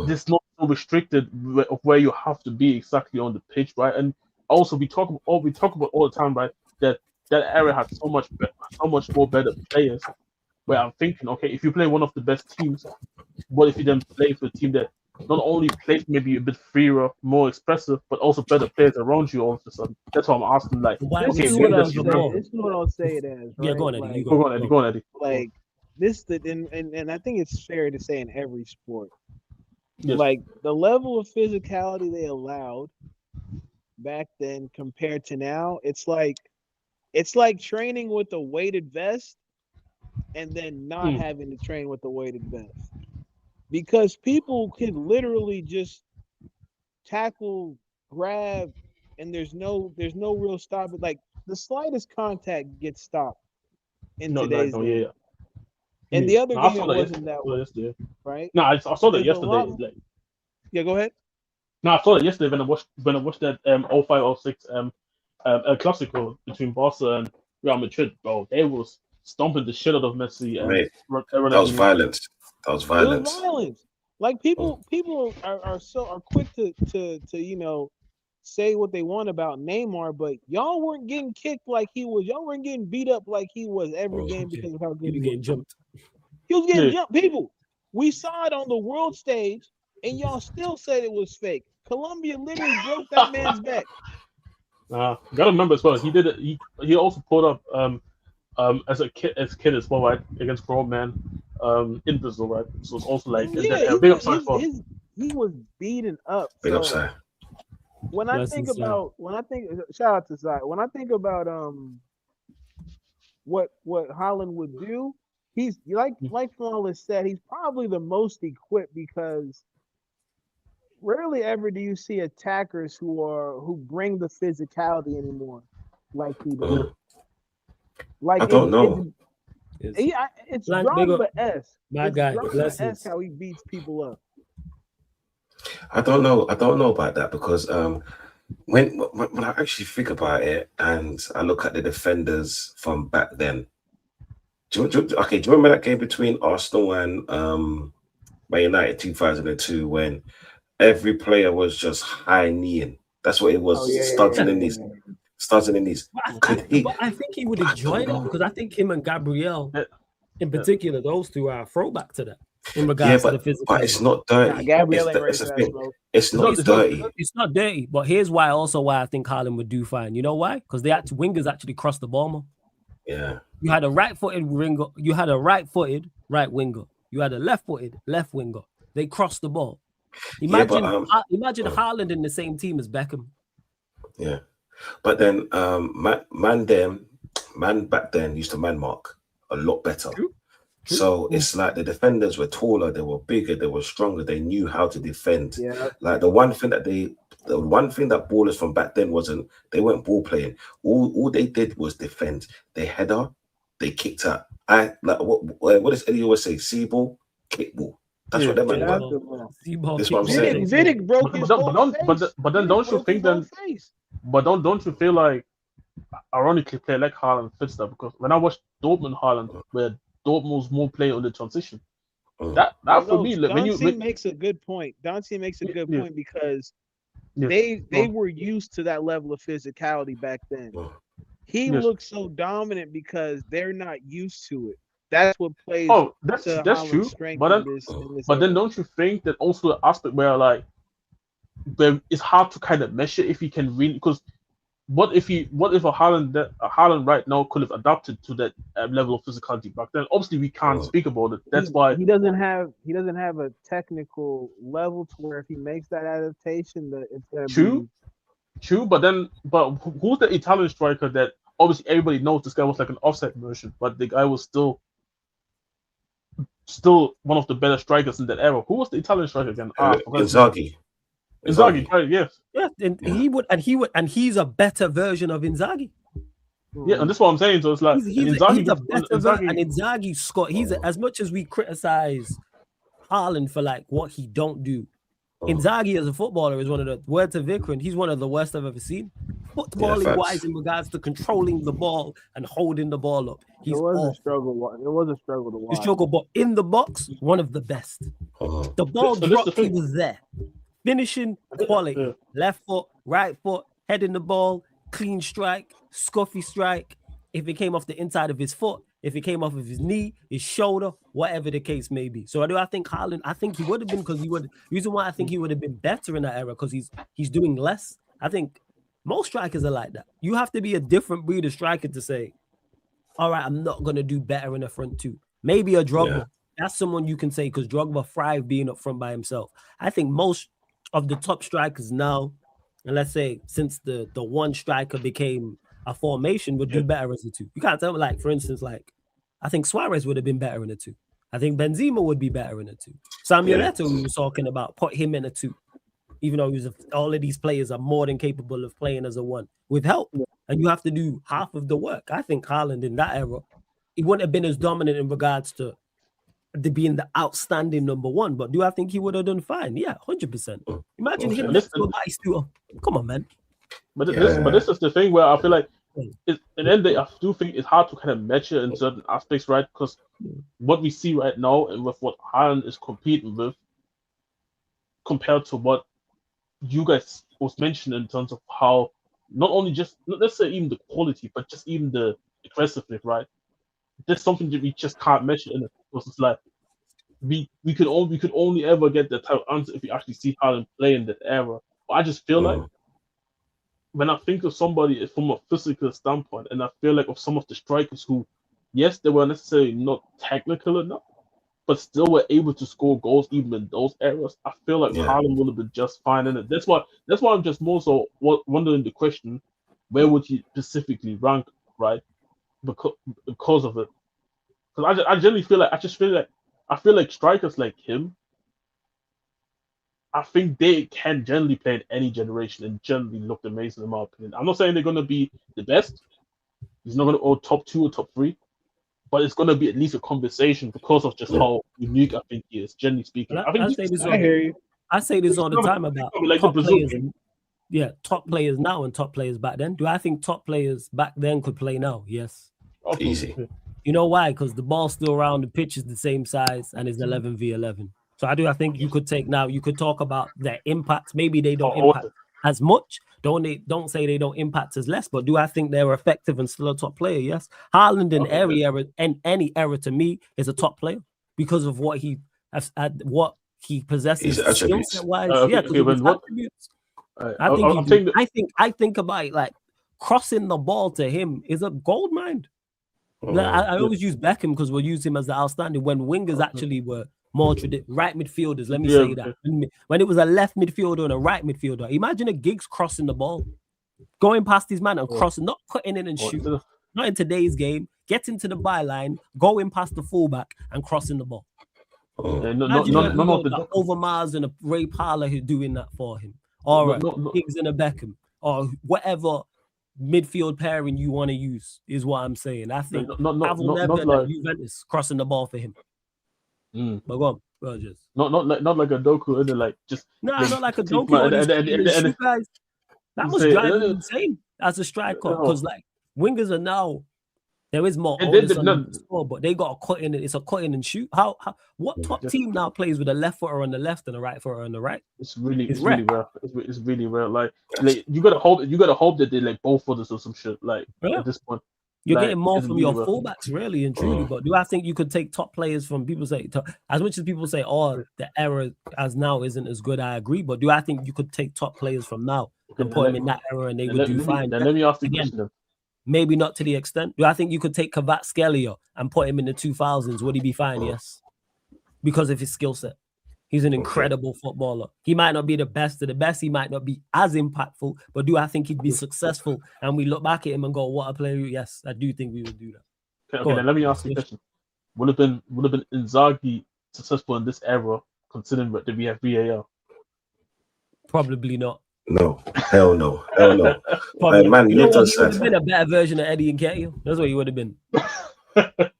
there's not so restricted of where you have to be exactly on the pitch, right? And also we talk about all the time, right? That era had so much more better players. Where I'm thinking, okay, if you play one of the best teams, what if you then play for a team that not only plays maybe a bit freer, more expressive, but also better players around you all of a sudden. That's why I'm asking, like, This okay, is when what I'll does he say. learn? This is what I'll say it as, right? Yeah, go on, Eddie. Like, You Go on, Eddie. Go on, Eddie. like this, and I think it's fair to say in every sport, Yes. like the level of physicality they allowed back then compared to now, it's like training with a weighted vest and then not having to train with a weighted vest, because people can literally just tackle, grab, and there's no real stop. Like the slightest contact gets stopped in today's No, game. yeah. And the other No, I game saw it that wasn't that way, yesterday. right? No, I saw that There's a yesterday. lot- Like, Yeah, go ahead. no, I saw that yesterday when I watched that 05-06 El Clasico between Barca and Real Madrid, bro. They was stomping the shit out of Messi and Mate, Ronaldinho. that was violence. That was It violence. was violence. Like people are quick to say what they want about Neymar, but y'all weren't getting kicked like he was. Y'all weren't getting beat up like he was every game because of how good he was. Getting jumped. He was getting jumped. People, we saw it on the world stage, and y'all still said it was fake. Colombia literally broke that man's back. Gotta remember as well. He did it. He also pulled up as a kid as well, right, against grown man in Brazil, right. So it's also like big upside for him. He was beaten up. Big So upside. when I think shout out to Zai. When I think about what Holland would do, he's like Flawless said, he's probably the most equipped, because rarely ever do you see attackers who bring the physicality anymore like he does. Like I don't know. It's Blank, Drogba-esque. my guy, Drogba-esque blessings. how he beats people up. I don't know about that, because when I actually think about it and I look at the defenders from back then. Do you remember that game between Arsenal and Man United 2002 when every player was just high kneeing? That's what it was. Starting in these. But I think he would enjoy that, because I think him and Gabriel, in particular, those two are a throwback to that in regards to the physical. But it's not dirty. Gabriel It's not dirty. It's not dirty. But here's why I think Haaland would do fine. You know why? Because wingers actually cross the ball more. Yeah. You had a right-footed winger. You had a right-footed right winger. You had a left-footed left winger. They crossed the ball. Imagine Haaland in the same team as Beckham. Yeah. But then man back then used to man mark a lot better. True. So it's like the defenders were taller, they were bigger, they were stronger, they knew how to defend. Yeah. Like the one thing that ballers from back then they weren't ball playing. All they did was defend. They header, they kicked out. What does Eddie always say? See ball, kick ball. That's what that man were. That's what I'm saying. Vidic broke his whole face. But then don't you think then? But don't you feel like, ironically, play like Haaland fits that? Because when I watched Dortmund Haaland, where Dortmund was more play on the transition, that for me, look, makes a good point. Dante makes a good point, because they were used to that level of physicality back then. He looks so dominant because they're not used to it. That's what plays. Oh, that's true. But then don't you think that also the aspect where like it's hard to kind of measure if he can really, because what if a Haaland right now could have adapted to that level of physicality back then? Obviously, we can't speak about it. That's why he doesn't have a technical level to where if he makes that adaptation, that it's gonna be true. But who's the Italian striker that obviously everybody knows this guy was like an offset version, but the guy was still one of the better strikers in that era. Who was the Italian striker again? Inzaghi. Inzaghi, right? Yes. Yeah, and he's a better version of Inzaghi. Yeah, and that's what I'm saying. So it's like he's a better version. And Inzaghi, Scott, as much as we criticize Haaland for like what he don't do, Inzaghi as a footballer is one of the word to Vikram. He's one of the worst I've ever seen. Footballing wise, in regards to controlling the ball and holding the ball up, it was a struggle. It was a struggle to watch. But in the box, one of the best. The ball dropped, he was there. Finishing quality, left foot, right foot, heading the ball, clean strike, scuffy strike. If it came off the inside of his foot, if it came off of his knee, his shoulder, whatever the case may be. So I think Haaland, I think he would have been because reason why I think he would have been better in that era because he's doing less. I think most strikers are like that. You have to be a different breed of striker to say, all right, I'm not gonna do better in the front two. Maybe a Drogba. Yeah. That's someone you can say because Drogba thrived being up front by himself. I think most of the top strikers now, and let's say since the one striker became a formation, would do better as a two. You can't tell me, like, for instance, like I think Suarez would have been better in a two. I think Benzema would be better in a two. Samuel Eto'o, we were talking about, put him in a two. Even though all of these players are more than capable of playing as a one with help. And you have to do half of the work. I think Haaland in that era, he wouldn't have been as dominant in regards to being the outstanding number one. But do I think he would have done fine? Yeah, 100%. Imagine him next to a guy still. Come on, man. But this is the thing where I feel like at the end of the day, I do think it's hard to kind of measure in certain aspects, right? Because what we see right now and with what Haaland is competing with compared to what you guys was mentioned in terms of how not necessarily even the quality, but just even the aggressiveness, right? There's something that we just can't measure in it because it's like we could only ever get the type of answer if we actually see Haaland play in that era. But I just feel like when I think of somebody from a physical standpoint, and I feel like of some of the strikers who, yes, they were necessarily not technical enough, but still were able to score goals even in those eras. I feel like Haaland would have been just fine in it. That's why I'm just more so wondering the question, where would he specifically rank, right? Because of it. Because I generally feel like strikers like him, I think they can generally play in any generation and generally look amazing in my opinion. I'm not saying they're gonna be the best. He's not gonna go top 2 or top 3. But it's going to be at least a conversation because of just how unique I think he is, generally speaking. I say this all the time about top players. Yeah, top players now and top players back then. Do I think top players back then could play now? Yes. Easy. You know why? Because the ball's still around, the pitch is the same size, and it's 11v11. So I think you could talk about their impact. Maybe they don't impact as much. Don't say they don't impact as less, but do I think they're effective and still a top player? Yes. Haaland in any era to me is a top player because of what he has, what he possesses skill set wise. I think about it, like crossing the ball to him is a gold mine. I always use Beckham because we'll use him as the outstanding when wingers actually were more right midfielders. Let me say that. When it was a left midfielder and a right midfielder, imagine a Giggs crossing the ball, going past his man and crossing, not cutting in and shooting. Not in today's game, getting to the byline, going past the fullback and crossing the ball. Overmars and a Ray Parler who's doing that for him, or Giggs and a Beckham, or whatever midfield pairing you want to use is what I'm saying. I think Juventus crossing the ball for him. But go on, just not like a Doku, and like just not like a Doku. That was driving insane as a striker because like wingers are now there is more score, but they got a cut in. It's a cut in and shoot. What top team now plays with a left footer on the left and a right footer on the right? It's really rare. It's really rare. Like you gotta hope that they like both footers or some shit. Like at this point. You're getting more from your fullbacks, really and truly. But do I think you could take top players from people say, as much as people say, oh, the era as now isn't as good? I agree. But do I think you could take top players from now and put them in that era and they would do fine? Let me ask you again. Maybe not to the extent. Do I think you could take Kvaratskhelia and put him in the 2000s? Would he be fine? Yes. Because of his skill set. He's an incredible footballer. He might not be the best of the best. He might not be as impactful, but do I think he'd be successful? And we look back at him and go, what a player. Yes, I do think we would do that. Okay, then let me ask you a question. Would have been Inzaghi successful in this era, considering that we have VAR? Probably not. No, hell no. Man, he would have been a better version of Eddie Nketiah. That's what he would have been. Because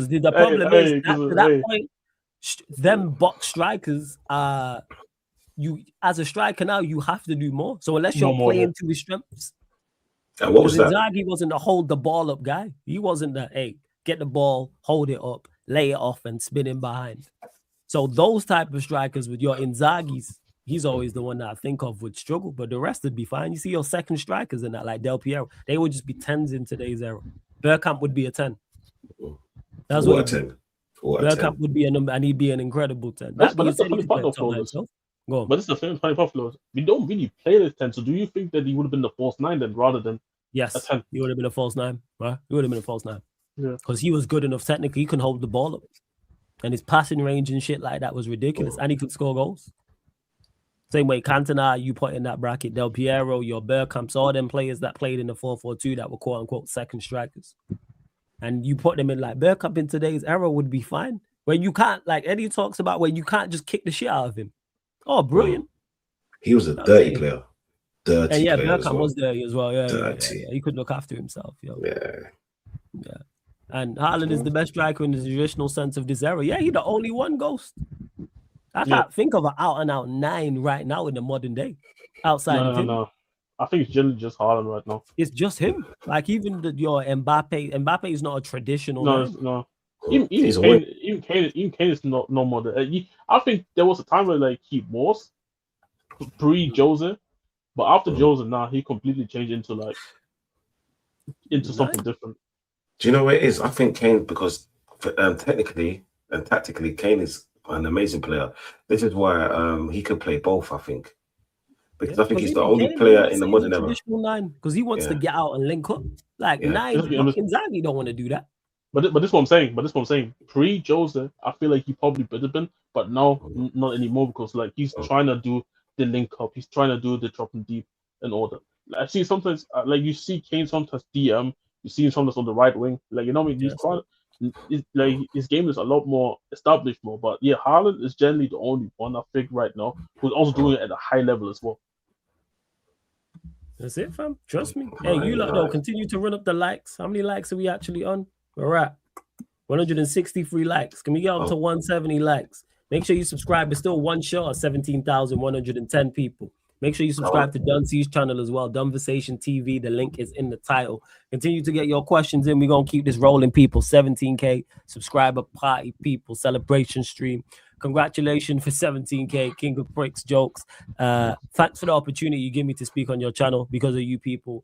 the problem is, at that point, them box strikers you as a striker now you have to do more. So unless you're playing to his strengths, and what was that? Inzaghi wasn't a hold the ball up guy. He wasn't the get the ball, hold it up, lay it off, and spin in behind. So those type of strikers with your Inzaghi's, he's always the one that I think of would struggle, but the rest would be fine. You see your second strikers in that, like Del Piero, they would just be tens in today's era. Bergkamp would be a 10. That's What what a he'd be. 10. What a 10. Bergkamp would be a number, and he'd be an incredible 10. But That being that's the said, he funny could part play of top by Flawless. himself. Go on. But it's the funny part of Flawless. We don't really play this 10. So do you think that he would have been the false 9 then, rather than Yes, a 10? he would have been a false 9, right? He would have been a false 9. Yeah. Because he was good enough technically. He can hold the ball up. And his passing range and shit like that was ridiculous. And he could score goals. Same way Cantona, you put in that bracket. Del Piero, your Bergkamps, all them players that played in the 4-4-2 that were quote-unquote second strikers. And you put them in like Bergkamp in today's era would be fine. When you can't, like Eddie talks about, where you can't just kick the shit out of him. Oh, brilliant. He was a dirty player. Dirty and yeah, player as Bergkamp well. was dirty as well. Yeah, Dirty. yeah. He could look after himself. Yo. Yeah. And Haaland is the best striker in the traditional sense of this era. Yeah, he's the only one ghost. I can't think of an out-and-out 9 right now in the modern day. Outside of him. No. I think it's generally just Haaland right now. It's just him. Like even your Mbappe. Mbappe is not a traditional. No. Even Kane is not no more. I think there was a time where like he was pre-Jose, but after Jose, now he completely changed into something different. Do you know what it is? I think Kane, because technically and tactically, Kane is an amazing player. This is why he can play both, I think. Because I think he's the only player in the modern era. Traditional 9, because he wants to get out and link up. Like 9, Inzaghi don't want to do that. But this is what I'm saying. Pre-Jose, I feel like he probably would have been, but now not anymore, because like he's trying to do the link up, he's trying to do the dropping deep and all that. Like, I see sometimes, like you see Kane sometimes DM, you see him sometimes on the right wing. Like you know what I mean? He's trying. Like his game is a lot more established more, but yeah, Haaland is generally the only one I think right now who's also doing it at a high level as well. That's it, fam. Trust me. Hey, you lot though, continue to run up the likes. How many likes are we actually on? We're at 163 likes. Can we get up to 170 likes? Make sure you subscribe. It's still one shot of 17,110 people. Make sure you subscribe to Duncey's channel as well, Dunversation TV. The link is in the title. Continue to get your questions in. We're going to keep this rolling, people. 17K subscriber party, people. Celebration stream. Congratulations for 17K. King of Bricks jokes. Thanks for the opportunity you give me to speak on your channel. Because of you people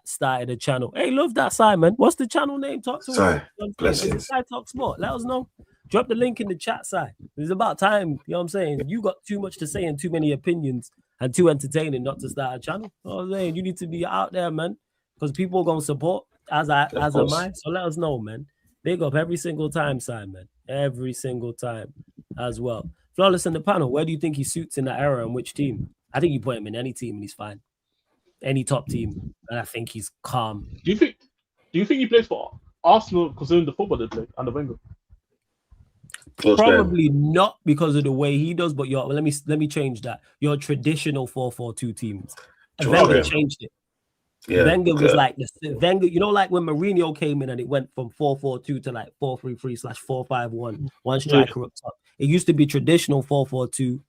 started a channel. Hey, love that, Simon. What's the channel name? Talk to us. Blessings. Side Talk Sport. Let us know. Drop the link in the chat side. It's about time. You know what I'm saying? You got too much to say and too many opinions and too entertaining not to start a channel. You know what I'm saying? You need to be out there, man, because people are going to support as am I. So let us know, man. Big up every single time, Simon. Every single time as well. Flawless in the panel. Where do you think he suits in that era and which team? I think you put him in any team and he's fine. Any top team. And I think he's calm. Do you think he plays for Arsenal considering the football they play under Wenger? Probably not because of the way he does, but let me change that. Your traditional 4-4-2 teams. Wenger changed it. Yeah, Wenger was like Wenger, you know, like when Mourinho came in and it went from 4-4-2 to like 4-3-3/4-5-1, one striker up top. It used to be traditional 4-4-2,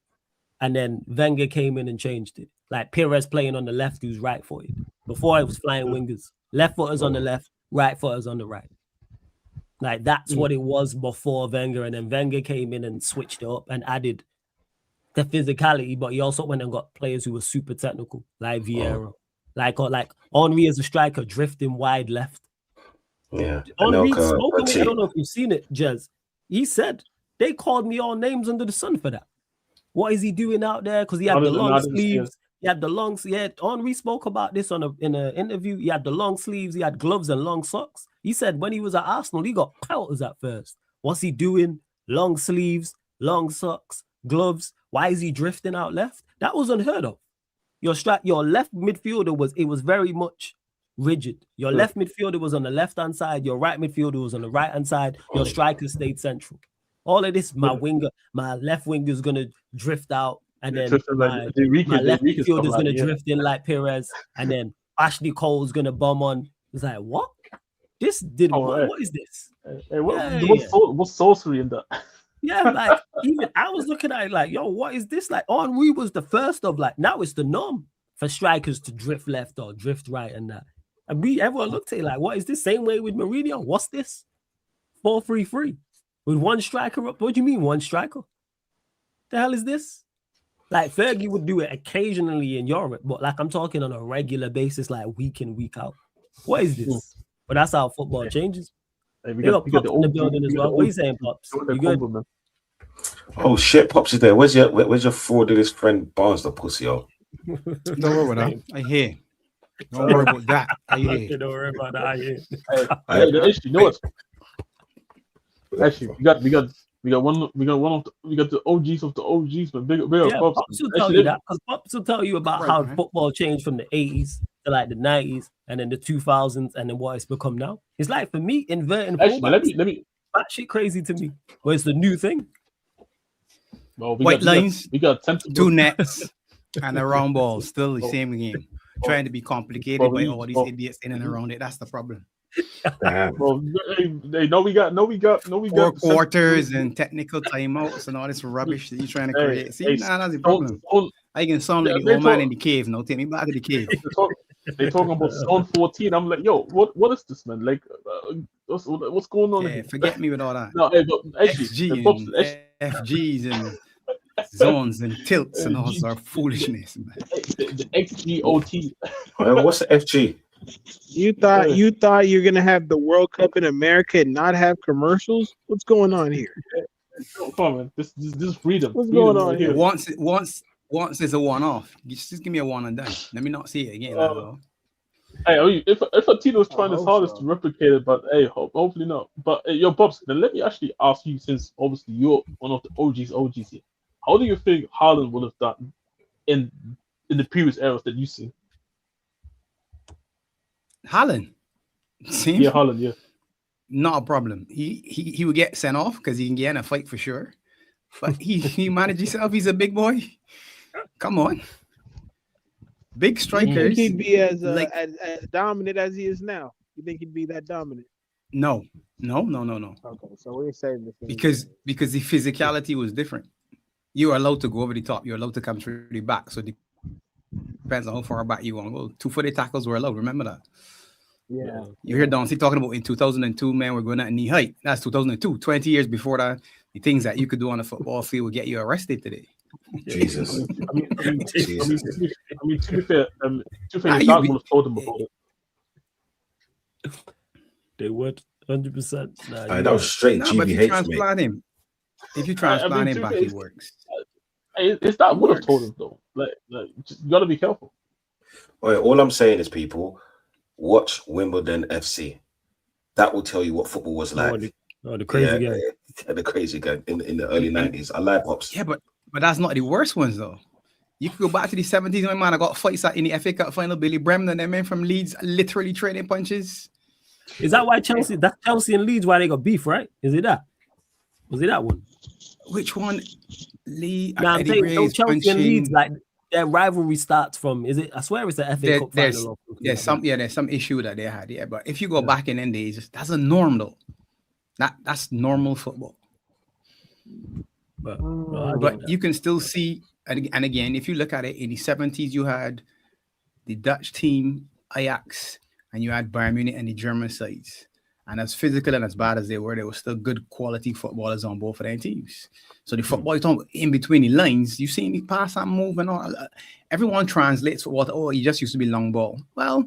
and then Wenger came in and changed it. Like Perez playing on the left, who's right footed. Before it was flying wingers, left footers on the left, right footers on the right. Like that's what it was before Wenger, and then Wenger came in and switched it up and added the physicality, but he also went and got players who were super technical, like Vieira, like Henry as a striker drifting wide left. Yeah, Henry spoke to me. I don't know if you've seen it, Jez. He said they called me all names under the sun for that. What is he doing out there? Because he had the long sleeves. He had the long. Yeah, Henry spoke about this in an interview. He had the long sleeves. He had gloves and long socks. He said when he was at Arsenal, he got pelters at first. What's he doing? Long sleeves, long socks, gloves. Why is he drifting out left? That was unheard of. Your left midfielder was very much rigid. Your left midfielder was on the left-hand side. Your right midfielder was on the right-hand side. Your striker stayed central. All of this, my left winger is gonna drift out, and then my left midfielder is gonna drift in like Perez, and then Ashley Cole's gonna bomb on. It's like what? This didn't. What is this? What's sorcery in that? Yeah, like even I was looking at it like, yo, what is this? Like Henry was the first of like now it's the norm for strikers to drift left or drift right and that. And everyone looked at it like, what is this? Same way with Mourinho. What's this? 4-3-3 with one striker up. What do you mean one striker? The hell is this? Like Fergie would do it occasionally in Europe, but like I'm talking on a regular basis, like week in, week out. What is this? But that's how football changes. Hey, We got Pops in the building as well. What are you saying, Pops? You good? Oh shit, Pops is there. Where's your fraudulent friend Barnes, the pussy? Oh, Don't worry about that. I hear. Don't worry about that. I hear. Don't worry about that. I hear. Actually, you know what? Actually, we got the OGs of the OGs, but big Pops. Pops will tell you that, because Pops will tell you about how football changed from the 80s to like the 90s and then the 2000s and then what it's become now. It's like, for me, inverting fullbacks, let me that shit crazy to me. But it's the new thing. Well, White lines, we got 2 nets, and a round ball. Still the same game. Trying to be complicated by all these idiots in and around it. That's the problem. Well, they know we got 4 quarters and technical timeouts and all this rubbish that you're trying to create. See, that's the problem. I can sound like the old man in the cave. Now take me back to the cave. They talking about zone 14. I'm like, yo, what is this, man? Like, what's going on? Yeah, forget me with all that. No, hey, but actually, FGs and zones and tilts and all sorts of foolishness, man. The XGOT. What's the FG? You thought you're gonna have the World Cup in America and not have commercials? What's going on here? Come on, man. This is freedom. What's going on here? Once is a one-off. Just give me a one and done. Let me not see it again. Hey, if a team was trying his hardest to replicate it, but hey, hopefully not. But yo, Pops, then let me actually ask you, since obviously you're one of the OGs here, how do you think Haaland would have done in the previous eras that you see? Haaland, yeah, Haaland, yeah, not a problem. He would get sent off because he can get in a fight for sure. But he managed himself. He's a big boy. Come on, big strikers. You think he'd be as dominant as he is now? You think he'd be that dominant? No. Okay, so we're saying the thing because the physicality was different. You are allowed to go over the top. You're allowed to come through the back. So it depends on how far back you want to go. 2-footed tackles were allowed. Remember that. Yeah. You hear Don C talking about in 2002, man, we're going at knee height. That's 2002. 20 years before that, the things that you could do on a football field would get you arrested today. Jesus. I mean, to be fair, God would have told them about it. They would 100%. That was straight GBH, but if you transplant him, back, he works. It's not would have told him though. Like just, you gotta be careful. All I'm saying is, people, watch Wimbledon FC. That will tell you what football was like. The crazy guy. The crazy guy in the early 90s. I like Pops. Yeah, but that's not the worst ones though. You could go back to the 70s, my man. I got fights in the FA Cup final. Billy Bremner, them men from Leeds, literally trading punches. Is that why Chelsea? That's Chelsea and Leeds why they got beef, right? Is it that? Was it that one? Which one? Lee. Nah, I'm saying Chelsea and Leeds, like their rivalry starts from. Is it? I swear it's the FA Cup final. There's some issue that they had, yeah. But if you go back in them days, that's a norm though. That's normal football. But you can still see, and again, if you look at it, in the 70s, you had the Dutch team, Ajax, and you had Bayern Munich and the German sides. And as physical and as bad as they were still good quality footballers on both of their teams. So the football you're talking in between the lines, you see me pass and move and all. Everyone translates what, he just used to be long ball. Well,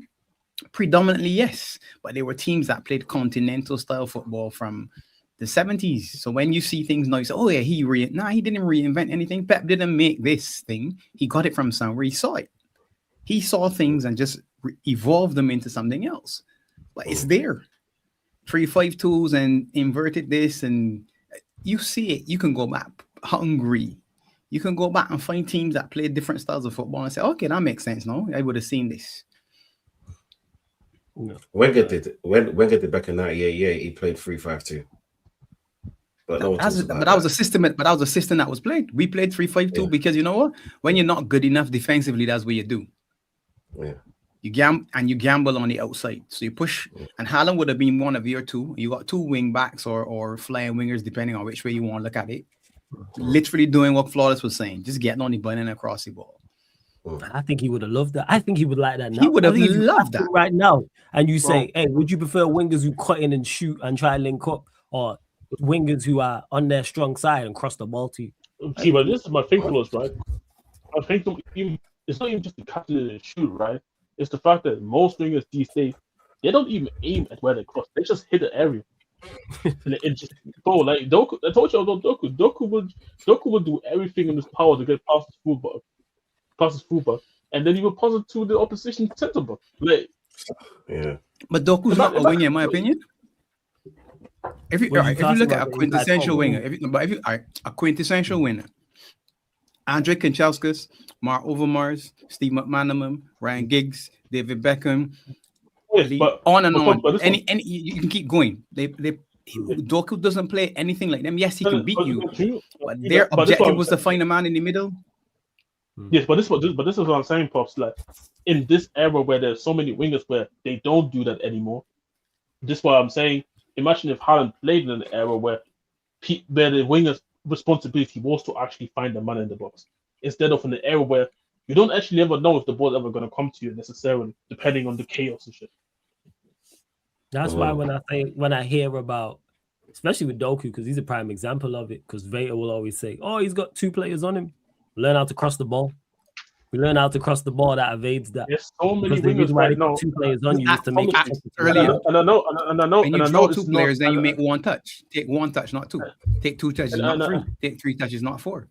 predominantly, yes. But there were teams that played continental style football from the 70s. So when you see things now, you say, oh yeah, he didn't reinvent anything. Pep didn't make this thing. He got it from somewhere. He saw it. He saw things and just evolved them into something else. But it's there. 3-5-2s and inverted this, and you see it. You can go back hungry. You can go back and find teams that play different styles of football and say, okay, that makes sense. No, I would have seen this. Wenger did back in 98. Yeah, he played 3-5-2. But that was a system. But that was a system that was played. We played 3-5-2 because you know what? When you're not good enough defensively, that's what you do. Yeah. You gamble on the outside. So you push, and Haaland would have been one of your two. You got two wing backs or flying wingers, depending on which way you want to look at it. Literally doing what Flawless was saying, just getting on the button and across the ball. I think he would have loved that. I think he would like that now. He would have loved that right now. And you say, hey, would you prefer wingers who cut in and shoot and try and link up, or wingers who are on their strong side and cross the ball to you? See, but this is my thinking, right? I think it's not even just the cut in and shoot, right? It's the fact that most wingers these days they don't even aim at where they cross. They just hit the area. It just bro, like Doku. I told you about Doku. Doku would do everything in his power to get past his fullback, and then he would pass it to the opposition centre back. Like, yeah. But Doku's not a winger, in my opinion. If you look at a quintessential winger, a quintessential winner, Andre Kanchelskis, Mark Overmars, Steve McManaman, Ryan Giggs, David Beckham, on and on. Any you can keep going. Doku doesn't play anything like them. Yes, he can beat you, but their objective was to find a man in the middle. Yes, but this is what I'm saying, Pops. Like in this era where there's so many wingers where they don't do that anymore. This is what I'm saying. Imagine if Haaland played in an era where the winger's responsibility was to actually find the man in the box, instead of in an era where you don't actually ever know if the ball's ever going to come to you necessarily, depending on the chaos and shit. That's why when I hear about, especially with Doku, because he's a prime example of it, because Vader will always say, "Oh, he's got 2 players on him. Learn how to cross the ball." We learn how to cross the ball that evades that. There's so many wingers right now. 2 players on you is to make it earlier. And I know. And you draw 2 players, then you make 1 touch. Take 1 touch, not 2. Take 2 touches, not 3. Take 3 touches, not 4.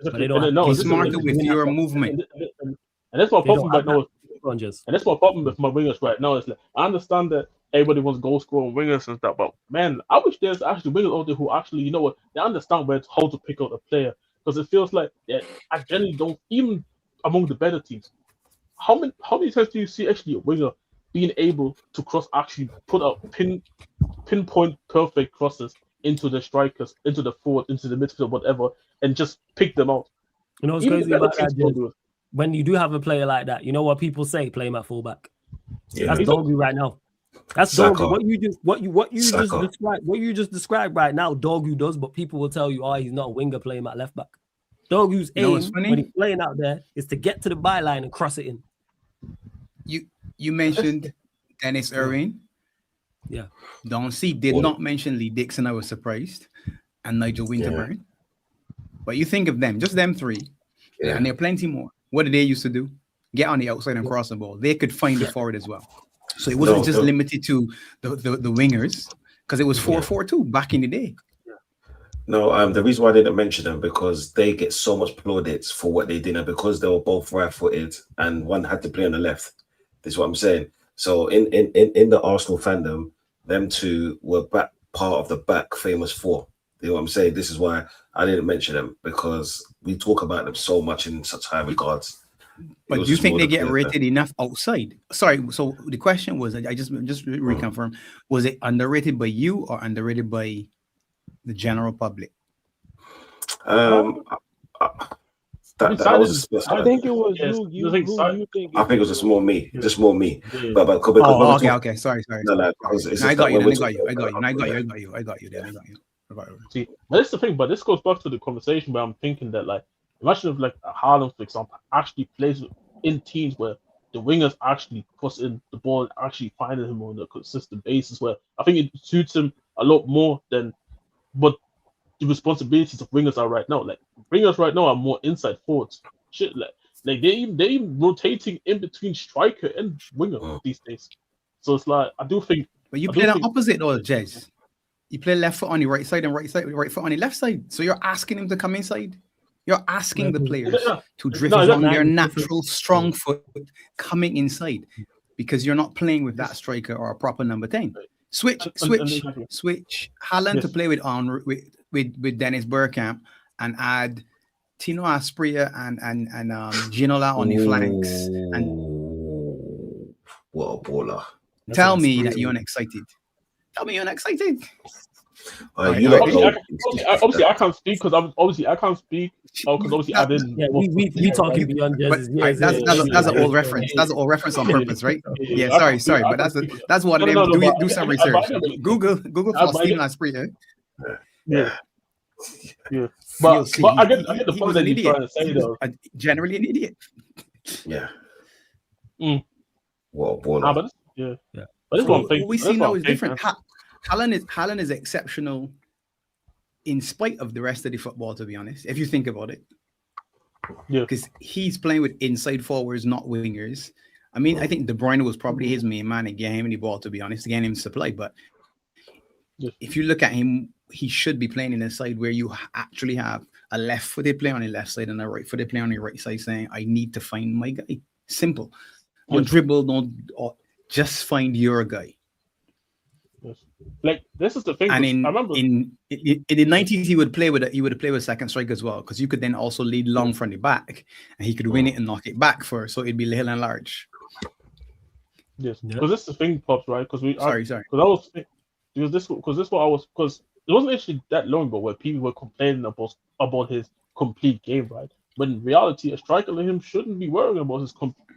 But they don't be smarter with your movement. And that's my problem right now. And that's my problem with my wingers right now. Is like, I understand that everybody wants goal scoring wingers and stuff, but man, I wish there's actually wingers out there who actually, you know what, they understand how to pick out a player, because it feels like I generally don't, even among the better teams. How many times do you see actually a winger being able to actually put out pinpoint perfect crosses into the strikers, into the forward, into the midfield, whatever, and just pick them out? You know what's crazy about that? When you do have a player like that, you know what people say? Play him at fullback. Yeah. That's Dogu right now. That's Dogu. What you just described right now, Dogu does, but people will tell you, "Oh, he's not a winger, play him at left back." Dogu's aim when he's playing out there is to get to the byline and cross it in. You mentioned Dennis Irwin. Yeah. Don C did not mention Lee Dixon. I was surprised, and Nigel Winterburn. Yeah. But you think of them, just them 3, and there are plenty more. What did they used to do? Get on the outside and cross the ball. They could find the forward as well. So it wasn't just limited to the wingers, because it was 4-4-2 back in the day. No, the reason why I didn't mention them, because they get so much plaudits for what they did, and because they were both right-footed and one had to play on the left. This is what I'm saying. So in the Arsenal fandom, them 2 were part of the back famous 4. You know what I'm saying? This is why I didn't mention them, because we talk about them so much in such high regards. But do you think they get rated enough outside? Sorry, so the question was, I just reconfirm, was it underrated by you or underrated by the general public? I think it was you. I think it was just more me. Yeah. But okay. Sorry. No, I got you. See, that's the thing. But this goes back to the conversation where I'm thinking that, like, imagine if, like, Haaland, for example, actually plays in teams where the wingers actually cross in the ball, actually finding him on a consistent basis, where I think it suits him a lot more than what the responsibilities of wingers are right now. Like, wingers right now are more inside forwards. Shit, like they even rotating in between striker and winger these days. So it's like, I do think. But you play the opposite though, Jez. You play left foot on the right side and right foot on the left side. So you're asking him to come inside. You're asking the players to drift on their natural strong foot coming inside, because you're not playing with that striker or a proper number 10. Switch Haaland to play with Dennis Bergkamp, and add Tino Asprilla and Ginola on the flanks. And what a baller! Tell me that you're unexcited. Tell me you're unexcited. Obviously, I can't speak because I can't speak. Because obviously I didn't. Yeah, we talking beyond Jez's years. That's an old reference. That's an old reference on purpose, right? Yeah. Sorry, but that's what it is. Do some research. Google for Steven Asprilla. Yeah. But I get the point that you're trying to say, though. Generally an idiot. Yeah. What a baller. But this one thing we see now is different. Haaland is exceptional in spite of the rest of the football, to be honest, if you think about it. Yeah. Because he's playing with inside forwards, not wingers. I mean, I think De Bruyne was probably his main man and getting him the ball, to be honest, getting him supply. But if you look at him, he should be playing in a side where you actually have a left-footed player on the left side and a right-footed player on the right side saying, I need to find my guy. Simple. Don't dribble, don't just find your guy. Yes. Like this is the thing. And I remember in the 90s, he would play with second strike as well, because you could then also lead long from the back, and he could win it and knock it back for, so it'd be little and large. Yes, because this is the thing, Pops, right? Because because it wasn't actually that long ago where people were complaining about his complete game, right? When in reality, a striker like him shouldn't be worrying about his complete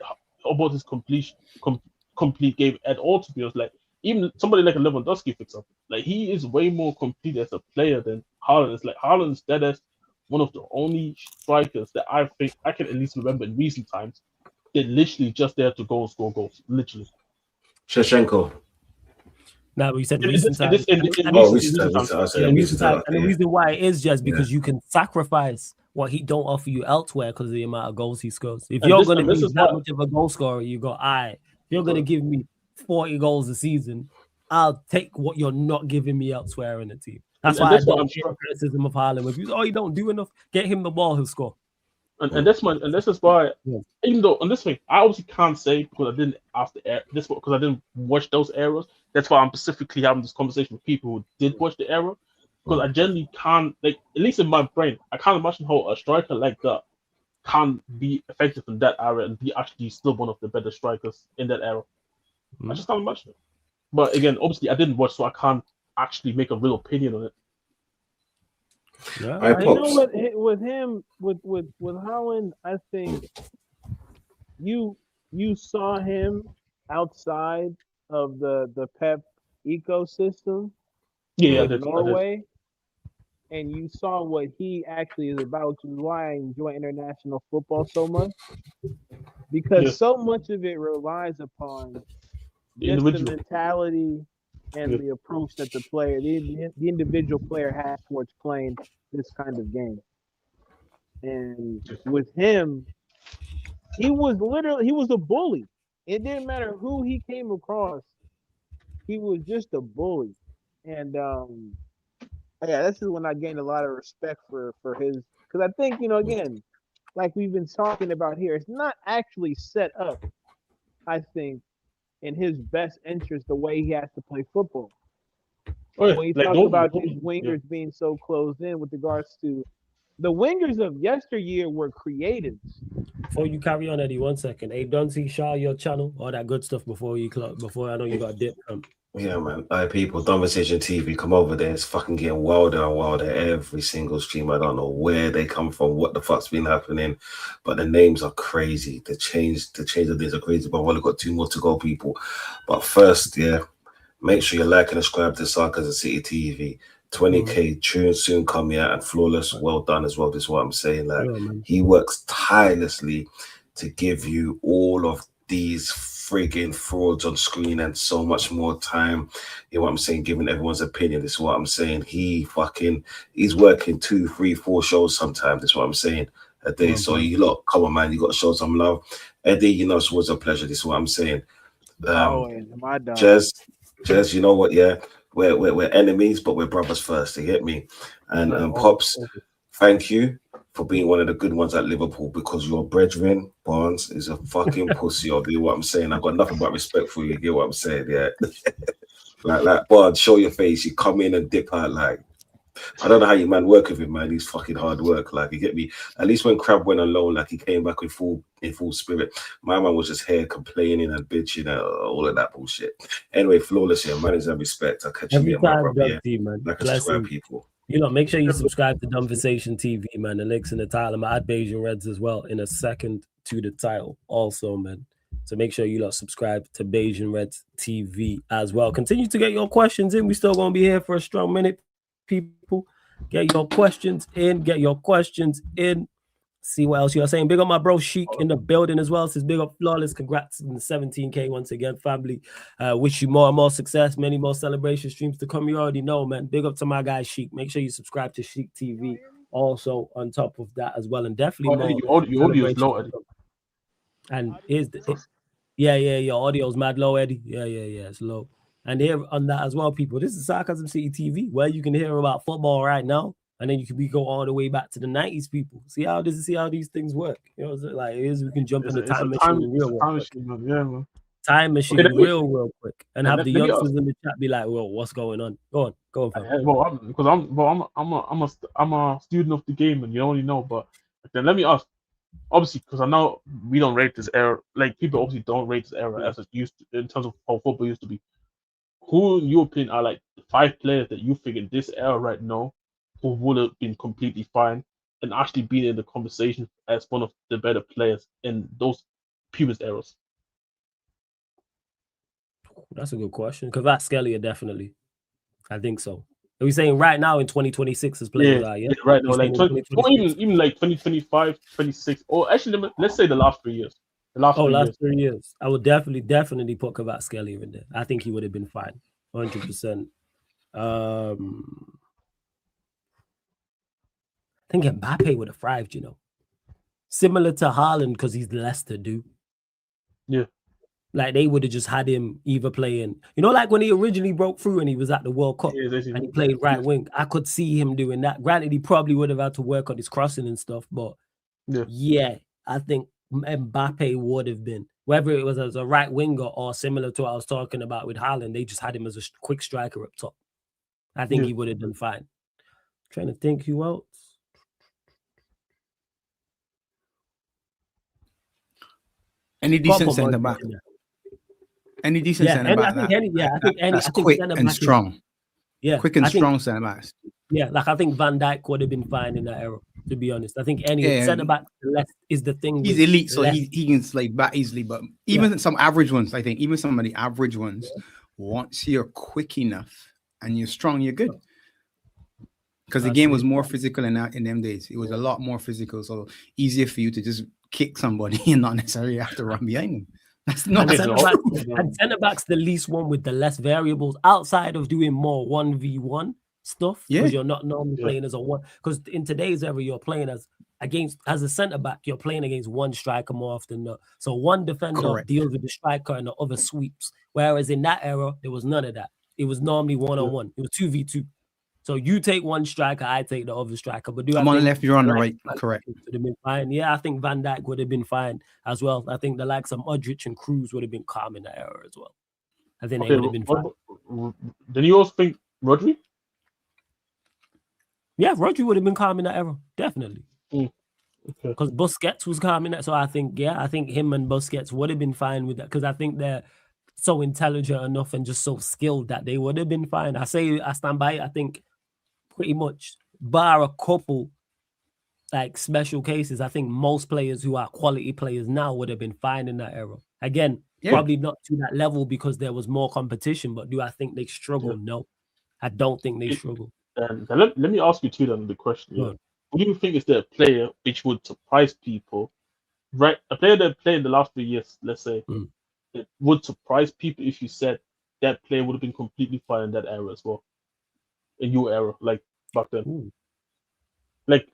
game at all. To be honest, like even somebody like a Lewandowski, for example, like he is way more complete as a player than Haaland is. Like Haaland's dead as one of the only strikers that I think I can at least remember in recent times. They're literally just there to go and score goals, literally. Shevchenko. No, we said recent times. And the reason why it is just because you can sacrifice what he don't offer you elsewhere because of the amount of goals he scores. If you're going to be that much of a goal scorer, you go, if you're going to give me 40 goals a season, I'll take what you're not giving me elsewhere in the team. That's why I don't share criticism of Haaland. If you you don't do enough, get him the ball, he'll score. And this is why, even though on this thing, I obviously can't say because I didn't after this because I didn't watch those eras. That's why I'm specifically having this conversation with people who did watch the era. Because I generally can't, like, at least in my brain, I can't imagine how a striker like that can be effective in that era and be actually still one of the better strikers in that era. I just can't imagine it. But again, obviously, I didn't watch, so I can't actually make a real opinion on it. Yeah, you know with him, with Haaland, I think you saw him outside of the Pep ecosystem in Norway, and you saw what he actually is about, which is why I enjoy international football so much, because so much of it relies upon just the mentality and the approach that the player, the individual player has towards playing this kind of game. And with him, he was a bully. It didn't matter who he came across. He was just a bully. And this is when I gained a lot of respect for his, because I think, again, like we've been talking about here, it's not actually set up, I think, in his best interest the way he has to play football. When you talk about these wingers being so closed in with regards to the wingers of yesteryear were creatives. Before you carry on, Eddie, 1 second. Hey, don't see Shaw your channel, all that good stuff before I know you got a dip. Yeah, man. People, Conversation TV, come over there. It's fucking getting wilder and wilder every single stream. I don't know where they come from, what the fuck's been happening, but the names are crazy. The change of these are crazy. But I've only got 2 more to go, people. But first, make sure you like and subscribe to Sarcasm City TV. 20K tune soon come here, and Flawless, well done as well. This is what I'm saying. Like, he works tirelessly to give you all of these frigging frauds on screen and so much more time. You know what I'm saying? Giving everyone's opinion. This is what I'm saying. He's working 2, 3, 4 shows sometimes. This is what I'm saying, a day. So you lot, come on, man. You got to show some love. Eddie, it's always a pleasure. This is what I'm saying. Jez, you know what? Yeah, we're enemies, but we're brothers first. You get me? And Pops, thank you for being one of the good ones at Liverpool, because your brethren, Barnes, is a fucking pussy. You know what I'm saying? I've got nothing but respect for you. You get what I'm saying? Yeah. like Barnes, show your face. You come in and dip out. Like, I don't know how you man work with him, man. He's fucking hard work. Like, you get me? At least when Crab went on loan, like, he came back in full spirit. My man was just here complaining and bitching and all of that bullshit. Anyway, Flawless here. Man is a respect. I'll catch you man. Like, subscribe, people. Make sure you subscribe to Conversation TV, man. The link's in the title. I'm at Beijing Reds as well in a second to the title also, man. So make sure you subscribe to Beijing Reds TV as well. Continue to get your questions in. We're still going to be here for a strong minute, people. Get your questions in. See what else you're saying. Big up my bro Sheik in the building as well. Says big up Flawless. Congrats on the 17K once again, family. Wish you more and more success, many more celebration streams to come. You already know, man. Big up to my guy Sheik. Make sure you subscribe to Sheik TV also on top of that as well. And definitely more. You know, Eddie. And here's the Yeah. Your audio's mad low, Eddie. Yeah. It's low. And here on that as well, people. This is Sarcasm City TV, where you can hear about football right now, and then we go all the way back to the 90s, people. See how these things work. You know, like we can jump in the time machine real quick. Yeah, man. Time machine real quick, and have the youngsters in the chat be like, "Well, what's going on? Go on, fam." Well, I'm a student of the game, and you only know. But then let me ask, obviously, because I know we don't rate this era. Like people obviously don't rate this era as it used to, in terms of how football used to be. Who, in your opinion, are like the 5 players that you think in this era right now who would have been completely fine and actually been in the conversation as one of the better players in those previous eras? That's a good question. Kvaratskhelia, definitely. I think so. Are we saying right now in 2026 as players are? Yeah, right now, like even like 2025, 26, or actually let's say the last 3 years. The last 3 years. I would definitely put Kvaratskhelia in there. I think he would have been fine, 100%. I think Mbappe would have thrived. You know, similar to Haaland because he's less to do. Yeah. Like they would have just had him either playing, you know, like when he originally broke through and he was at the World Cup and he played right wing. I could see him doing that. Granted, he probably would have had to work on his crossing and stuff, but yeah, I think Mbappe would have been, whether it was as a right winger or similar to what I was talking about with Haaland, they just had him as a quick striker up top. I think he would have done fine. Trying to think who else. Any decent centre back. Any decent centre back. That's quick and strong. Yeah, quick and strong centre backs. Yeah, like I think Van Dijk would have been fine in that era. To be honest, I think any centre back left is the thing. He's elite, so he can slide back easily. But even some average ones, I think, even some of the average ones, once you're quick enough and you're strong, you're good. Because the game was more physical in them days. It was a lot more physical, so easier for you to just kick somebody and not necessarily have to run behind them. That's not centre backs the least one with the less variables outside of doing more 1v1 stuff. Because you're not normally playing as a one. Because in today's era, you're playing as a centre back, you're playing against one striker more often. So one defender deals with the striker and the other sweeps. Whereas in that era, there was none of that. It was normally 1-on-1. It was 2v2. So you take one striker, I take the other striker. But I'm on the left, you're on the right. Correct. Would have been fine. Yeah, I think Van Dijk would have been fine as well. I think the likes of Modric and Cruz would have been calm in that era as well. I think they would have been fine. Then you also think Rodri? Yeah, Rodri would have been calm in that era. Definitely. Because Busquets was calm in that. So I think him and Busquets would have been fine with that. Because I think they're so intelligent enough and just so skilled that they would have been fine. I stand by it. I think pretty much, bar a couple like special cases, I think most players who are quality players now would have been fine in that era. Again, probably not to that level because there was more competition, but do I think they struggle? No, I don't think they struggle. Let me ask you too then the question. Yeah. What do you think is the player which would surprise people? Right, a player that played in the last 3 years, let's say, it would surprise people if you said that player would have been completely fine in that era as well. In your era, like back then. Like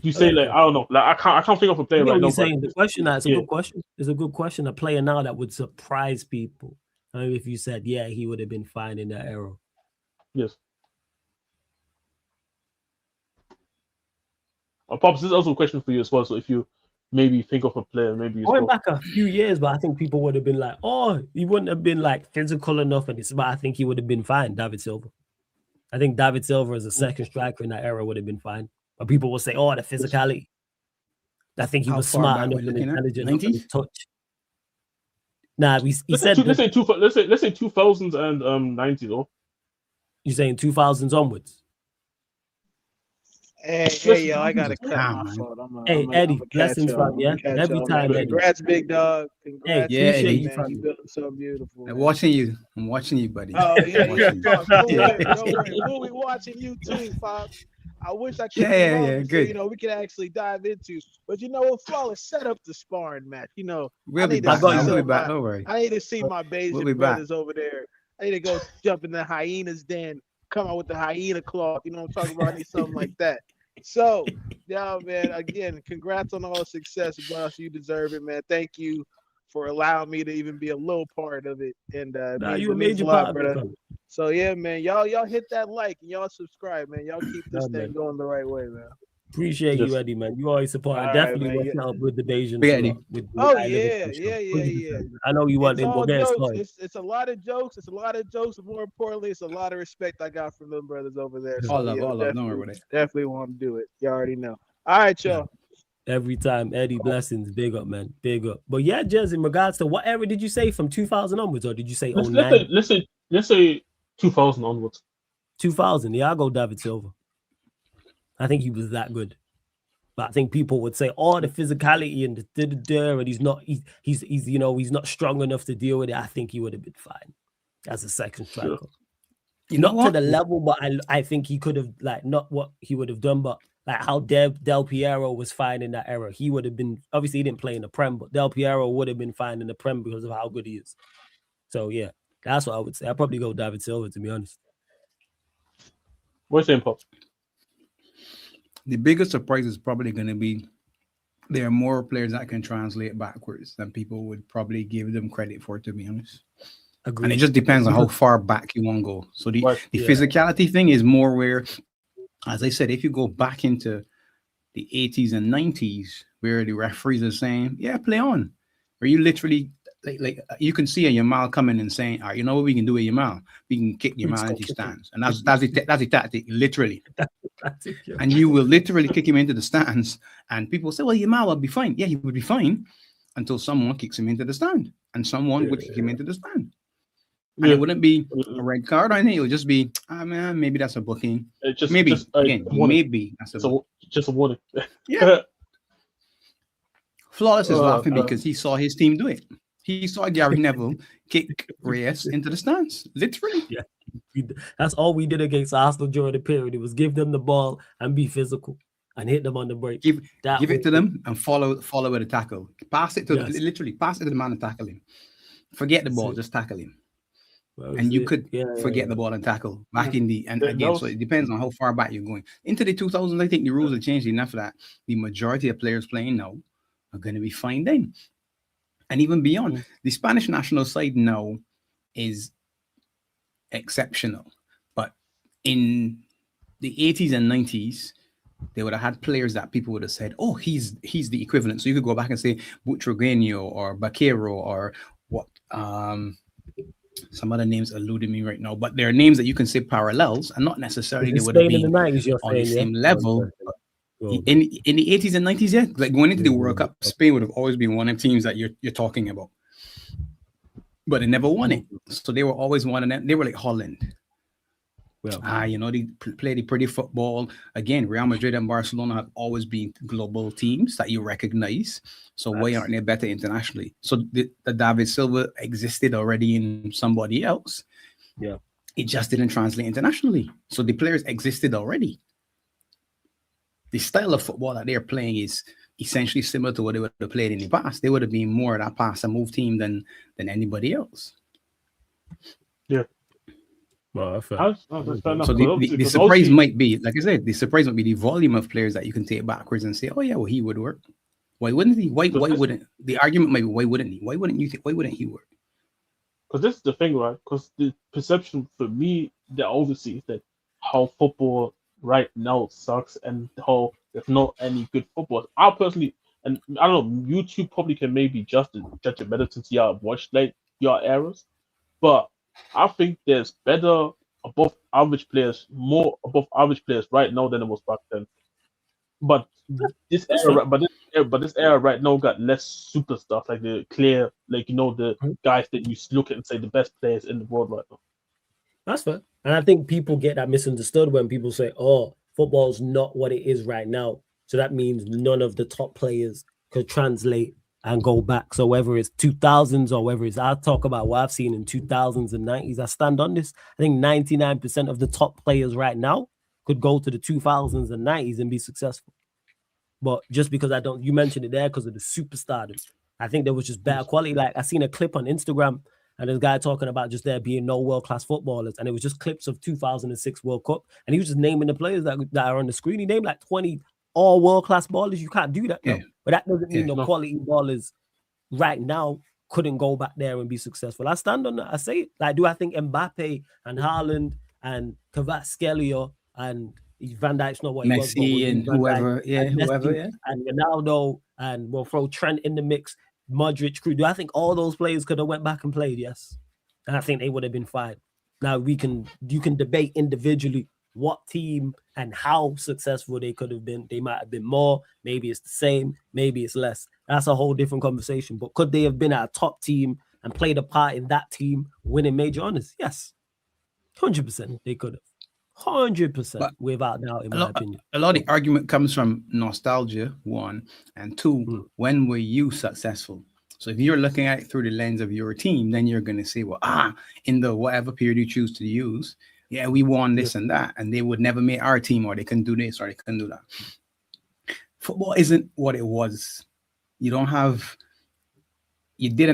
you say I don't know, like I can't think of a player right now. Saying the question that's a good question. It's a good question. A player now that would surprise people. I mean, if you said he would have been fine in that era. Yes. Pops, this is also a question for you as well. So if you maybe think of a player, maybe I went back a few years, but I think people would have been like, "Oh, he wouldn't have been like physical enough," but I think he would have been fine. David Silva. I think David Silva as a second striker in that era would have been fine. But people will say, "Oh, the physicality." I think he was smart enough and intelligent enough to touch. Nah, he said. Let's say 2000s and 90s, though. You're saying 2000s onwards? Hey, yo, I gotta cut my fault. Eddie, blessings, fam. Yeah, every time. Eddie. Congrats, big dog. Congrats, Eddie. Man. You built so beautiful. I'm watching you. I'm watching you, buddy. Oh yeah. We'll be watching you too, Pops. I wish I could. Good. You know, we could actually dive into, but you know what, Flawless, set up the sparring match. You know, we'll be back. Don't worry. I need to see my Bajan brothers over there. I need to go jump in the hyena's den, come out with the hyena cloth. You know what I'm talking about? I need something like that. So, yeah, man, again, congrats on all the success, boss. You deserve it, man. Thank you for allowing me to even be a little part of it. And Nah, it you a means major a lot, part of it, brother. fam. So yeah, man, y'all hit that like and y'all subscribe, man. Y'all keep this Yeah, thing man. going the right way, man. Appreciate Just- you, Eddie, man. You always support. All I right, definitely man. want Yeah. to help with the Bajans. Yeah, a Eddie. lot, with Oh I Live yeah, It show. yeah, yeah, yeah. 100%. I know you want It's them, all but get jokes. started. It's a lot of jokes. It's a lot of jokes, but more importantly, it's a lot of respect I got from them brothers over there. So All love, yeah, all love. Don't worry about it. definitely want to do it. You already know. All right, y'all. Every time, Eddie, blessings, big up, man, big up. But yeah, just in regards to what era did you say, from 2000 onwards, or did you say 09? Let's say 2000 onwards. 2000, yeah, I'll go David Silva. I think he was that good. But I think people would say, oh, the physicality and and he's not strong enough to deal with it. I think he would have been fine as a second striker. Sure. You know Not what? to the level, but I think he could have, like, not what he would have done, but like how Del Piero was fine in that era. He would have been, obviously he didn't play in the Prem, but Del Piero would have been fine in the Prem because of how good he is. So yeah, that's what I would say. I'd probably go David Silva, to be honest. What's your Pop? The biggest surprise is probably going to be there are more players that can translate backwards than people would probably give them credit for, to be honest. Agreed. And it just depends on how far back you want to go. So the physicality thing is more where, as I said, if you go back into the 80s and 90s, where the referees are saying, yeah, play on. Where you literally, like you can see a Yamal coming and saying, all right, you know what we can do with Yamal? We can kick Yamal into stands. And that's the tactic, literally. And you will literally kick him into the stands. And people say, well, Yamal will be fine. Yeah, he would be fine until someone kicks him into the stand. And someone would kick him into the stand. And it wouldn't be a red card or anything. It would just be, man, maybe that's a booking. Maybe that's a booking. Just a warning. Yeah. Flawless is laughing because he saw his team do it. He saw Gary Neville kick Reyes into the stands, literally. Yeah, that's all we did against Arsenal during the period. It was give them the ball and be physical and hit them on the break. Give it to them and follow with a tackle. Pass it to literally pass it to the man and tackle him. Forget the ball, just tackle him. And you could forget the ball and tackle back in the and again. So it depends on how far back you're going. Into the 2000s, I think the rules have changed enough that the majority of players playing now are going to be fine then. And even beyond, the Spanish national side now is exceptional. But in the 80s and 90s, they would have had players that people would have said, oh, he's the equivalent. So you could go back and say Butragueño or Baquero or what some other names eluding me right now, but there are names that you can say parallels and not necessarily they would have been on the same level. In the 80s and 90s, yeah, like going into the World Cup, Spain would have always been one of the teams that you're talking about, but they never won it. So they were always one of them. They were like Holland. Well, they play the pretty football. Again, Real Madrid and Barcelona have always been global teams that you recognize. So why aren't they better internationally? So the David Silva existed already in somebody else. Yeah, it just didn't translate internationally. So the players existed already. The style of football that they're playing is essentially similar to what they would have played in the past. They would have been more of that pass and move team than anybody else. Yeah. Well, so the surprise might be, like I said, the surprise might be the volume of players that you can take backwards and say, oh yeah, well, he would work. Why wouldn't he? Why wouldn't the argument might be why wouldn't he? Why wouldn't you think why wouldn't he work? Because this is the thing, right? Because the perception for me that obviously is that how football right now sucks and how there's not any good football. I personally, and I don't know, YouTube probably can maybe judge it better since y'all watched like your eras, but I think there's better above average players, more above average players right now than there was back then. But this era right now got less super stuff, like the clear, like the guys that you look at and say the best players in the world right now. That's fair. And I think people get that misunderstood when people say, oh, football's not what it is right now. So that means none of the top players could translate and go back. So whether it's 2000s or whether it's, I'll talk about what I've seen in 2000s and 90s. I stand on this. I think 99% of the top players right now could go to the 2000s and 90s and be successful. But just because you mentioned it there because of the superstardom. I think there was just better quality. Like I seen a clip on Instagram and this guy talking about just there being no world-class footballers. And it was just clips of 2006 World Cup. And he was just naming the players that are on the screen. He named like 20 all world-class ballers. You can't do that. Yeah. But that doesn't mean the quality ballers right now couldn't go back there and be successful. I stand on that. I say it. Like, do I think Mbappe and Haaland and Kvaratskhelia and Van Dijk's not what he was, but Messi and Van Dijk whoever, yeah, and whoever, Messi yeah. and Ronaldo, and we'll throw Trent in the mix, Modric, crew. Do I think all those players could have went back and played? Yes. And I think they would have been fine. Now you can debate individually what team and how successful they could have been. They might have been more, maybe it's the same, maybe it's less. That's a whole different conversation. But could they have been at a top team and played a part in that team winning major honors? Yes. 100% they could have. 100% without doubt, in my opinion. A lot of the argument comes from nostalgia, one, and two, when were you successful? So if you're looking at it through the lens of your team, then you're going to say, well, in the whatever period you choose to use, yeah, we won this and that, and they would never make our team, or they couldn't do this, or they couldn't do that. Football isn't what it was. You didn't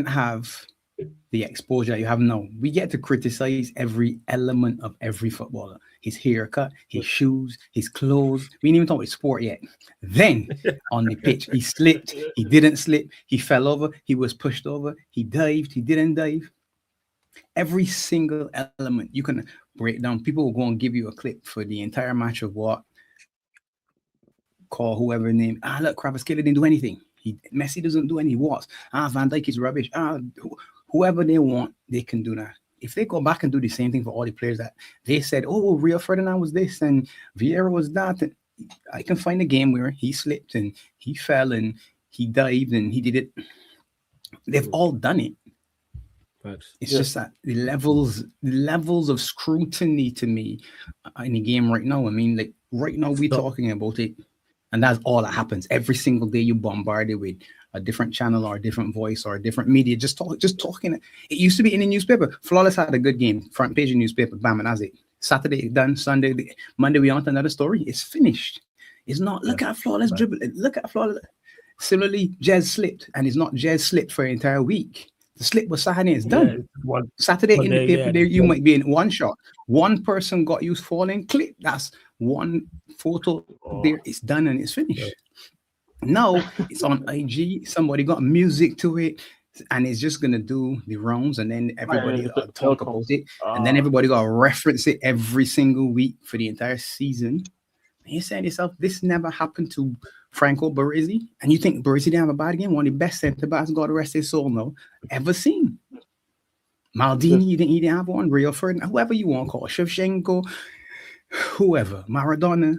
have the exposure that you have now. We get to criticize every element of every footballer. His haircut, his shoes, his clothes. We didn't even talk about sport yet. Then on the pitch, he slipped, he didn't slip, he fell over, he was pushed over, he dived, he didn't dive. Every single element you can break down. People will go and give you a clip for the entire match of what, call whoever name. Look, Kvaratskhelia didn't do anything. Messi doesn't do any walks. Van Dijk is rubbish. Whoever they want, they can do that. If they go back and do the same thing for all the players that they said, oh, Rio Ferdinand was this and Vieira was that, and I can find a game where he slipped and he fell and he dived and he did it. They've all done it. It's just that the levels of scrutiny to me in the game right now. I mean, like right now we're talking about it, and that's all that happens. Every single day you bombarded with a different channel or a different voice or a different media, just talking. It used to be in the newspaper. Flawless had a good game, front page of newspaper, bam, and that's it. Saturday done, Sunday, Monday we on to another story. It's finished. It's not, look at Flawless dribble. Look at Flawless. Similarly, Jez slipped, and it's not Jez slipped for an entire week. The slip was Saturday, it's done. Saturday in the paper, there you might be in one shot. One person got you falling, clip. That's one photo there. It's done and it's finished. Now it's on IG. Somebody got music to it, and it's just gonna do the rounds, and then everybody talk about it, and then everybody got to reference it every single week for the entire season. And you say to yourself, this never happened to Franco Baresi, and you think Baresi didn't have a bad game? One of the best centre backs, God rest his soul, no, ever seen. Maldini, he didn't have one. Rio Ferdinand, whoever you want to call, Shevchenko, whoever, Maradona,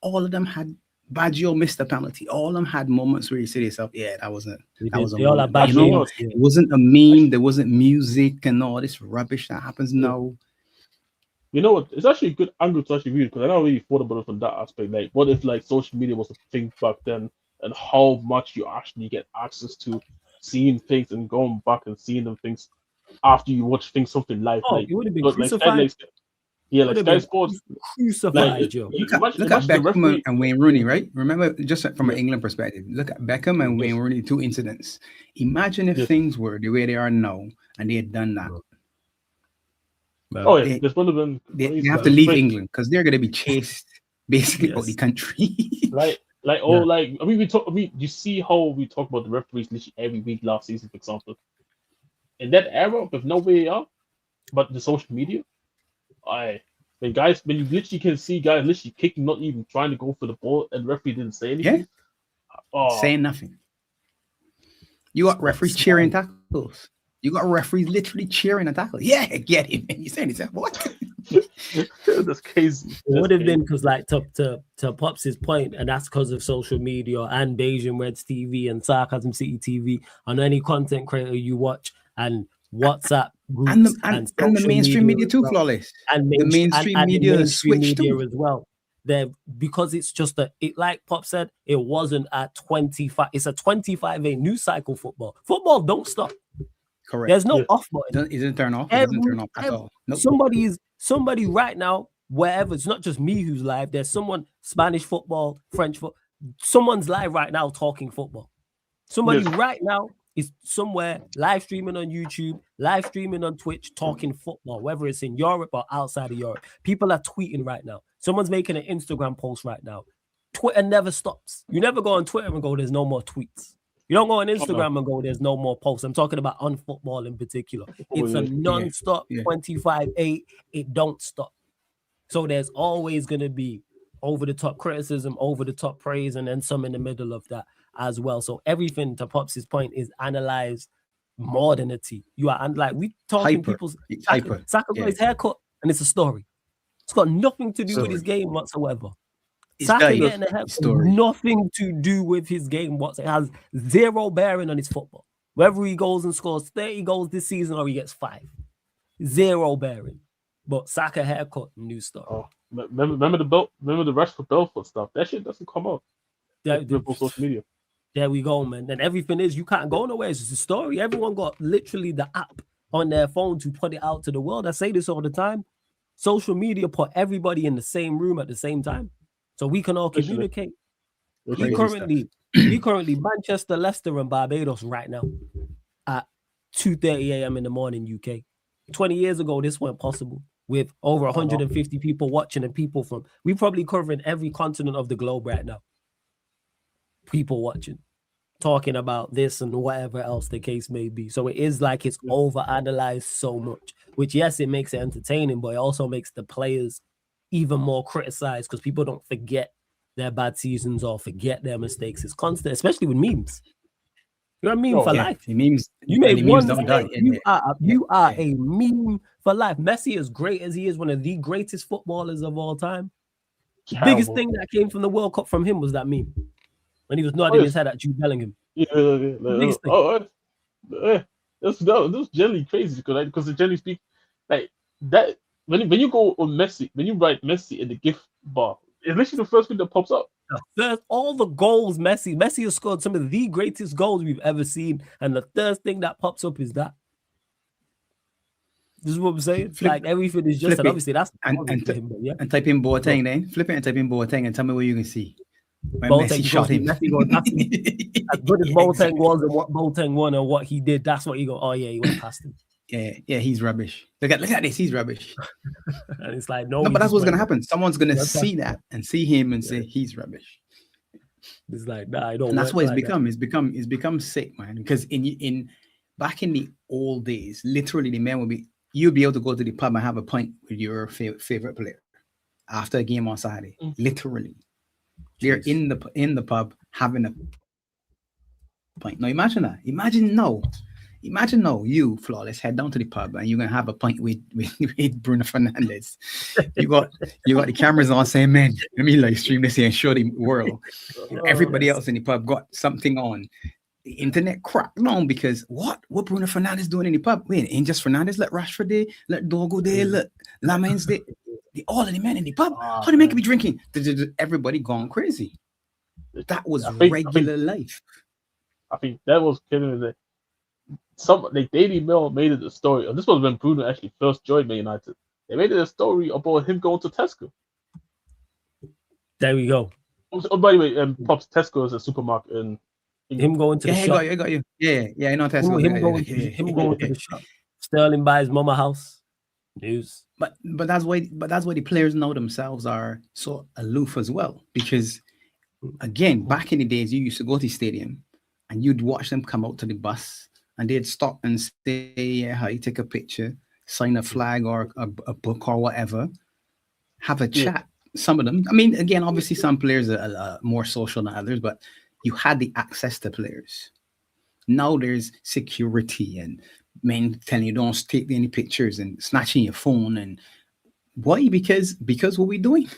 all of them had. Baggio missed a penalty. All of them had moments where you say to yourself, yeah, that was a moment. You know, it wasn't a meme, there wasn't music and all this rubbish that happens now. You know what? It's actually a good angle to actually read, because I never really thought about it from that aspect. Like, what if like social media was a thing back then, and how much you actually get access to seeing things and going back and seeing them things after you watch things something live. Oh, like, you would have been crucified. Like Sky Sports. Crucified, Joe. Look at Beckham and Wayne Rooney, right? Remember, just from an England perspective, look at Beckham and Wayne Rooney, two incidents. Imagine if things were the way they are now, and they had done that. This would have been. They have to leave England because they're going to be chased basically out the country. You see how we talk about the referees literally every week last season, for example. In that era, with no VAR, but the social media, when you literally can see guys literally kicking, not even trying to go for the ball, and the referee didn't say anything. Saying nothing. You got referees cheering tackles. You got referees literally cheering a tackle. Yeah, get him. And you're saying, what? That's crazy. It would have been because, like, to Pops's point, and that's because of social media and BajanRedsTV and Sarcasm City TV, on any content creator you watch, and WhatsApp groups and the mainstream media too, Flawless. And the mainstream media switched too as well. Because it's just like Pop said, it wasn't at 25. It's a 25-a news cycle football. Football don't stop. Correct. There's no off button. It doesn't turn off. It doesn't turn off at all. Nope. Somebody right now, wherever, it's not just me who's live. There's someone, Spanish football, French football. Someone's live right now talking football. Somebody right now is somewhere live streaming on YouTube, live streaming on Twitch, talking football, whether it's in Europe or outside of Europe. People are tweeting right now. Someone's making an Instagram post right now. Twitter never stops. You never go on Twitter and go, there's no more tweets. You don't go on Instagram and go, there's no more posts. I'm talking about on football in particular. It's a non-stop 25/8. It don't stop. So there's always going to be over-the-top criticism, over-the-top praise, and then some in the middle of that as well. So everything, to Pops' point, is analyzed more than a T. You are, and like, we talking people's Saka got his haircut, and it's a story. It's got nothing to do with his game whatsoever. Saka getting a haircut, nothing to do with his game whatsoever. It has zero bearing on his football. Whether he goes and scores 30 goals this season or he gets 5. Zero bearing. But Saka haircut, new story. Oh, remember the Rashford Belfort stuff? That shit doesn't come out. Liverpool social media. There we go, man. And everything is, you can't go nowhere. It's just a story. Everyone got literally the app on their phone to put it out to the world. I say this all the time. Social media put everybody in the same room at the same time, so we can all communicate. We currently Manchester, Leicester, and Barbados right now at 2:30 a.m. in the morning, UK. 20 years ago, this weren't possible. With over 150 people watching and people from, we probably covering every continent of the globe right now. People watching, talking about this and whatever else the case may be. So it is like it's overanalyzed so much, which, yes, it makes it entertaining, but it also makes the players even more criticized because people don't forget their bad seasons or forget their mistakes. It's constant, especially with memes. You're a meme for life. Memes, you made one mistake. You are a meme for life. Messi, as great as he is, one of the greatest footballers of all time. The biggest thing that came from the World Cup from him was that meme. When he was nodding his head at Jude Bellingham. That's generally crazy because they generally speak like that. When you go on Messi, when you write Messi in the GIF bar, it's literally the first thing that pops up. All the goals Messi has scored some of the greatest goals we've ever seen, and the first thing that pops up is that. This is what I'm saying. Like everything is just, and obviously that's and type in Boateng then. Flip it and type in Boateng and tell me what you can see. When Messi shot him. As good as Boateng was and what Boateng won and what he did, that's what you go, oh yeah, he went past him. Yeah, he's rubbish. Look at this, he's rubbish. And it's like, no, but that's what's gonna happen. Someone's gonna see that and see him and say he's rubbish. It's like, nah, I don't. And that's what it's become. It's become sick, man. Because in back in the old days, literally the man would be, you'd be able to go to the pub and have a pint with your favorite player after a game on Saturday. Literally. They're in the pub having a pint. Now imagine that. Imagine you, Flawless, head down to the pub and you're gonna have a pint with Bruno Fernandes. You got the cameras on saying, man, let me live stream this here and show the world. Everybody else in the pub got something on. The internet cracked down because what Bruno Fernandes doing in the pub? Wait, ain't just Fernandes, let Rashford there, let Dogo there, let Lamens there. All of the men in the pub. How do they make me drinking? Everybody gone crazy. That was regular life. I think that was killing it. Daily Mail made it a story. And this was when Bruno actually first joined Man United. They made it a story about him going to Tesco. There we go. Oh, by the way, Pops, Tesco is a supermarket in him going to the shop. I got you. Yeah, I know Tesco. Him going to the shop. Sterling buys mama house. News. But that's why the players know themselves are so aloof as well. Because again, back in the days, you used to go to the stadium and you'd watch them come out to the bus and they'd stop and say, yeah, hi, take a picture, sign a flag or a book or whatever, have a chat. Some of them, I mean, again, obviously some players are more social than others, but you had the access to players. Now there's security and men telling you don't take any pictures and snatching your phone. And why? Because what we're doing.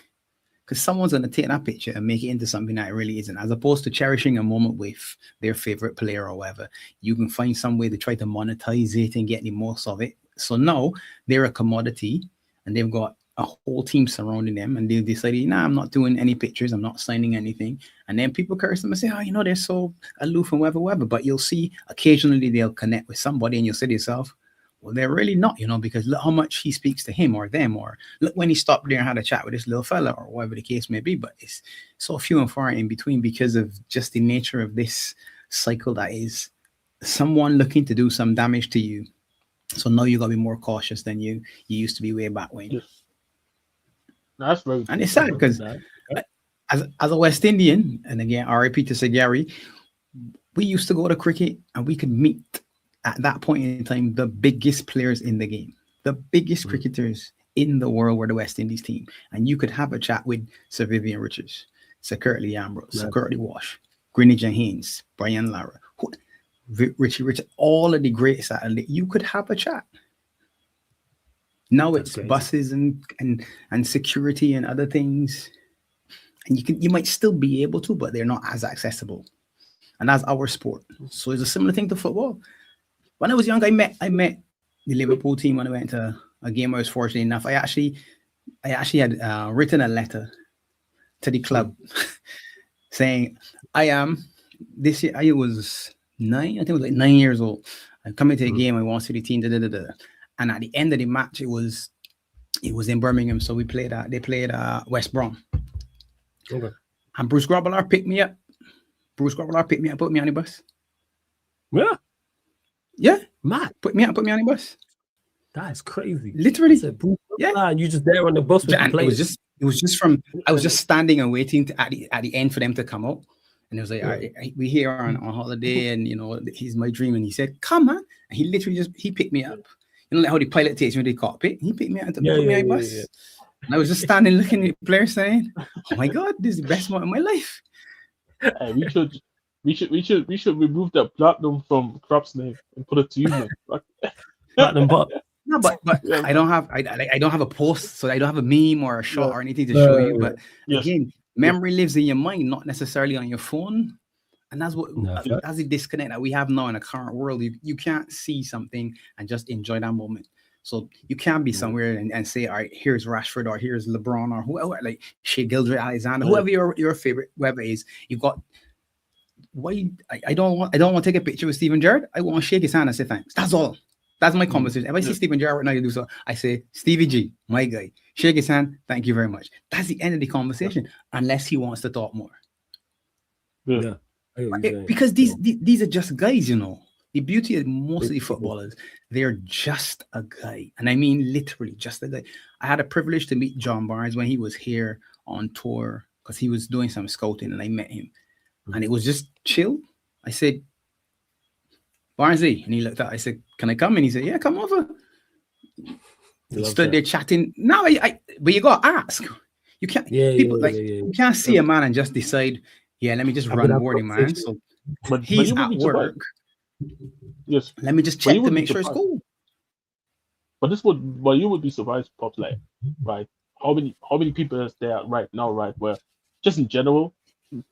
Because someone's going to take that picture and make it into something that it really isn't. As opposed to cherishing a moment with their favorite player or whatever, you can find some way to try to monetize it and get the most of it. So now they're a commodity and they've got a whole team surrounding them, and they've decided, nah, I'm not doing any pictures, I'm not signing anything. And then people curse them and say, oh, they're so aloof and whatever. But you'll see occasionally they'll connect with somebody and you'll say to yourself, well, they're really not, because look how much he speaks to him or them, or look when he stopped there and had a chat with this little fella or whatever the case may be. But it's so few and far in between because of just the nature of this cycle that is someone looking to do some damage to you. So now you got to be more cautious than you used to be way back when. Yes. That's very and it's sad because as a West Indian, and again, RIP to Sir Gary, we used to go to cricket and we could meet at that point in time the biggest players in the game, the biggest cricketers in the world were the West Indies team, and you could have a chat with Sir Vivian Richards, Sir Curtly Ambrose, Sir Curtly Walsh, Greenidge and Haynes, Brian Lara, Richie Richard, all of the greatest athletes. You could have a chat. Now it's buses and security and other things, and you might still be able to, but they're not as accessible. And that's our sport. So it's a similar thing to football. When I was young, I met the Liverpool team when I went to a game. I was fortunate enough. I actually had written a letter to the club saying, I am this year. I was 9. I think I was like 9 years old. I'm coming to a game. I want to see the team. And at the end of the match, it was in Birmingham. So they played West Brom. Okay. And Bruce Grobbelaar picked me up. Put me on the bus. Yeah. Yeah. Mad. Put me on the bus. That is crazy. Literally. Yeah. And you just there on the bus with the players. It was just I was just standing and waiting at the end for them to come out. And it was like, all right, we here on holiday, and he's my dream. And he said, come on. And he literally he picked me up. You know, like how the pilot takes you in the cockpit. He picked me up and put me on the bus. Yeah. And I was just standing looking at the players saying, oh my God, this is the best moment of my life. We should remove that platinum from Crap's name and put it to you, man. Platinum but no, but yeah. I don't have a post, so I don't have a meme or a shot or anything to show you. But again, memory lives in your mind, not necessarily on your phone. And that's that's the disconnect that we have now in the current world. You can't see something and just enjoy that moment. So you can't be somewhere and say, all right, here's Rashford or here's LeBron or whoever, like Shea Gildred-Alexander, whoever your favorite, whoever is. You've got I don't want to take a picture with Steven Gerrard. I want to shake his hand and say thanks. That's all. That's my conversation. If I see Steven Gerrard right now, you do so. I say, Stevie G, my guy, shake his hand. Thank you very much. That's the end of the conversation, unless he wants to talk more. Yeah. Because these are just guys, The beauty of most of the footballers, they're just a guy. And I mean literally just a guy. I had a privilege to meet John Barnes when he was here on tour because he was doing some scouting, and I met him. And it was just chill. I said, Barnesy, and he looked at. I said, "Can I come?" And he said, "Yeah, come over." He stood there chatting. Now, but you got to ask. You can't. You can't see a man and just decide. Yeah, let me just run boarding, man. So, but he's at work. Yes. Let me just check to make sure it's cool. But you would be surprised, Pops. Like, right? How many people is there right now? Right, where just in general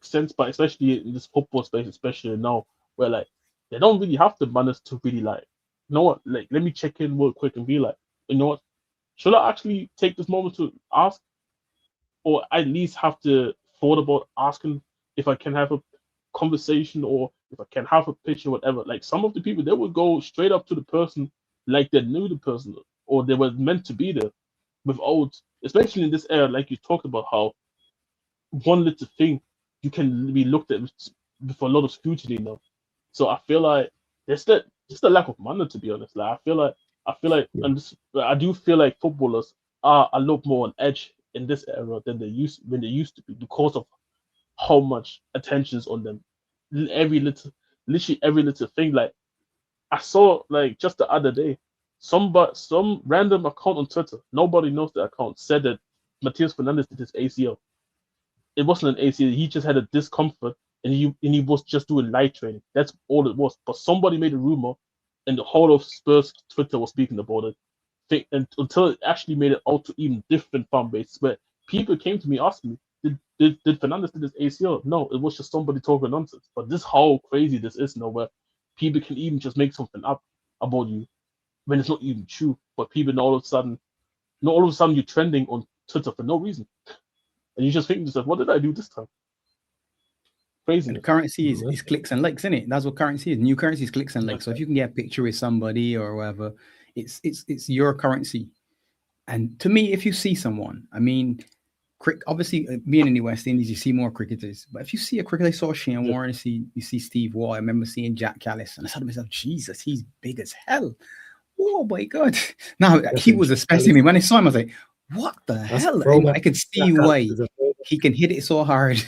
sense, but especially in this football space, especially now, where like they don't really have the manners to really like, you know what, like let me check in real quick and be like, you know what, should I actually take this moment to ask, or at least have to thought about asking if I can have a conversation or if I can have a picture, whatever. Like some of the people, they would go straight up to the person like they knew the person or they were meant to be there, without, especially in this era, like you talked about how one little thing you can be looked at with a lot of scrutiny now. So I feel like there's just a lack of manner, to be honest. Like I feel like, I do feel like footballers are a lot more on edge in this era than they used to be because of how much attention's on them. Literally every little thing. Like I saw, like just the other day, some random account on Twitter, nobody knows the account, said that Matheus Fernandes did his ACL. It wasn't an ACL. He just had a discomfort, and he was just doing light training. That's all it was. But somebody made a rumor, and the whole of Spurs Twitter was speaking about it. And until it actually made it out to even different fan bases, where people came to me asking me, "Did Fernandes do his ACL?" No, it was just somebody talking nonsense. But this how crazy this is now, where people can even just make something up about you when it's not even true. But people all of a sudden you're trending on Twitter for no reason. And you just think to yourself, what did I do this time? Crazy. And currency is clicks and likes, isn't it? That's what currency is. New currency is clicks and likes. So if you can get a picture with somebody or whatever, it's your currency. And to me, if you see someone, I mean, obviously being in the West Indies, you see more cricketers. But if you see a cricketer, I saw Shane Warne, you see Steve Waugh. I remember seeing Jack Callis, and I thought to myself, Jesus, he's big as hell. Oh my God. Now he was a specimen. When I saw him, I was like, what the hell? I could see why he can hit it so hard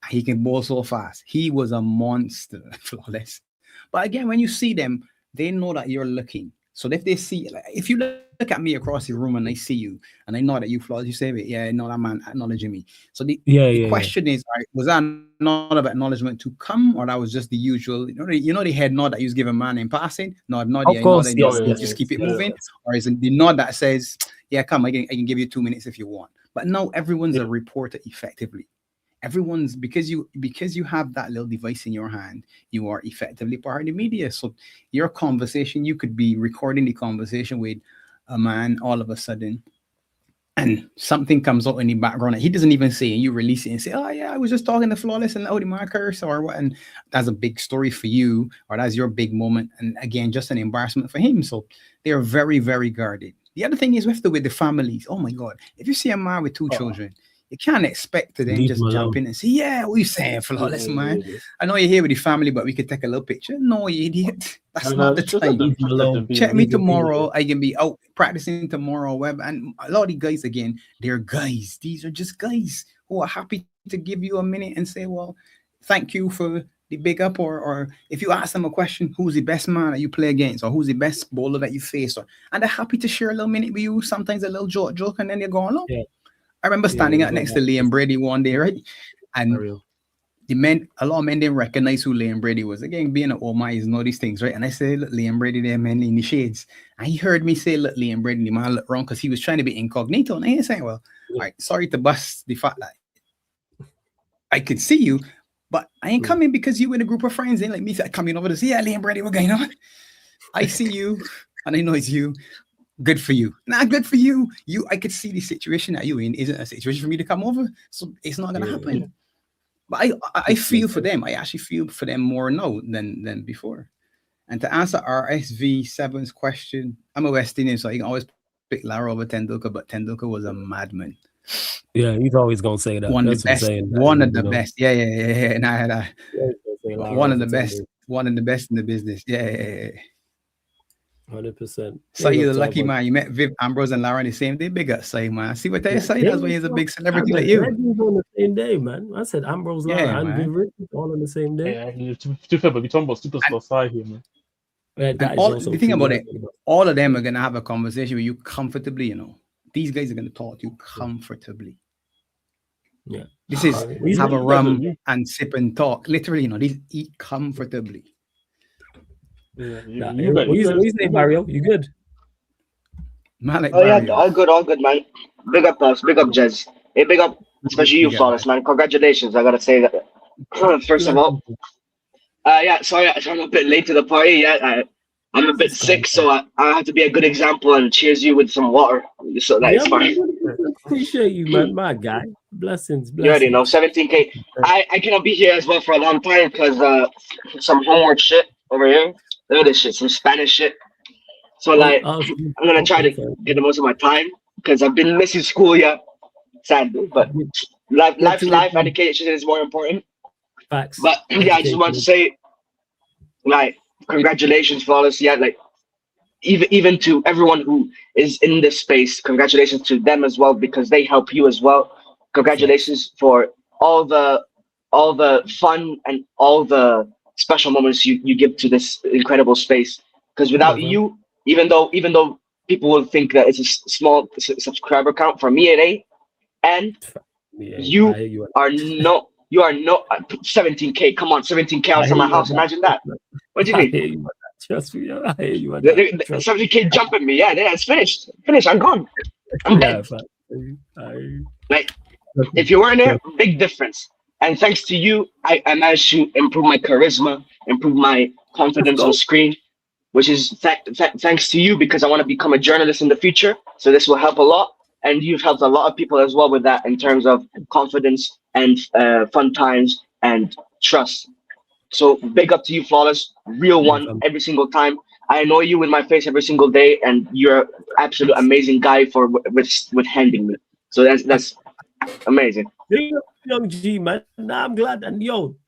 He can bowl so fast. He was a monster, Flawless. But again, when you see them, they know that you're looking. So if they see, like, if you look at me across the room and I see you and I know that you, Flawless, you say, yeah, no, that man acknowledging me. So the question is, all right, was that a nod of acknowledgement to come, or that was just the usual, you know the head nod that you give a man in passing? Nod, Of course, just keep it moving. Or is it the nod that says, yeah, come, I can give you 2 minutes if you want. But now everyone's a reporter effectively. Everyone's because you have that little device in your hand, you are effectively part of the media. So your conversation, you could be recording the conversation with a man all of a sudden, and something comes out in the background that he doesn't even say, and you release it and say, oh yeah, I was just talking to Flawless and the markers or what, and that's a big story for you, or that's your big moment, and again, just an embarrassment for him. So they are very, very guarded. The other thing is with the families. Oh my God, if you see a man with 2 children, you can't expect to then just jump in and say, yeah, what are you saying, Flawless, man? I know you're here with the family, but we could take a little picture. No, you idiot. That's not the time. Check me tomorrow. I can be out practicing tomorrow. And a lot of the guys, again, they're guys. These are just guys who are happy to give you a minute and say, well, thank you for the big up. Or if you ask them a question, who's the best man that you play against? Or who's the best bowler that you face? And they're happy to share a little minute with you. Sometimes a little joke, and then they're going along. I remember standing out next to Liam Brady one day, right? And a lot of men didn't recognize who Liam Brady was. Again, being an old man, you know these things, right? And I said, look, Liam Brady there, man, in the shades. And he heard me say, look, Liam Brady, the man looked wrong because he was trying to be incognito. And I ain't saying, well, all right, sorry to bust the fact that I could see you, but I ain't coming because you in a group of friends. Ain't like me coming over to say, yeah, Liam Brady, we're going on. I see you, and I know it's you. Good for you. Nah, good for you. I could see the situation that you in isn't a situation for me to come over, so it's not gonna happen. But I feel for them. I actually feel for them more now than before. And to answer RSV7's question, I'm a West Indian, so I can always pick Lara over Tendulkar, but Tendulkar was a madman. Yeah, he's always gonna say that. One of the best. Yeah. Nah. One of the best in the business. Yeah. 100%. So you're the lucky man. You met Viv, Ambrose, and Lara on the same day. Big up, say man. See what they say? That's why he's a big celebrity like you. On the same day, man. I said Ambrose, Lara, and Viv Richards all on the same day. Yeah, to be fair, but we're talking about superstar side here, man. The thing about it, all of them are gonna have a conversation with you comfortably. You know, these guys are gonna talk to you comfortably. Yeah, this is have a rum and sip and talk. Literally, you know, these eat comfortably. What you say, Mario? You good? Yeah, all good, man. Big up us, big up Jez. Hey, big up, especially you, Flawless, man. Congratulations, I gotta say that. First of all, sorry, I'm a bit late to the party. Yeah, I'm a bit sick, so I have to be a good example and cheers you with some water. So that's fine. Appreciate you, man. My guy. Blessings. You already know, 17K. I cannot be here as well for a long time because some homework shit over here. Look at this shit, some Spanish shit. So I'm gonna try to get the most of my time because I've been missing school, sadly. But life education is more important. Facts. But I just want to say, congratulations, Flawless. Even to everyone who is in this space, congratulations to them as well because they help you as well. Congratulations for all the fun and all the special moments you give to this incredible space, because without you, even though people will think that it's a small subscriber count, for me it ain't, and you are not 17K. Come on, 17K outside my house. Imagine that. What do you mean? Trust me, I hear you. 17K jumping me. Yeah, it's finished. I'm gone. I'm dead. If you weren't there, big difference. And thanks to you, I managed to improve my charisma, improve my confidence on screen, which is thanks to you, because I want to become a journalist in the future. So this will help a lot. And you've helped a lot of people as well with that in terms of confidence and fun times and trust. So big up to you, Flawless. Real one every single time. I annoy you with my face every single day, and you're an absolute amazing guy with handing me. So that's amazing. Young G, man. Nah, I'm glad. And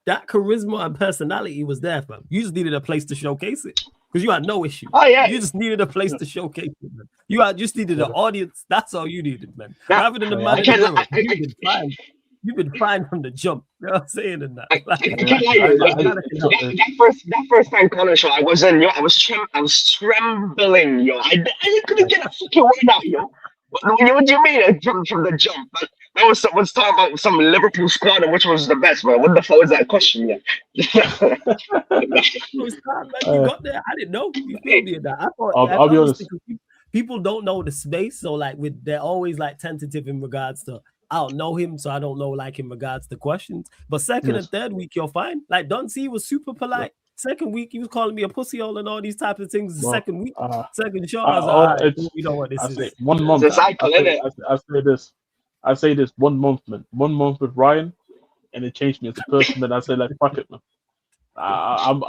that charisma and personality was there, fam. You just needed a place to showcase it because you had no issue. Oh yeah, you just needed a place to showcase it, man. You just needed an audience. That's all you needed, man. Rather than the man. You've been fine from the jump. You know what I'm saying? And that. I can't lie to you. That first time Connor show I was in, yo, I was trembling, yo. I couldn't get a fucking word out, yo. What do you mean from the jump? That was someone's talking about some Liverpool squad and which was the best, bro. What the fuck was that question, yeah? You got there. I didn't know. You feel me in that? I thought. I'll be honest. People don't know the space, so like they're always like tentative in regards to. I don't know him, so I don't know like in regards to questions. But second and third week, you're fine. Like Dunsey was super polite. Second week, he was calling me a pussyhole and all these types of things. The second week, second show, I was like, all right, you know what this is. 1 month. It's a cycle, isn't it? I say this 1 month, man. 1 month with Ryan, and it changed me as a person. And I say like, fuck it, man. I'm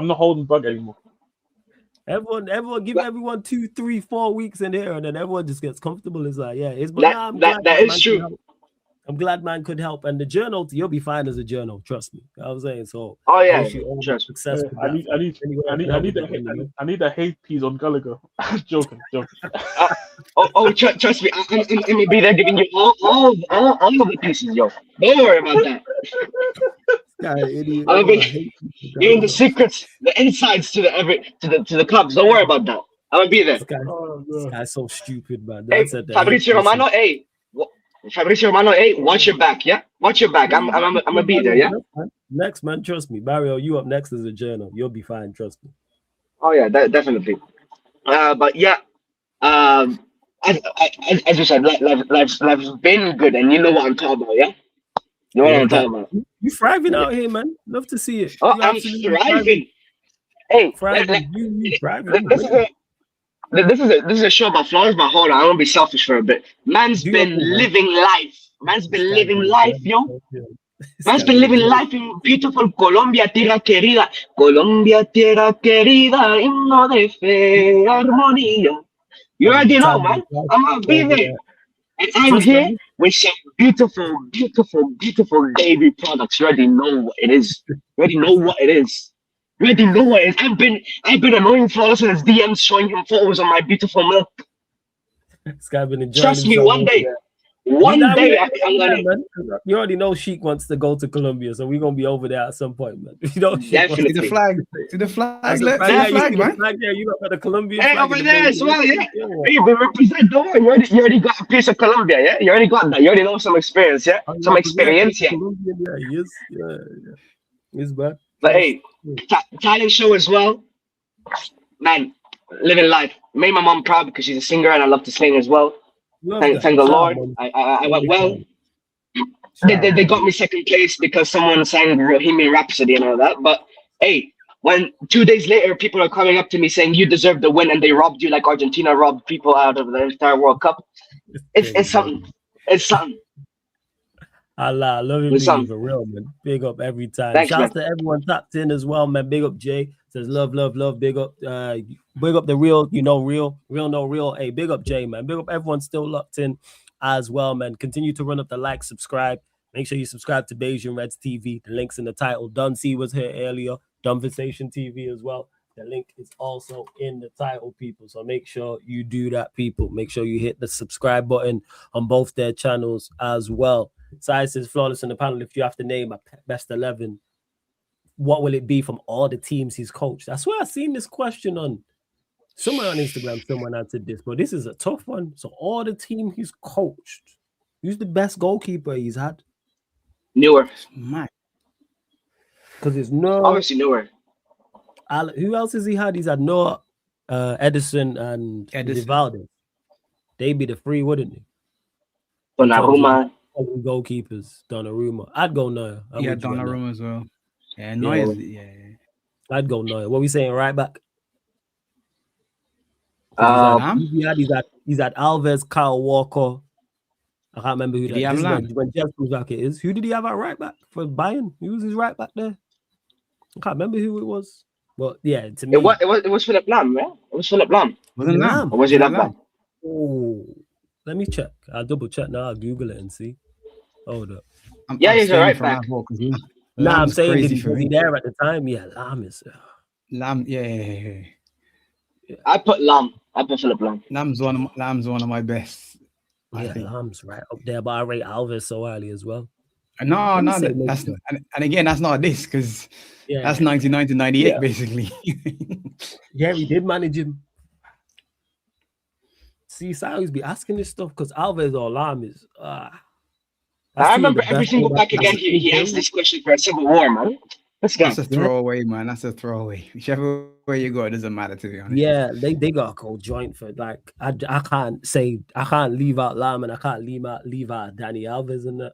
not holding bug anymore. Everyone give everyone 2, 3, 4 weeks in here, and then everyone just gets comfortable. It's like, yeah, it's that is true. I'm glad man could help, and the journal, you'll be fine as a journal. Trust me. I was saying so. Oh yeah, success. I need a hate piece on Gallagher. joking. Trust me, I'm gonna be there giving you all the pieces, yo. Don't worry about that. I'll be giving the secrets, the insights to the clubs. Don't worry about that. I'm gonna be there. This guy's so stupid, man. Hey, Fabrizio Romano, Fabrizio Romano, watch your back, yeah? Watch your back. I'm gonna be there, yeah? Next, man, trust me. Barrio, you up next as a journal. You'll be fine, trust me. Oh yeah, definitely. But yeah, as you said, life's been good, and you know what I'm talking about, yeah? You know what I'm talking about? You thriving out here, man. Love to see it. Oh, I'm thriving. Hey, you thriving. This is a show about Florence, but hold on, I want to be selfish for a bit. Man's been living life. Man's been living life, yo. Man's been living life in beautiful Colombia, tierra querida. Colombia, tierra querida, himno de fe, armonía. You already know, man. I'm gonna be there. And I'm here with some beautiful, beautiful, beautiful dairy products. You already know what it is. You already know what it is. I've been annoying Flawless in his DMs, showing him photos of my beautiful milk. This guy been enjoying. Trust me, one day I'm gonna. You already know Sheik wants to go to Colombia, so we're gonna be over there at some point, man. You know, definitely. To the flag, man. Yeah, you got the Colombian flag. Hey, over there as well, yeah. Hey, we represent. Don't worry, you already got a piece of Colombia, yeah. You already got that. You already know some experience, yeah. Some experience, yeah. Yeah, he is. Yeah. He's bad. But hey, talent show as well, man. Living life. Made my mom proud because she's a singer and I love to sing as well. Thank the Lord. I went well. They got me second place because someone sang Bohemian Rhapsody and all that. But hey, when 2 days later people are coming up to me saying you deserve the win and they robbed you like Argentina robbed people out of the entire World Cup, it's something. It's something. Allah, I love you for real, man. Big up every time. Thanks, Shouts to everyone tapped in as well, man. Big up Jay. Says love. Big up the real, real. Hey, big up Jay, man. Big up everyone still locked in as well, man. Continue to run up the like, subscribe. Make sure you subscribe to BajanRedsTV. The link's in the title. Dunsey was here earlier. Conversation TV as well. The link is also in the title, people. So make sure you do that, people. Make sure you hit the subscribe button on both their channels as well. Sai says, Flawless in the panel, if you have to name a best 11, what will it be from all the teams he's coached? I swear I've seen this question on somewhere on Instagram. Someone answered this, but this is a tough one. So all the team he's coached, who's the best goalkeeper he's had? Newer. Because it's no obviously Newer. Who else has he had? He's had Noah, Edison, and Vivaldi. They'd be the three, wouldn't they? Donnarumma. Goalkeepers, Donnarumma. I'd go Neuer. Yeah, Donnarumma as well. Yeah, Neuer. Yeah. I'd go Neuer. What are we saying? Right back. He's at Alves, Kyle Walker. I can't remember who that is. When Jeff comes back, it is. Who did he have at right back for Bayern? Who was his right back there? I can't remember who it was. But yeah, to me, it was Philip Lam, right? It was Philip Lam. Wasn't Lam? Or was it Lam? Oh, let me check. I'll double check now. I'll Google it and see. Hold up. He's a right back. I'm saying is he there at the time? Yeah, Lam is. Lam, yeah. I put Lam. I put Philip Lam. Lam's one of my best. Yeah, Lam's right up there, but I rate Alves so highly as well. No, Let me no, say that's maybe- and again, that's not this because Yeah. that's 99 to 98 Yeah. basically. Yeah, we did manage him. See, so I always be asking this stuff because Alves or Lam is. I remember every single back again. He asked this question for a Civil War, man. Let's go. That's a throwaway, man. That's a throwaway. Whichever way you go, it doesn't matter to be honest. Yeah, they got a cold joint for like I can't leave out Lam and I can't leave out Danny Alves and that.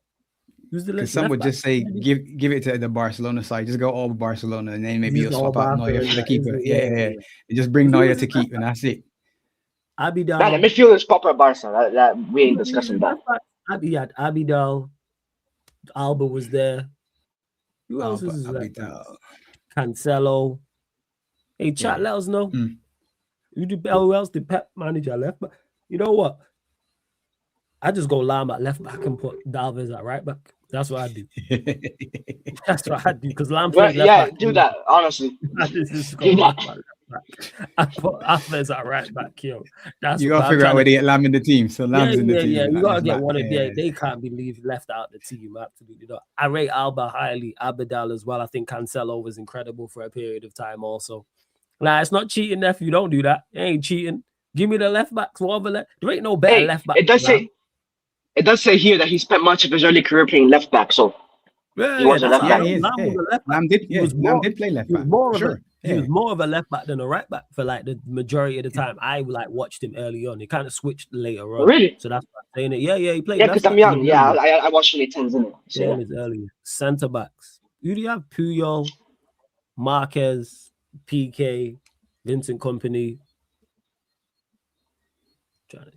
Who's the Because some would just say give it to the Barcelona side. Just go all Barcelona and then maybe you'll swap out Neuer for the keeper. Yeah. You just bring Neuer to keep and that's it. Abidal. Nah, the midfield is proper Barca. That we ain't discussing that. Abidal. Alba was there. Who else was like that? Cancelo. Hey, chat, let us know. Who else did Pep manage at left back? You know what? I just go Lam at left back and put Alves at right back. That's what I do. That's what I do because Lam plays left back. Do that, honestly. Do that. I put Alves at right back, yo. That's you gotta figure out where they get Lam in the team. So Lam's in the team. Yeah, you gotta get one of them. They can't be left out the team. Absolutely not. I rate Alba highly, Abidal as well. I think Cancelo was incredible for a period of time also. Nah, it's not cheating, nephew. Don't do that. It ain't cheating. Give me the left backs. There ain't no better left back. It does say here that he spent much of his early career playing left back. So he was a left back. Lam did play left back. He was more of a left back than a right back for like the majority of the time. I watched him early on. He kind of switched later on. Really? So that's why I'm saying it. Yeah, he played. Yeah, because I'm young. Yeah, I watched when he turns in it. Yeah, his early centre backs. Who do you have? Puyol, Marquez, PK, Vincent Kompany.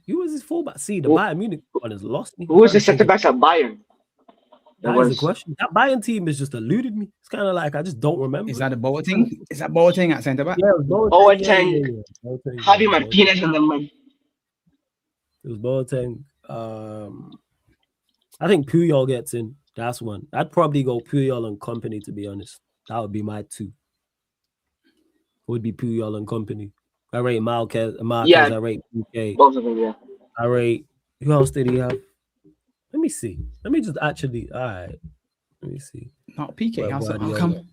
Who was his fullback? See, the Bayern Munich one has lost me. Who was the centre backs at Bayern? That is the question. That Bayern team has just eluded me. It's kind of like I just don't remember. Is that a Boateng? Is that Boateng at centre back? Yeah, it was Boateng. Javi Martinez and them, man. It was Boateng. I think Puyol gets in. That's one. I'd probably go Puyol and Kompany, to be honest. That would be my two. Would be Puyol and Kompany. I rate Marquez. Yeah. I rate PK. Both of them, yeah. I rate. Who else did he have? Let me see. Let me just actually. All right. Let me see. Not PK. How come?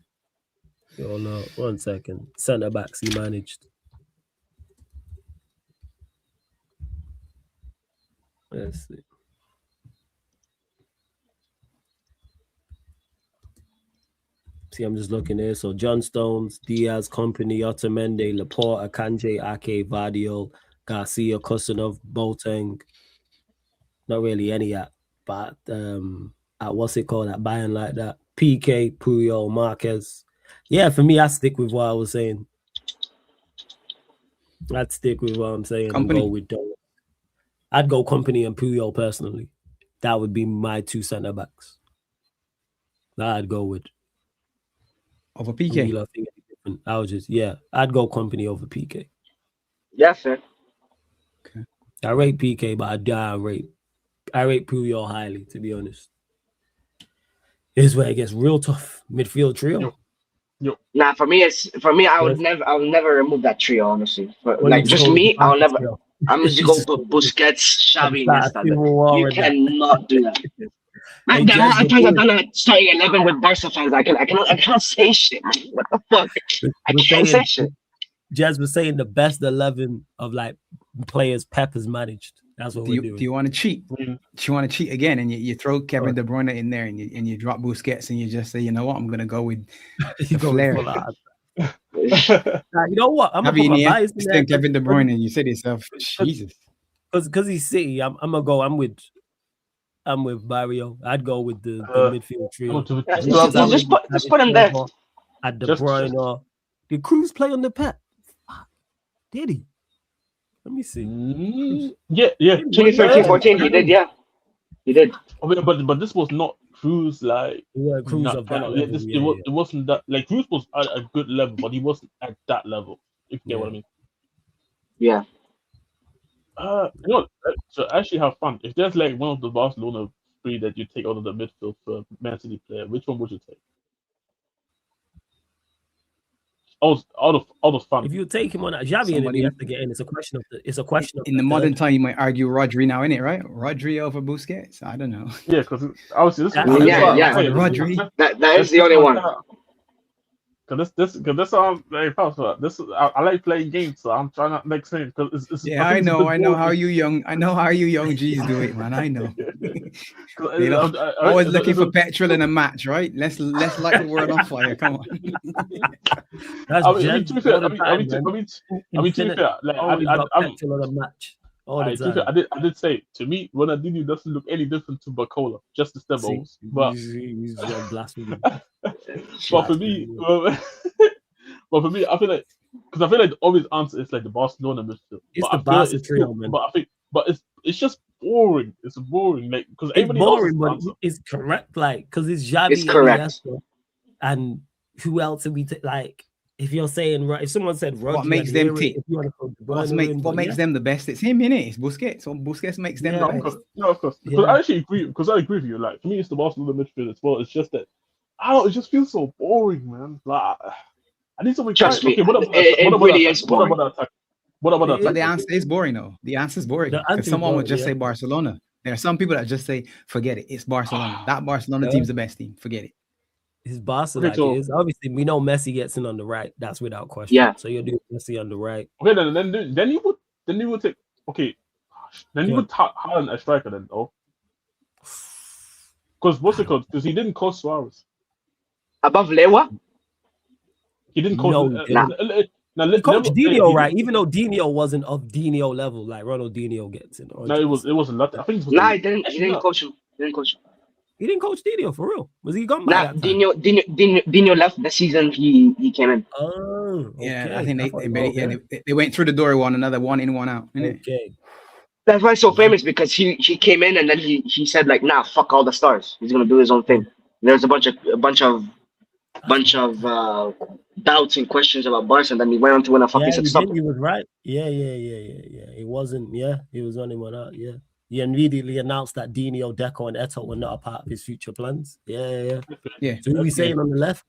Yo, no. 1 second. Centre backs he managed. Let's see. See, I'm just looking here. So John Stones, Diaz, Kompany, Otamendi, Laporte, Akanji, Ake, Vardiol, Garcia, Kusanov, Boateng. Not really any at what's it called at Bayern like that. PK, Puyol, Marquez. Yeah, for me, I stick with what I was saying. I'd stick with what I'm saying and go with Dole. I'd go Kompany and Puyol personally. That would be my two centre backs. That I'd go with. Over PK? I would just, I'd go Kompany over PK. Yeah, sir. Okay. I rate PK, but I rate Puyol highly, to be honest. Here's where it gets real tough. Midfield trio. Nah, for me, I would never remove that trio, honestly. But, like, just me, I'll never. I'm just going to put Busquets, Xavi, Iniesta. You cannot do that. Man, the amount of times I've done a starting 11 with Barca fans, I can't say shit, man. What the fuck? I can't say shit. Jez was saying the best 11 of like players Pep has managed. That's what we're doing. Do you want to cheat? Do you want to cheat again? And you throw Kevin De Bruyne in there and you drop Busquets and you just say, you know what, I'm going to go with Flair. You know what? I'm going to put my bias in there. Kevin De Bruyne and you say to yourself, Jesus. Because he's City, I'm going to go. I'm with Barrio. I'd go with the midfield trio. Just put him there. At De Bruyne. Did Cruz play on the Pep? Did he? Let me see. Yeah. 2013-14, he did, yeah. He did. I mean, but this was not Cruz like. Yeah, Cruz of that level. It wasn't that like Cruz was at a good level, but he wasn't at that level. If you get what I mean. Yeah. So actually have fun. If there's like one of the Barcelona three that you take out of the midfield for Man City player, which one would you take? I was fun. If you take him on that Xavi and Somebody- he has to get in, it's a question of In the modern time, you might argue Rodri now, innit, right? Rodri over Busquets. I don't know. Yeah, because obviously this. Rodri. That is the only one. Because this I'm very proud for. I like playing games, so I'm trying to make sense. Because it's Yeah, I know how you young G's do it, man. I know. You know, always looking for petrol in a match, right? Let's light the world on fire. Come on. That's I mean, to be fair, I mean, to be fair, like I'm petrol on a match all the to be fair, time. I did say to me, Ronaldinho doesn't look any different to Bacola, just the step overs. But He's blasphemy. but for me, I feel like the obvious answer is like the Barcelona midfield. It's but the I feel Barca like trio, man. But it's just boring. It's boring, like because It's everybody knows boring, the but answer. it's correct. Like, because it's Xavi It's and correct. Iniesta, and who else are we like? If you're saying if someone said Rodri, What makes them tick? if you want to put De What Bruyne makes them the best? It's him, innit? It's Busquets. So Busquets makes them the best. No, of course. Because I actually agree. Because I agree with you. Like for me, it's the Barcelona midfield as well. It's just that it just feels so boring, man. Like I need something. Trust me, okay, what about the attack? What about the attack? But the answer is boring, though. The answer is boring. Because someone would just say Barcelona. There are some people that just say, forget it. It's Barcelona. That Barcelona team's the best team. Forget it. His Barca Okay, like so- it is. Obviously, we know Messi gets in on the right. That's without question. Yeah. So you're doing Messi on the right. Okay, then you would take then you would Haaland as striker then, though. Because what's it called? Because he didn't coach Suarez. Above Lewa? He didn't coach. Coach Dino, right? Even though Dino wasn't of Dino level, like Ronaldinho gets in. No, it wasn't. I think it was. Nah, he didn't coach him. He didn't coach Dino for real. Was he gone Nah, by that time? Dino left the season he came in. Oh, okay. Yeah, I think they went through the door one another, one in, one out. Innit? Okay. That's why he's so famous, because he came in and then he said like, nah, fuck all the stars. He's gonna do his own thing. There's a bunch of doubts and questions about Barca, and then he went on to win a fucking Yeah, stop. he was right. Yeah. It wasn't. Yeah, he was running one out. Yeah. He immediately announced that Dino, Deco, and Eto were not a part of his future plans. Yeah. So who we saying on the left?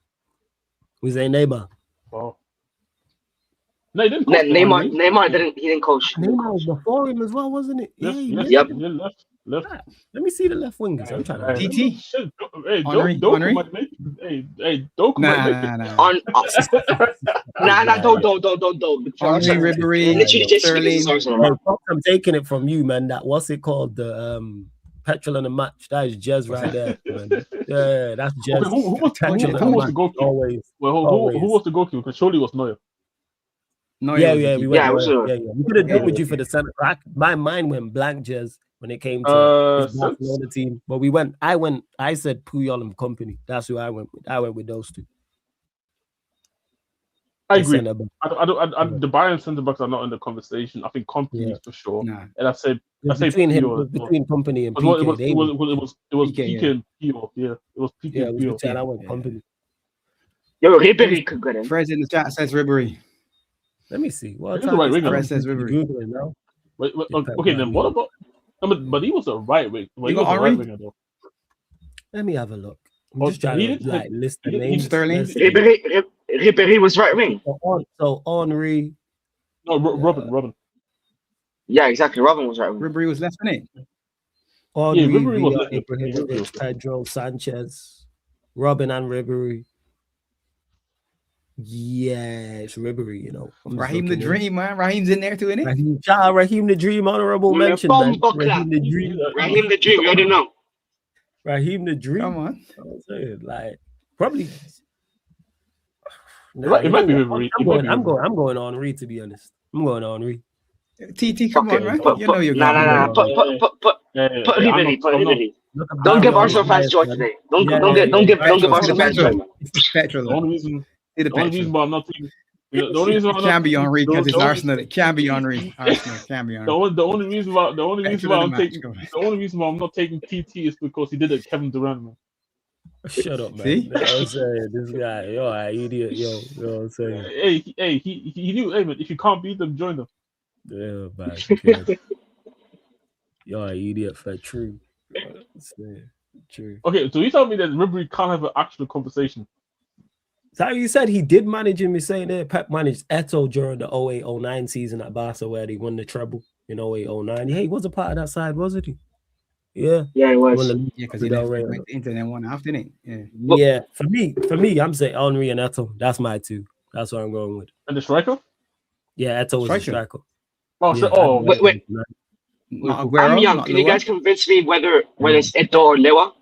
We saying Neymar. Oh. No, he didn't coach Neymar didn't coach. Neymar was before him as well, wasn't it? Left. Let me see the left wingers. I'm trying to. TT. Hey, Henry. Doku might make Don't. Henry, Ribéry, Sterling. I'm taking it from you, man. That what's it called? The petrol on the match. That is Jez right there, man. Yeah, that's Jez. Okay, who was the goalkeeper? Always. Well, who was the goalkeeper? Because surely was Neuer. No, we went. We could have done with yeah. you for the center. My mind went blank, Jez, when it came to his Barcelona team. But we went. I said Puyol and company. That's who I went with. I went with those two. I agree. The Bayern centre backs are not in the conversation. I think company is for sure. Nah. And I say between company and PK. It was PK and Puyol. Yeah, it was PK and Puyol. I went company. Yo, Ribéry could get in. Fred in the chat says Ribéry. Let me see. What He's the right winger. Fred says Ribéry. Googling now. Wait, okay, then what about? But he was a right wing. He was a right winger though. Let me have a look. I'm just trying to list the names. Sterling. Ribéry was right wing. So Henry. No, Robin. Yeah, exactly. Robin was right wing. Ribéry was left, innit? Henry, Ribéry was left. Ibrahimovic, Pedro, Sanchez, Robin and Ribéry. Yeah, it's Ribéry, you know. Raheem the Dream, man. Raheem's in there too, innit? Raheem the Dream, honorable mention, man. Raheem the Dream. Raheem the Dream, you already know. Raheem the Dream. Come on. I'm saying, like, probably. It might be Ribéry. I'm going Henry, to be honest. I'm going Henry. TT, come on, man. You know you're going. Nah. Put Ribéry. Don't give Arsenal fans joy today. Don't give Arsenal fans joy. The only reason why I'm not taking. The can't be Henry because it's Arsenal. It can't be Henry. Arsenal can't be Henry. The only reason why I'm not taking TT is because he did it Kevin Durant, man. Shut up, man. See? I'm saying, this guy, yo, an idiot, yo. You know what I'm saying? Hey, he knew. Hey, man, if you can't beat them, join them. Yeah, man. Yo, an idiot for true. True. Okay, so you tell me that Ribéry can't have an actual conversation. So you said he did manage him. He's saying there Pep managed Eto'o during the 08-09 season at Barca where they won the treble in 08-09. Yeah, he was a part of that side, wasn't he? Yeah. Yeah, it was. Yeah, because he went into them one after, didn't he? Yeah. For me, I'm saying Henry and Eto'o. That's my two. That's what I'm going with. And the striker? Yeah, Eto'o was a striker. Oh, yeah, so, oh, wait. I'm young. Can you guys convince me whether it's Eto'o or Lewa?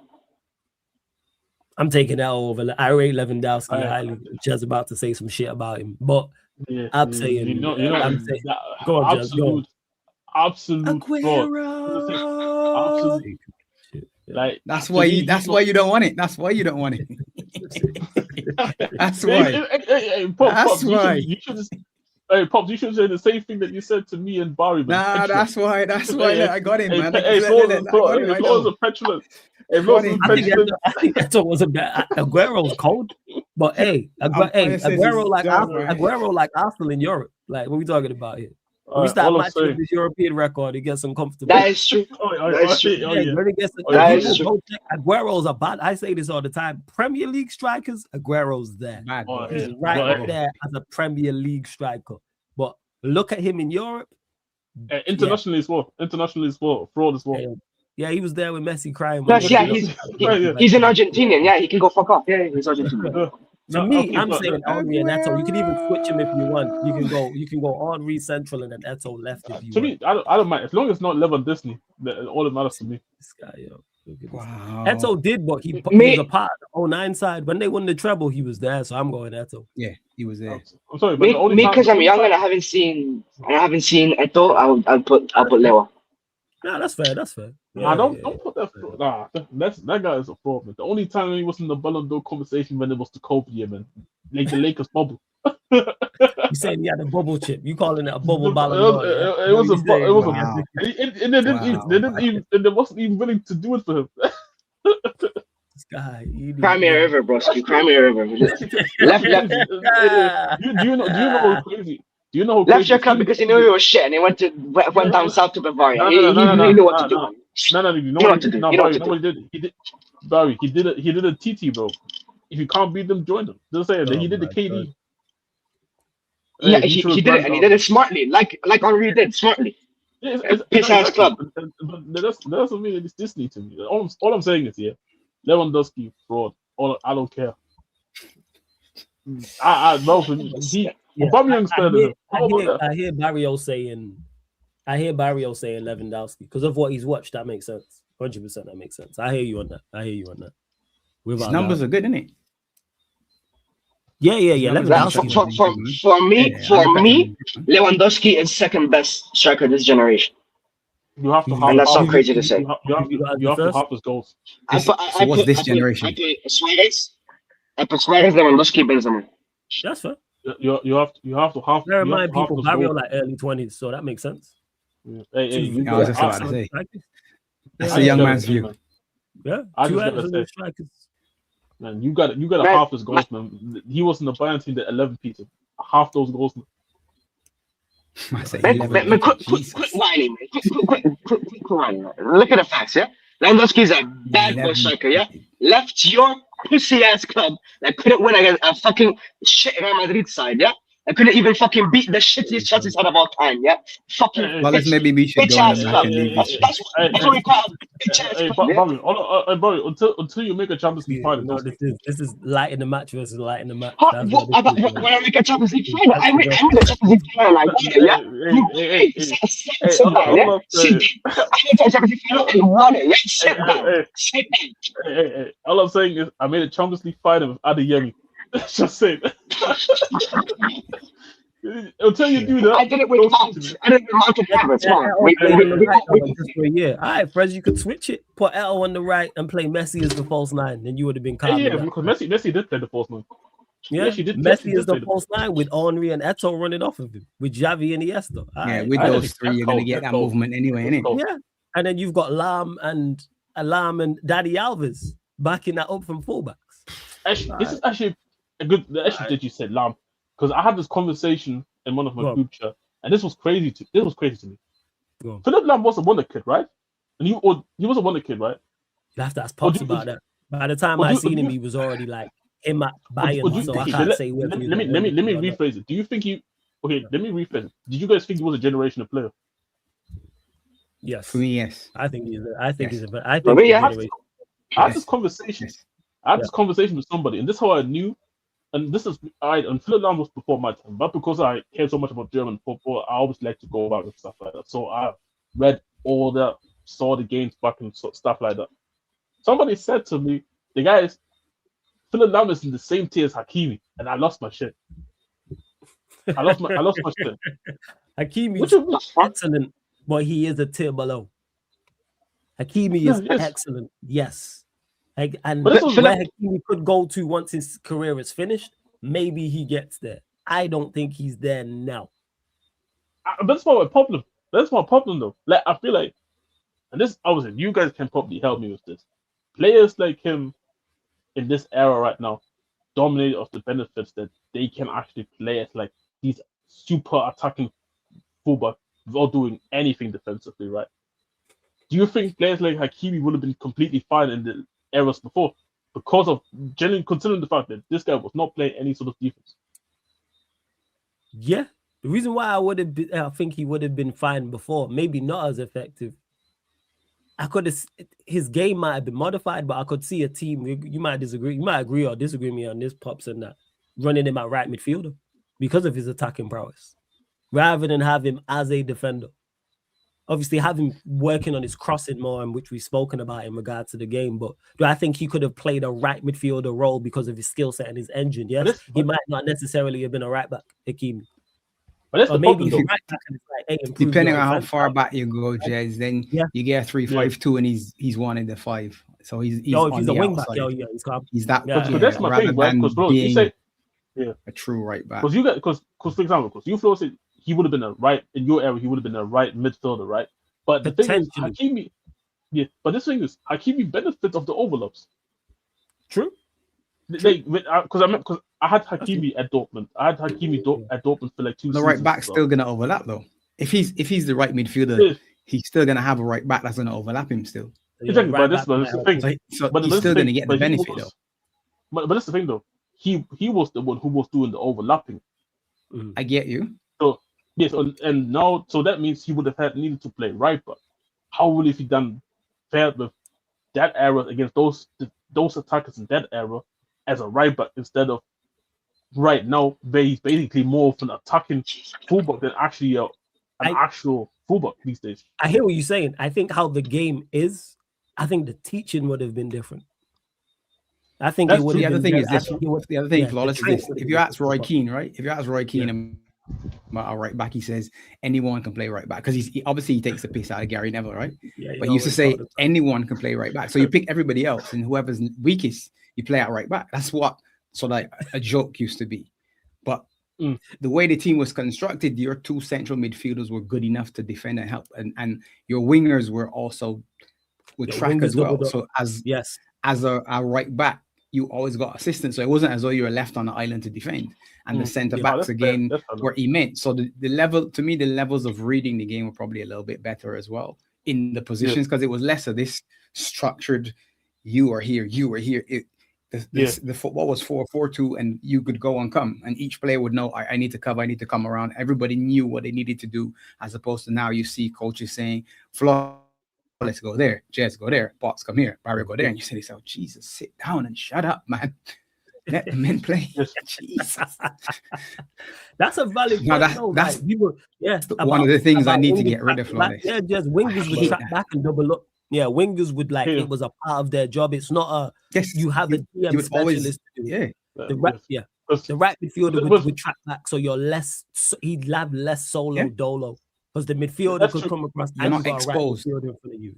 I'm taking that over. I rate Lewandowski highly. Just about to say some shit about him, but I'm saying, I'm saying, go on, Jazz, go on. Absolute fraud. Absolute. Like that's why you don't want it. That's why you don't want it. That's why. Hey, Pops, you should just. Hey, Pops, you should say the same thing that you said to me and Barry. Nah, that's why. That's why I got him, man. Hey, Flaws are petulant. I think Eto'o was a bad. Aguero's cold, but hey, Aguero like Arsenal in Europe. Like, what are we talking about here? When we start matching with this European record, he gets uncomfortable. That is true. Aguero's a bad. I say this all the time. Premier League strikers, Aguero's there. He's right up there as a Premier League striker. But look at him in Europe. Internationally as well. Fraud as well. Yeah, he was there with Messi crying. He's an Argentinian. Yeah, he can go fuck off. Yeah, he's Argentinian. To me, I'm saying Henry and Eto'o. You can even switch him if you want. You can go Henry central and then Eto'o left if you to want. Me, I don't mind as long as it's not Lewandowski. All that matters to me. This guy, yo. Wow. Eto'o did, but he was a part of the 09 side. When they won the treble, he was there. So I'm going Eto'o. Yeah, he was there. I'm sorry, but me because I'm young and I haven't seen Eto'o. I'll put Lewa. Nah, that's fair. That's fair. Yeah, don't put that. Nah, that guy is a fraud, man. The only time he was in the Ballon d'Or conversation when it was the Kobe year, man. Like the Lakers bubble. You saying he had a bubble chip? You calling it a bubble Ballon d'Or? It was a bubble. And they wasn't even willing to do it for him. This guy, Crimea River, bro. Crimea River. Left. Do you know what's crazy? Do you know left your club because he knew he was shit and he went down south to Bavaria. He knew what to do. You know what to do. Barry, he did a TT, bro. If you can't beat them, join them. Just saying that he did the KD. Yeah, he did it, and he did it smartly, like Henry did smartly. Piss ass club. That doesn't mean it's Disney to me. All I'm saying is, Lewandowski fraud. I don't care. I hear Barrio saying Lewandowski because of what he's watched. That makes sense. 100%. That makes sense. I hear you on that. His numbers are good, isn't it? Yeah. For me, Lewandowski is second best striker this generation. You have to, and that's not crazy to say. You have to half his goals. What's this generation? I put Suarez, Lewandowski, Benzema. That's fair. You have to half. Bear in mind, people Barrio like early 20s, so that makes sense. Hey, I was just about to say. That's a young man's view. Yeah, I just gotta say, man, you got half his goals, man. He was in the Bayern team that 11 Peter. Half those goals, man. Quick whining, man. Quick whining. Look at the facts, yeah. Lewandowski's a bad boy striker, yeah. Left your pussy ass club that couldn't win against a fucking shit Real Madrid side, yeah. I couldn't even fucking beat the shittiest Chelsea side of all time, yeah. Fucking maybe we should go ass club. That's what we call bitch ass club. Bro, until you make a Champions League final. No, this is light in the match versus light in the match. When I make a Champions League final, I made a Champions League final like yeah. All I'm saying is I made a Champions League final with Adeyemi. Just saying. Until you do that, I did it with Marcus. All right, Fred, you could switch it. Put Eto'o on the right and play Messi as the false nine. Then you would have been calm. Yeah, because Messi did play the false nine. Yeah, she did. Messi is the false nine with Henry and Eto'o running off of him with Xavi and Iniesta. With those three, you're gonna get that movement anyway, innit? Yeah, and then you've got Lam and Daddy Alves backing that up from fullbacks. Actually, this is actually a good. That you said Lam, because I had this conversation in one of my group chat, and this was crazy to me. Philip Lam was a wonder kid, right? And he was a wonder kid, right? You have to ask Pops about that. By the time I seen him, he was already like him at Bayern, so I can't say whether he's let me a rephrase it. Do you think he? Okay, let me rephrase it. Did you guys think he was a generational player? Yes. For me, yes. I think he's. I think he's. I had this conversation. I had this conversation with somebody, and this is how I knew. And this is and Philip Lahm was before my time, but because I care so much about German football, I always like to go about and stuff like that. So I read all that, saw the games back and stuff like that. Somebody said to me, "The guys, Philip Lahm is in the same tier as Hakimi," and I lost my shit. I lost my shit. Hakimi is excellent, but he is a tier below. Hakimi is excellent, yes. And where Hakimi could go to once his career is finished, maybe he gets there. I don't think he's there now. That's not my problem. That's my problem, though. Like, I feel like, and this, obviously, you guys can probably help me with this. Players like him in this era right now dominate of the benefits that they can actually play as like these super attacking fullback without doing anything defensively, right? Do you think players like Hakimi would have been completely fine in the eras before because of generally considering the fact that this guy was not playing any sort of defense? Yeah, the reason why I think he would have been fine before, maybe not as effective. His game might have been modified, but I could see a team. You might disagree, you might agree or disagree with me on this, Pops, and that running him at right midfielder because of his attacking prowess, rather than have him as a defender. Obviously, have him working on his crossing more, and which we've spoken about in regards to the game. But do I think he could have played a right midfielder role because of his skill set and his engine? Yes, he might not necessarily have been a right back, Hakimi. But or maybe the right back is like, hey, depending on how far back you go, Jez, then you get a 3-5-2, and he's one in the 5. So he's on he's the a wing back. outside. He's that. But that's my thing, right? Because bro, you say a true right back. Because for example, because you Flo said he would have been a right in your era. He would have been a right midfielder, right? But the thing is, Hakimi, but this thing is, Hakimi benefits of the overlaps. True. Because I had Hakimi at Dortmund. I had Hakimi at Dortmund for like 2 seasons. The right back's still gonna overlap though. If he's the right midfielder, he's still gonna have a right back that's gonna overlap him still. Exactly, but this is the thing. So he's still gonna get the benefit though. But that's the thing though. He was the one who was doing the overlapping. I get you. So yes, and now so that means he would have needed to play right back. How would he done fared with that era against those attackers in that era as a right back instead of right now where he's basically more of an attacking fullback than actually an actual fullback these days? I hear what you're saying. I think how the game is, I think the teaching would have been different. I think it would. The other thing is this. The other thing, flawless, is this. If you ask Roy Keane, right? If you ask Roy Keane about a right back, he says anyone can play right back because he obviously takes the piss out of Gary Neville, right? But he used to say anyone can play right back. So you pick everybody else, and whoever's weakest, you play at right back. That's what like a joke used to be. But the way the team was constructed, your 2 central midfielders were good enough to defend and help, and your wingers were also track as well. So as a right back, you always got assistance. So it wasn't as though you were left on the island to defend. And the centre backs again were immense. So the level, to me, the levels of reading the game were probably a little bit better as well in the positions because it was less of this structured. You are here. The football was 4-4-2, and you could go and come, and each player would know I need to cover, I need to come around. Everybody knew what they needed to do, as opposed to now you see coaches saying, "Flaw, let's go there. Jez, go there. Box, come here. Barry, go there." And you say to yourself, Jesus, sit down and shut up, man. Let the men play. Jesus. That's a valid point. That's one of the things I need to get rid of. Yeah, just wingers would track back and double up. Yeah, wingers would it was a part of their job. It's not you have a DM specialist. The right midfielder would track back, so you're less. He'd have less solo dolo. Because the midfielder could come across and not exposed. Right in front of you.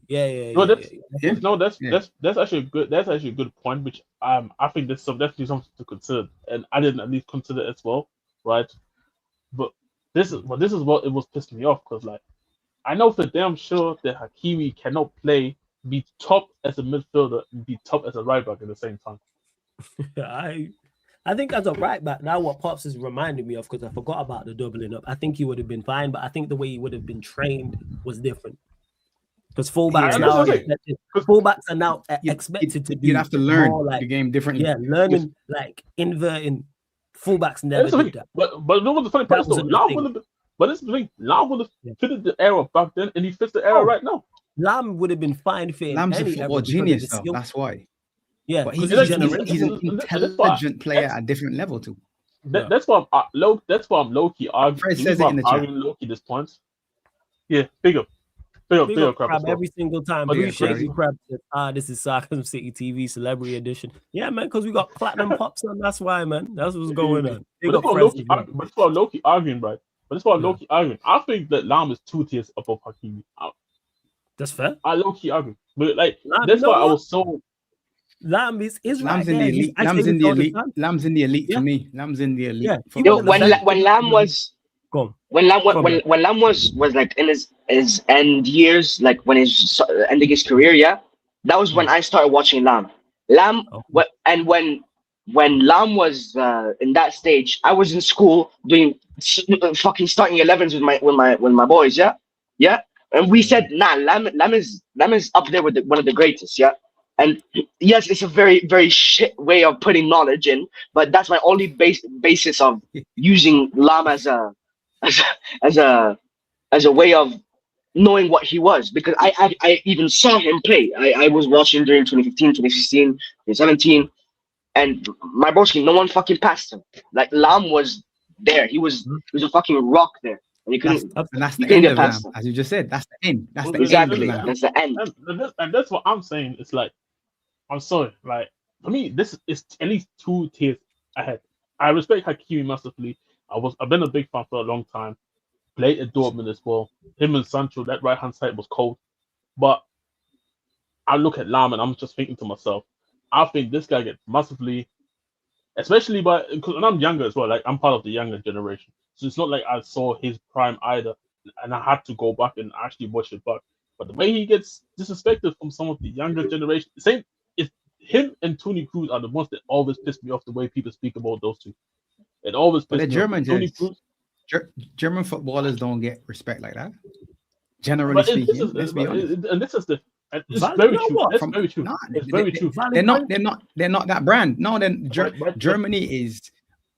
That's actually a good. That's actually a good point. Which I think that's definitely something to consider, and I didn't at least consider it as well, right? But this is what it was pissing me off because I know for damn sure that Hakimi cannot be top as a midfielder and be top as a right back at the same time. I think as a right back, now what Pops is reminding me of, because I forgot about the doubling up, I think he would have been fine, but I think the way he would have been trained was different. Because fullbacks Yeah, now are that's what expected. Fullbacks are now expected to do. You'd have to learn more like the game differently. Yeah, learning like inverting. Fullbacks never That's the did thing. that. But you know what the funny part That is though? wasn't the Lam thing. would have. But this is the thing. Lam would have fitted the era back then, and he fits the era right now. Lam would have been fine fitting Lam's a any football era because of genius, his though. skill. That's why. Yeah, but because he's he's an intelligent player at a different level too. That's why I'm low. That's why I'm low key arguing. Fred says it in the chat. Low key this points. Yeah, big up, Crab. Crab every single time. But Appreciate you, Crab. This is Sarcasm City TV Celebrity Edition. Yeah, man, because we got platinum pops on. That's why, man. That's what's going on. But that's why I'm low key arguing, right? But that's why I'm low key arguing. I think that Lam is 2 tiers above Hakimi. That's fair. I low key argue, but like Lam, that's you know why I what? was so. Lam is Lamb's right in there. the elite. Lamb's in the elite. Lamb's in the elite for me. Lamb's in the elite. Yeah. Yo, when Lam was when Lam was like in his end years, like when he's ending his career, yeah, that was when I started watching Lam. And when Lam was in that stage, I was in school doing fucking starting 11s with my boys, yeah, and we said, nah, Lam is up there with one of the greatest, yeah. And yes, it's a very, very shit way of putting knowledge in, but that's my only basis of using Lam as a way of knowing what he was, because I even saw him play. I was watching during 2015, 2016, 2017, and my broski, no one fucking passed him. Like Lam was there. He was a fucking rock there. And you couldn't, that's the you couldn't end get of Lam, past him. as you just said. That's the end. That's the Exactly. end of Lam. That's the end. And that's what I'm saying. It's like, I'm sorry, like for me, this is at least 2 tiers ahead. I respect Hakimi massively. I've been a big fan for a long time. Played at Dortmund as well. Him and Sancho, that right hand side was cold. But I look at Lam and I'm just thinking to myself, I think this guy gets massively, especially because I'm younger as well. Like I'm part of the younger generation, so it's not like I saw his prime either, and I had to go back and actually watch it back. But the way he gets disrespected from some of the younger generation, same. Him and Toni Kroos are the ones that always piss me off the way people speak about those two. It always pisses me off. Toni Kroos. German footballers don't get respect like that. Generally speaking, let's be honest. And this is the. It's very true. That's very true. It's very true. They're not that brand. No, then Germany is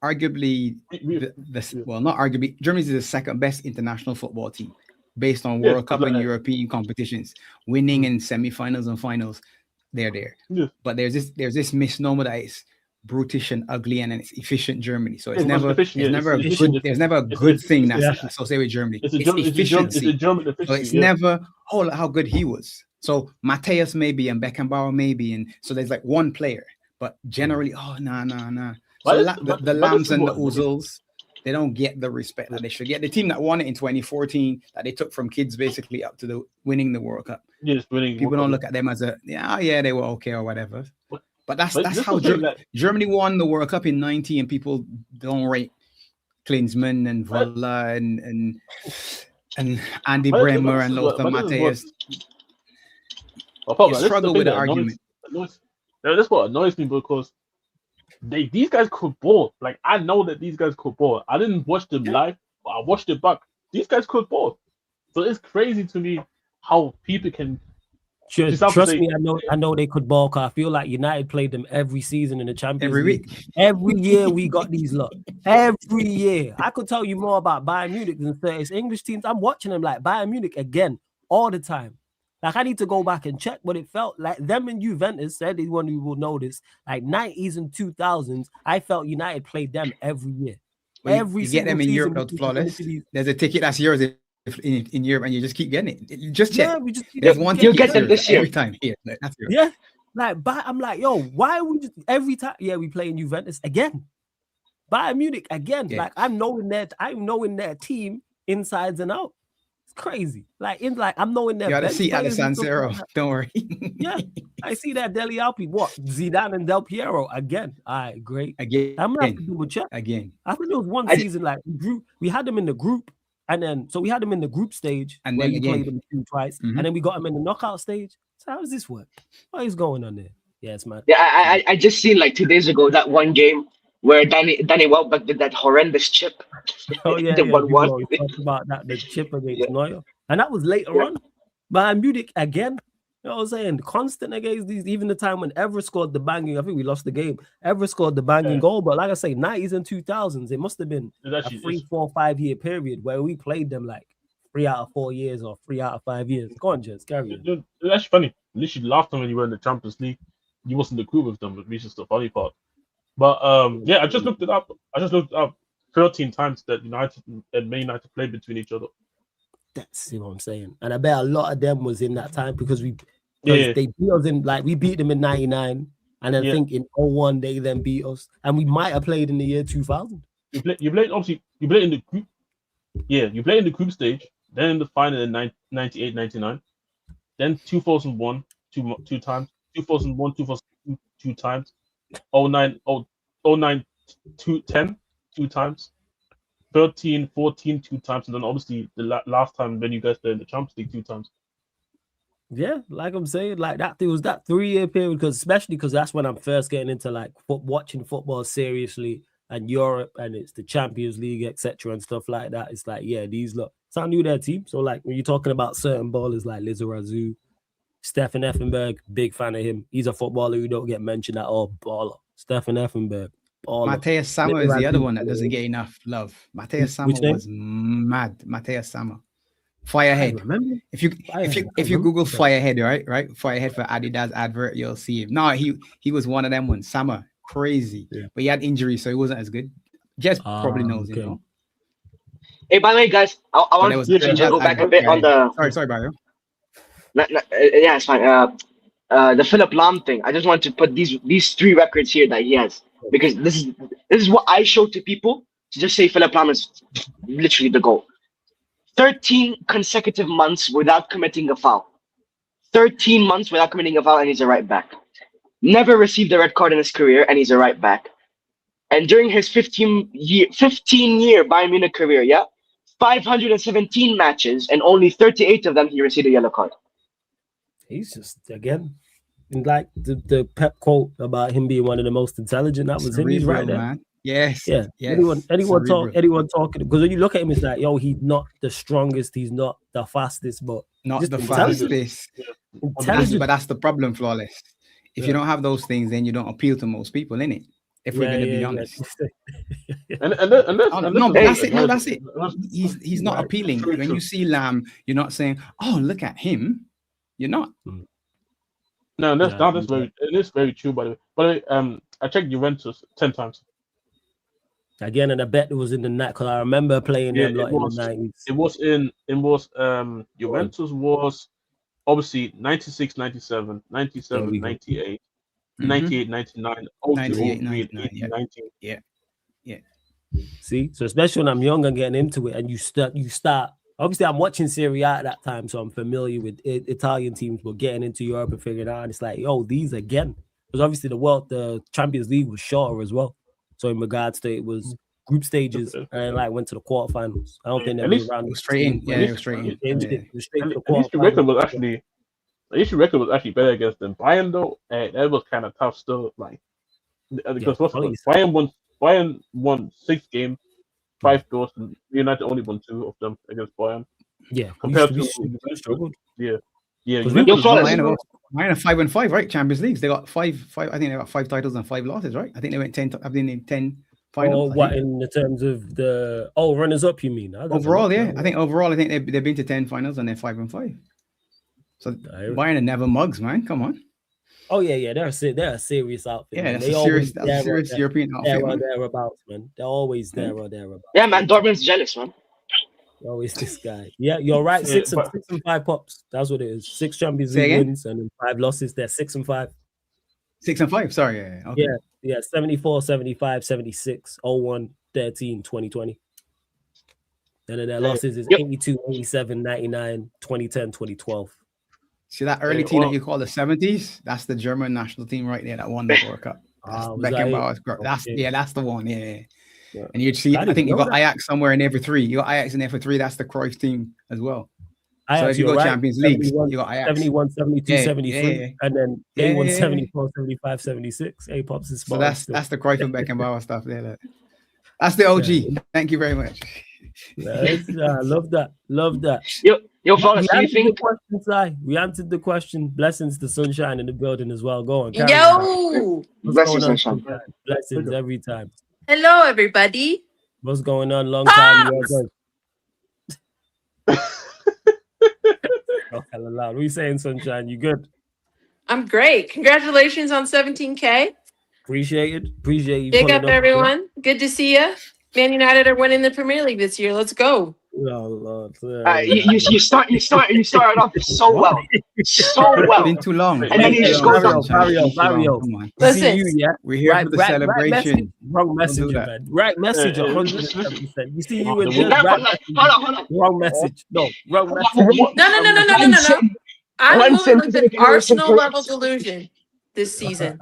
arguably not arguably. Germany is the second best international football team based on World Cup and European competitions, winning in semi-finals and finals. They're there, but there's this misnomer that it's brutish and ugly and it's efficient Germany. So it's never a good thing that's associated with Germany. It's efficiency. So it's never how good he was. So Mateus maybe and Beckenbauer maybe, and so there's like one player, but generally, nah. So the Lambs and the Ozils, they don't get the respect that they should get. The team that won it in 2014, that they took from kids basically up to winning the World Cup. Yes, people don't look at them as they were okay or whatever. But that's how Germany won the World Cup in 90, and people don't rate Klinsmann and Volla and Andy Bremer and Lothar Matthäus. You struggle with the argument. That's what annoys me, because these guys could ball. Like I know that these guys could ball. I didn't watch them live, but I watched it back. These guys could ball. So it's crazy to me how people can trust me. I know they could ball. Cause I feel like United played them every season in the Champions League. Every year we got these lot. Every year, I could tell you more about Bayern Munich than 30 English teams. I'm watching them like Bayern Munich again all the time. Like I need to go back and check what it felt like. Them and Juventus, anyone who will know this, like 90s and 2000s, I felt United played them every year. You get them in Europe, flawless. There's a ticket that's yours in Europe, and you just keep getting it. Just check. There's one ticket. You'll get them this year every time. Here, that's yours. Yeah, but I'm like, yo, why are we just every time? Yeah, we playing Juventus again, Bayern Munich again. Yeah. Like I'm knowing their team insides and out. Crazy, I'm knowing that. You got to see at the San Siro. Don't worry. Yeah, I see that Dele Alpi. What Zidane and Del Piero again? All right, great. Again, I'm gonna have to double check again. I think there was one season like we had them in the group, and then so we had them in the group stage, and where then we played them twice, and then we got them in the knockout stage. So how does this work? What is going on there? Yes, man. Yeah, I just seen like 2 days ago that one game where Danny Welbeck did that horrendous chip. Oh yeah, the 1-1. We talked about that, the chip against Neuer, and that was later on. Bayern Munich again. You know what I'm saying? Constant against these. Even the time when Evra scored the banging, I think we lost the game. Evra scored the banging goal, but like I say, 90s and 2000s, it must have been a 3, 4, 5 year period where we played them like 3 out of 4 years or 3 out of 5 years. Go on, Jess, carry on. That's funny. Literally, last time when you were in the Champions League, you wasn't the crew with them, which is the funny part. But yeah, I just looked it up. 13 times that United and Man United played between each other. That's what I'm saying. And I bet a lot of them was in that time because they beat us in, like, we beat them in 99, and then I think in 01 they then beat us, and we might have played in the year 2000. You played in the group. Yeah, you played in the group stage, then in the final in 98, 99, then 2001 two times, 2001, 2002 two times, 09, 10 two times, 13, 14 two times, and then obviously the last time when you guys played in the Champions League 2 times. Yeah, like I'm saying, like that. There was that 3 year period especially because that's when I'm first getting into like watching football seriously and Europe, and it's the Champions League, etc. and stuff like that. It's like, yeah, these look. So I knew their team. So like when you're talking about certain ballers like Lizarazu, Stefan Effenberg, big fan of him. He's a footballer who don't get mentioned at all. Baller. Stefan Effenberg. Matthias Sammer is the other one that doesn't get enough love. Matthias Sammer was mad. Matthias Sammer. Firehead. If you Google Firehead, right? Firehead for Adidas advert, you'll see him. No, he was one of them ones. Sammer, crazy. Yeah. But he had injuries, so he wasn't as good. Jess probably knows him, you know. Hey, by the way, guys, I want to go back a bit on the. Sorry, Barrio. Yeah, it's fine. The Philip Lahm thing. I just want to put these 3 records here that he has, because this is what I show to people to just say Philip Lahm is literally the goal. 13 consecutive months without committing a foul. 13 months without committing a foul, and he's a right back. Never received a red card in his career, and he's a right back. And during his 15-year Bayern Munich career, 517 matches, and only 38 of them he received a yellow card. He's just, again, like the Pep quote about him being one of the most intelligent. That was him. He's right there. Man. Yes. Yeah. Yes. Anyone talking, because when you look at him, it's like, yo, he's not the strongest, he's not the fastest, but not the fastest. But that's the problem, Flawless. If you don't have those things, then you don't appeal to most people, innit? If we're going to be honest. That's it. He's not appealing. When you see Lamb, you're not saying, "Oh, look at him." You're not. No, it is very true. By the way, I checked Juventus 10 times. Again, and I bet it was in the night because I remember playing them in the 90s. Juventus was obviously 96, 97, 97, 98, 98, 99, 98, 99, yeah. See, so especially when I'm young and getting into it, and you start. Obviously, I'm watching Serie A at that time, so I'm familiar with Italian teams, but getting into Europe and figuring out, and it's like, yo, these again. Because obviously the Champions League was shorter as well. So in regards to it was group stages and like went to the quarterfinals. I don't think that was around. It was straight in. Yeah, it was straight in. At least the record was actually better against them. Bayern though, that was kind of tough still. Like because Bayern won 6 games, 5 draws, and United only won 2 of them against Bayern. Yeah, compared to Bayern 5-5, right? Champions Leagues. They got 5. I think they got 5 titles and 5 losses, right? I think they went 10. I think 10 finals. Oh, what in the terms of the runners up? You mean overall? Yeah, I think overall, they've been to 10 finals and they're 5-5. So Bayern are never mugs, man. Come on. Oh yeah, they're a serious outfit. Yeah, that's a serious European outfit. Thereabouts, man. They're always there or thereabouts. Yeah, man. Dortmund's jealous, man. Always this guy. Yeah, you're right. 6 and 5 pops. That's what it is. 6 Champions League wins and then 5 losses. They're 6 and 5. 6 and 5. Sorry. Yeah. Okay. Yeah. 74, 75, 76, 01, 13, 2020. And then their losses is 82, 87, 99, 2010, 2012. See that early team that you call the 70s? That's the German national team right there that won the World Cup. Beckenbauer's group. That's the one. Yeah. And you'd see, I think you got Ajax somewhere in there for 3. You got Ajax in there for 3. That's the Cruyff team as well. So if you go Champions League, you got Ajax. 71, 72, 73. And then they won 74, 75, 76. Pops is smart. So that's the Cruyff and Beckenbauer stuff there. That's the OG. Thank you very much. I love that. Yo, Flawless, do you think? We answered the question. Blessings to Sunshine in the building as well. Go on. Yo! Blessings, Sunshine. Blessings every time. Hello, everybody. What's going on? Long time. You are good. Oh, hella loud. What are you saying, Sunshine? You good? I'm great. Congratulations on 17K. Appreciate it. Appreciate you. Big up, everyone. Good to see you. Man United are winning the Premier League this year. Let's go. Oh, Lord. You started off so well. So well. Been too long. And then you just go down. Mario. Listen. You, yeah? We're here for the celebration. Wrong message, man. Right message, 100%. You see you in the Hold on. Wrong message. No, wrong message. No. I'm moving with an Arsenal level delusion this season.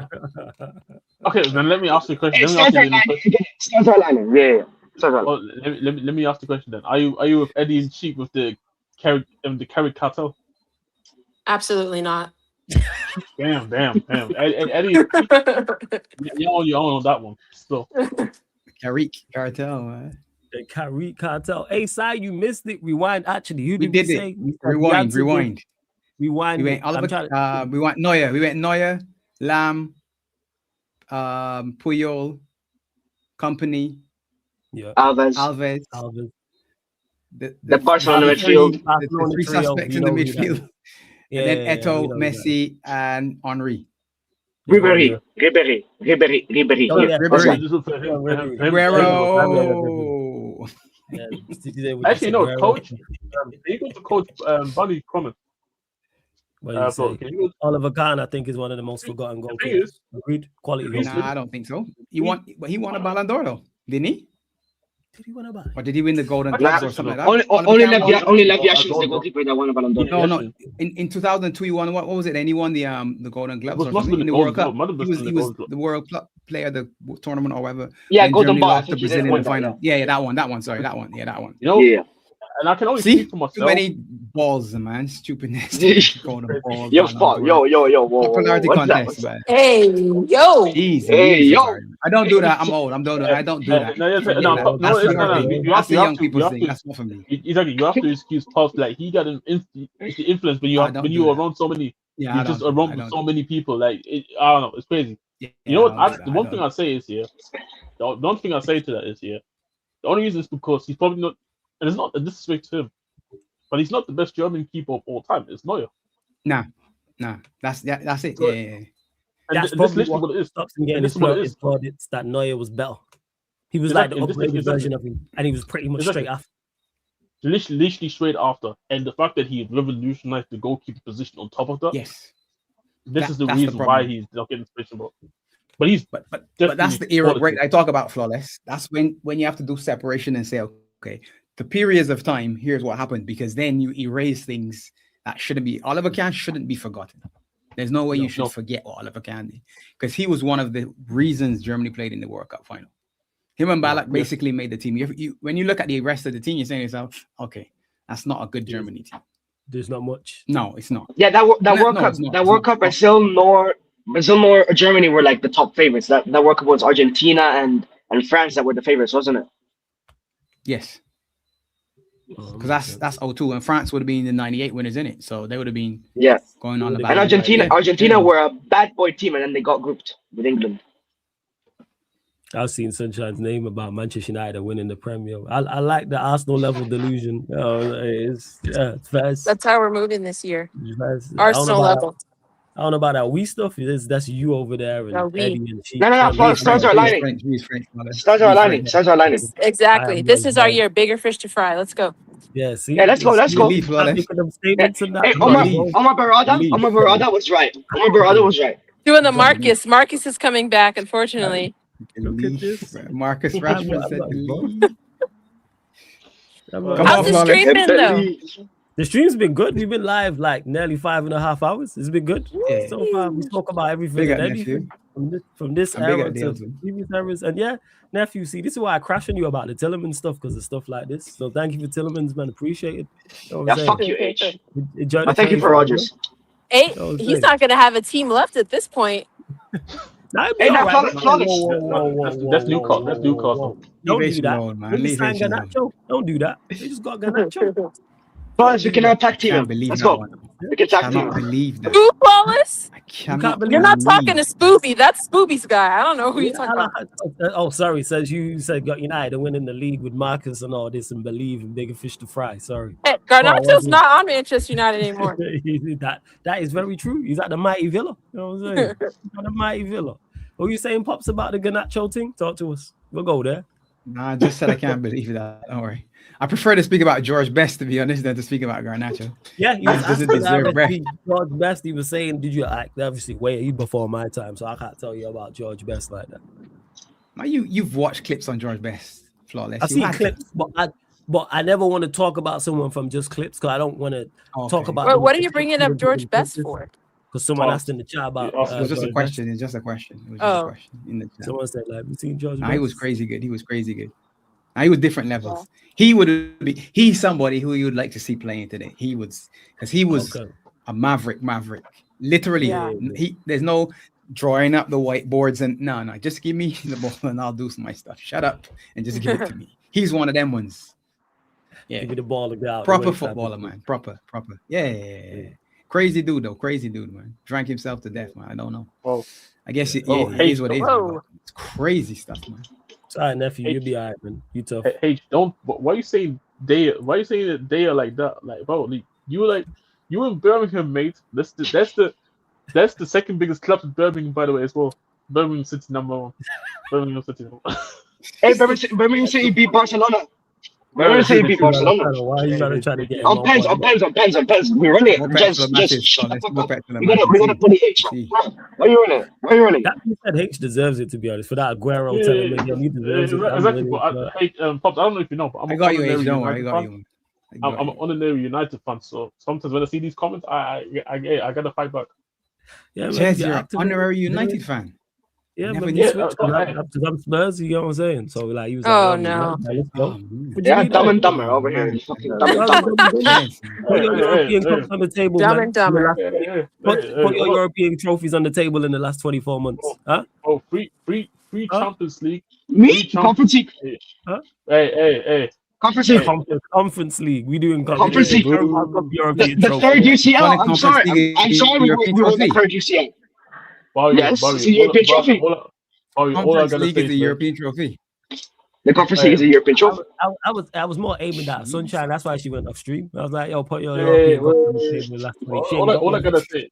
Okay, then let me ask you a question. Start our line. Yeah. Oh, let me ask the question then. Are you with Eddie and Cheek with the carry cartel? Absolutely not. Damn. Eddie, you're on your own on that one. Still. Carrick cartel, man. The Carrick cartel. Hey, Si, you missed it. Rewind. Actually, who did we we say? Rewind. We went Oliver. We went Neuer. We went Neuer, Lamb, Puyol, Company. Yeah. Alves. The Barcelona midfield. The three suspects in the midfield. Yeah, and then Eto'o, Messi, and Henry. Ribéry. Guerrero. Actually, no, coach. Can you go to Coach Bunny comment? Oliver Kahn, I think, is one of the most forgotten goalkeepers. Agreed. Quality goalkeeper. Nah, I don't think so. He won a Ballon d'Or though, didn't he? Did he win a Ballon? Or did he win the Golden Gloves or something like that? Only Lev Yashin is the goalkeeper that won a Ballon d'Or. No. In 2002, he won what was it? And he won the Golden Gloves or something in the World Cup. He was the World Club player of the tournament or whatever. Yeah, Golden Ball. The Brazilian final. Yeah, that one. Sorry, that one. Yeah, that one. Yeah. And I can only speak for myself. Too many balls, man. Stupidness. Golden balls. Yo, popularity contest, man. Hey, yo. Easy. I don't do that. I'm old. I don't do that. That's the young people thing. That's not for me. Exactly. You have to excuse Puff. Like he got an influence when you were around so many. Yeah, you're just around so many people. Like I don't know. It's crazy. You know what? The one thing I say is here. The one thing I say to that is here. The only reason is because he's probably not. And it's not a disrespect to him, but he's not the best German keeper of all time. It's Neuer. Nah. That's it. Yeah. That's probably what stops him getting his plaudits that Neuer was better. He was like the upgraded version of him, and he was pretty much straight after. Literally straight after, and the fact that he revolutionized the goalkeeper position on top of that. Yes. This is the reason why he's not getting inspiration. But that's the era break I talk about, Flawless. That's when you have to do separation and say, okay, the periods of time, here's what happened, because then you erase things that shouldn't be. Oliver Kahn shouldn't be forgotten. There's no way you should forget what Oliver Kahn did, because he was one of the reasons Germany played in the World Cup final. Him and Ballack basically made the team. When you look at the rest of the team, you're saying to yourself, okay, that's not a good Germany team. There's not much. No, it's not. Yeah, that World Cup, Brazil nor Germany were like the top favorites. That World Cup was Argentina and France that were the favorites, wasn't it? Yes. Because that's 02, and France would have been the 98 winners in it, so they would have been going on about. And Argentina were a bad boy team, and then they got grouped with England. I've seen Sunshine's name about Manchester United winning the Premier. I like the Arsenal level delusion. It's fast. That's how we're moving this year. Arsenal level. I don't know about that we stuff. That's you over there and Eddie and Chief. No. Stars are aligning. Stars are aligning. Exactly. This is our year. Bigger fish to fry. Let's go. Yeah. See. Yeah. Let's go. Hey, Omar Barada was right. Doing the Marcus. Marcus is coming back, unfortunately. Look at this. Marcus Rashford said, how's the stream been though? The stream's been good. We've been live like nearly 5.5 hours. It's been good. Yeah. So far, we spoke about everything from this era to previous eras. And nephew, see, this is why I crash on you about the Tillerman stuff, because of stuff like this. So thank you for Tillerman's, man. Appreciate it. Fuck you, H. Thank you for Rogers. He's not going to have a team left at this point. That's Newcastle. That's Newcastle. Don't do that. Don't do that. They just got Garnacho. Flawless, we can now tag team Can't him. believe Let's that go. one. We can tag team Cannot him. believe that. Who, Flawless? Cannot You're not talking to believe. Spoopy. That's Spoopy's guy. I don't know who you're talking about. Oh, sorry. Says you said got United and winning the league with Marcus and all this and believe in bigger fish to fry. Sorry. Hey, Garnacho's not on Manchester United anymore. that is very true. He's at the mighty Villa. You know what I'm saying? At the mighty Villa. What are you saying, Pops, about the Garnacho thing? Talk to us. We'll go there. No, I just said I can't believe that. Don't worry. I prefer to speak about George Best, to be honest, than to speak about Garnacho. Yeah, he was doesn't deserve rest. George Best. He was saying, "Did you like obviously way before my time?" So I can't tell you about George Best like that. Now you've watched clips on George Best, Flawless. I've seen clips, but I never want to talk about someone from just clips because I don't want to talk about. Wait, what are you bringing up George Best for? Because someone asked in the chat about. It was just a question. It's just a question. It was just a question in the chat. Someone said, "Like, we seen George." He was crazy good. He was crazy good. Now, he was different levels. He would be. He's somebody who you would like to see playing today. He was a maverick. Literally, there's no drawing up the whiteboards and no. Just give me the ball and I'll do my stuff. Shut up and just give it to me. He's one of them ones. Yeah, give me the ball to go out. Proper footballer, man. Proper. Yeah. Crazy dude though. Crazy dude, man. Drank himself to death, man. I don't know. Oh, I guess it is what it is. It's crazy stuff, man. Sorry, nephew, you'll be all right, man. You tough. Hey, don't. Why you saying they? Why you saying that they are like that? Like, bro, you in Birmingham, mate. That's the second biggest club in Birmingham, by the way, as well. Birmingham City #1. Birmingham City. Hey, Birmingham City beat Barcelona. Birmingham City beat Barcelona. Why you gotta try to get on pens. We run it. Just shut the fuck up. We gotta put the H. Why are you running? That said H deserves it, to be honest. For that Aguero telling me he deserves it. Exactly. Hey, Pops, I don't know if you know, but I'm I got you, H. Don't worry, I got you. I'm an honorary United fan, so sometimes when I see these comments, I gotta fight back. Yeah, Jez, you're an honorary United fan. Yeah, but you switched up to some Spurs, you know what I'm saying? So like, he was like, no. Let's go. Yeah, Dumb and Dumber over here. Fucking Dumb and Dumber. Put your European cups on the table, Dumb man. and Dumber. Put your European trophies on the table in the last 24 months. Huh? Oh, free Champions League. Me? Conference League. Huh? Hey. Conference League. Conference League. We doing Conference League. The third UCL. I'm sorry. We won the third UCL. Yes, it's a European trophy. Conference League is a European trophy. The Conference League is a European trophy. I was more aiming at Sunshine. That's why she went off stream. I was like, yo, put your European cup on the table last week. All I gotta say,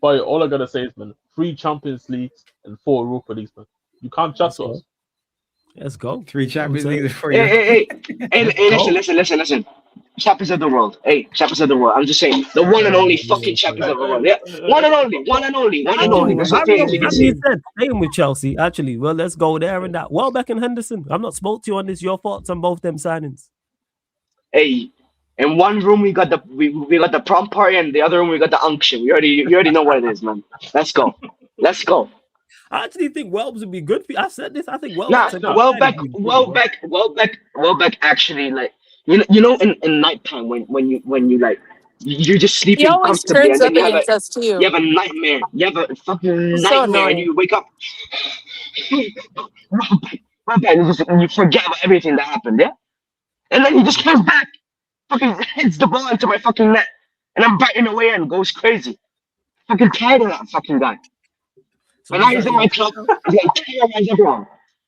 Mario, all I gotta say is, man, 3 Champions Leagues and 4 Europa Leagues, man. You can't chat to us. Let's go. 3 Champions Leagues for you. Hey, listen. Champions of the world. Hey, champions of the world. I'm just saying, the one and only fucking champions of the world. Yeah, one and only. That's what you said. Staying with Chelsea, actually. Well, let's go there and that. Welbeck and Henderson. I'm not spoke to you on this. Your thoughts on both them signings? Hey, in one room we got the prom party, and the other room we got the unction. You already know what it is, man. Let's go. I actually think Welbeck would be good for you. I said this. I think Welbeck. Welbeck actually, like, you know, in nighttime when you like, you're just sleeping comfortably, and then you have a nightmare. You have a fucking nightmare, and you wake up. And you forget about everything that happened, yeah. And then he just comes back, fucking hits the ball into my fucking net, and I'm batting away and goes crazy. Fucking tired of that fucking guy. But now he's in my club. He's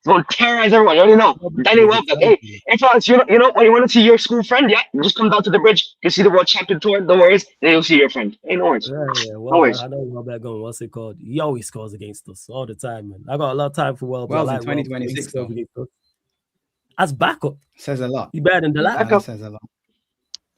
gonna terrorize everyone. You already know. Danny Welbeck. Hey, influence. You know when you want to see your school friend, yeah, you just come down to the bridge. You see the World Champion Tour. No worries. Then you'll see your friend. Hey, no worries. Yeah. Well, I know Welbeck going. What's it called? He always scores against us all the time, man. I got a lot of time for Welbeck. Well, in 2026 though. As backup says a lot. He better than the last. Says a lot.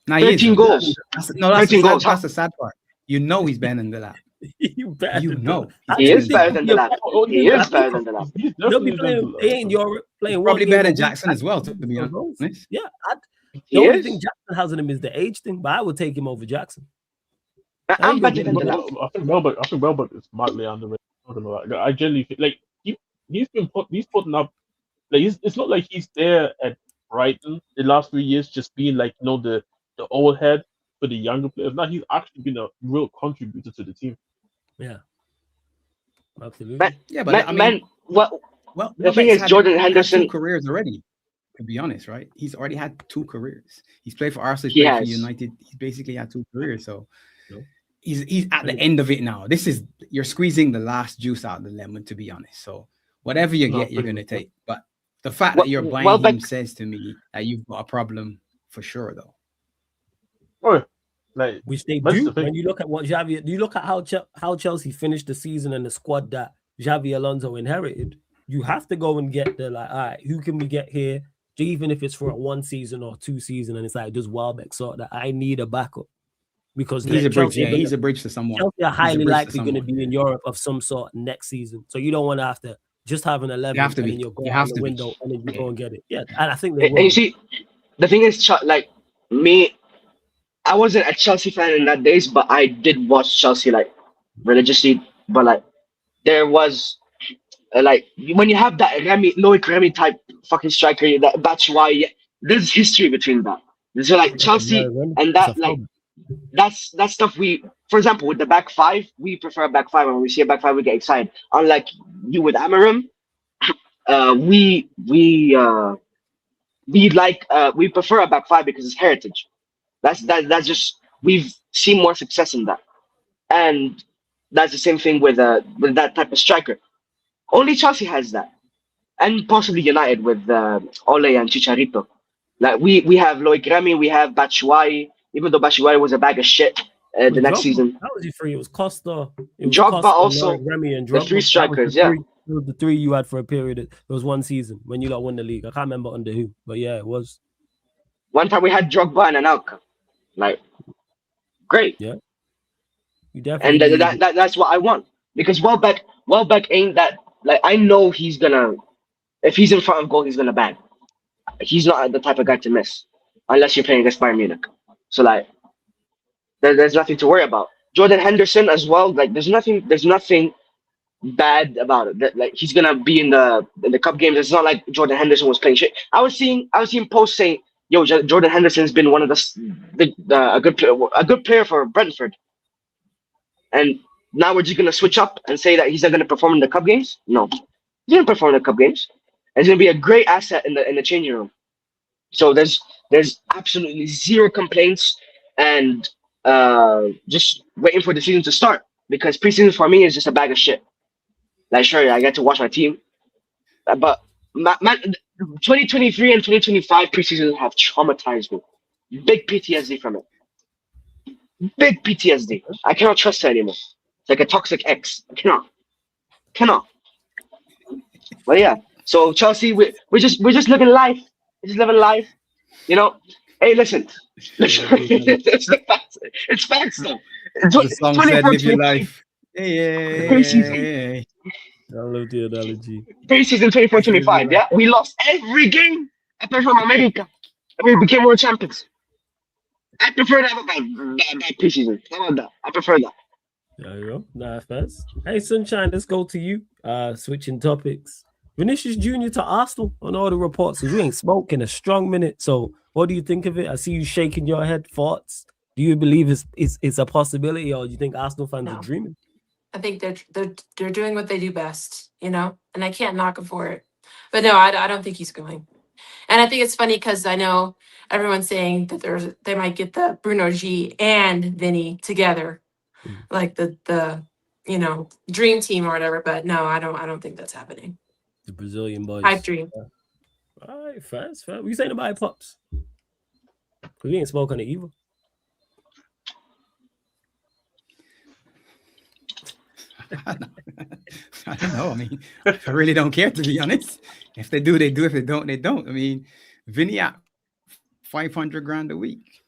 Now 13 goals. That's the sad part. You know he's better than the lap. You know. He is better than the lap. He is better than the lap. They'll be playing. They ain't Europe playing. Probably better than Jackson as well, to be honest. Yeah. The only thing Jackson has in him is the age thing, but I would take him over Jackson. I'm better than the lap. I think Welbeck is mildly underrated. I don't know. I generally feel like he's putting up. Like it's not like he's there at Brighton the last few years, just being like, you know, the old head for the younger players. Now he's actually been a real contributor to the team. Yeah, absolutely. Well, the thing is, Jordan Henderson careers already. To be honest, right? He's already had 2 careers. He's played for Arsenal, He he's played for has. United. He's basically had 2 careers. So he's at the end of it now. You're squeezing the last juice out of the lemon, to be honest. So whatever you get, you're gonna take. But the fact that you're buying him says to me that you've got a problem for sure, though. Oh, like which they do. When you look at what Xavi, you look at how Chelsea finished the season and the squad that Xavi Alonso inherited. You have to go and get the like, all right, who can we get here? Even if it's for a 1 season or 2 season, and it's like, does Welbeck sort that I need a backup because he's a bridge. Yeah, he's a bridge to someone. Chelsea are highly likely going to be in Europe of some sort next season, so you don't want to have to just have an 11. You have to be. And you'll go you out have the to window be. and then you go and get it. Yeah, and I think they will. And you see, the thing is, like me, I wasn't a Chelsea fan in that days, but I did watch Chelsea like religiously. But like, there was like when you have that Loic Remy type fucking striker, that Batshuayi, there's history between that. So like Chelsea and that, like that's stuff we, for example, with the back 5, we prefer a back 5. When we see a back 5, we get excited. Unlike you with Amarim, we prefer a back 5 because it's heritage. That's just, we've seen more success in that, and that's the same thing with that type of striker. Only Chelsea has that, and possibly United with Ole and Chicharito. Like we have Loic Remy, we have Batshuayi. Even though Batshuayi was a bag of shit the next season. How was he free? It was Costa. It was Drogba Costa, also. Loic Remy, and The Drogba. 3 strikers, It was the 3 you had for a period. It was 1 season when you won the league. I can't remember under who, but yeah, it was. One time we had Drogba and Anelka. Like, great. Yeah. You definitely. And that's what I want, because Welbeck ain't that. Like, I know he's gonna, if he's in front of goal, he's gonna bang. He's not the type of guy to miss, unless you're playing against Bayern Munich. So like, there's nothing to worry about. Jordan Henderson as well. Like, there's nothing bad about it. That, like, he's gonna be in the cup games. It's not like Jordan Henderson was playing shit. I was seeing posts saying, "Yo, Jordan Henderson's been one of a good player for Brentford," and now we're just gonna switch up and say that he's not gonna perform in the cup games. No, he's gonna perform in the cup games. And he's gonna be a great asset in the changing room. So there's absolutely zero complaints, and just waiting for the season to start, because preseason for me is just a bag of shit. Like, sure, I get to watch my team, but 2023 and 2025 preseason have traumatized me. Big PTSD from it. Big PTSD. I cannot trust it anymore. It's like a toxic ex. I cannot. But yeah. So Chelsea, we're just living life. We're just living life. You know. Hey, listen. It's the facts. It's facts though. The song said, "Live your life." Hey. I love the analogy. Preseason 24-25. Yeah, we lost every game apart from America, and we became world champions. I prefer that about preseason. How about that? I prefer that. There you go. Nice, fast. Hey, Sunshine, let's go to you. Switching topics. Vinicius Jr. to Arsenal on all the reports. We ain't smoking a strong minute. So what do you think of it? I see you shaking your head. Thoughts? Do you believe it's a possibility, or do you think Arsenal fans are dreaming? I think they're doing what they do best, you know, and I can't knock them for it. But no, I don't think he's going. And I think it's funny because I know everyone's saying that they might get the Bruno G and Vinny together, like the dream team or whatever. But no, I don't think that's happening. The Brazilian boys. Pipe dream. All right, fast. What you saying about Pops? We ain't spoken to either. I don't know. I mean, I really don't care, to be honest. If they do, they do. If they don't, they don't. I mean, Vinny at 500 grand a week,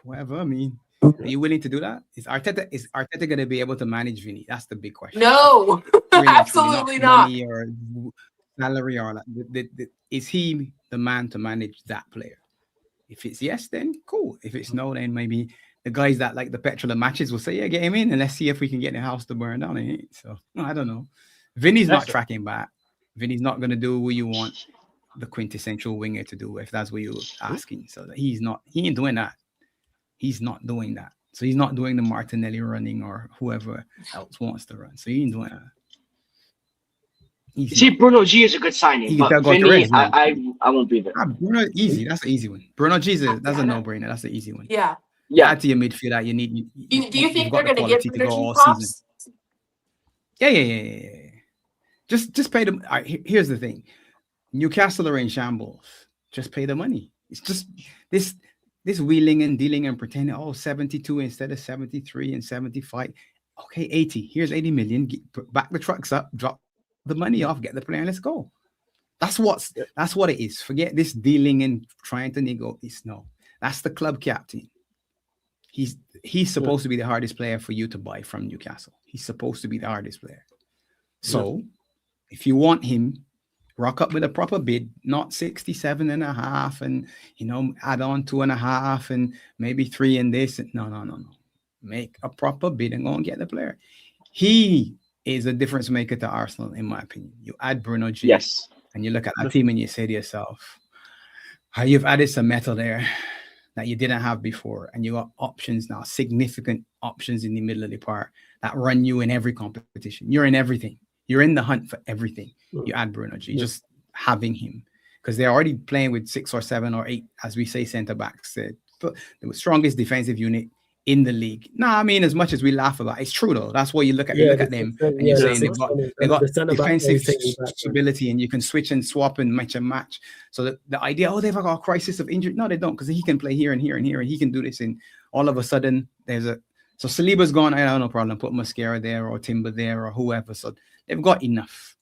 whatever. I mean, are you willing to do that? Is Arteta going to be able to manage Vinny? That's the big question. No, absolutely not. Money or salary or like, is he the man to manage that player? If it's yes, then cool. If it's no, then maybe the guys that like the petrol and matches will say, yeah, get him in and let's see if we can get the house to burn down. So I don't know. Vinny's not tracking back. Vinny's not going to do what you want the quintessential winger to do, if that's what you're asking. So he ain't doing that. He's not doing that. So he's not doing the Martinelli running or whoever else wants to run. So he ain't doing that. Easy. See, Bruno G is a good signing, He but can go to Vinny, Reds, man. I won't be there. Bruno, easy. That's an easy one. Bruno G that's a no-brainer. That's an easy one. Yeah. You add to your midfield that you need. Do you You've think got they're the going to give quality to go Bruno G all season. props? Yeah. Just pay them. Here's the thing: Newcastle are in shambles. Just pay the money. It's just this wheeling and dealing and pretending 72 instead of 73 and 75. Okay, 80. Here's 80 million. Back the trucks up. Drop the money off. Get the player. And let's go. That's what it is. Forget this dealing and trying to negotiate. No, that's the club captain. He's supposed to be the hardest player for you to buy from Newcastle. He's supposed to be the hardest player. So if you want him, rock up with a proper bid, not 67.5 and add on 2.5 and maybe 3 in this. No. Make a proper bid and go and get the player. He is a difference maker to Arsenal, in my opinion. You add Bruno G. Yes. And you look at that team and you say to yourself, you've added some metal there that you didn't have before. And you got options now, significant options in the middle of the park that run you in every competition. You're in everything. You're in the hunt for everything. You add Bruno G, just having him. Because they're already playing with 6 or 7 or 8, as we say, centre-backs. The strongest defensive unit in the league. No, I mean, as much as we laugh about it, it's true though. That's why you look at them and you're saying they've got defensive stability and you can switch and swap and match. So the idea, they've got a crisis of injury. No, they don't, because he can play here and here and here and he can do this. And all of a sudden so Saliba's gone. I have no problem. Put Mascara there or Timber there or whoever. So they've got enough.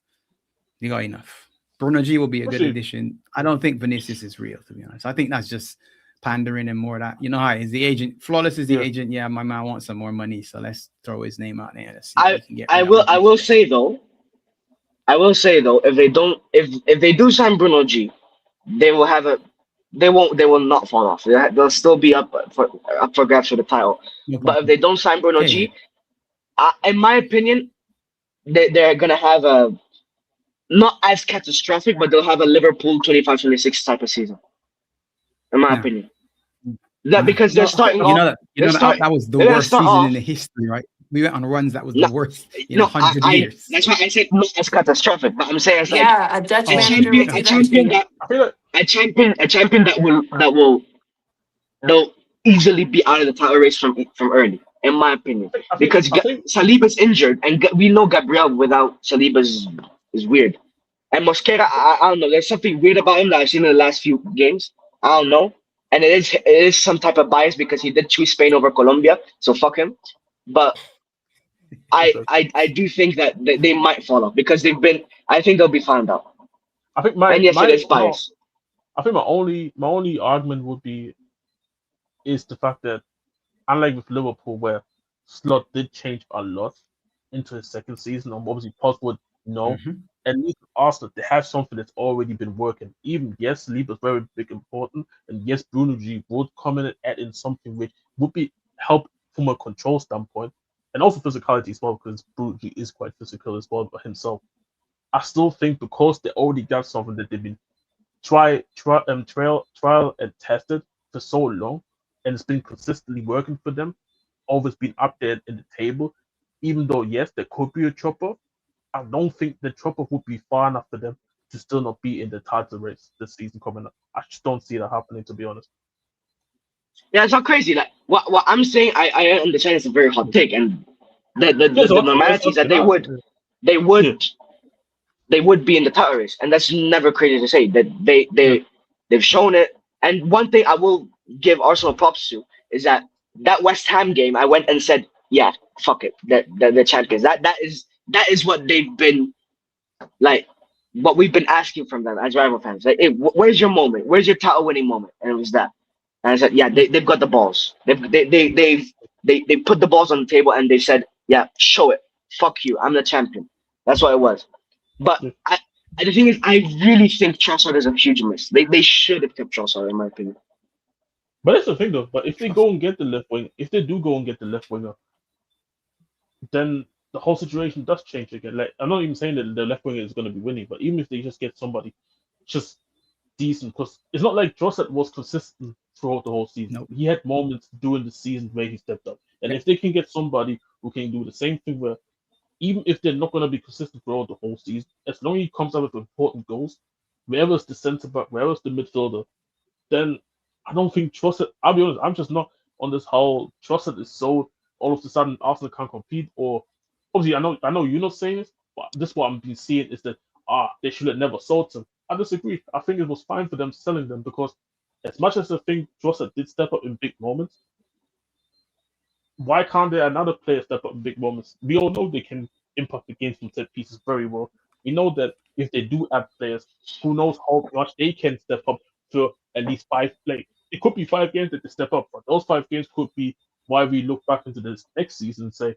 They got enough. Bruno G will be a good addition. I don't think Vinicius is real, to be honest. I think that's just pandering and more that, how is the agent. Flawless is the agent. Yeah, my man wants some more money, so let's throw his name out there. I will say though, if they do sign Bruno G, they will not fall off. They'll still be up for grabs for the title. But if they don't sign Bruno G, in my opinion, they're gonna have a not as catastrophic, but they'll have a Liverpool 25-26 type of season. In my opinion. Because they're starting off. That was the worst season in the history, right? We went on runs that was the worst in 100 years. That's why I said not as catastrophic. But I'm saying it's a Dutch manager a champion that will they'll easily be out of the title race from early, in my opinion. Because Saliba's injured, and we know Gabriel without Saliba is weird. And Mosquera, I don't know. There's something weird about him that I've seen in the last few games. I don't know. And it is some type of bias because he did choose Spain over Colombia, so fuck him. But I do think that they might fall off because I think they'll be found out. I think it is bias. I think my only argument would be is the fact that unlike with Liverpool, where Slot did change a lot into his second season, and obviously Postwood at least Arsenal, they have something that's already been working. Even yes, Sleep is very big important, and yes, Bruno G would come in and add in something which would be help from a control standpoint, and also physicality as well, because Bruno G is quite physical as well by himself. I still think because they already got something that they've been trial and tested for so long, and it's been consistently working for them, always been up there in the table. Even though yes, there could be a chopper, I don't think the chopper would be far enough for them to still not be in the title race this season coming up. I just don't see that happening, to be honest. Yeah, it's not crazy. Like what I'm saying, I understand it's a very hot take, and the normalities that they would be in the title race, and that's never crazy to say. That they've shown it. And one thing I will give Arsenal props to is that West Ham game, I went and said, yeah, fuck it, they're champions. That is what they've been like, what we've been asking from them as rival fans. Like, hey, where's your moment? Where's your title winning moment? And it was that. And I said, yeah, they've got the balls. They put the balls on the table and they said, yeah, show it. Fuck you, I'm the champion. That's what it was. But the thing is, I really think Trossard is a huge miss. They should have kept Trossard, in my opinion. But that's the thing, though. But if they go and get the left wing, if they do go and get the left winger, then the whole situation does change again. Like, I'm not even saying that the left winger is going to be winning, but even if they just get somebody just decent, because it's not like Trossard was consistent throughout the whole season. Nope. He had moments during the season where he stepped up. And if they can get somebody who can do the same thing where even if they're not going to be consistent throughout the whole season, as long as he comes out with important goals, wherever it's the centre back, wherever it's the midfielder, then I don't think Trossard. I'll be honest, I'm just not on this whole Trossard is so all of a sudden Arsenal can't compete. Or obviously, I know you're not saying this, but this what I'm been seeing is that they should have never sold him. I disagree. I think it was fine for them selling them because as much as I think Trossard did step up in big moments, why can't there another player step up in big moments? We all know they can impact the game from set pieces very well. We know that if they do add players, who knows how much they can step up for at least 5 plays. It could be 5 games that they step up, but those 5 games could be why we look back into this next season and say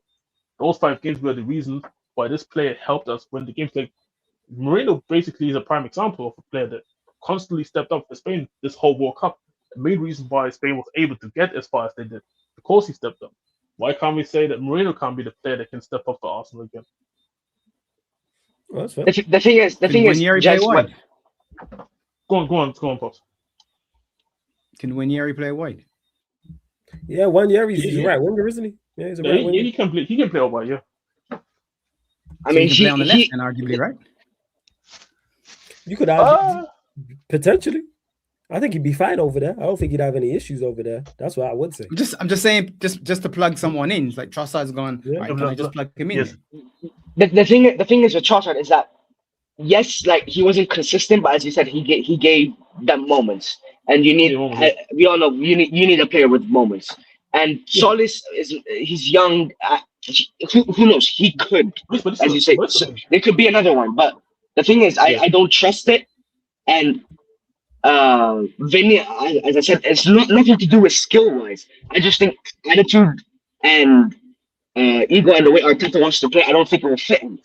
those 5 games were the reason why this player helped us win the games. Like Moreno basically is a prime example of a player that constantly stepped up for Spain this whole World Cup. The main reason why Spain was able to get as far as they did, because he stepped up. Why can't we say that Moreno can't be the player that can step up for Arsenal again? Well, the thing is, Jess, go on, Pops. Can Winieri play wide? Yeah, 1 year he's right winger, isn't he? Yeah, he's a right winger. He can play all right, yeah. I mean, he can play on the left and arguably right. You could argue potentially. I think he'd be fine over there. I don't think he'd have any issues over there. That's what I would say. I'm just saying, just to plug someone in. It's like Trossard's gone. Yeah. Right, can I just plug him in? Yes. The thing is with Trossard is that yes, like he wasn't consistent, but as you said, he gave them moments, and you need. We all know you need a player with moments. And Solis he's young. Who knows? He could, as you say, there could be another one. But the thing is, I don't trust it, and. Vinny, as I said, it's nothing to do with skill wise. I just think attitude and ego and the way Arteta wants to play, I don't think it will fit him.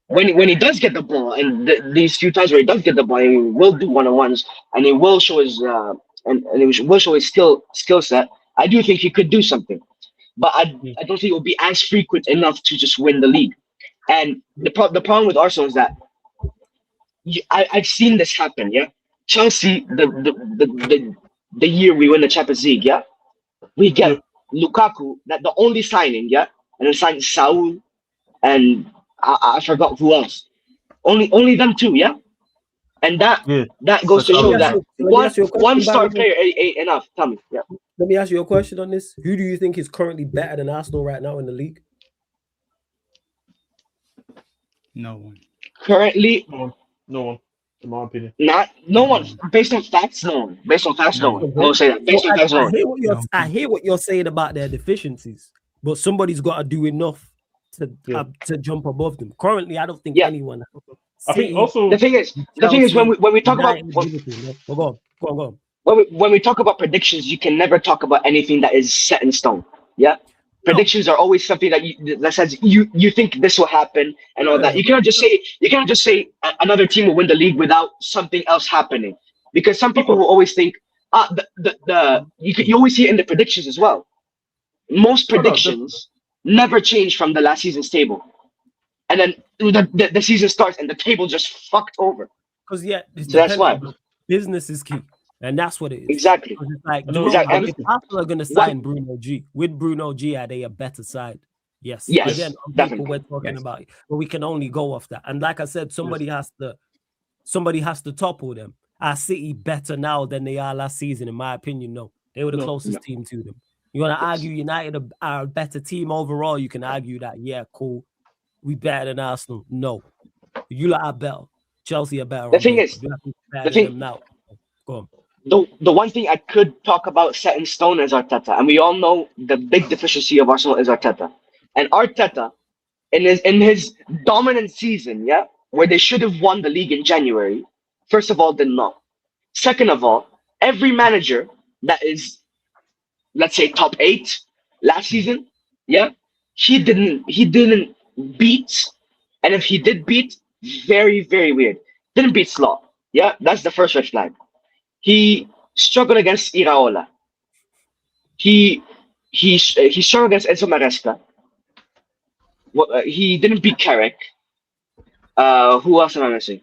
When he does get the ball, and these few times where he does get the ball, he will do one-on-ones and he will show his he will show his skill set. I do think he could do something, but I don't think it will be as frequent enough to just win the league. And the problem with Arsenal is that I've seen this happen. Yeah. Chelsea, the year we win the Champions League, yeah, we get Lukaku, that the only signing, yeah, and then signed Saul, and I forgot who else. Only them two, yeah, and that goes to show that one star player ain't enough. Tell me, yeah. Let me ask you a question on this. Who do you think is currently better than Arsenal right now in the league? No one. Currently, no one. In my opinion, no one. Based on facts, no one. Based on facts, no one. I will say that. Based on facts, no one. I hear what you're saying about their deficiencies, but somebody's got to do enough to jump above them. Currently, I don't think anyone. I think also the thing is when we talk about go on. When we talk about predictions, you can never talk about anything that is set in stone. Yeah. Predictions are always something that says you think this will happen and all that. You cannot just say another team will win the league without something else happening, because some people will always think you always see it in the predictions as well. Most predictions never change from the last season's table, and then the season starts and the table just fucked over. Because so that's why business is key. And that's what it is. Exactly. It's like, if Arsenal are going to sign Bruno G, with Bruno G, are they a better side? Yes. Again, people we're talking about, but we can only go off that. And like I said, somebody has to topple them. Are City better now than they are last season? In my opinion, no. They were the closest team to them. You want to argue United are a better team overall? You can argue that. Yeah, cool. We better than Arsenal. No, you lot are better. Chelsea are better. The thing is, now. Go on. The one thing I could talk about set in stone is Arteta, and we all know the big deficiency of Arsenal is Arteta. And Arteta, in his dominant season, yeah, where they should have won the league in January, first of all, did not. Second of all, every manager that is, let's say, top 8 last season, yeah, he didn't beat, and if he did beat, very, very weird. Didn't beat Slot. Yeah, that's the first red flag. He struggled against Iraola. He struggled against Enzo Maresca. He didn't beat Carrick. Who else am I missing?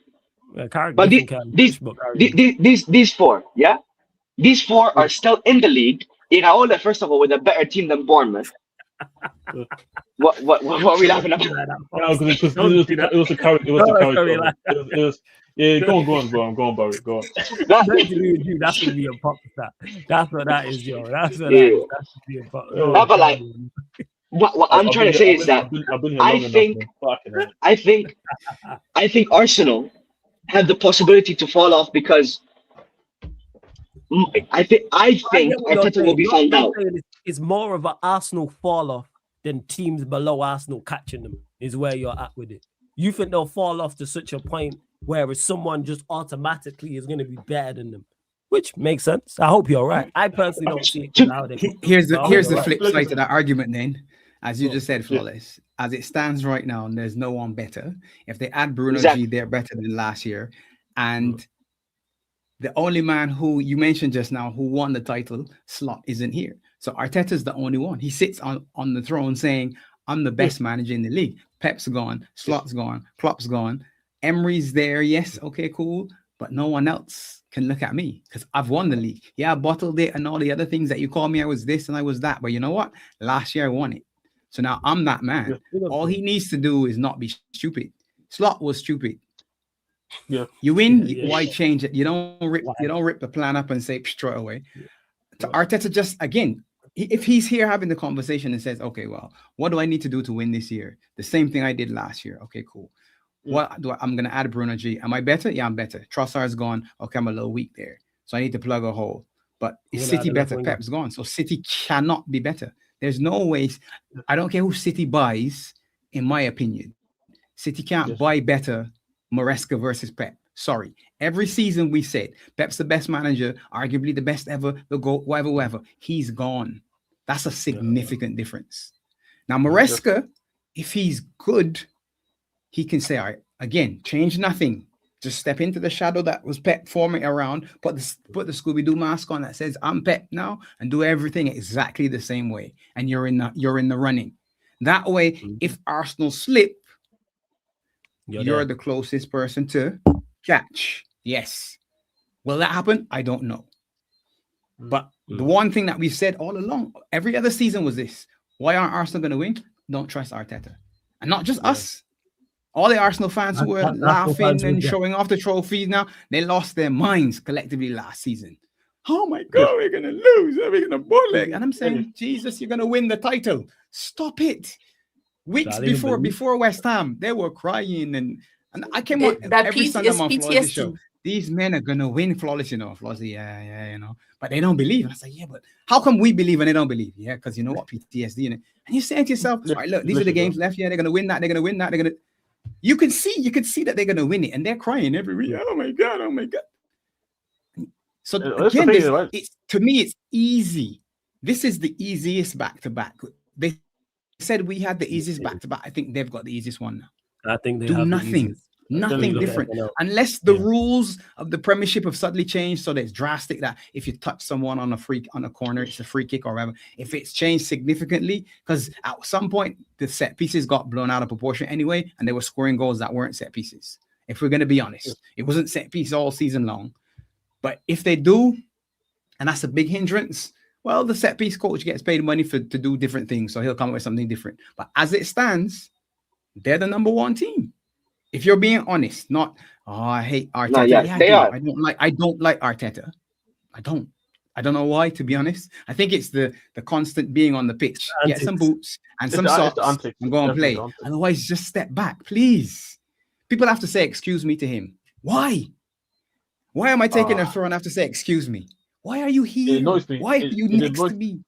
But these four, yeah, these four are still in the league. Iraola, first of all, with a better team than Bournemouth, What are we laughing about? No, because it was the character. It was the character. It was. Yeah, go on, Barry. Go on. That's to do with you. That's to be a pop star. That's what that is, yo. That's what that Yeah. is. That's to be a pop. No, but like, what I'm trying to say is that I think Arsenal have the possibility to fall off because I think Arteta will be found out. It's more of an Arsenal fall off than teams below Arsenal catching them. Is where you're at with it. You think they'll fall off to such a point where someone just automatically is going to be better than them, which makes sense. I hope you're right. I personally don't see it. Here's the flip side to that argument. Then, as you just said, Flawless. As it stands right now, and there's no one better. If they add Bruno G, they're better than last year, and the only man who you mentioned just now who won the title slot isn't here. So Arteta's the only one. He sits on the throne saying, I'm the best manager in the league. Pep's gone, Slot's gone, Klopp's gone, Emery's there. Yes, okay, cool. But no one else can look at me because I've won the league. Yeah, I bottled it and all the other things that you call me. I was this and I was that. But you know what? Last year I won it. So now I'm that man. All he needs to do is not be stupid. Slot was stupid. Yeah. You win, why change it? You don't rip the plan up and say straight away. To Arteta, just again, if he's here having the conversation and says, okay, well, what do I need to do to win this year? The same thing I did last year. Okay, cool. I'm gonna add Bruno G. Am I better? Yeah, I'm better. Trossard's gone. Okay, I'm a little weak there. So I need to plug a hole. But is City better? Pep's gone. So City cannot be better. There's no ways. I don't care who City buys, in my opinion. City can't buy better Maresca versus Pep. Sorry. Every season we said Pep's the best manager, arguably the best ever, the goal, whatever. He's gone. That's a significant difference. Now, Maresca, if he's good, he can say, all right, again, change nothing. Just step into the shadow that was Pep forming around, put the Scooby-Doo mask on that says, I'm Pep now, and do everything exactly the same way. And you're in the running. That way, if Arsenal slip, you're the closest person to catch. Yes. Will that happen? I don't know. But the one thing that we've said all along, every other season was this. Why aren't Arsenal going to win? Don't trust Arteta. And not just us. All the Arsenal fans who were laughing and showing off the trophies now, they lost their minds collectively last season. Oh my God, we're going to lose. We're going to bullet. And I'm saying, Jesus, you're going to win the title. Stop it. Weeks before West Ham, they were crying. And I came on every Sunday on Flawless show. These men are going to win Flawless, Flawless, but they don't believe. And I say, yeah, but how come we believe and they don't believe? Yeah, because you know what, PTSD. And you're saying to yourself, all right, look, these are the games left. Yeah, they're going to win that. They're going to win that. They're going to. You can see that they're going to win it, and they're crying every week. Oh my God. So again, to me, it's easy. This is the easiest back-to-back. They said we had the easiest back-to-back. I think they've got the easiest one now. I think they do have nothing. Nothing different, unless the rules of the Premiership have suddenly changed so that it's drastic that if you touch someone on a corner, it's a free kick or whatever. If it's changed significantly, because at some point the set pieces got blown out of proportion anyway, and they were scoring goals that weren't set pieces. If we're going to be honest, it wasn't set piece all season long. But if they do, and that's a big hindrance, well, the set piece coach gets paid money to do different things, so he'll come up with something different. But as it stands, they're the number one team. If you're being honest, not I hate Arteta. No, yeah, they are. I don't like Arteta. I don't know why, to be honest. I think it's the constant being on the pitch. Get some boots and some socks and go and play. Otherwise, just step back, please. People have to say excuse me to him. Why? Why am I taking a throw and have to say excuse me? Why are you here? Why are you next to me?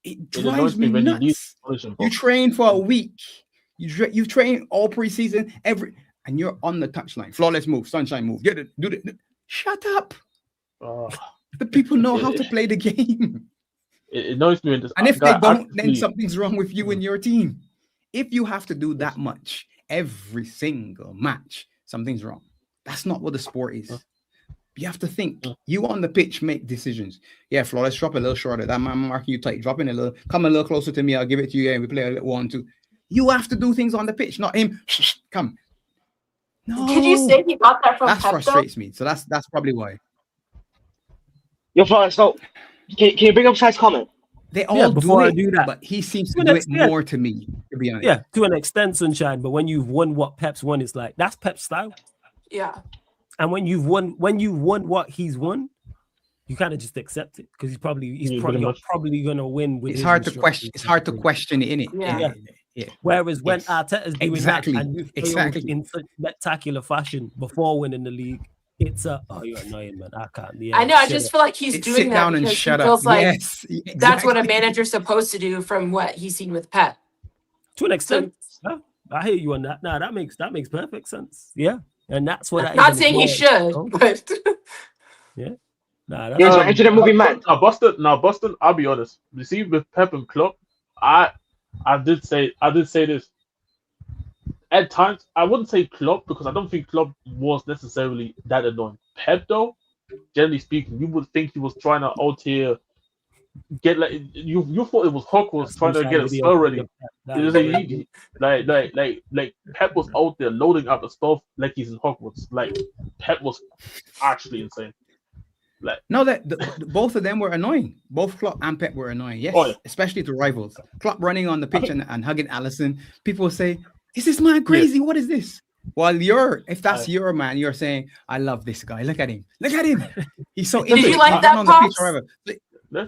It drives me nuts. You train for a week. You train all preseason, and you're on the touchline. Flawless move, sunshine move. Do it. Shut up. The people know how to play the game. It annoys me. And if they don't, then something's wrong with you and your team. If you have to do that much every single match, something's wrong. That's not what the sport is. You have to think. You on the pitch make decisions. Yeah, Flawless, drop a little shorter. That man marking you tight. Drop in a little. Come a little closer to me. I'll give it to you. And we play a little 1-2. You have to do things on the pitch, not him. Come. No. Did you say he got that from That Pep, frustrates me. So that's probably why. Yo, Flawless, so can you bring up Sai's comment? They all before do I do that, but he seems to to an do it extent. more to me, to be honest. Yeah, to an extent, Sunshine. But when you've won what Pep's won, it's like that's Pep's style. Yeah. And when you've won what he's won, you kind of just accept it because you're probably gonna win with. It's his hard to instructions. question. It's hard to question it, innit? Yeah. Whereas when Yes. Arteta's doing Exactly. that and you failed in such spectacular fashion before winning the league, it's you're annoying, man. I can't. Yeah, I know. I shut just up. feel like he's Sit doing that down and because he shut up. feels like Yes, that's what a exactly. manager's supposed to do from what he's seen with Pep. To an extent, yeah, I hear you on that. Nah, that makes perfect sense. Yeah, and that's what. that Not is, and saying he it's more- should, but yeah. Nah, that's James, into the movie, man. Now, Boston. I'll be honest. You see, with Pep and Klopp, I did say this. At times, I wouldn't say Klopp because I don't think Klopp was necessarily that annoying. Pep, though, generally speaking, you would think he was trying to out here get like you thought it was Hogwarts trying to get a spell ready. It was like Pep was out there loading up the stuff like he's in Hogwarts. Like Pep was actually insane. Like No, both of them were annoying. Both Klopp and Pep were annoying. Yes, Oh, yeah. especially to rivals. Klopp running on the pitch and hugging Allison. People will say, "Is this man crazy? What is this?" While if that's your man, you're saying, "I love this guy. Look at him. Look at him. He's so." Did you like He's that, on the pitch Pops? or whatever."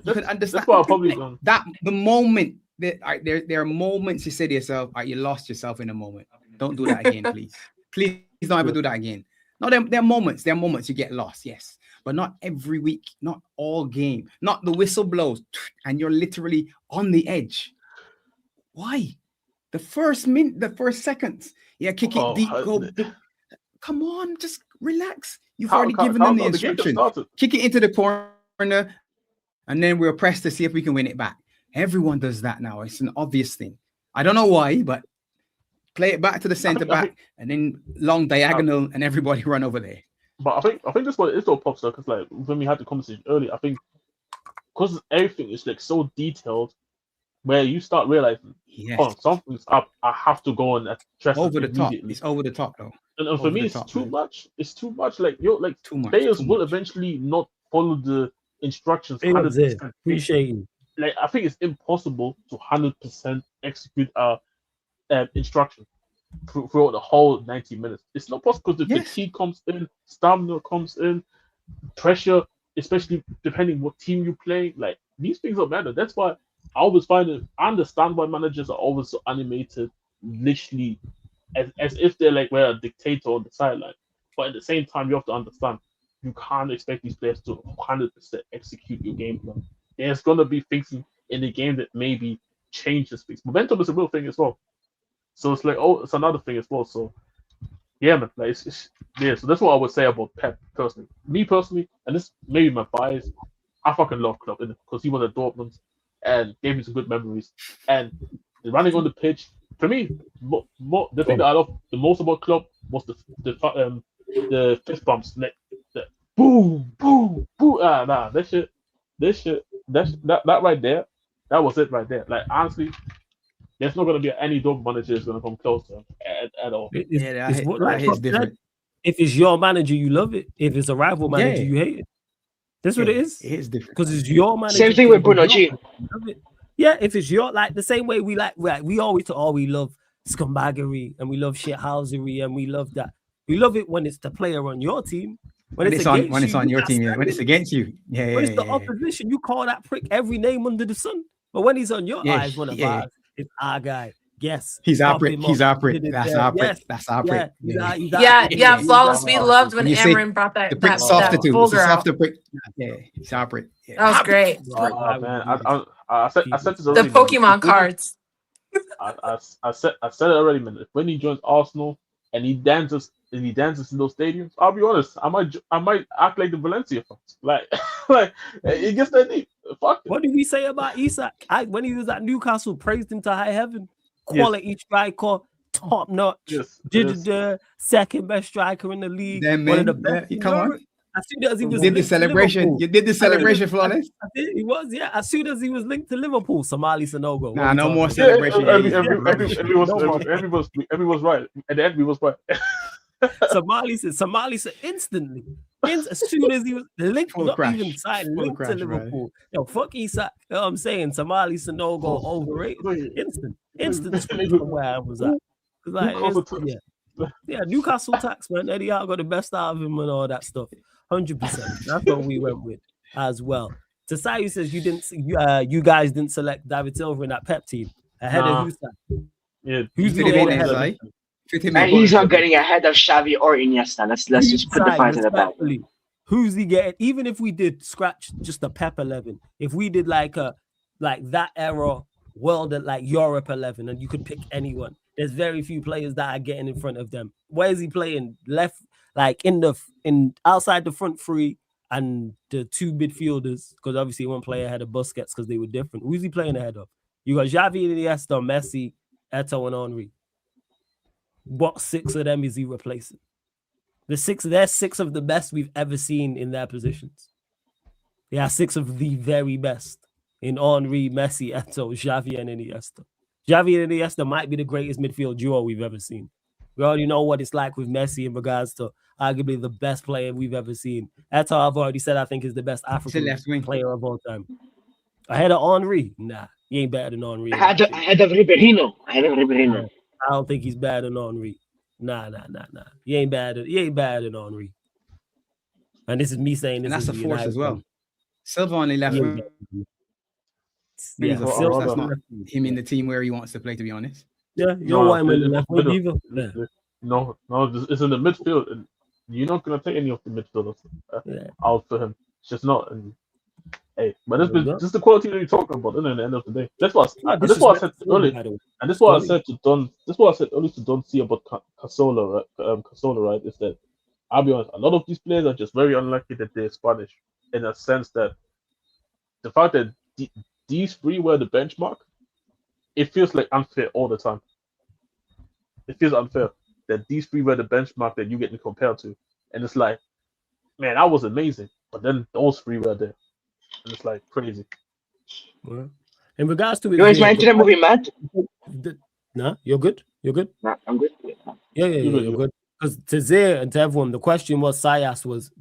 You can understand That's what I'll probably done. that the moment that there are moments you say to yourself, "You lost yourself in a moment. Don't do that again, please. Please don't ever do that again." No, there are moments. There are moments you get lost, yes, but not every week, not all game, not the whistle blows, and you're literally on the edge. Why? The first minute, the first seconds, kick it deep, go. Come on, just relax. You've already given them the instruction. Kick it into the corner, and then we'll press to see if we can win it back. Everyone does that now. It's an obvious thing. I don't know why, but play it back to the center back, and then long diagonal, and everybody run over there. But I think that's what it is though, Pops, because like when we had the conversation earlier, I think because everything is like so detailed, where you start realizing, something's up. I have to go and address Over it the top. immediately. It's over the top though. And for me, it's too much. It's too much. Like too much. Players will eventually not follow the instructions. 100%. Appreciate you. Like I think it's impossible to 100% execute instruction throughout the whole 90 minutes. It's not possible because the fatigue comes in, stamina comes in, pressure, especially depending what team you play. Like these things don't matter. That's why I always find it. I understand why managers are always so animated, literally as if they're like we're a dictator on the sideline. But at the same time, you have to understand you can't expect these players to 100% execute your game plan. There's gonna be things in the game that maybe changes things. Momentum is a real thing as well. So it's like it's another thing as well. So yeah, man, like it's so that's what I would say about Pep personally. Me personally, and this maybe my bias, I fucking love Klopp because he was at Dortmund and gave me some good memories. And running on the pitch, for me, the thing that I love the most about Klopp was the fist bumps, like the boom, boom, boom. That right there, that was it right there. Like honestly, there's not gonna be any Dortmund manager that's gonna come close to him at all. It's different. If it's your manager, you love it. If it's a rival manager, you hate it. That's what it is. It is different because it's your manager. Same thing with Bruno G. Yeah, if it's your the same way we always we love scumbaggery and we love shithousery and we love that. We love it when it's the player on your team. When it's on your team, when it's against you. When it's the opposition, you call that prick every name under the sun. But when he's on your eyes, it's our guy. Yes, he's our prick. He's our prick. That's our prick. That's our prick. Yeah. Flawless. We loved when Amarin brought that. The prick softer too. It's a softer prick. Yeah, he's our prick. That was great. Man, I said this already. The Pokemon cards. I said it already, man. When he joins Arsenal and he dances in those stadiums, I'll be honest, I might act like the Valencia fans. Like it gets that deep. Fuck it. What did we say about Isak? When he was at Newcastle, praised him to high heaven. Quality striker, top notch. The second best striker in the league. One of the best. Come on. As soon as he was did the celebration, you did the celebration, Flawless. He was, yeah. As soon as he was linked to Liverpool, Somali Sanogo. Nah, no more celebration. Everyone's right. At the end, we was right. Somali said instantly. As soon as he was linked, Full not crash. even signed, Full linked to crash, right. Liverpool. Yo, fuck Isak. You know what I'm saying? Somali Sanogo overrated. Instant switch from where I was at. Like, yeah, Newcastle tax, man. Eddie Howe got the best out of him and all that stuff. 100%. That's what we went with as well. Tasayu says you guys didn't select David Silva in that Pep team ahead of who's that? Yeah, who's the ahead of? And he's not getting ahead of Xavi or Iniesta. Let's just put the fires in the back. Who's he getting? Even if we did scratch just a Pep 11, if we did like that era world at like Europe 11, and you could pick anyone, there's very few players that are getting in front of them. Where is he playing? Left, like in outside the front three and the two midfielders, because obviously he won't play ahead of Busquets because they were different. Who's he playing ahead of? You got Xavi and Iniesta, Messi, Eto'o, and Henry. What six of them is he replacing? They're six of the best we've ever seen in their positions. Yeah, six of the very best in Henry, Messi, Eto'o, Xavi, and Iniesta. Xavi and Iniesta might be the greatest midfield duo we've ever seen. We already know what it's like with Messi in regards to arguably the best player we've ever seen. Eto'o, I've already said, I think is the best African player of all time. Ahead of Henry? Nah, he ain't better than Henry. Ahead of Ribéry. I don't think he's better than Henry. Nah. He ain't better than Henry. And this is me saying this. And that's a force United as well. fan. Silva only left wing. Yeah, That's not him in the team where he wants to play, to be honest. Yeah, you're white man in left wing either. Yeah. No, it's in the midfield, and you're not gonna take any of the midfielders out for him. It's just not. And hey, but this is the quality that you're talking about. Isn't it, at the end of the day, that's what I said earlier, and this is what I said to Don. This is what I said earlier to Don C about Casola, right? Is that I'll be honest, a lot of these players are just very unlucky that they're Spanish, in a sense that the fact that these three were the benchmark, it feels like unfair all the time. It feels unfair that these three were the benchmark that you get compared to. And it's like, man, that was amazing. But then those three were there. And it's like crazy. Well, in regards to it, you guys mind to the movie, Matt? No, you're good. You're good. Nah, I'm good. Yeah, you're good. Because to Zir and to everyone, the question was Sayas was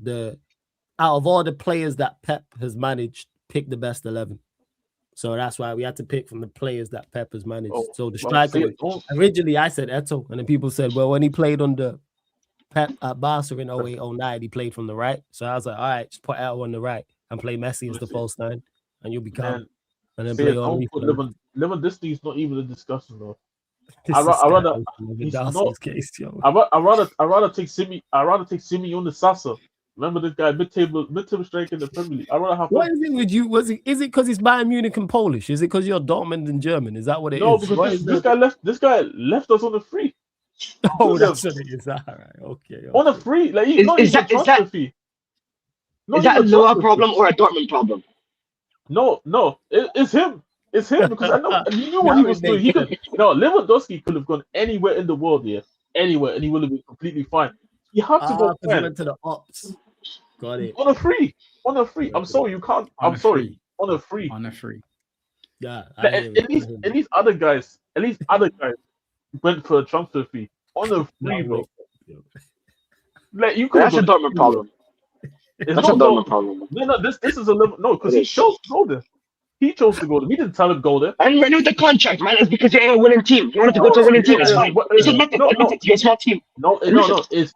out of all the players that Pep has managed, pick the best 11. So that's why we had to pick from the players that Pep has managed. So the striker, originally I said Eto'o, and then people said, well, when he played under Pep at Barca in 08-09, he played from the right. So I was like, all right, just put Eto'o on the right and play Messi as the false nine, and you'll be calm. And then play on Lewandowski is not even a discussion, though. I'd rather take Simeone Sasa. Remember this guy, mid-table striker in the Premier League. I rather have. What is it with you? Is it because he's Bayern Munich and Polish? Is it because you're Dortmund and German? Is that what it is? No, because this guy left us on a free. Oh, that's what it is. All right, okay. On a free, like he's not even a transfer fee. Is that a Noah problem or a Dortmund problem? No, it's him. It's him because I know you knew what he was doing. Lewandowski could have gone anywhere in the world, anywhere, and he would have been completely fine. You have to go went to the ops. Got it. On a free. I'm sorry, you can't. I'm sorry. On a free. Yeah. At least other guys went for a transfer fee on a free, bro. Like you could. That's a Dortmund problem. That's a Dortmund problem. No, this is a level. No, because he chose to go there. He chose to go there. We didn't tell him go there. And renew the contract, man. It's because you're a winning team. You wanted to go to a winning team. It's fine. It's nothing. You're a small team. No. It's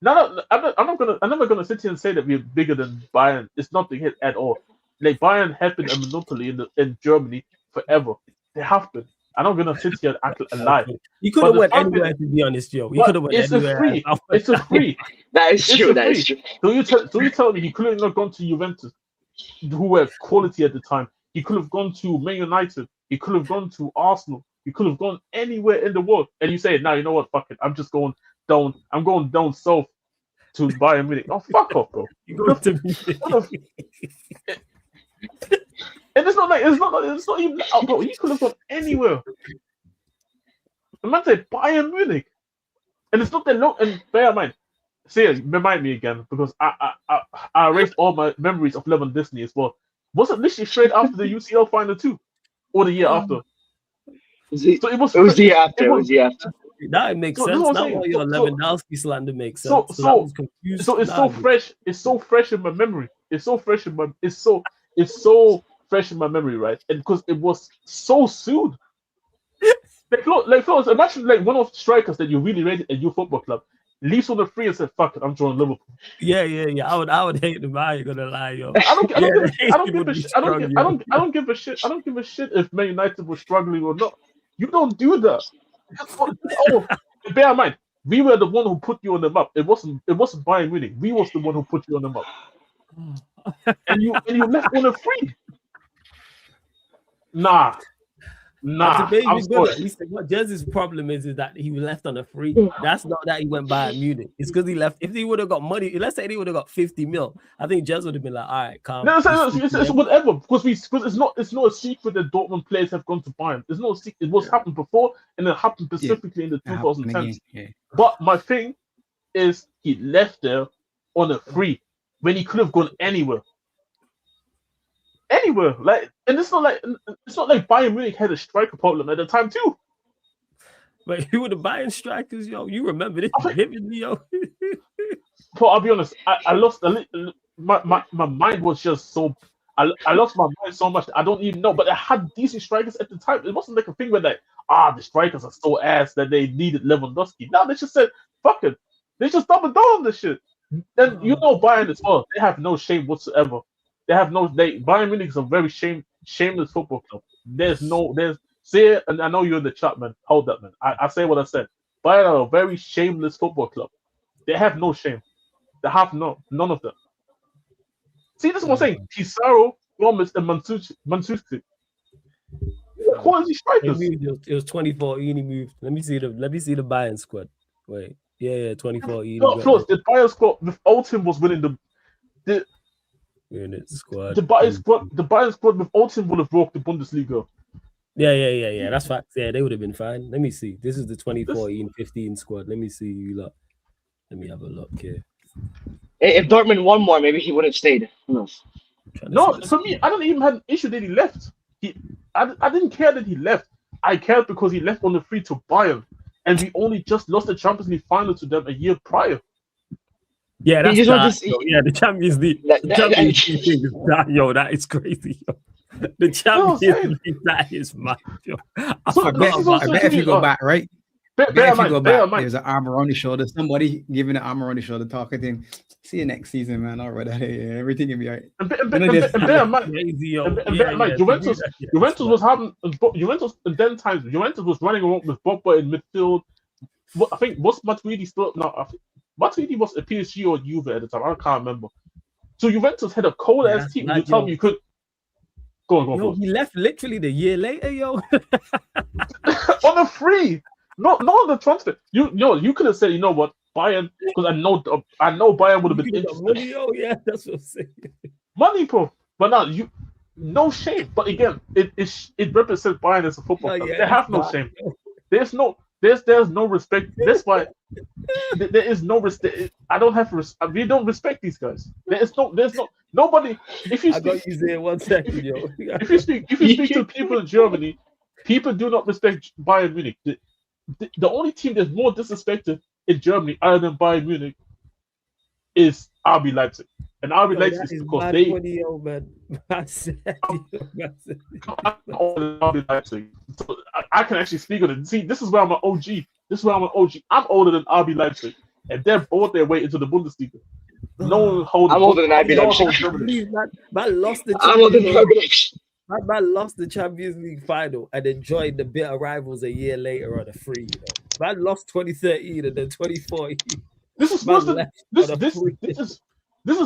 I'm never gonna sit here and say that we're bigger than Bayern. It's not the hit at all. Like Bayern have been a monopoly in Germany forever. They have been. I'm not gonna sit here and act a lie. You could have went anywhere, to be honest, Joe. You could have went anywhere. It's a free. That is true. That is true. Do you tell me he couldn't have gone to Juventus, who were quality at the time? He could have gone to Man United. He could have gone to Arsenal. He could have gone anywhere in the world. And you say, "Now you know what? Fuck it. I'm just going down. I'm going down south to Bayern Munich." Oh, fuck off, bro. You go to and it's not even that, bro. He could have gone anywhere. The man said Bayern Munich, and it's not that long. And bear in mind, remind me again because I erased all my memories of Lewandowski as well. Was it literally straight after the UCL final too, or the year after? It was the year after. That makes So this is sense. what I'm Now saying. all your Lewandowski slander makes sense. So So I was confused. so it's Nah, so fresh. It's so fresh in my memory. It's so fresh in my. It's so fresh in my memory, right? And because it was so soon. Like Florence, imagine like one of the strikers that you really rated at your football club leaves on the free and said, "Fuck it, I'm joining Liverpool." Yeah. I would hate them. I ain't gonna lie, yo. I don't give a shit. I don't give a shit if Man United was struggling or not. You don't do that. Oh, bear in mind, we were the one who put you on the map. It wasn't Bayern Munich. We was the one who put you on the map. And you left on a free. Nah. He said what Jersey's problem is that he was left on a free. That's not that he went Bayern Munich. It's because he left. If he would have got money, let's say he would have got 50 mil, I think Jez would have been like, all right, calm. No, it's whatever because it's not a secret that Dortmund players have gone to Bayern. It's not a secret. It was happened before and it happened specifically in the 2010s. But my thing is he left there on a free when he could have gone anywhere. Like, and it's not like Bayern Munich had a striker problem at the time too. But you were the Bayern strikers, yo. You remember this vividly, yo. But I'll be honest, I lost my mind was just so I lost my mind so much. I don't even know, but I had decent strikers at the time. It wasn't like a thing where like the strikers are so ass that they needed Lewandowski. No, they just said fuck it. They just doubled down on this shit. And you know Bayern as well. They have no shame whatsoever. Bayern Munich is a very shameless football club. And I know you're in the chat, man. Hold up, man. I say what I said. Bayern are a very shameless football club. They have no shame. They have none of them. See, this is what I'm saying. Pizarro, Gomez, and Mandzukic. Quality strikers. It was 2014 he moved. Let me see the Bayern squad. Wait. Yeah, 2014. No, close. The Bayern squad without him was winning the squad. The Bayern squad without him would have broke the Bundesliga. Yeah. That's facts. Yeah, they would have been fine. Let me see. This is the 2014-15 squad. Let me see you lot. Let me have a look here. If Dortmund won more, maybe he would have stayed. Who knows? No, for me, I don't even have an issue that he left. I didn't care that he left. I cared because he left on the free to Bayern, and we only just lost the Champions League final to them a year prior. Yeah, that's the Champions League. The Champions League thing is that, yo. That is crazy, yo. The Champions League, that is mad, yo. I bet if you go back, right? There's an arm around the shoulder. Somebody giving an arm around the shoulder, talking to him. See you next season, man. All right, everything will be all right. Juventus was having Juventus in then times. Juventus was running around with Pogba in midfield. I think was Matuidi still now? I think Matuidi was a PSG or Juve at the time. I can't remember. So Juventus had a cold ass team. You tell me you could go on. Yo, he left literally the year later, yo. On a free. Not on the transfer. You could have said, you know what, Bayern, because I know Bayern would have been interested. Money, yeah, that's what I'm saying. Money, bro. But now no shame. But again, it represents Bayern as a football club. They have no shame. There's no respect. That's why there is no respect. I don't have respect. We don't respect these guys. There's no nobody. If you speak, I got you there 1 second, yo. If you speak to people in Germany, people do not respect Bayern Munich. The only team that's more disrespected in Germany, other than Bayern Munich, is RB Leipzig. And RB Leipzig is because they. RB Leipzig. So I can actually speak on it. See, this is where I'm an OG. I'm older than RB Leipzig, and they're both their way into the Bundesliga. No one holds. I'm older than RB Leipzig. Man lost the. I'm older than RB Leipzig. Man lost the Champions League final and then joined the bitter rivals a year later on a free. You know, man lost 2013 and then 2014. This is worse than this is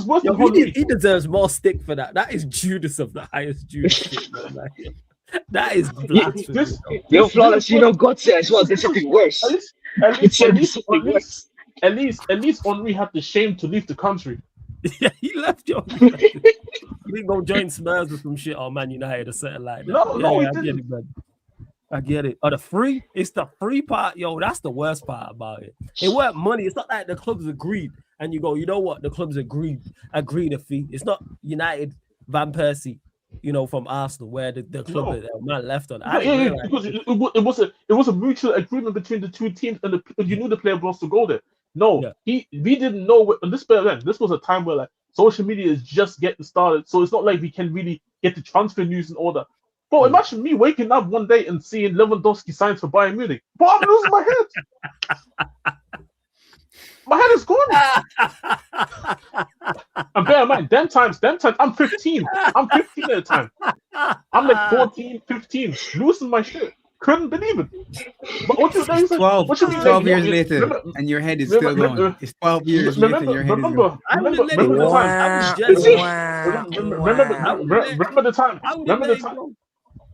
worse than he deserves more stick for that. That is Judas of the highest Judas. Shit, man. Like, that is blasphemy. Yo, Flawless, you know, God said as well. There's something worse. At least Henry had the shame to leave the country. Yeah, he left, yo. He didn't go join Spurs or some shit or Man United or something like that. No, I get it, man. I get it. Or the free, it's the free part, yo. That's the worst part about it. It weren't money. It's not like the clubs agreed and you go, you know what? The clubs agreed a fee. It's not United, Van Persie. you know, from Arsenal, where the club that man left on. I Yeah, didn't yeah, realize because it was a mutual agreement between the two teams, and you knew the player wants to go there. No, we didn't know. And this was a time where like social media is just getting started, so it's not like we can really get the transfer news and all that. But imagine me waking up one day and seeing Lewandowski signs for Bayern Munich. But I'm losing my head. My head is gone. And bear in mind, them times, I'm 15. I'm 15 at the time. I'm like 14, 15, losing my shit. Couldn't believe it. But what you mean? 12 years later, and your head is still going. It's 12 years later, and your head is going. Remember the time.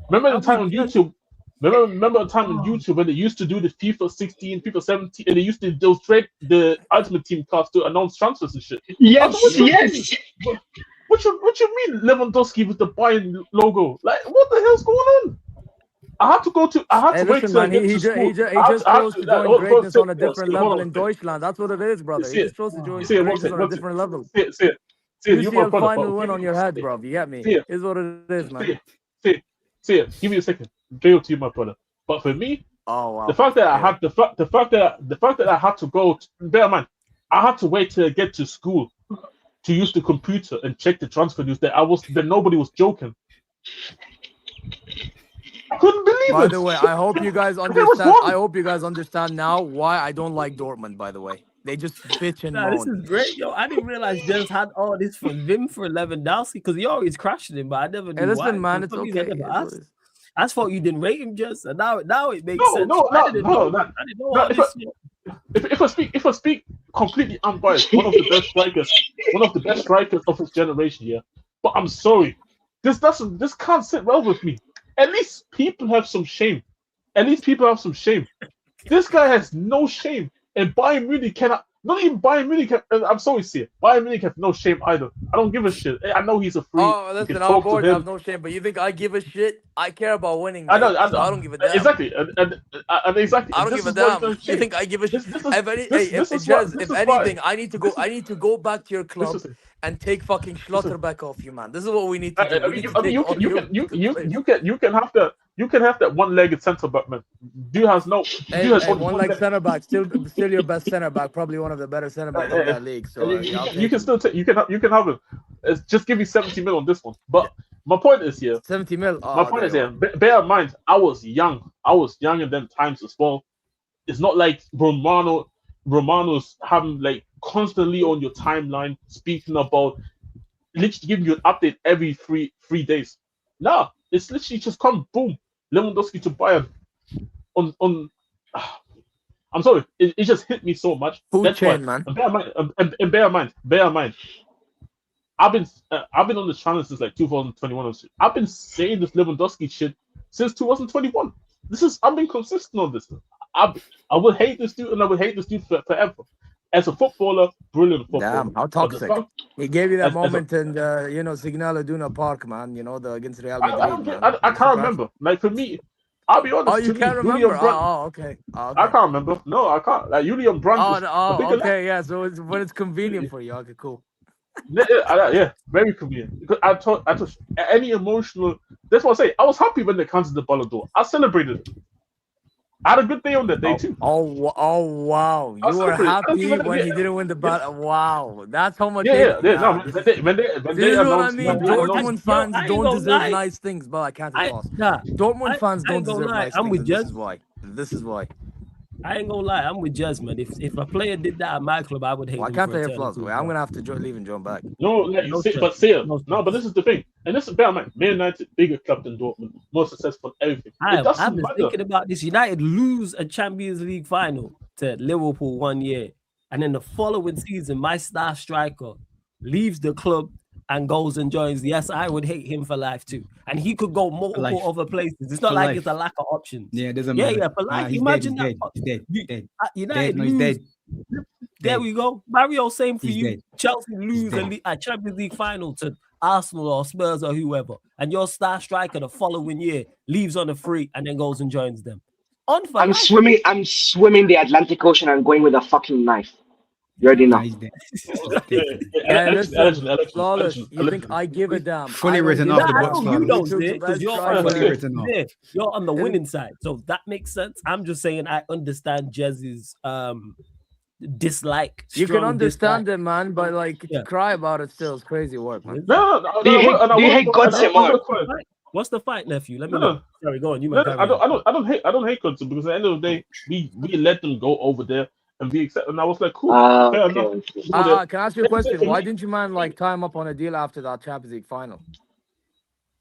Remember the time on YouTube. Remember the time on YouTube when they used to do the FIFA 16, FIFA 17, and they used to illustrate the Ultimate Team cards to announce transfers and shit. Yes. What you mean Lewandowski with the Bayern logo? Like, what the hell's going on? I had to wait till I get to school. He just chose to join greatness on a different level in Deutschland. That's what it is, brother. He just chose to join greatness on a different level. UCL final win on your head, bro. You get me? Is what it is, man. Give me a second. Deal to you, my brother. But for me, the fact that I had the fact that I had to go. Bear in mind, I had to wait till I get to school to use the computer and check the transfer news. That nobody was joking. I couldn't believe it. By the way, I hope you guys understand. I hope you guys understand now why I don't like Dortmund. By the way, they just bitch and moan. This is great, yo. I didn't realize Jens had all this for him for Lewandowski because he always crashing him, but I never knew Hey, listen, why. man, it's okay. I just thought you didn't rate him, just and now it makes sense. I didn't know all this shit. If I speak completely unbiased, one of the best strikers of his generation, yeah. But I'm sorry, this can't sit well with me. At least people have some shame. This guy has no shame, and Bayern Munich cannot. Not even Bayern Munich. I'm sorry, see it. Bayern Munich have no shame either. I don't give a shit. I know he's a freak. Oh, listen, I'm bored. I have no shame. But you think I give a shit? I care about winning. I know. So I don't give a damn. Exactly. And exactly. I don't give a damn. You think I give a shit? If anything, I need to go back to your club and take fucking Schlotterbeck off you, man. This is what we need to do. You can have that one-legged centre back, man. Dude has no. One-legged centre back, still your best centre back, probably one of the better centre backs in that league. So you can still take. You can have him. Just give me 70 mil on this one. But my point is here. 70 mil. My point is here. Bear in mind, I was young. I was young in them times as well. It's not like Romano's having like constantly on your timeline speaking about, literally giving you an update every three days. Nah, it's literally just come boom. Lewandowski to Bayern on I'm sorry, it just hit me so much. Food chain, man. And bear in mind. I've been on this channel since like 2021. I've been saying this Lewandowski shit since 2021. I've been consistent on this. I will hate this dude, and I will hate this dude forever. As a footballer, brilliant footballer. Damn, how toxic. He gave you that moment in Signal Iduna Park, man. Against Real Madrid. I can't remember. Like for me, I'll be honest. Oh, you can't remember? Okay. I can't remember. No, I can't. Like Julian Brandt. Okay, yeah. So when it's convenient for you, okay, cool. Yeah, very convenient. Because I thought any emotional. That's what I say. I was happy when they canceled the Ballon d'Or. I celebrated it. I had a good day on that day too. Oh wow! You were happy when he didn't win the battle. Wow, that's how much. Yeah. No, when they this is what I mean. Dortmund fans don't deserve nice things, but I can't pass. Dortmund fans don't deserve nice things. This is why. I ain't gonna lie, I'm with Jez, man. If a player did that at my club, I would hate him. Why can't they have flaws? I'm gonna have to leave and join back. But this is the thing, and this is better, man. Man United, bigger club than Dortmund, more successful, everything. I've been thinking about this. United lose a Champions League final to Liverpool one year, and then the following season, my star striker leaves the club and goes and joins. Yes, I would hate him for life too. And he could go multiple other places. It's not like it's a lack of options. Yeah, it doesn't matter. Yeah, for life. Imagine that. He's dead. United he's dead. There we go. Mario, same for you. Dead. Chelsea lose a Champions League final to Arsenal or Spurs or whoever. And your star striker the following year leaves on a free and then goes and joins them. I'm swimming the Atlantic Ocean and going with a fucking knife. You already know. Hey, listen, Flawless, you think I give a damn? Fully I don't written give off a the damn. books, You Flawless. don't took see the it because best you're striker. you're on the winning side, so that makes sense. I'm just saying I understand Jez's dislike. You can understand dislike. it, man, but like to cry about it still is crazy work, man. Do you hate Godson more? What's the fight, nephew? Let me No, know. Sorry, go on. You No, might carry on. I don't hate Goodson because at the end of the day, we let them go over there and be accepted. And I was like, cool, fair enough. Can I ask you a question? Why didn't you, man, like tie him up on a deal after that Champions League final?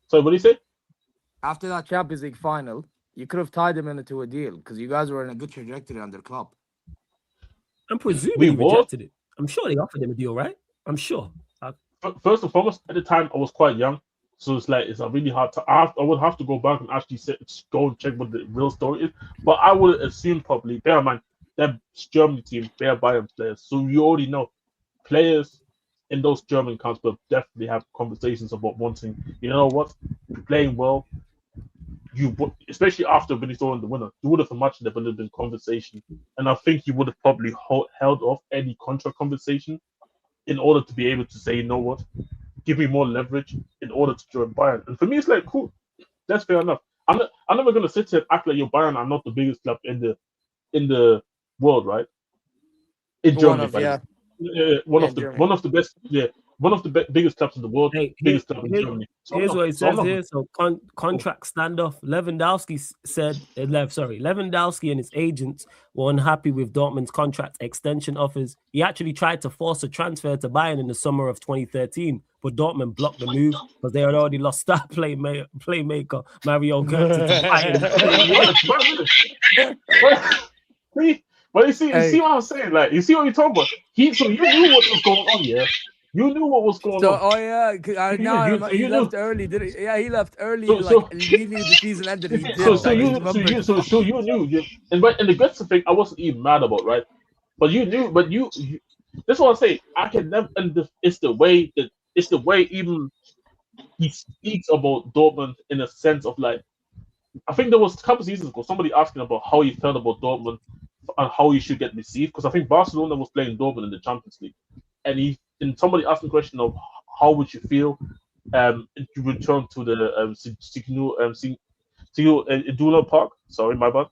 So what do you say? After that Champions League final, you could have tied him into a deal because you guys were in a good trajectory under Klopp. I'm presuming he rejected it. I'm sure they offered him a deal, right? I'm sure. First and foremost, at the time I was quite young, so it's a really hard to. I would have to go back and actually go and check what the real story is. But I would assume probably. Bear in mind that Germany team, they're Bayern players, so you already know players in those German camps will definitely have conversations about wanting. You know what, you're playing well. Especially after when he saw in the winner, you would have imagined there would have been conversation, and I think you would have probably held off any contract conversation in order to be able to say, you know what, give me more leverage in order to join Bayern. And for me, it's like, cool, that's fair enough. I'm never gonna sit here and act like your Bayern are not the biggest club in the world, right? In Germany, one of the best, one of the biggest clubs in the world, biggest club in Germany. Here's what it says here. So contract standoff. Lewandowski and his agents were unhappy with Dortmund's contract extension offers. He actually tried to force a transfer to Bayern in the summer of 2013, but Dortmund blocked the move because they had already lost star playmaker Mario Götze to Bayern. But you see what I'm saying? Like, you see what you're talking about? So you knew what was going on, yeah? You knew what was going on. Oh yeah, he left early. Did he? Yeah, he left early. Immediately the season ended. He did. So you knew. And the Götze thing, I wasn't even mad about, right? But you knew. But you that's what I say. I can never. And it's the way even he speaks about Dortmund in a sense of like. I think there was a couple seasons ago somebody asking about how he felt about Dortmund and how he should get received, because I think Barcelona was playing Dortmund in the Champions League, and somebody asked the question of how would you feel if you return to the Iduna Park. Sorry, my bad.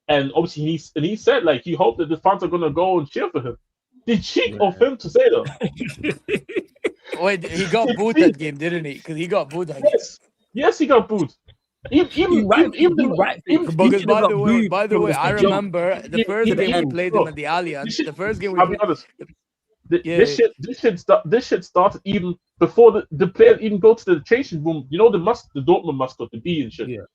And obviously he said like he hoped that the fans are gonna go and cheer for him. The cheek of him to say that. Wait, he got booed that game, didn't he? Because he got booed that game. Yes, he got booed. Even by the way, I remember the first game we played him at the Allianz. The first game we I'll be honest. This shit started even before the players even go to the changing room. You know the Dortmund mascot, the bee and shit. Yeah.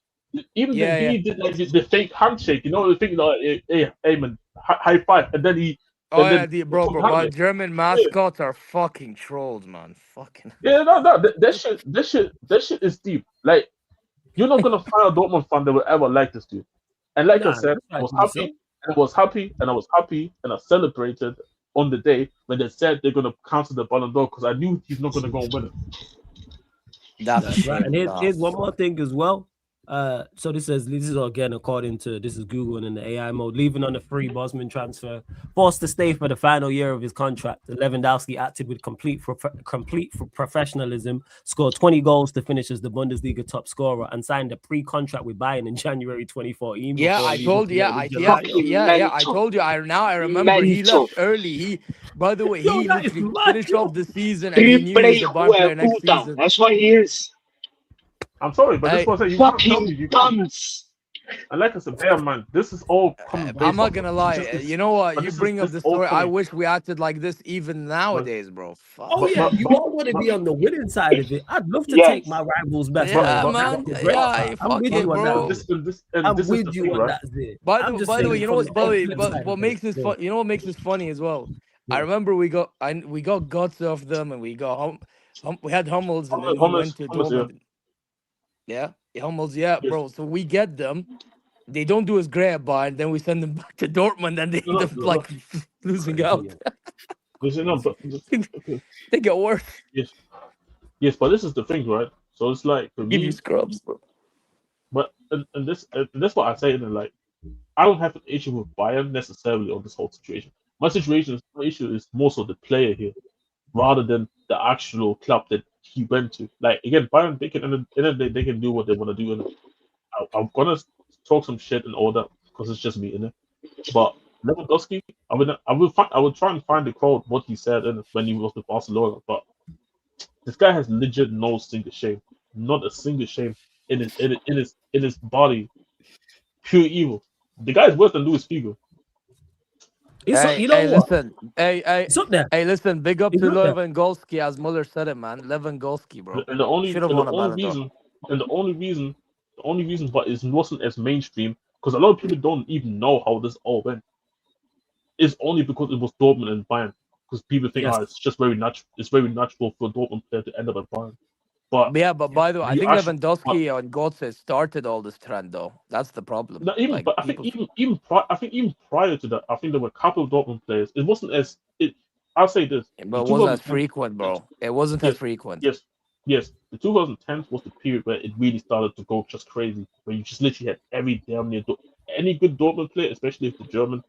Even the bee did like the fake handshake. You know the thing like, hey man, high five, and then he. Bro, German mascots are fucking trolls, man. Fucking. Yeah, no, that shit is deep. Like. You're not gonna find a Dortmund fan that will ever like this dude. And like I said, I was happy, and I celebrated on the day when they said they're gonna cancel the Ballon d'Or because I knew he's not gonna go and win it. That's right. And here's one more thing as well. So this is again according to Google and in the AI mode, leaving on a free Bosman transfer, forced to stay for the final year of his contract. Lewandowski acted with complete professionalism, scored 20 goals to finish as the Bundesliga top scorer, and signed a pre-contract with Bayern in January 2014. Yeah, I told you. I told you. I remember he left early. By the way, he literally finished off the season and he knew he was the Bayern player next season. That's what he is. I'm sorry, but this was you can't tell me you can't. And like I said, man, this is all coming. I'm not gonna lie. You know what? You bring up the story. I wish we acted like this even nowadays, bro. Fuck. Oh yeah, you all want to be on the winning side of it. I'd love to take my rival's best. Yeah, man. Yeah, I'm with you on bro. I'm with you on that. By the way, you know what? What makes this fun? You know what makes this funny as well? I remember we got guts off them, and we got we had Hummels, and then we went to Dortmund. Yeah, Hummels, bro. So we get them. They don't do as great at Bayern. Then we send them back to Dortmund, and they end up like losing out. They get worse. Yes, but this is the thing, right? So it's like for give you scrubs, bro. But and this what I say, and like I don't have an issue with Bayern necessarily on this whole situation. My issue is more so the player here, rather than the actual club that he went to. Like again, Bayern, they can end of the day, they can do what they want to do, and I'm gonna talk some shit and all that because it's just me, innit? But Lewandowski, I would try and find the quote what he said when he was with Barcelona, but this guy has legit no single shame, not a single shame in his body, pure evil. The guy is worse than Luis Figo. Hey, you know what? listen. Hey, It's up there. hey, listen. Big up It's to up there. Lewandowski, as Muller said it, man. Lewandowski, bro. And the only Should have won a Ballon d'Or. reason, but it wasn't as mainstream because a lot of people don't even know how this all went. It's only because it was Dortmund and Bayern. Because people think, Yes. it's just very natural. It's very natural for a Dortmund player to end up at Bayern. But Yeah, but by the way, I you think actually- Lewandowski and Götze started all this trend, though. That's the problem. No, even Like, but I think even prior to that, I think there were a couple of Dortmund players. It wasn't as it. I'll say this. but it the wasn't as 2010 frequent, bro. It wasn't as frequent. Yes. The 2010s was the period where it really started to go just crazy, where you just literally had every damn near any good Dortmund player, especially if the German,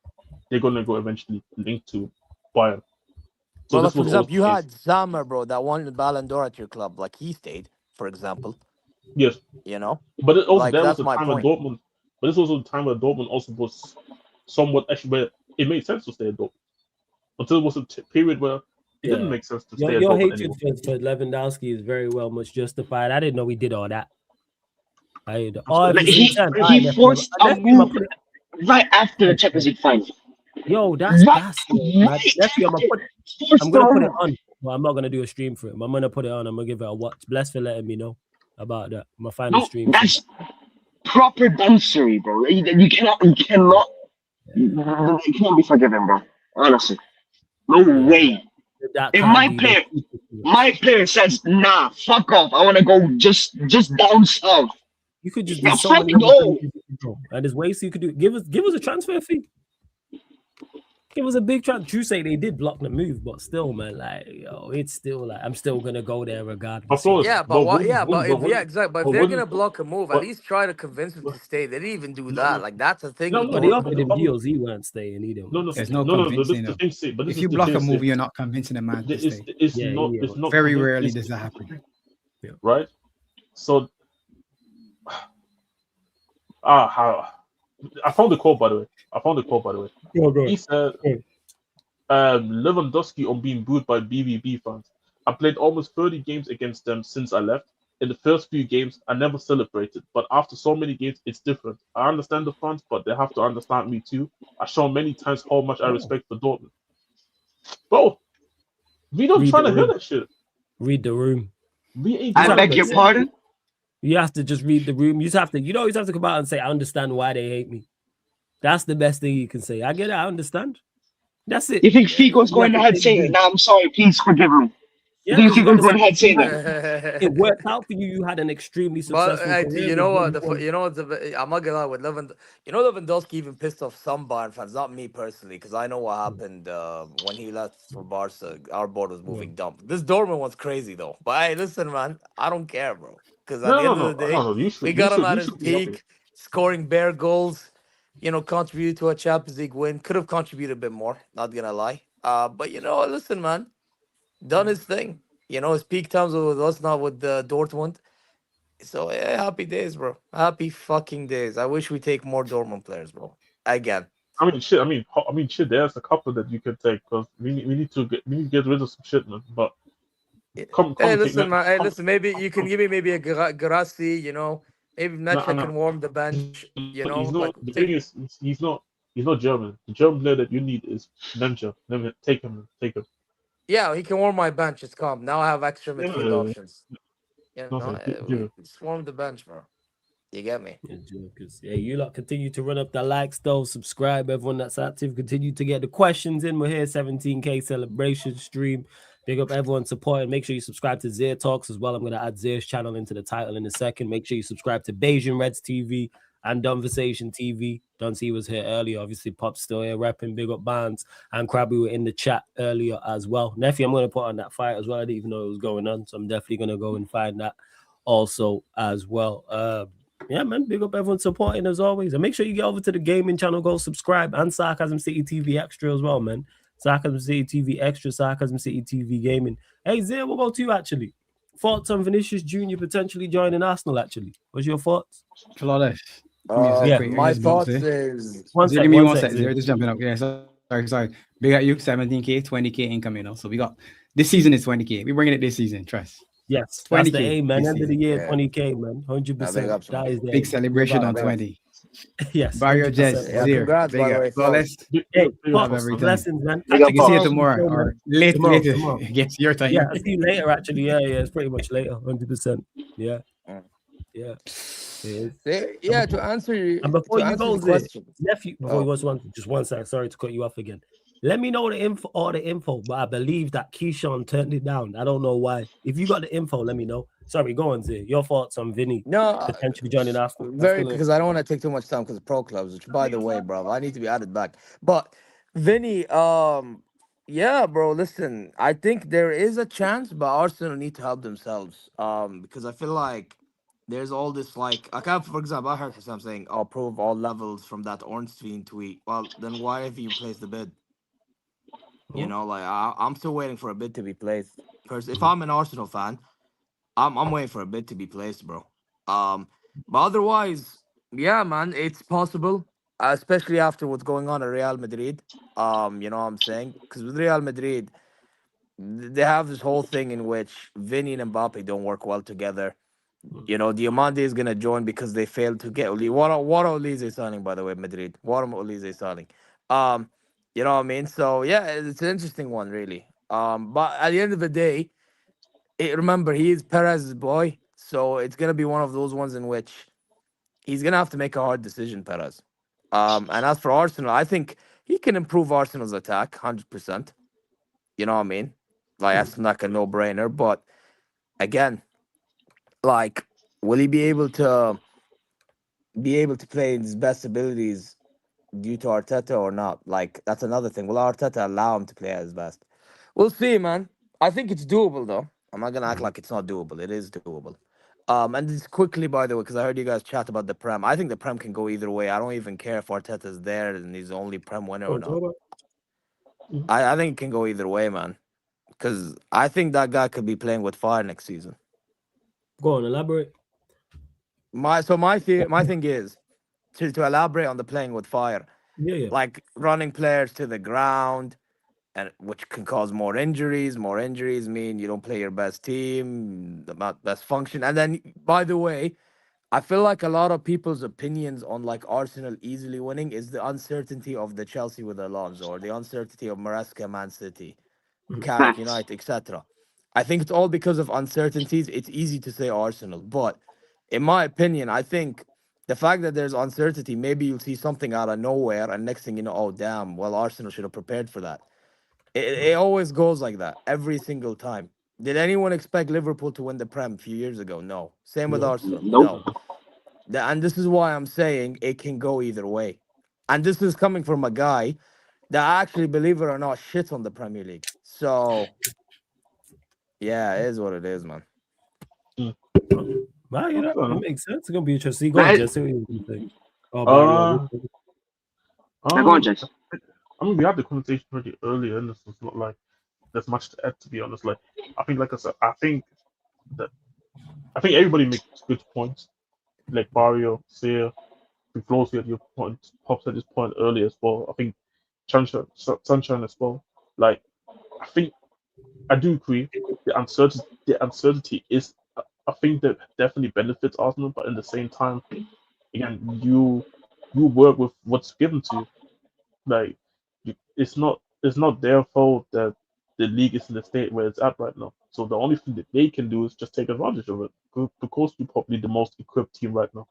they're gonna go eventually linked to Bayern. So Well, this like, for was always example, you the case. had Zammer, bro, that won the Ballon d'Or at your club. Like, he stayed, for example. Yes. You know? But it also Like, there was that's a my time point. when Dortmund. But this was also the time where Dortmund also was somewhat actually where it made sense to stay at Dortmund. Until it was a period where it didn't make sense to stay at Your Dortmund hatred anymore. for Lewandowski is very well much justified. I didn't know we did all that. He forced a move right after the Champions League final. Yo, that's Right man. Nephew, I'm gonna put it on. on. Well, I'm not gonna do a stream for it. I'm gonna put it on. I'm gonna give it a watch. Bless for letting me know about that. I'm gonna find the stream. That's proper dancery, bro. You cannot, it can't be forgiven, bro. Honestly, no way. If my player says, "Nah, fuck off. I want to go just down south." You could just Yeah, do so fuck many no. other things, bro. And there's ways you could do. Give us a transfer fee. Give us a big transfer. True say they did block the move, but still, man, like, yo, it's still like I'm still gonna go there regardless. Yeah, but what? Yeah, but if exactly. But if they're when- gonna block a move, at least try to convince him to stay. They didn't even do that. Like, that's the thing. But they offered him deals. He weren't staying either. There's no convincing him. If you block a move, you're not convincing a man to stay. It's not Very rarely does that happen. Right? So I found the quote by the way. He said Lewandowski on being booed by BVB fans. I played almost 30 games against them since I left. In the first few games, I never celebrated, but after so many games, it's different. I understand the fans, but they have to understand me too. I show many times how much I respect for Dortmund. Bro, we don't try to hear that shit. Read the room. I beg your pardon? You have to just read the room. You just have to come out and say, I understand why they hate me. That's the best thing you can say. I get it, I understand. That's it. You think Figo's going ahead saying, "Nah, I'm sorry, please forgive me"? Yeah, You think Figo's going ahead saying that? It worked out for you. You had an extremely successful But career. you know what? I'm not gonna lie with Lewandowski. You know, Lewandowski even pissed off some Bayern fans, not me personally, because I know what happened when he left for Barca. Our board was moving dumb. This Dortmund was crazy though. But hey, listen, man, I don't care, bro. Because at the end of the day, we got him at his peak, scoring bare goals. You know, contributed to a Champions League win. Could have contributed a bit more. Not gonna lie. But you know, listen, man, done his thing. You know, his peak times were with us, not with Dortmund. So yeah, happy days, bro. Happy fucking days. I wish we take more Dortmund players, bro. Again. I mean, shit. There's a couple that you could take because we need to get rid of some shit, man. But Hey, listen, man. Hey, listen. Maybe you can give me maybe a Grassi. You know, maybe Netflix can warm the bench. You know, he's not. The thing is, he's not German. The German player that you need is Nemanja. Take him. Yeah, he can warm my bench. It's calm. Now I have extra midfield options. You know, Nothing. just warm the bench, bro. You get me? Yeah, you lot continue to run up the likes though. Subscribe, everyone that's active. Continue to get the questions in. We're here, 17K celebration stream. Big up everyone supporting. Make sure you subscribe to Zeer Talks as well. I'm going to add Zeer's channel into the title in a second. Make sure you subscribe to BajanRedsTV and Conversation TV. Don C was here earlier. Obviously, Pop's still here repping. Big up Barnes and Krabby were in the chat earlier as well. Nephew, I'm going to put on that fight as well. I didn't even know it was going on, so I'm definitely going to go and find that also as well. Yeah, man, big up everyone supporting as always. And make sure you get over to the gaming channel, go subscribe, and Sarcasm City TV Extra as well, man. Sarcasm City TV Extra, Sarcasm City TV Gaming. Hey, Zia, what about you, actually? Thoughts on Vinicius Jr. potentially joining Arsenal, actually? What's your thoughts? Flawless. Give me a sec, quick. My Yes, boss, thoughts eh? is Give me one sec. Zero, just jumping up. Yeah, sorry. Big at you, 17K, 20K incoming. So we got this season is 20K. We're bringing it this season, trust. Yes, 20K. that's the aim, man. this End of the season. year, 20K, man. 100%. That is the Big aim. celebration on 20. Yes, Barrio 100%. Jess, Yeah, Zero. congrats, Big by the up. way. Flawless. Hey, Love every time. blessings, man. I can see you tomorrow or later. Tomorrow. Yes, your time. Yeah, I'll see you later, actually. Yeah, it's pretty much later, 100%. Yeah. Yeah. Yeah, to answer And before to you answer go, the Zia, question. nephew, before you go to one, just one second. Sorry to cut you off again. Let me know the info, all the info, but I believe that Keyshawn turned it down. I don't know why. If you got the info, let me know. Sorry, go on, Zia. Your thoughts on Vinny potentially joining Arsenal? Very, because I don't want to take too much time because of pro clubs, which by the way, bro, I need to be added back. But Vinny, yeah, bro, listen, I think there is a chance, but Arsenal need to help themselves. Because I feel like there's all this like for example, I heard some saying, "Oh, approve all levels" from that Ornstein tweet. Well, then why have you placed the bid? You know, like I'm still waiting for a bid to be placed. If I'm an Arsenal fan, I'm waiting for a bid to be placed, bro. But otherwise, yeah, man, it's possible, especially after what's going on at Real Madrid. You know what I'm saying? Because with Real Madrid, they have this whole thing in which Vinny and Mbappe don't work well together. You know, Diamande is gonna join because they failed to get Oli. What Olize signing, by the way, Madrid? What Olize signing? You know what I mean? So yeah, it's an interesting one, really. But at the end of the day, remember he is Perez's boy, so it's gonna be one of those ones in which he's gonna have to make a hard decision, Perez. And as for Arsenal, I think he can improve Arsenal's attack 100%. You know what I mean? Like that's like a no-brainer. But again, like, will he be able to play in his best abilities due to Arteta or not? Like that's another thing. Will Arteta allow him to play at his best? We'll see, man. I think it's doable though. I'm not gonna act like it's not doable. It is doable. And just quickly, by the way, because I heard you guys chat about the Prem. I think the Prem can go either way. I don't even care if Arteta's there and he's the only Prem winner or not. I think it can go either way, man. Because I think that guy could be playing with fire next season. Go on, elaborate. My thing is to elaborate on the playing with fire. Yeah. Like running players to the ground, and which can cause more injuries. More injuries mean you don't play your best team, the best function. And then, by the way, I feel like a lot of people's opinions on like Arsenal easily winning is the uncertainty of the Chelsea with Alonso or the uncertainty of Maresca, Man City, Carrick, United, etc. I think it's all because of uncertainties. It's easy to say Arsenal, but in my opinion, I think the fact that there's uncertainty, maybe you'll see something out of nowhere, and next thing you know, oh damn, well Arsenal should have prepared for that. It always goes like that every single time. Did anyone expect Liverpool to win the Prem a few years ago? No. Same with Arsenal. No. And this is why I'm saying it can go either way. And this is coming from a guy that actually, believe it or not, shits on the Premier League. So, yeah, it is what it is, man. Wow, you know, that makes sense. It's gonna be interesting. Go on, Jesse. What you think? Oh, Mario. Go on, Jesse. I mean, we had the conversation pretty earlier, and it's not like there's much to add. To be honest, like I think, like I said, I think everybody makes good points. Like Mario, Sear, Flossy at your point, Pops at his point earlier as well. I think Sunshine as well. Like I think I do agree. The uncertainty is, I think, that definitely benefits Arsenal, but at the same time, again, you work with what's given to you. Like it's not their fault that the league is in the state where it's at right now. So the only thing that they can do is just take advantage of it. Because you're probably the most equipped team right now.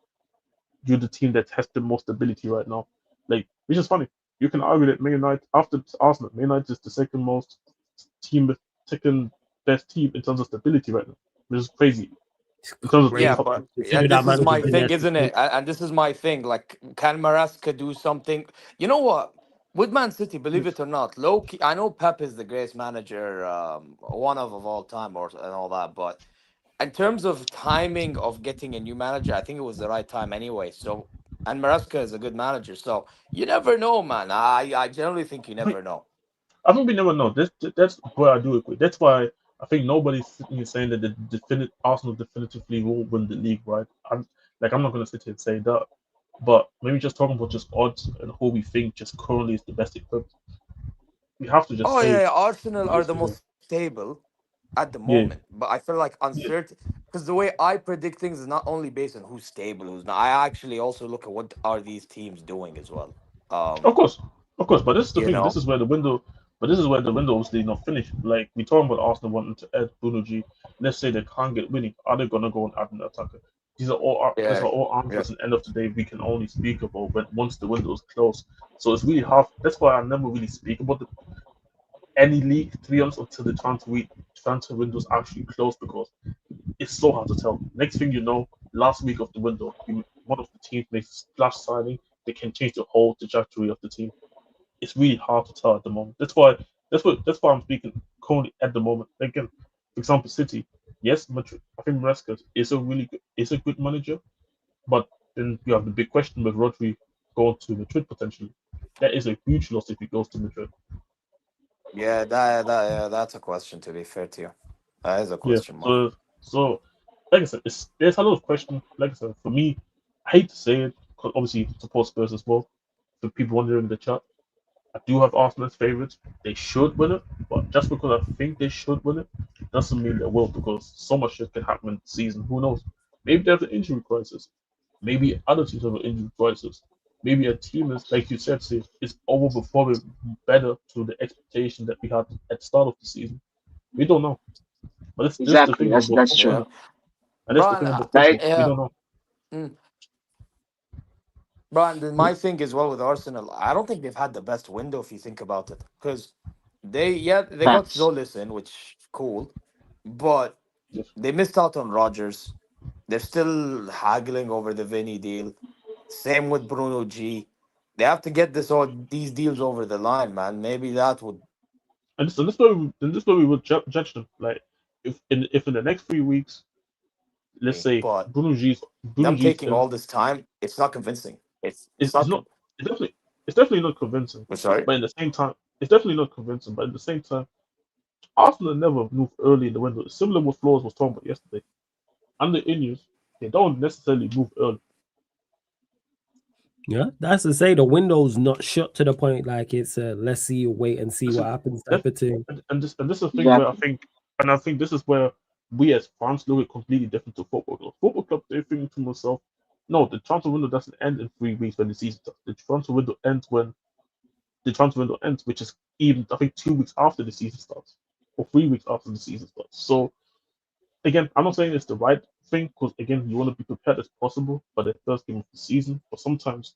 You're the team that has the most ability right now. Like, which is funny. You can argue that Man United, after Arsenal, Man United is the second best team in terms of stability right now, which is crazy. Yeah, but this is my thing, isn't it? And this is my thing. Like, can Maresca do something? You know what? With Man City, believe it or not, low key, I know Pep is the greatest manager, one of all time, and all that. But in terms of timing of getting a new manager, I think it was the right time anyway. So, and Maresca is a good manager, so you never know, man. I generally think you never know. I think we never know. That's where I do agree. That's why I think nobody's sitting here saying that Arsenal definitively will win the league, right? I'm not gonna sit here and say that, but maybe just talking about just odds and who we think just currently is the best equipped. We have to just Oh say yeah, Arsenal are the realistically. most stable at the Yeah, moment, but I feel like yeah. uncertain because the way I predict things is not only based on who's stable, who's not. I actually also look at what are these teams doing as well. Of course, of course. But this is the You thing. This know, is where the window. But this is where the window obviously not finished. Like we talking about Arsenal wanting to add Bruno G. Let's say they can't get winning. Are they gonna go and add an attacker? These yeah, are all yeah. answers. And end of the day, we can only speak about when once the window is closed. So it's really hard. That's why I never really speak about any league, to be honest, until the transfer windows actually closed because it's so hard to tell. Next thing you know, last week of the window, one of the teams makes a splash signing. They can change the whole trajectory of the team. It's really hard to tell at the moment. That's why I'm speaking currently at the moment. Again, for example, City. Yes, Madrid. I think Maresca is a good manager, but then you have the big question with Rodri going to Madrid potentially. That is a huge loss if he goes to Madrid. Yeah, that's a question. To be fair to you, that is a Yeah. question mark. So like I said, there's a lot of question. Like I said, for me, I hate to say it because obviously support Spurs as well. For people wondering in the chat, I do have Arsenal as favourites. They should win it, but just because I think they should win it doesn't mean they will because so much shit can happen in the season. Who knows? Maybe they have an injury crisis. Maybe other teams have an injury crisis. Maybe a team is, like you said, Steve, is overperforming better to the expectation that we had at the start of the season. We don't know. But this is the Exactly. thing That's about that's true. Yeah, football. And that's the Brian. thing about Like football. We Yeah. don't know. Mm. Brian, then my thing as well with Arsenal, I don't think they've had the best window if you think about it. Because they got facts. Zolis in, which is cool, but Yes. they missed out on Rodgers. They're still haggling over the Vinny deal. Same with Bruno G. They have to get these deals over the line, man. Maybe that would And this way we would judge them. Like if in the next 3 weeks, let's be. say But Bruno them G's taking all this time, it's not convincing. It's it's not. not it's definitely not convincing. Sorry. But in the same time, it's definitely not convincing. But at the same time, Arsenal never move early in the window. It's similar to what Flores was talking about yesterday. Under Ineos, they don't necessarily move early. Yeah, that's to say the window's not shut to the point like it's let's see, wait and see what happens type of thing. And this is the thing where Exactly. I think this is where we as fans look at completely different to football clubs. Football clubs, they think to themselves, no, the transfer window doesn't end in 3 weeks when the season starts. The transfer window ends when the transfer window ends, which is even I think 2 weeks after the season starts, or 3 weeks after the season starts. So again, I'm not saying it's the right thing because again, you want to be prepared as possible for the first game of the season. But sometimes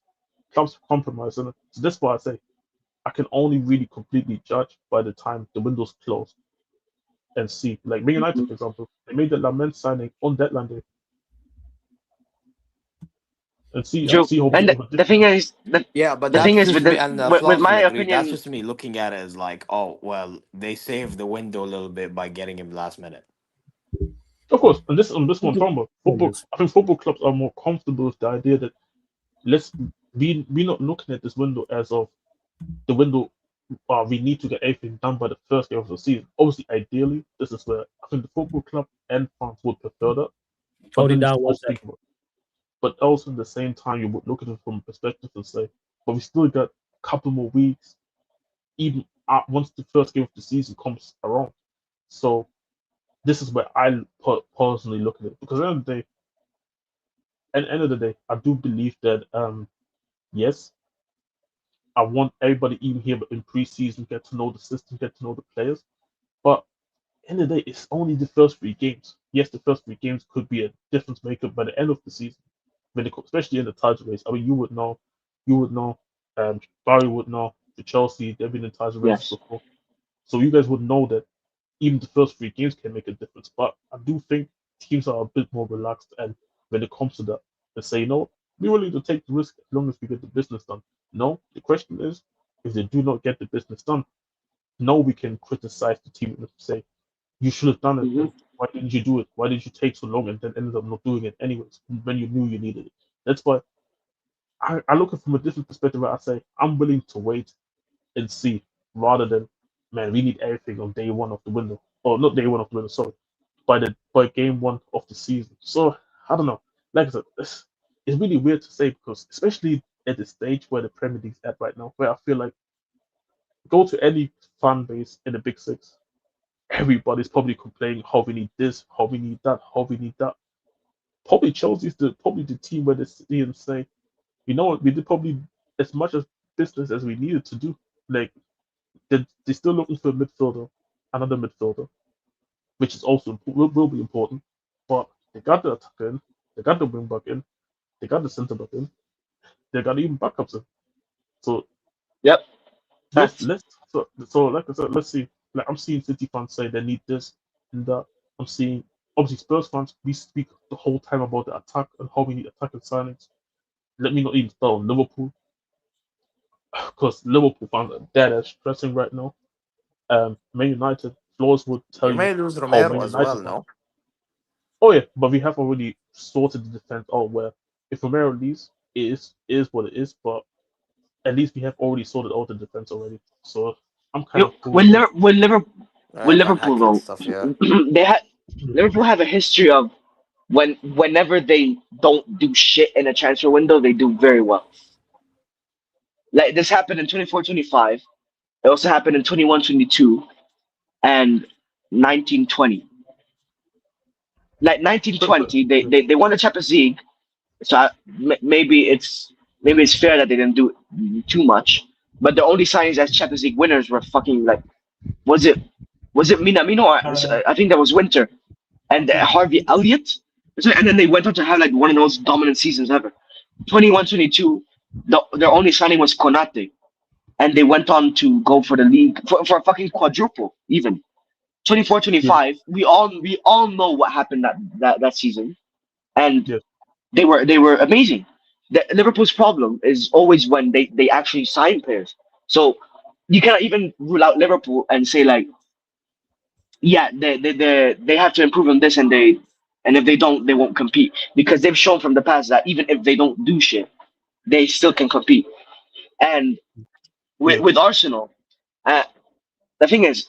clubs compromise, and so that's why I say I can only really completely judge by the time the window's closed and see. Like Man United, for example, they made the Lament signing on deadline day, and True. see how And the thing is, Yeah, but the thing that's is just me, and with Floss will my agree. That's opinion, just me looking at it as like, oh well, they saved the window a little bit by getting him last minute. of course, and this one I'm talking about football. I think football clubs are more comfortable with the idea that let's we not looking at this window as of the window. We need to get everything done by the first game of the season. Obviously, ideally, this is where I think the football club and fans would prefer that. But Hold it then you down one also think second. about, but also at the same time, you would look at it from a perspective and say, but we still got a couple more weeks, even once the first game of the season comes around. So this is where I personally look at it because at the end of the day, I do believe that yes, I want everybody even here in preseason get to know the system, get to know the players. But end of the day, it's only the first 3 games. Yes, the first 3 games could be a difference maker by the end of the season, especially in the title race. I mean, you would know, Barry would know, the Chelsea, they've been in title races yes. before. So you guys would know that even the first 3 games can make a difference. But I do think teams are a bit more relaxed and when it comes to that, they say, no, we're willing to take the risk as long as we get the business done. No, the question is, if they do not get the business done, no, we can criticize the team and say, you should have done it. Hmm. Why didn't you do it? Why did you take so long and then ended up not doing it anyways when you knew you needed it? That's why I look at it from a different perspective where I say I'm willing to wait and see rather than man, we need everything on day one of the window, or not day one of the window, sorry, by game one of the season. So I don't know. Like I said, it's really weird to say because especially at the stage where the Premier League's at right now, where I feel like go to any fan base in the Big Six, everybody's probably complaining how we need this, how we need that, how we need that. Probably Chelsea's probably the team where they see and say, you know what, we did probably as much as business as we needed to do. Like they're still looking for a midfielder, another midfielder, which is also will be important. But they got the attacker in, they got the wing back in, they got the centre back in, they got even backups in. So yep. let's so like I said, let's see. Like I'm seeing City fans say they need this and that. I'm seeing obviously Spurs fans, we speak the whole time about the attack and how we need attacking signings. Let me not even start on Liverpool. Because Liverpool fans are dead as stressing right now. Man United, Flores would tell You you may lose how Romero Man as United well, fans. no? Oh yeah, but we have already sorted the defense out where if Romero leaves, it is what it is, but at least we have already sorted out the defense already. So I'm kind of cool. When Liverpool Hacking though, stuff, yeah. Liverpool have a history of whenever they don't do shit in a transfer window, they do very well. Like this happened in 24-25. It also happened in 21-22 and 19-20. Like 19-20, they won the Champions League. So maybe it's fair that they didn't do too much. But the only signings as Champions League winners were fucking like, was it Minamino or I think that was Winter and Harvey Elliott. And then they went on to have like one of the most dominant seasons ever. 21-22, their only signing was Konate. And they went on to go for the league for a fucking quadruple even. 24-25, we all know what happened that season. And they were amazing. Liverpool's problem is always when they actually sign players. So you cannot even rule out Liverpool and say like, yeah, they have to improve on this and if they don't, they won't compete because they've shown from the past that even if they don't do shit, they still can compete. And with Arsenal, the thing is,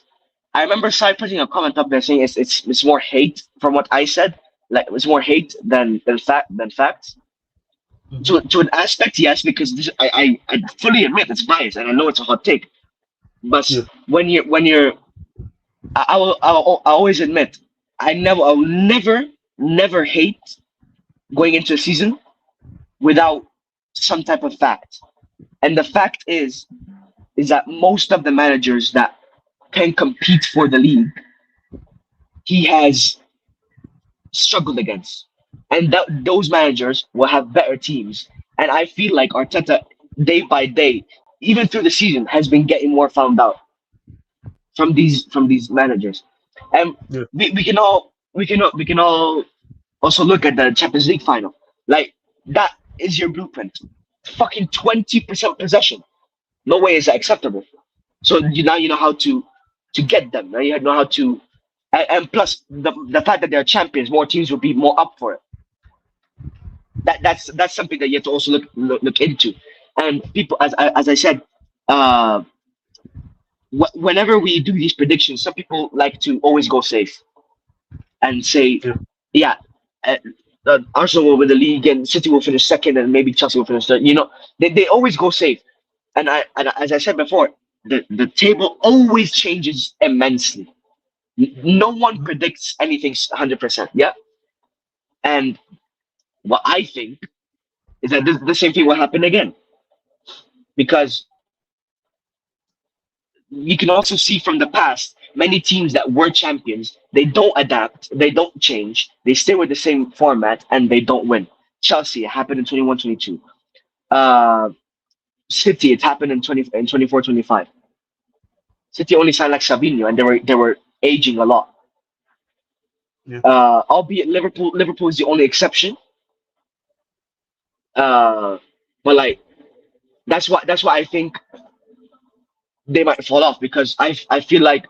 I remember Sai putting a comment up there saying it's more hate from what I said. Like it's more hate than facts. To an aspect, yes, because I fully admit it's biased and I know it's a hot take. But when you're I'll always admit I'll never hate going into a season without some type of fact. And the fact is that most of the managers that can compete for the league, he has struggled against. And those managers will have better teams. And I feel like Arteta, day by day, even through the season, has been getting more found out from these managers. And we can all also look at the Champions League final. Like that is your blueprint. Fucking 20% possession. No way is that acceptable. So now you know how to get them. Now you know how to, and plus the fact that they're champions, more teams will be more up for it. That's something that you have to also look into. And people, as I said, whenever we do these predictions, some people like to always go safe and say, Arsenal will win the league and City will finish second and maybe Chelsea will finish third. You know, they always go safe. And as I said before, the table always changes immensely. No one predicts anything 100%. Yeah. And what I think is that the same thing will happen again. Because you can also see from the past, many teams that were champions, they don't adapt, they don't change, they stay with the same format, and they don't win. Chelsea, it happened in 21-22. City, it happened in 24-25. City only signed like Savinho, and they were aging a lot. Albeit Liverpool is the only exception. But like that's why I think they might fall off because I feel like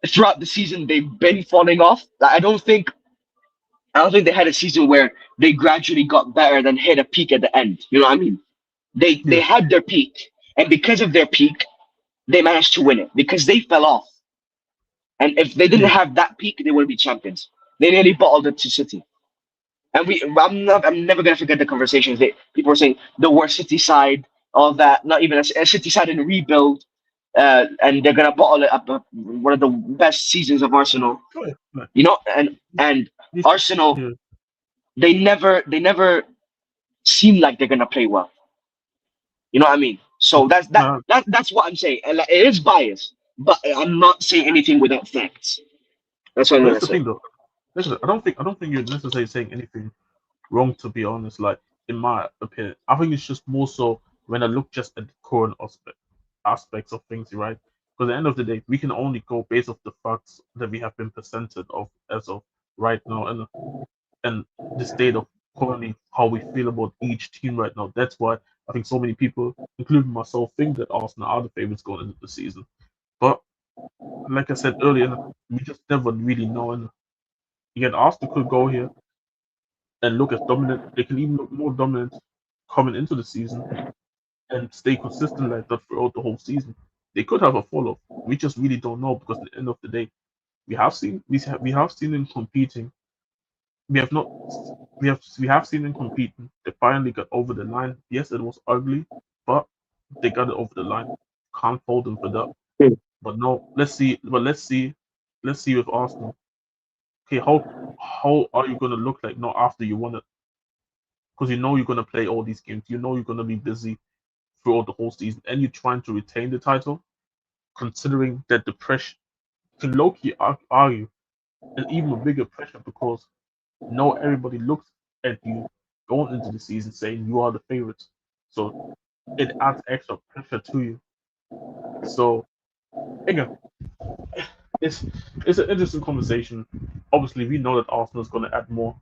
throughout the season they've been falling off. I don't think they had a season where they gradually got better than hit a peak at the end. You know what I mean? They had their peak, and because of their peak, they managed to win it because they fell off. And if they didn't have that peak, they wouldn't be champions. They nearly bottled it to City. And I'm never gonna forget the conversations. People were saying the worst City side, all that. Not even a City side in rebuild, and they're gonna bottle it up. One of the best seasons of Arsenal, you know. And Arsenal, they never seem like they're gonna play well. You know what I mean? So that's what I'm saying. And like, it is biased, but I'm not saying anything without facts. That's what I'm But gonna that's the say. thing, though. Listen, I don't think you're necessarily saying anything wrong, to be honest. Like, in my opinion, I think it's just more so when I look just at the current aspects of things, right? Because at the end of the day, we can only go based off the facts that we have been presented of as of right now, and the state of currently how we feel about each team right now. That's why I think so many people, including myself, think that Arsenal are the favorites going into the season. But like I said earlier, we just never really know. And again, Arsenal could go here and look as dominant. They can even look more dominant coming into the season and stay consistent like that throughout the whole season. They could have a fall off. We just really don't know, because at the end of the day, we have seen them competing. We have seen them competing. They finally got over the line. Yes, it was ugly, but they got it over the line. Can't fault them for that. But no, let's see with Arsenal. Okay, how are you gonna look like now after you won it? Because you know you're gonna play all these games. You know you're gonna be busy throughout the whole season, and you're trying to retain the title. Considering that the pressure can low-key argue and even a bigger pressure, because now everybody looks at you going into the season saying you are the favorites. So it adds extra pressure to you. So again, it's an interesting conversation. Obviously, we know that Arsenal is going to add more.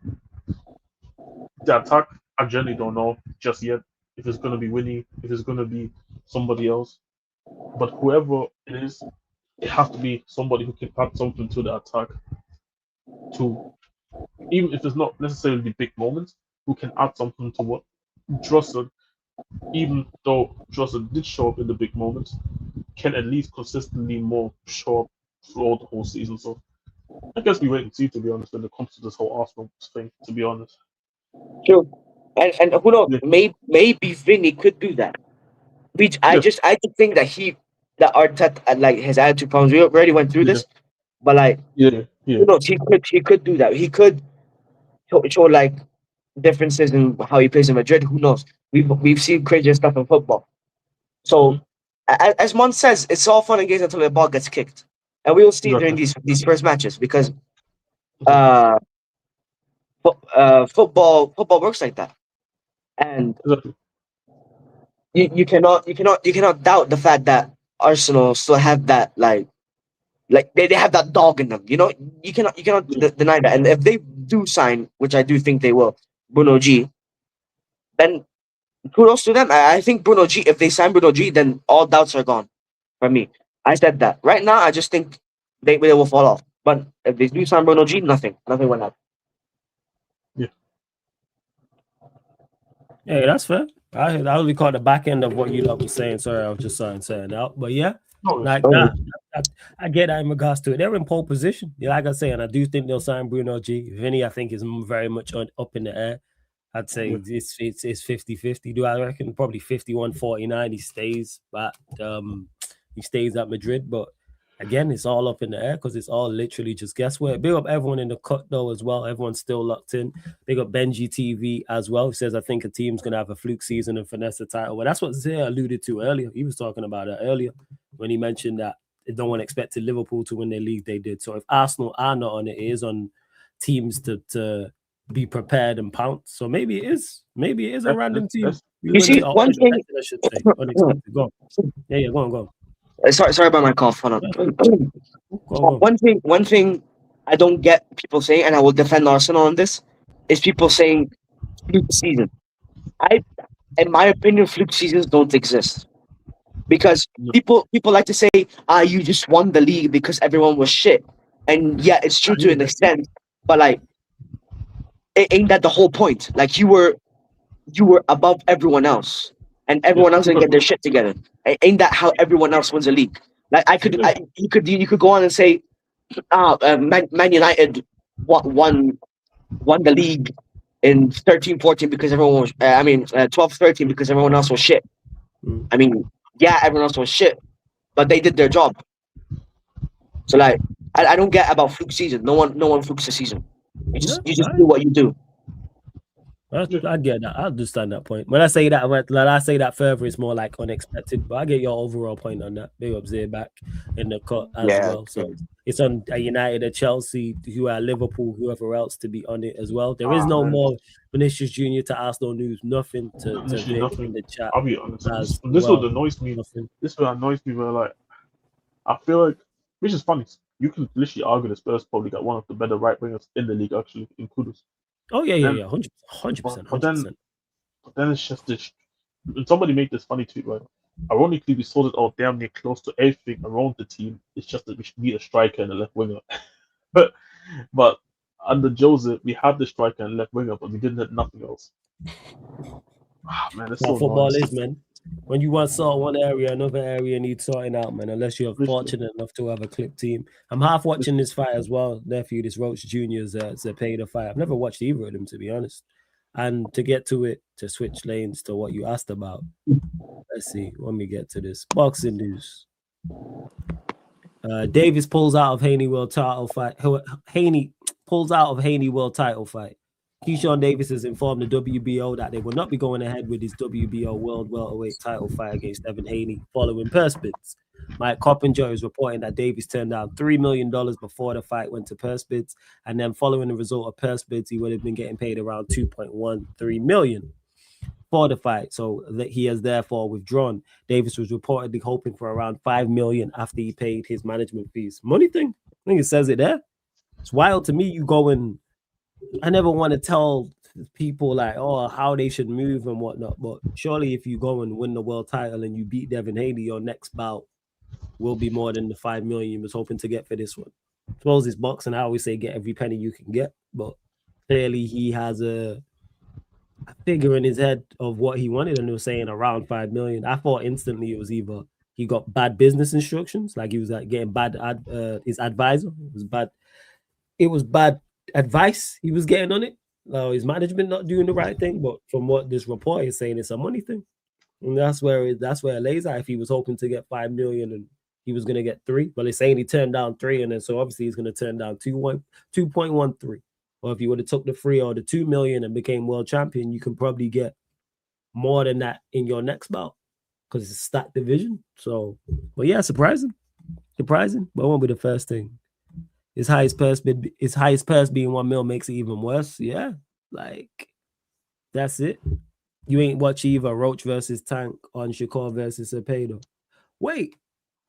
The attack, I generally don't know just yet if it's going to be Winnie, if it's going to be somebody else. But whoever it is, it has to be somebody who can add something to the attack. To even if it's not necessarily big moments, who can add something to what Drossard, even though Drossard did show up in the big moments, can at least consistently more show up throughout the whole season. So I guess we wait and see, to be honest, when it comes to this whole Arsenal thing, to be honest. True. And who knows, maybe Vinny could do that. I just think that Arteta, like, his attitude problems. We already went through this, but like, who knows? He could do that. He could show like differences in how he plays in Madrid. Who knows? We've seen crazy stuff in football. So, as Mon says, it's all fun and games until the ball gets kicked, and we will see during these first matches, because football works like that, and you cannot doubt the fact that Arsenal still have that like they have that dog in them. You know, you cannot deny that. And if they do sign, which I do think they will, Bruno G, then kudos to them. I think Bruno G, if they sign Bruno G, then all doubts are gone for me. I said that. Right now, I just think they will fall off. But if they do sign Bruno G, nothing will happen. Yeah, that's fair. I only caught the back end of what you lot was saying. Sorry, I was just saying out. But yeah, like that, I get that in regards to it. They're in pole position. Yeah, like I say, and I do think they'll sign Bruno G. Vinny, I think, is very much up in the air. I'd say it's 50-50. Do I reckon probably 51-49 he stays at Madrid, but again, it's all up in the air because it's all literally just guesswork. Big up everyone in the cut though as well. Everyone's still locked in. Big up Benji TV as well. He says, I think a team's gonna have a fluke season and finesse the title. Well, that's what Zia alluded to earlier. He was talking about it earlier when he mentioned that no one expected Liverpool to win their league. They did. So if Arsenal are not on it, it is on teams to be prepared and pounce. So maybe it is a random team. You see, one thing I should say unexpected. Go on. Yeah, go on. Sorry about my cough. Hold on. One thing I don't get people saying, and I will defend Arsenal on this, is people saying fluke season. In my opinion, fluke seasons don't exist, because people like to say, you just won the league because everyone was shit, and yeah, it's true to an extent, but like, ain't that the whole point? Like, you were above everyone else. and everyone else didn't get their shit together. Ain't that how everyone else wins a league? Like you could go on and say, Man United won the league in 13-14 because everyone was 12-13 because everyone else was shit. I mean, yeah, everyone else was shit, but they did their job. So like, I don't get about fluke season. No one flukes a season. You just do what you do. I get that. I understand that point. When I say that further, it's more like unexpected. But I get your overall point on that. Big up Zay back in the cut as well. So it's on a United, a Chelsea, who are Liverpool, whoever else to be on it as well. There is no more Vinicius Junior to Arsenal news. Nothing to Vic in the chat. I'll be honest. This what annoys me. Nothing. This what annoys me. Where like, I feel like, which is funny. You can literally argue the Spurs probably got one of the better right wingers in the league, actually, in Kudus. Oh yeah, 100%. But then it's just this. And somebody made this funny tweet, right? Ironically, we sorted out damn near close to everything around the team. It's just that we should need a striker and a left winger. but under Jose, we had the striker and left winger, but we didn't have nothing else. Man, that's so football annoying. is, man. When you want to sort one area, another area needs sorting out, man. Unless you're fortunate enough to have a clip team. I'm half watching this fight as well, nephew. This Roach Junior's Zepeda fight. I've never watched either of them, to be honest. And to get to it, to switch lanes to what you asked about. Let's see. When we get to this boxing news, Davis pulls out of Haney world title fight. Haney pulls out of Haney world title fight. Keyshawn Davis has informed the WBO that they will not be going ahead with his WBO World Welterweight title fight against Devin Haney following purse bids. Mike Coppinger is reporting that Davis turned down $3 million before the fight went to purse bids, and then following the result of purse bids, he would have been getting paid around $2.13 million for the fight. So that he has therefore withdrawn. Davis was reportedly hoping for around $5 million after he paid his management fees. Money thing, I think it says it there. It's wild to me. You go and I never want to tell people like, oh, how they should move and whatnot. But surely if you go and win the world title and you beat Devin Haney, your next bout will be more than the $5 million you was hoping to get for this one. I suppose it's boxing. I always say get every penny you can get. But clearly he has a figure in his head of what he wanted, and he was saying around $5 million. I thought instantly it was either he got bad business instructions, like he was like getting bad his advisor. It was bad advice he was getting on it. His management not doing the right thing, but from what this report is saying, it's a money thing, and that's where it lays out. If he was hoping to get $5 million and he was going to get $3 million, but it's saying he turned down $3 million, and then so obviously he's going to turn down 2.13. Or if you would have took the $3 million or the $2 million and became world champion, you can probably get more than that in your next bout because it's a stacked division. So, but yeah, surprising, but it won't be the first thing. His highest purse being $1 million makes it even worse. Yeah, like that's it. You ain't watch either Roach versus Tank on Shakur versus Cepeda. Wait,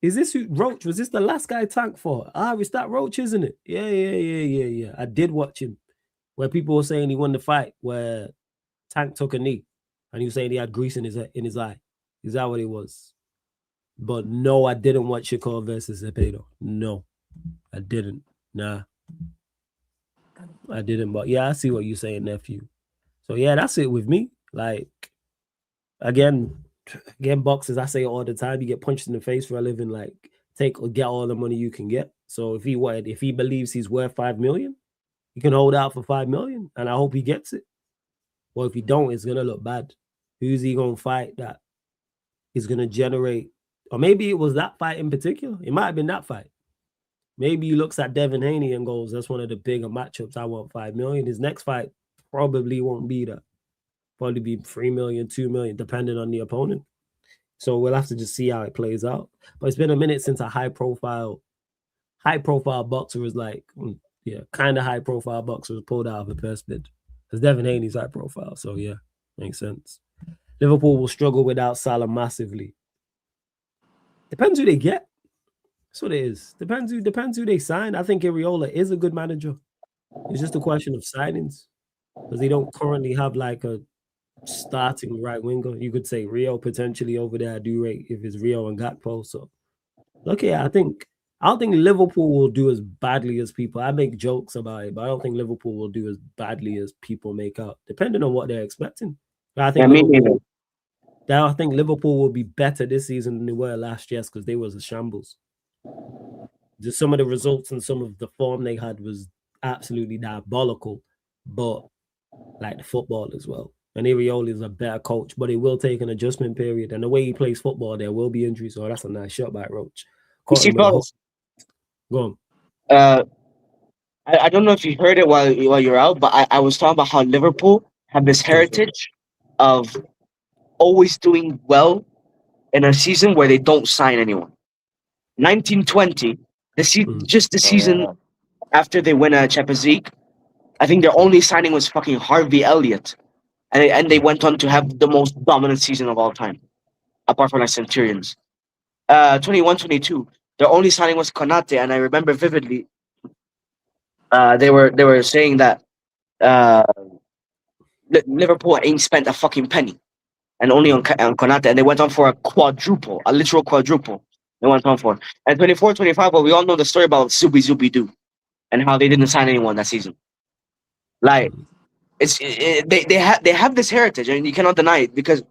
is this Roach? Was this the last guy Tank fought? It's that Roach, isn't it? Yeah. I did watch him where people were saying he won the fight where Tank took a knee and he was saying he had grease in his eye. Is that what it was? But no, I didn't watch Shakur versus Cepeda. No, I didn't. Nah, I didn't. But yeah, I see what you're saying, nephew. So yeah, that's it with me. Like, again, boxers, I say it all the time, you get punched in the face for a living. Like, get all the money you can get. So if he believes he's worth $5 million, he can hold out for $5 million, and I hope he gets it. Well, if he don't, it's gonna look bad. Who's he gonna fight that is gonna generate? Or maybe it was that fight in particular. It might have been that fight. Maybe he looks at Devin Haney and goes, that's one of the bigger matchups. I want $5 million. His next fight probably won't be that. Probably be $3 million, $2 million, depending on the opponent. So we'll have to just see how it plays out. But it's been a minute since a high profile boxer was like, kind of high profile boxer was pulled out of a purse bid. Because Devin Haney's high profile. So yeah, makes sense. Liverpool will struggle without Salah massively. Depends who they get. That's what it is. Depends who they sign. I think Iriola is a good manager. It's just a question of signings. Because they don't currently have like a starting right winger. You could say Rio potentially over there. I do rate if it's Rio and Gakpo. So okay, I don't think Liverpool will do as badly as people. I make jokes about it, but I don't think Liverpool will do as badly as people make out, depending on what they're expecting. But I think Now I think Liverpool will be better this season than they were last year because they was a shambles. Just some of the results and some of the form they had was absolutely diabolical, but like the football as well. And Irioli is a better coach, but it will take an adjustment period. And the way he plays football, there will be injuries. So that's a nice shot by Roach. You see, fellas, go on. I don't know if you heard it while you're out, but I was talking about how Liverpool have this heritage of always doing well in a season where they don't sign anyone. 1920, just the season after they win a Champions League, I think their only signing was fucking Harvey Elliott, and they went on to have the most dominant season of all time, apart from like Centurions. 21-22, their only signing was Konate, and I remember vividly. They were saying that Liverpool ain't spent a fucking penny, and only on Konate, and they went on for a literal quadruple. They went on for. And 24-25, well, we all know the story about Zubi Doo and how they didn't sign anyone that season. Like, they have this heritage, and you cannot deny it because,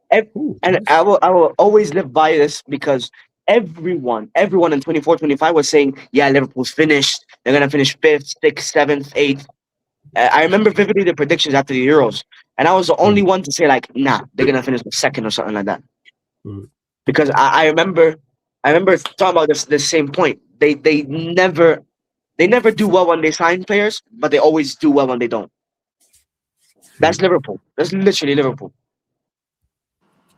and I will always live by this because everyone in 24-25 was saying, yeah, Liverpool's finished. They're gonna finish 5th, 6th, 7th, 8th. I remember vividly the predictions after the Euros, and I was the only one to say like, nah, they're gonna finish 2nd or something like that. Because I remember talking about this same point. They never do well when they sign players, but they always do well when they don't. That's Liverpool. That's literally Liverpool.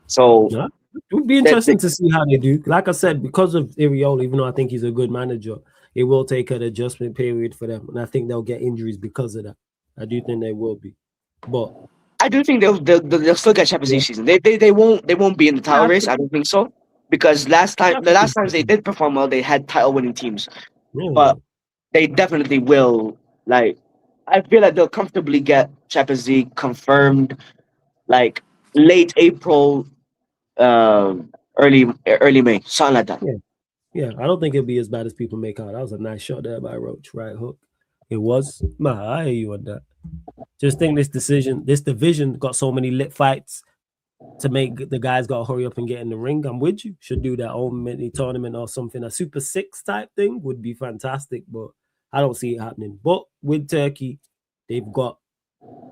So it would be interesting to see how they do. Like I said, because of Irioli, even though I think he's a good manager, it will take an adjustment period for them, and I think they'll get injuries because of that. I do think they will be, but I do think they'll still get Champions League season. They won't be in the title race. I don't think so because the last times they did perform well, they had title winning teams, but they definitely will. Like, I feel like they'll comfortably get Champions League confirmed, like late April, early May, something like that. Yeah, I don't think it'll be as bad as people make out. That was a nice shot there by Roach, right hook. It was. I hear you on that. Just think this division got so many lit fights to make the guys got to hurry up and get in the ring. I'm with you. Should do that own mini tournament or something. A Super 6 type thing would be fantastic, but I don't see it happening. But with Turkey, they've got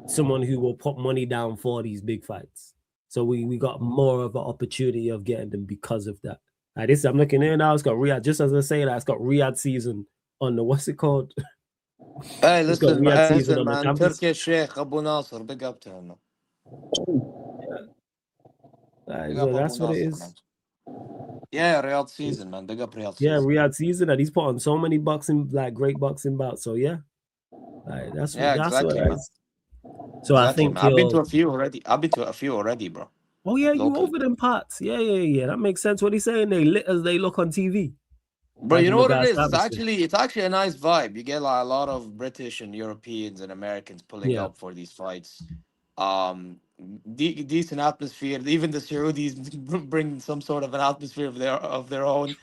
someone who will put money down for these big fights. So we got more of an opportunity of getting them because of that. This I'm looking here now. It's got Riyadh. Just as I say that, it's got Riyadh season on the what's it called? Hey, listen, man. Turkish Sheikh Abu Nasser, big up to him. So that's what it is. Man. Yeah, Riyadh season, man. Big up Riyadh season. Yeah, Riyadh season, and he's put on so many great boxing bouts. So yeah, that's exactly, what it is. So exactly, I think man. I've been to a few already, bro. Oh yeah, you over them parts. Yeah. That makes sense. What he's saying, they lit as they look on TV. Bro, you know what it is? It's actually a nice vibe. You get like a lot of British and Europeans and Americans pulling up for these fights. Decent atmosphere. Even the Saudis bring some sort of an atmosphere of their own.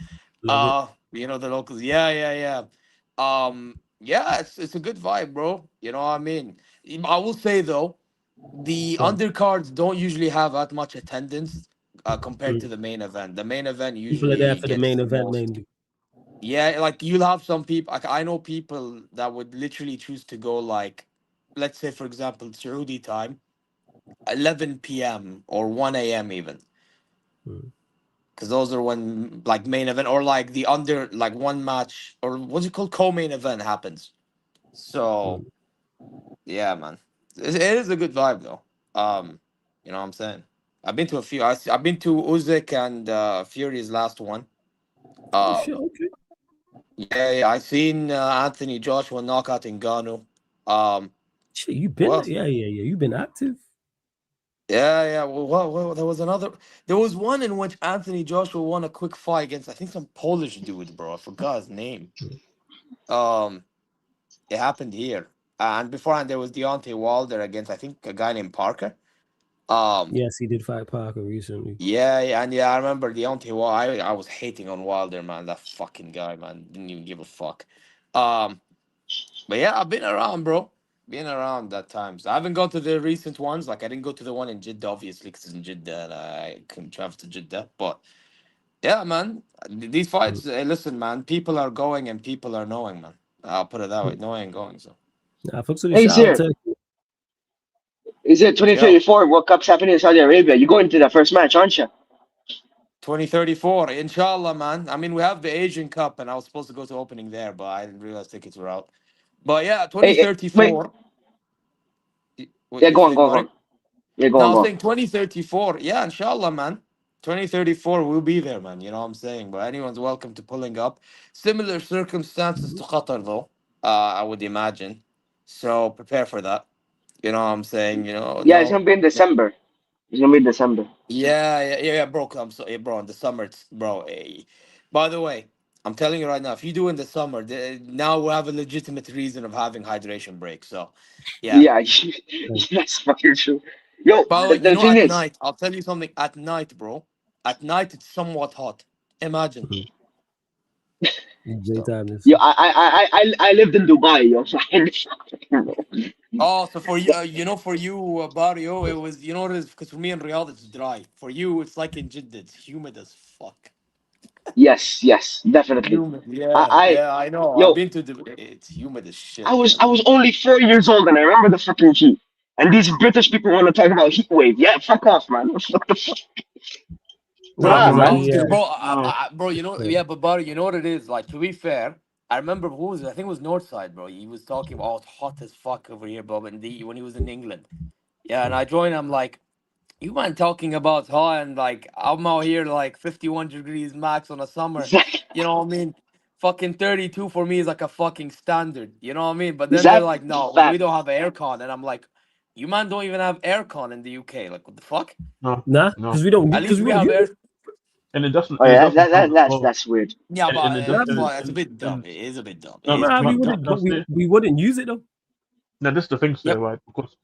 You know, the locals. Yeah. It's a good vibe, bro. You know what I mean? I will say though, the undercards don't usually have that much attendance compared to the main event. The main event usually people are there for the main event mainly. Yeah, like you'll have some people. Like, I know people that would literally choose to go, like, let's say for example, Saudi time, 11 p.m. or 1 a.m. even, because those are when like main event or like the like one match or what's it called co-main event happens. So yeah, man, it is a good vibe though. You know what I'm saying? I've been to a few. I've been to Usyk and Fury's last one. Okay. Yeah, I seen Anthony Joshua knockout Ngannou. You've been you've been active. Yeah. Well, there was one in which Anthony Joshua won a quick fight against I think some Polish dude, bro. I forgot his name. It happened here, and beforehand there was Deontay Wilder against I think a guy named Parker. Yes, he did fight Parker recently. Yeah, I remember Deontay Wilder. I was hating on Wilder, man. That fucking guy, man, didn't even give a fuck. But yeah, I've been around, bro. Been around at times. I haven't gone to the recent ones. Like I didn't go to the one in Jeddah, obviously, because it's in Jeddah, and I couldn't travel to Jeddah. But yeah, man, these fights. Listen, man, people are going and people are knowing, man. I'll put it that way. Knowing and going. So. Hey, Zir. Is it 2034 World Cup's happening in Saudi Arabia? You're going to the first match, aren't you? 2034, inshallah, man. I mean, we have the Asian Cup, and I was supposed to go to opening there, but I didn't realize tickets were out. But yeah, 2034. Yeah, go on. Yeah, go no, on. I was saying 2034. Yeah, inshallah, man. 2034, we'll be there, man. You know what I'm saying? But anyone's welcome to pulling up. Similar circumstances to Qatar, though, I would imagine. So prepare for that. You know what I'm saying? You know, Yeah, it's gonna be in December. It's gonna be in December. Yeah, bro. I'm sorry, bro. In the summer, bro. By the way, I'm telling you right now, if you do in the summer, now we have a legitimate reason of having hydration breaks. So, yeah. Yeah, that's fucking true. Yo, By the way, the thing at is, night, I'll tell you something. At night, bro. At night, it's somewhat hot. Imagine. Daytime is. yo, I lived in Dubai, yo. So Oh, so for you, for you, Barrio, it was, what it is, because for me in Riyadh, it's dry. For you, it's like in Jeddah, it's humid as fuck. yes, definitely. Humid, yeah, I know. I've Yo, been to it's humid as shit. I was only 4 years old and I remember the fucking heat. And these British people want to talk about heat wave. Yeah, fuck off, man. What the fuck? Bro, but Barry, you know what it is? Like, to be fair, I remember who was it? I think it was Northside, bro. He was talking about, oh, it's hot as fuck over here, bro, when he was in England. Yeah, and I joined him like, you man talking about hot, and like I'm out here like 51 degrees max on a summer. You know what I mean? Fucking 32 for me is like a fucking standard. You know what I mean? But then they're like, no, we don't have aircon, and I'm like, you man don't even have aircon in the UK. Like, what the fuck? No, because we don't. At least we have air. And it doesn't. Oh yeah, that's weird. Yeah, but and it doesn't- it's a bit dumb. It is a bit dumb. We wouldn't use it though. Now, this is the thing, sir, right? Because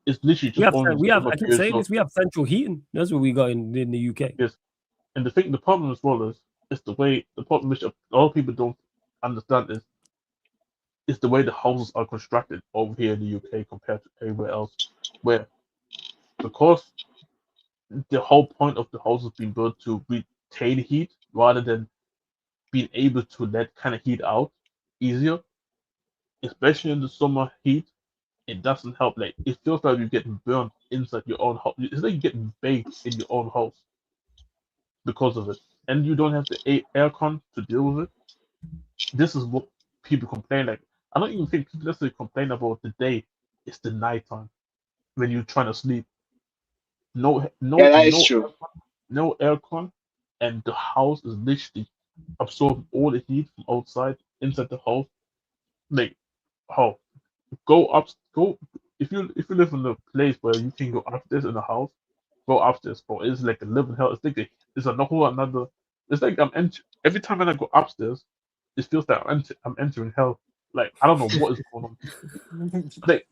it's literally just I keep saying this. We have central heating. That's what we got in the UK. Yes, and the problem as well is the way the problem which a lot of people don't understand is the way the houses are constructed over here in the UK compared to everywhere else, where because the whole point of the house is being built to retain heat rather than being able to let kind of heat out easier, especially in the summer heat. It doesn't help. Like, it feels like you're getting burnt inside your own house. It's like you're getting baked in your own house because of it, and you don't have the aircon to deal with it. This is what people complain. Like, I don't even think people necessarily complain about the day. It's the nighttime when you're trying to sleep. No, Yeah, that is true. No aircon, and the house is literally absorbing all the heat from outside inside the house. Like, how? Go if you live in a place where you can go upstairs in the house, go upstairs, bro. It's like a living hell. It's like it's a whole another. It's like every time when I go upstairs, it feels like I'm entering hell. Like, I don't know what is going on. Like,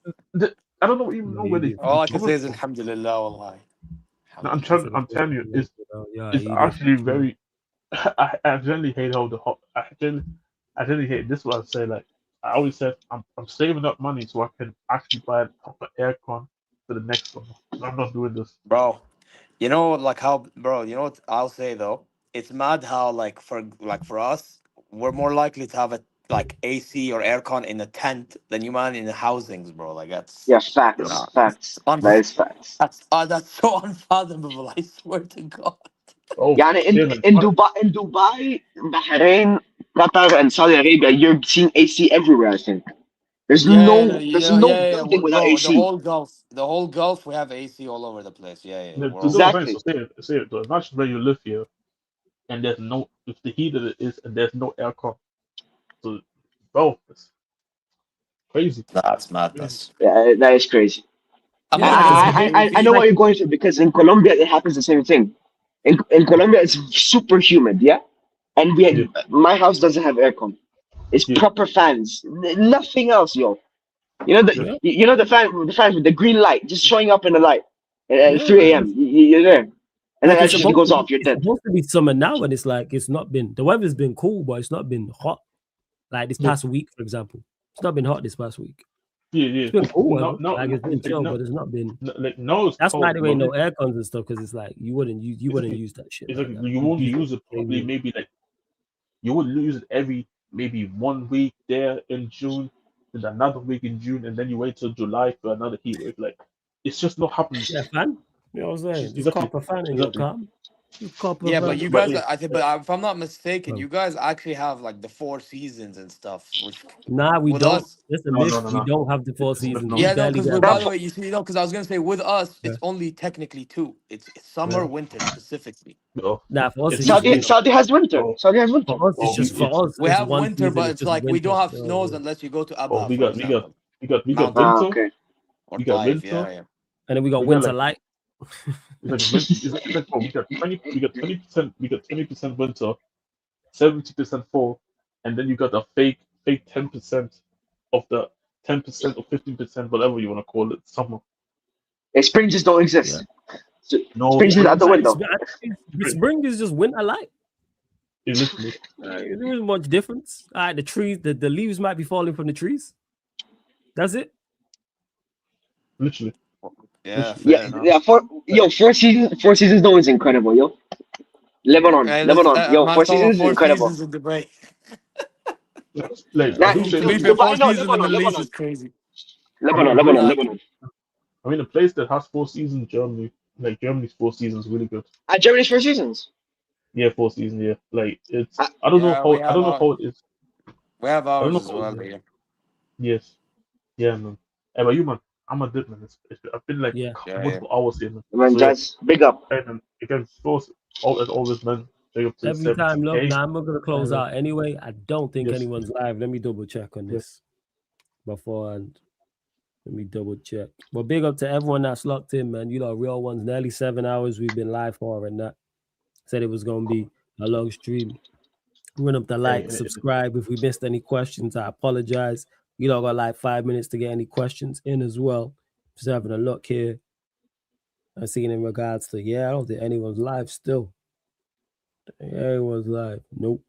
I don't even know where they. All I can say is Alhamdulillah, wallahi. No, I'm telling you, it's actually very. I generally hate how I generally hate this. Is what I say, like, I always said I'm saving up money so I can actually buy a proper aircon for the next summer. I'm not doing this, bro. You know, like how, bro. You know what I'll say though? It's mad how like for us, we're more likely to have a like AC or aircon in a tent than you man in the housings, bro. Like that's facts. That is facts. That's so unfathomable. I swear to God. Yeah, in Dubai, Bahrain, Qatar, and Saudi Arabia, you're seeing AC everywhere. I think there's no building without bro, AC. The whole Gulf, we have AC all over the place. Yeah. Exactly. Say it. It's not just where you live here, and there's no if the heat that it is, and there's no aircon. So, bro, it's crazy. That's madness. Yeah, that is crazy. I know what you're going through because in Colombia it happens the same thing. In Colombia it's super humid, yeah, and my house doesn't have aircon. It's proper fans, nothing else, yo. You know the fans with the green light just showing up in the light at 3 a.m. You're there, and then it goes off. You're dead. It's supposed to be summer now, and it's like it's not been. The weather's been cool, but it's not been hot. Like this past week, for example, it's not been hot this past week. Yeah. It's been cool, No, like it's been chill, but it's not been. It's That's why cold, there ain't no but air cons and stuff, because it's like you wouldn't use that shit. it's Like like that. you won't use it probably maybe like you would use it every maybe 1 week there in June, and another week in June, and then you wait till July for another heat wave. Like it's just not happening. Yeah, fan. You know what I'm saying? Just Exactly. cop a fan and get calm. Just cop a Yeah, fan. but you guys, I think, but if I'm not mistaken, you guys actually have like the 4 seasons and stuff. Which Nah, we with don't. us, That's a myth. We don't have the 4 seasons. We yeah, no, barely because get by that. the way, you see, because I was gonna say with us, it's only technically 2. It's summer, winter specifically. Nah, for us, it's Saudi has winter. Saudi has winter. For us, it's just for us. We It's have one winter, season. but It's it's just like we winter. don't have snows unless you go to Abha, we for got example. winter, okay. Or we got Taif, winter, yeah. And then we got we winter like, light. it's like oh, we got 20% winter, 70% fall, and then you got a fake 10% of the 10% or 15%, whatever you want to call it, summer. Spring just don't exist. No, Spring is out the window. The spring is just winter light. Literally. There isn't much difference. All right, the trees, the leaves might be falling from the trees. That's it. Literally. Yeah, fair enough. Yeah. 4 seasons though is incredible, yo. Lebanon, Hey, yo, 4 mashallah, seasons is 4 incredible. seasons in Dubai. Like, Nah, I do say, To be fair, 4 no, seasons in the Middle East Lebanon. is crazy. Lebanon. I mean, a place that has 4 seasons, Germany, like Germany's 4 seasons, really good. Germany's 4 seasons. Yeah, 4 seasons. Yeah, like it's. I don't know how it is. We have I don't ours know as how well it is. here. Yes. Yeah, man. Hey, but you, man, I'm a dip, man. I've been like multiple hours here, man. Man, So, just big up. And again, as always, man. Big up to Every time, look. 70K. Now I'm not gonna close out anyway. I don't think Yes. anyone's live. Let me double check on this beforehand. Let me double check. Well, big up to everyone that's locked in, man. You know, real ones. Nearly 7 hours we've been live for, and that said it was gonna be a long stream. Run up the like, subscribe. If we missed any questions, I apologize. You know, got like 5 minutes to get any questions in as well. Just having a look here. I'm seeing in regards to I don't think anyone's live still. Everyone's live. Nope.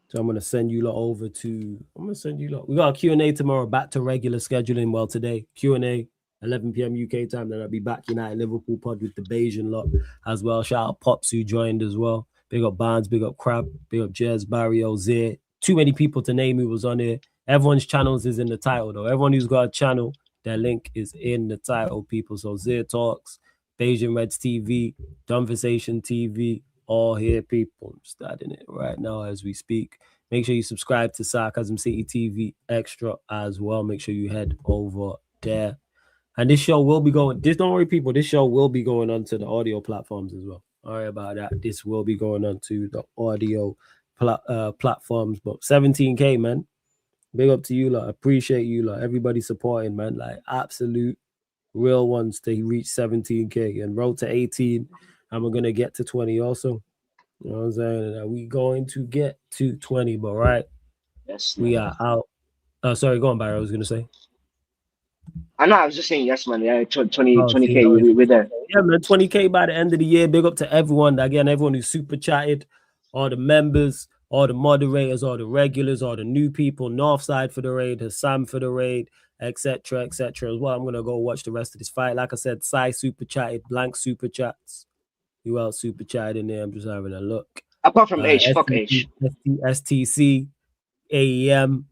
So I'm gonna send you lot over to. We got a Q&A tomorrow. Back to regular scheduling. Well, today Q&A 11 p.m. UK time. Then I'll be back United Liverpool pod with the Bajan lot as well. Shout out Pops who joined as well. Big up Barnes. Big up Crab. Big up Jez, Barrio, Zeer. Too many people to name who was on here. Everyone's channels is in the title though. Everyone who's got a channel, their link is in the title, people. So ZeerTalks, BajanRedsTV, Conversation TV. All here, people. I'm starting it right now as we speak. Make sure you subscribe to Sarcasm City TV Extra as well. Make sure you head over there. And this show will be going. Don't worry, people. This show will be going on to the audio platforms as well. All right about that. This will be going on to the audio platforms. But 17K, man. Big up to you, lot. Appreciate you, lot. Everybody supporting, man. Like absolute real ones to reach 17K and road to 18. And we're gonna get to 20 also. You know what I'm saying? We going to get to 20, but right. Yes, we are out. Sorry, go on, Barry. I was gonna say. I know, I was just saying yes, man. Yeah, 20K, we're there. Yeah, man, 20K by the end of the year. Big up to everyone. Again, everyone who super chatted, all the members, all the moderators, all the regulars, all the new people, Northside for the raid, Hassam for the raid, etc., etc. as well. I'm gonna go watch the rest of this fight. Like I said, Sai super chatted, blank super chats. You else super chat in there? I'm just having a look. Apart from H, fuck H. STC, AEM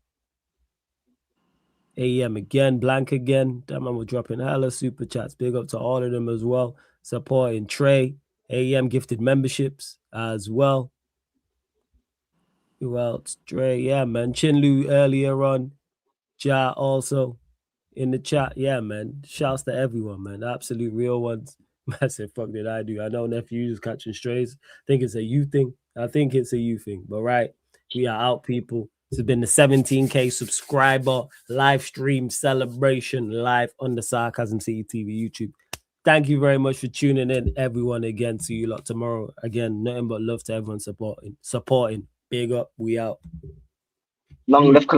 again, blank again. That man was dropping hella super chats. Big up to all of them as well. Supporting Trey, AEM gifted memberships as well. Who else? Trey, yeah, man. Chinlu earlier on. Ja also in the chat. Yeah, man. Shouts to everyone, man. Absolute real ones. I said, fuck did I do? I know nephew is catching strays. I think it's a you thing. But right, we are out, people. This has been the 17K subscriber live stream celebration live on the Sarcasm City TV YouTube. Thank you very much for tuning in, everyone. Again, see you lot tomorrow. Again, nothing but love to everyone supporting. Big up, we out. Long live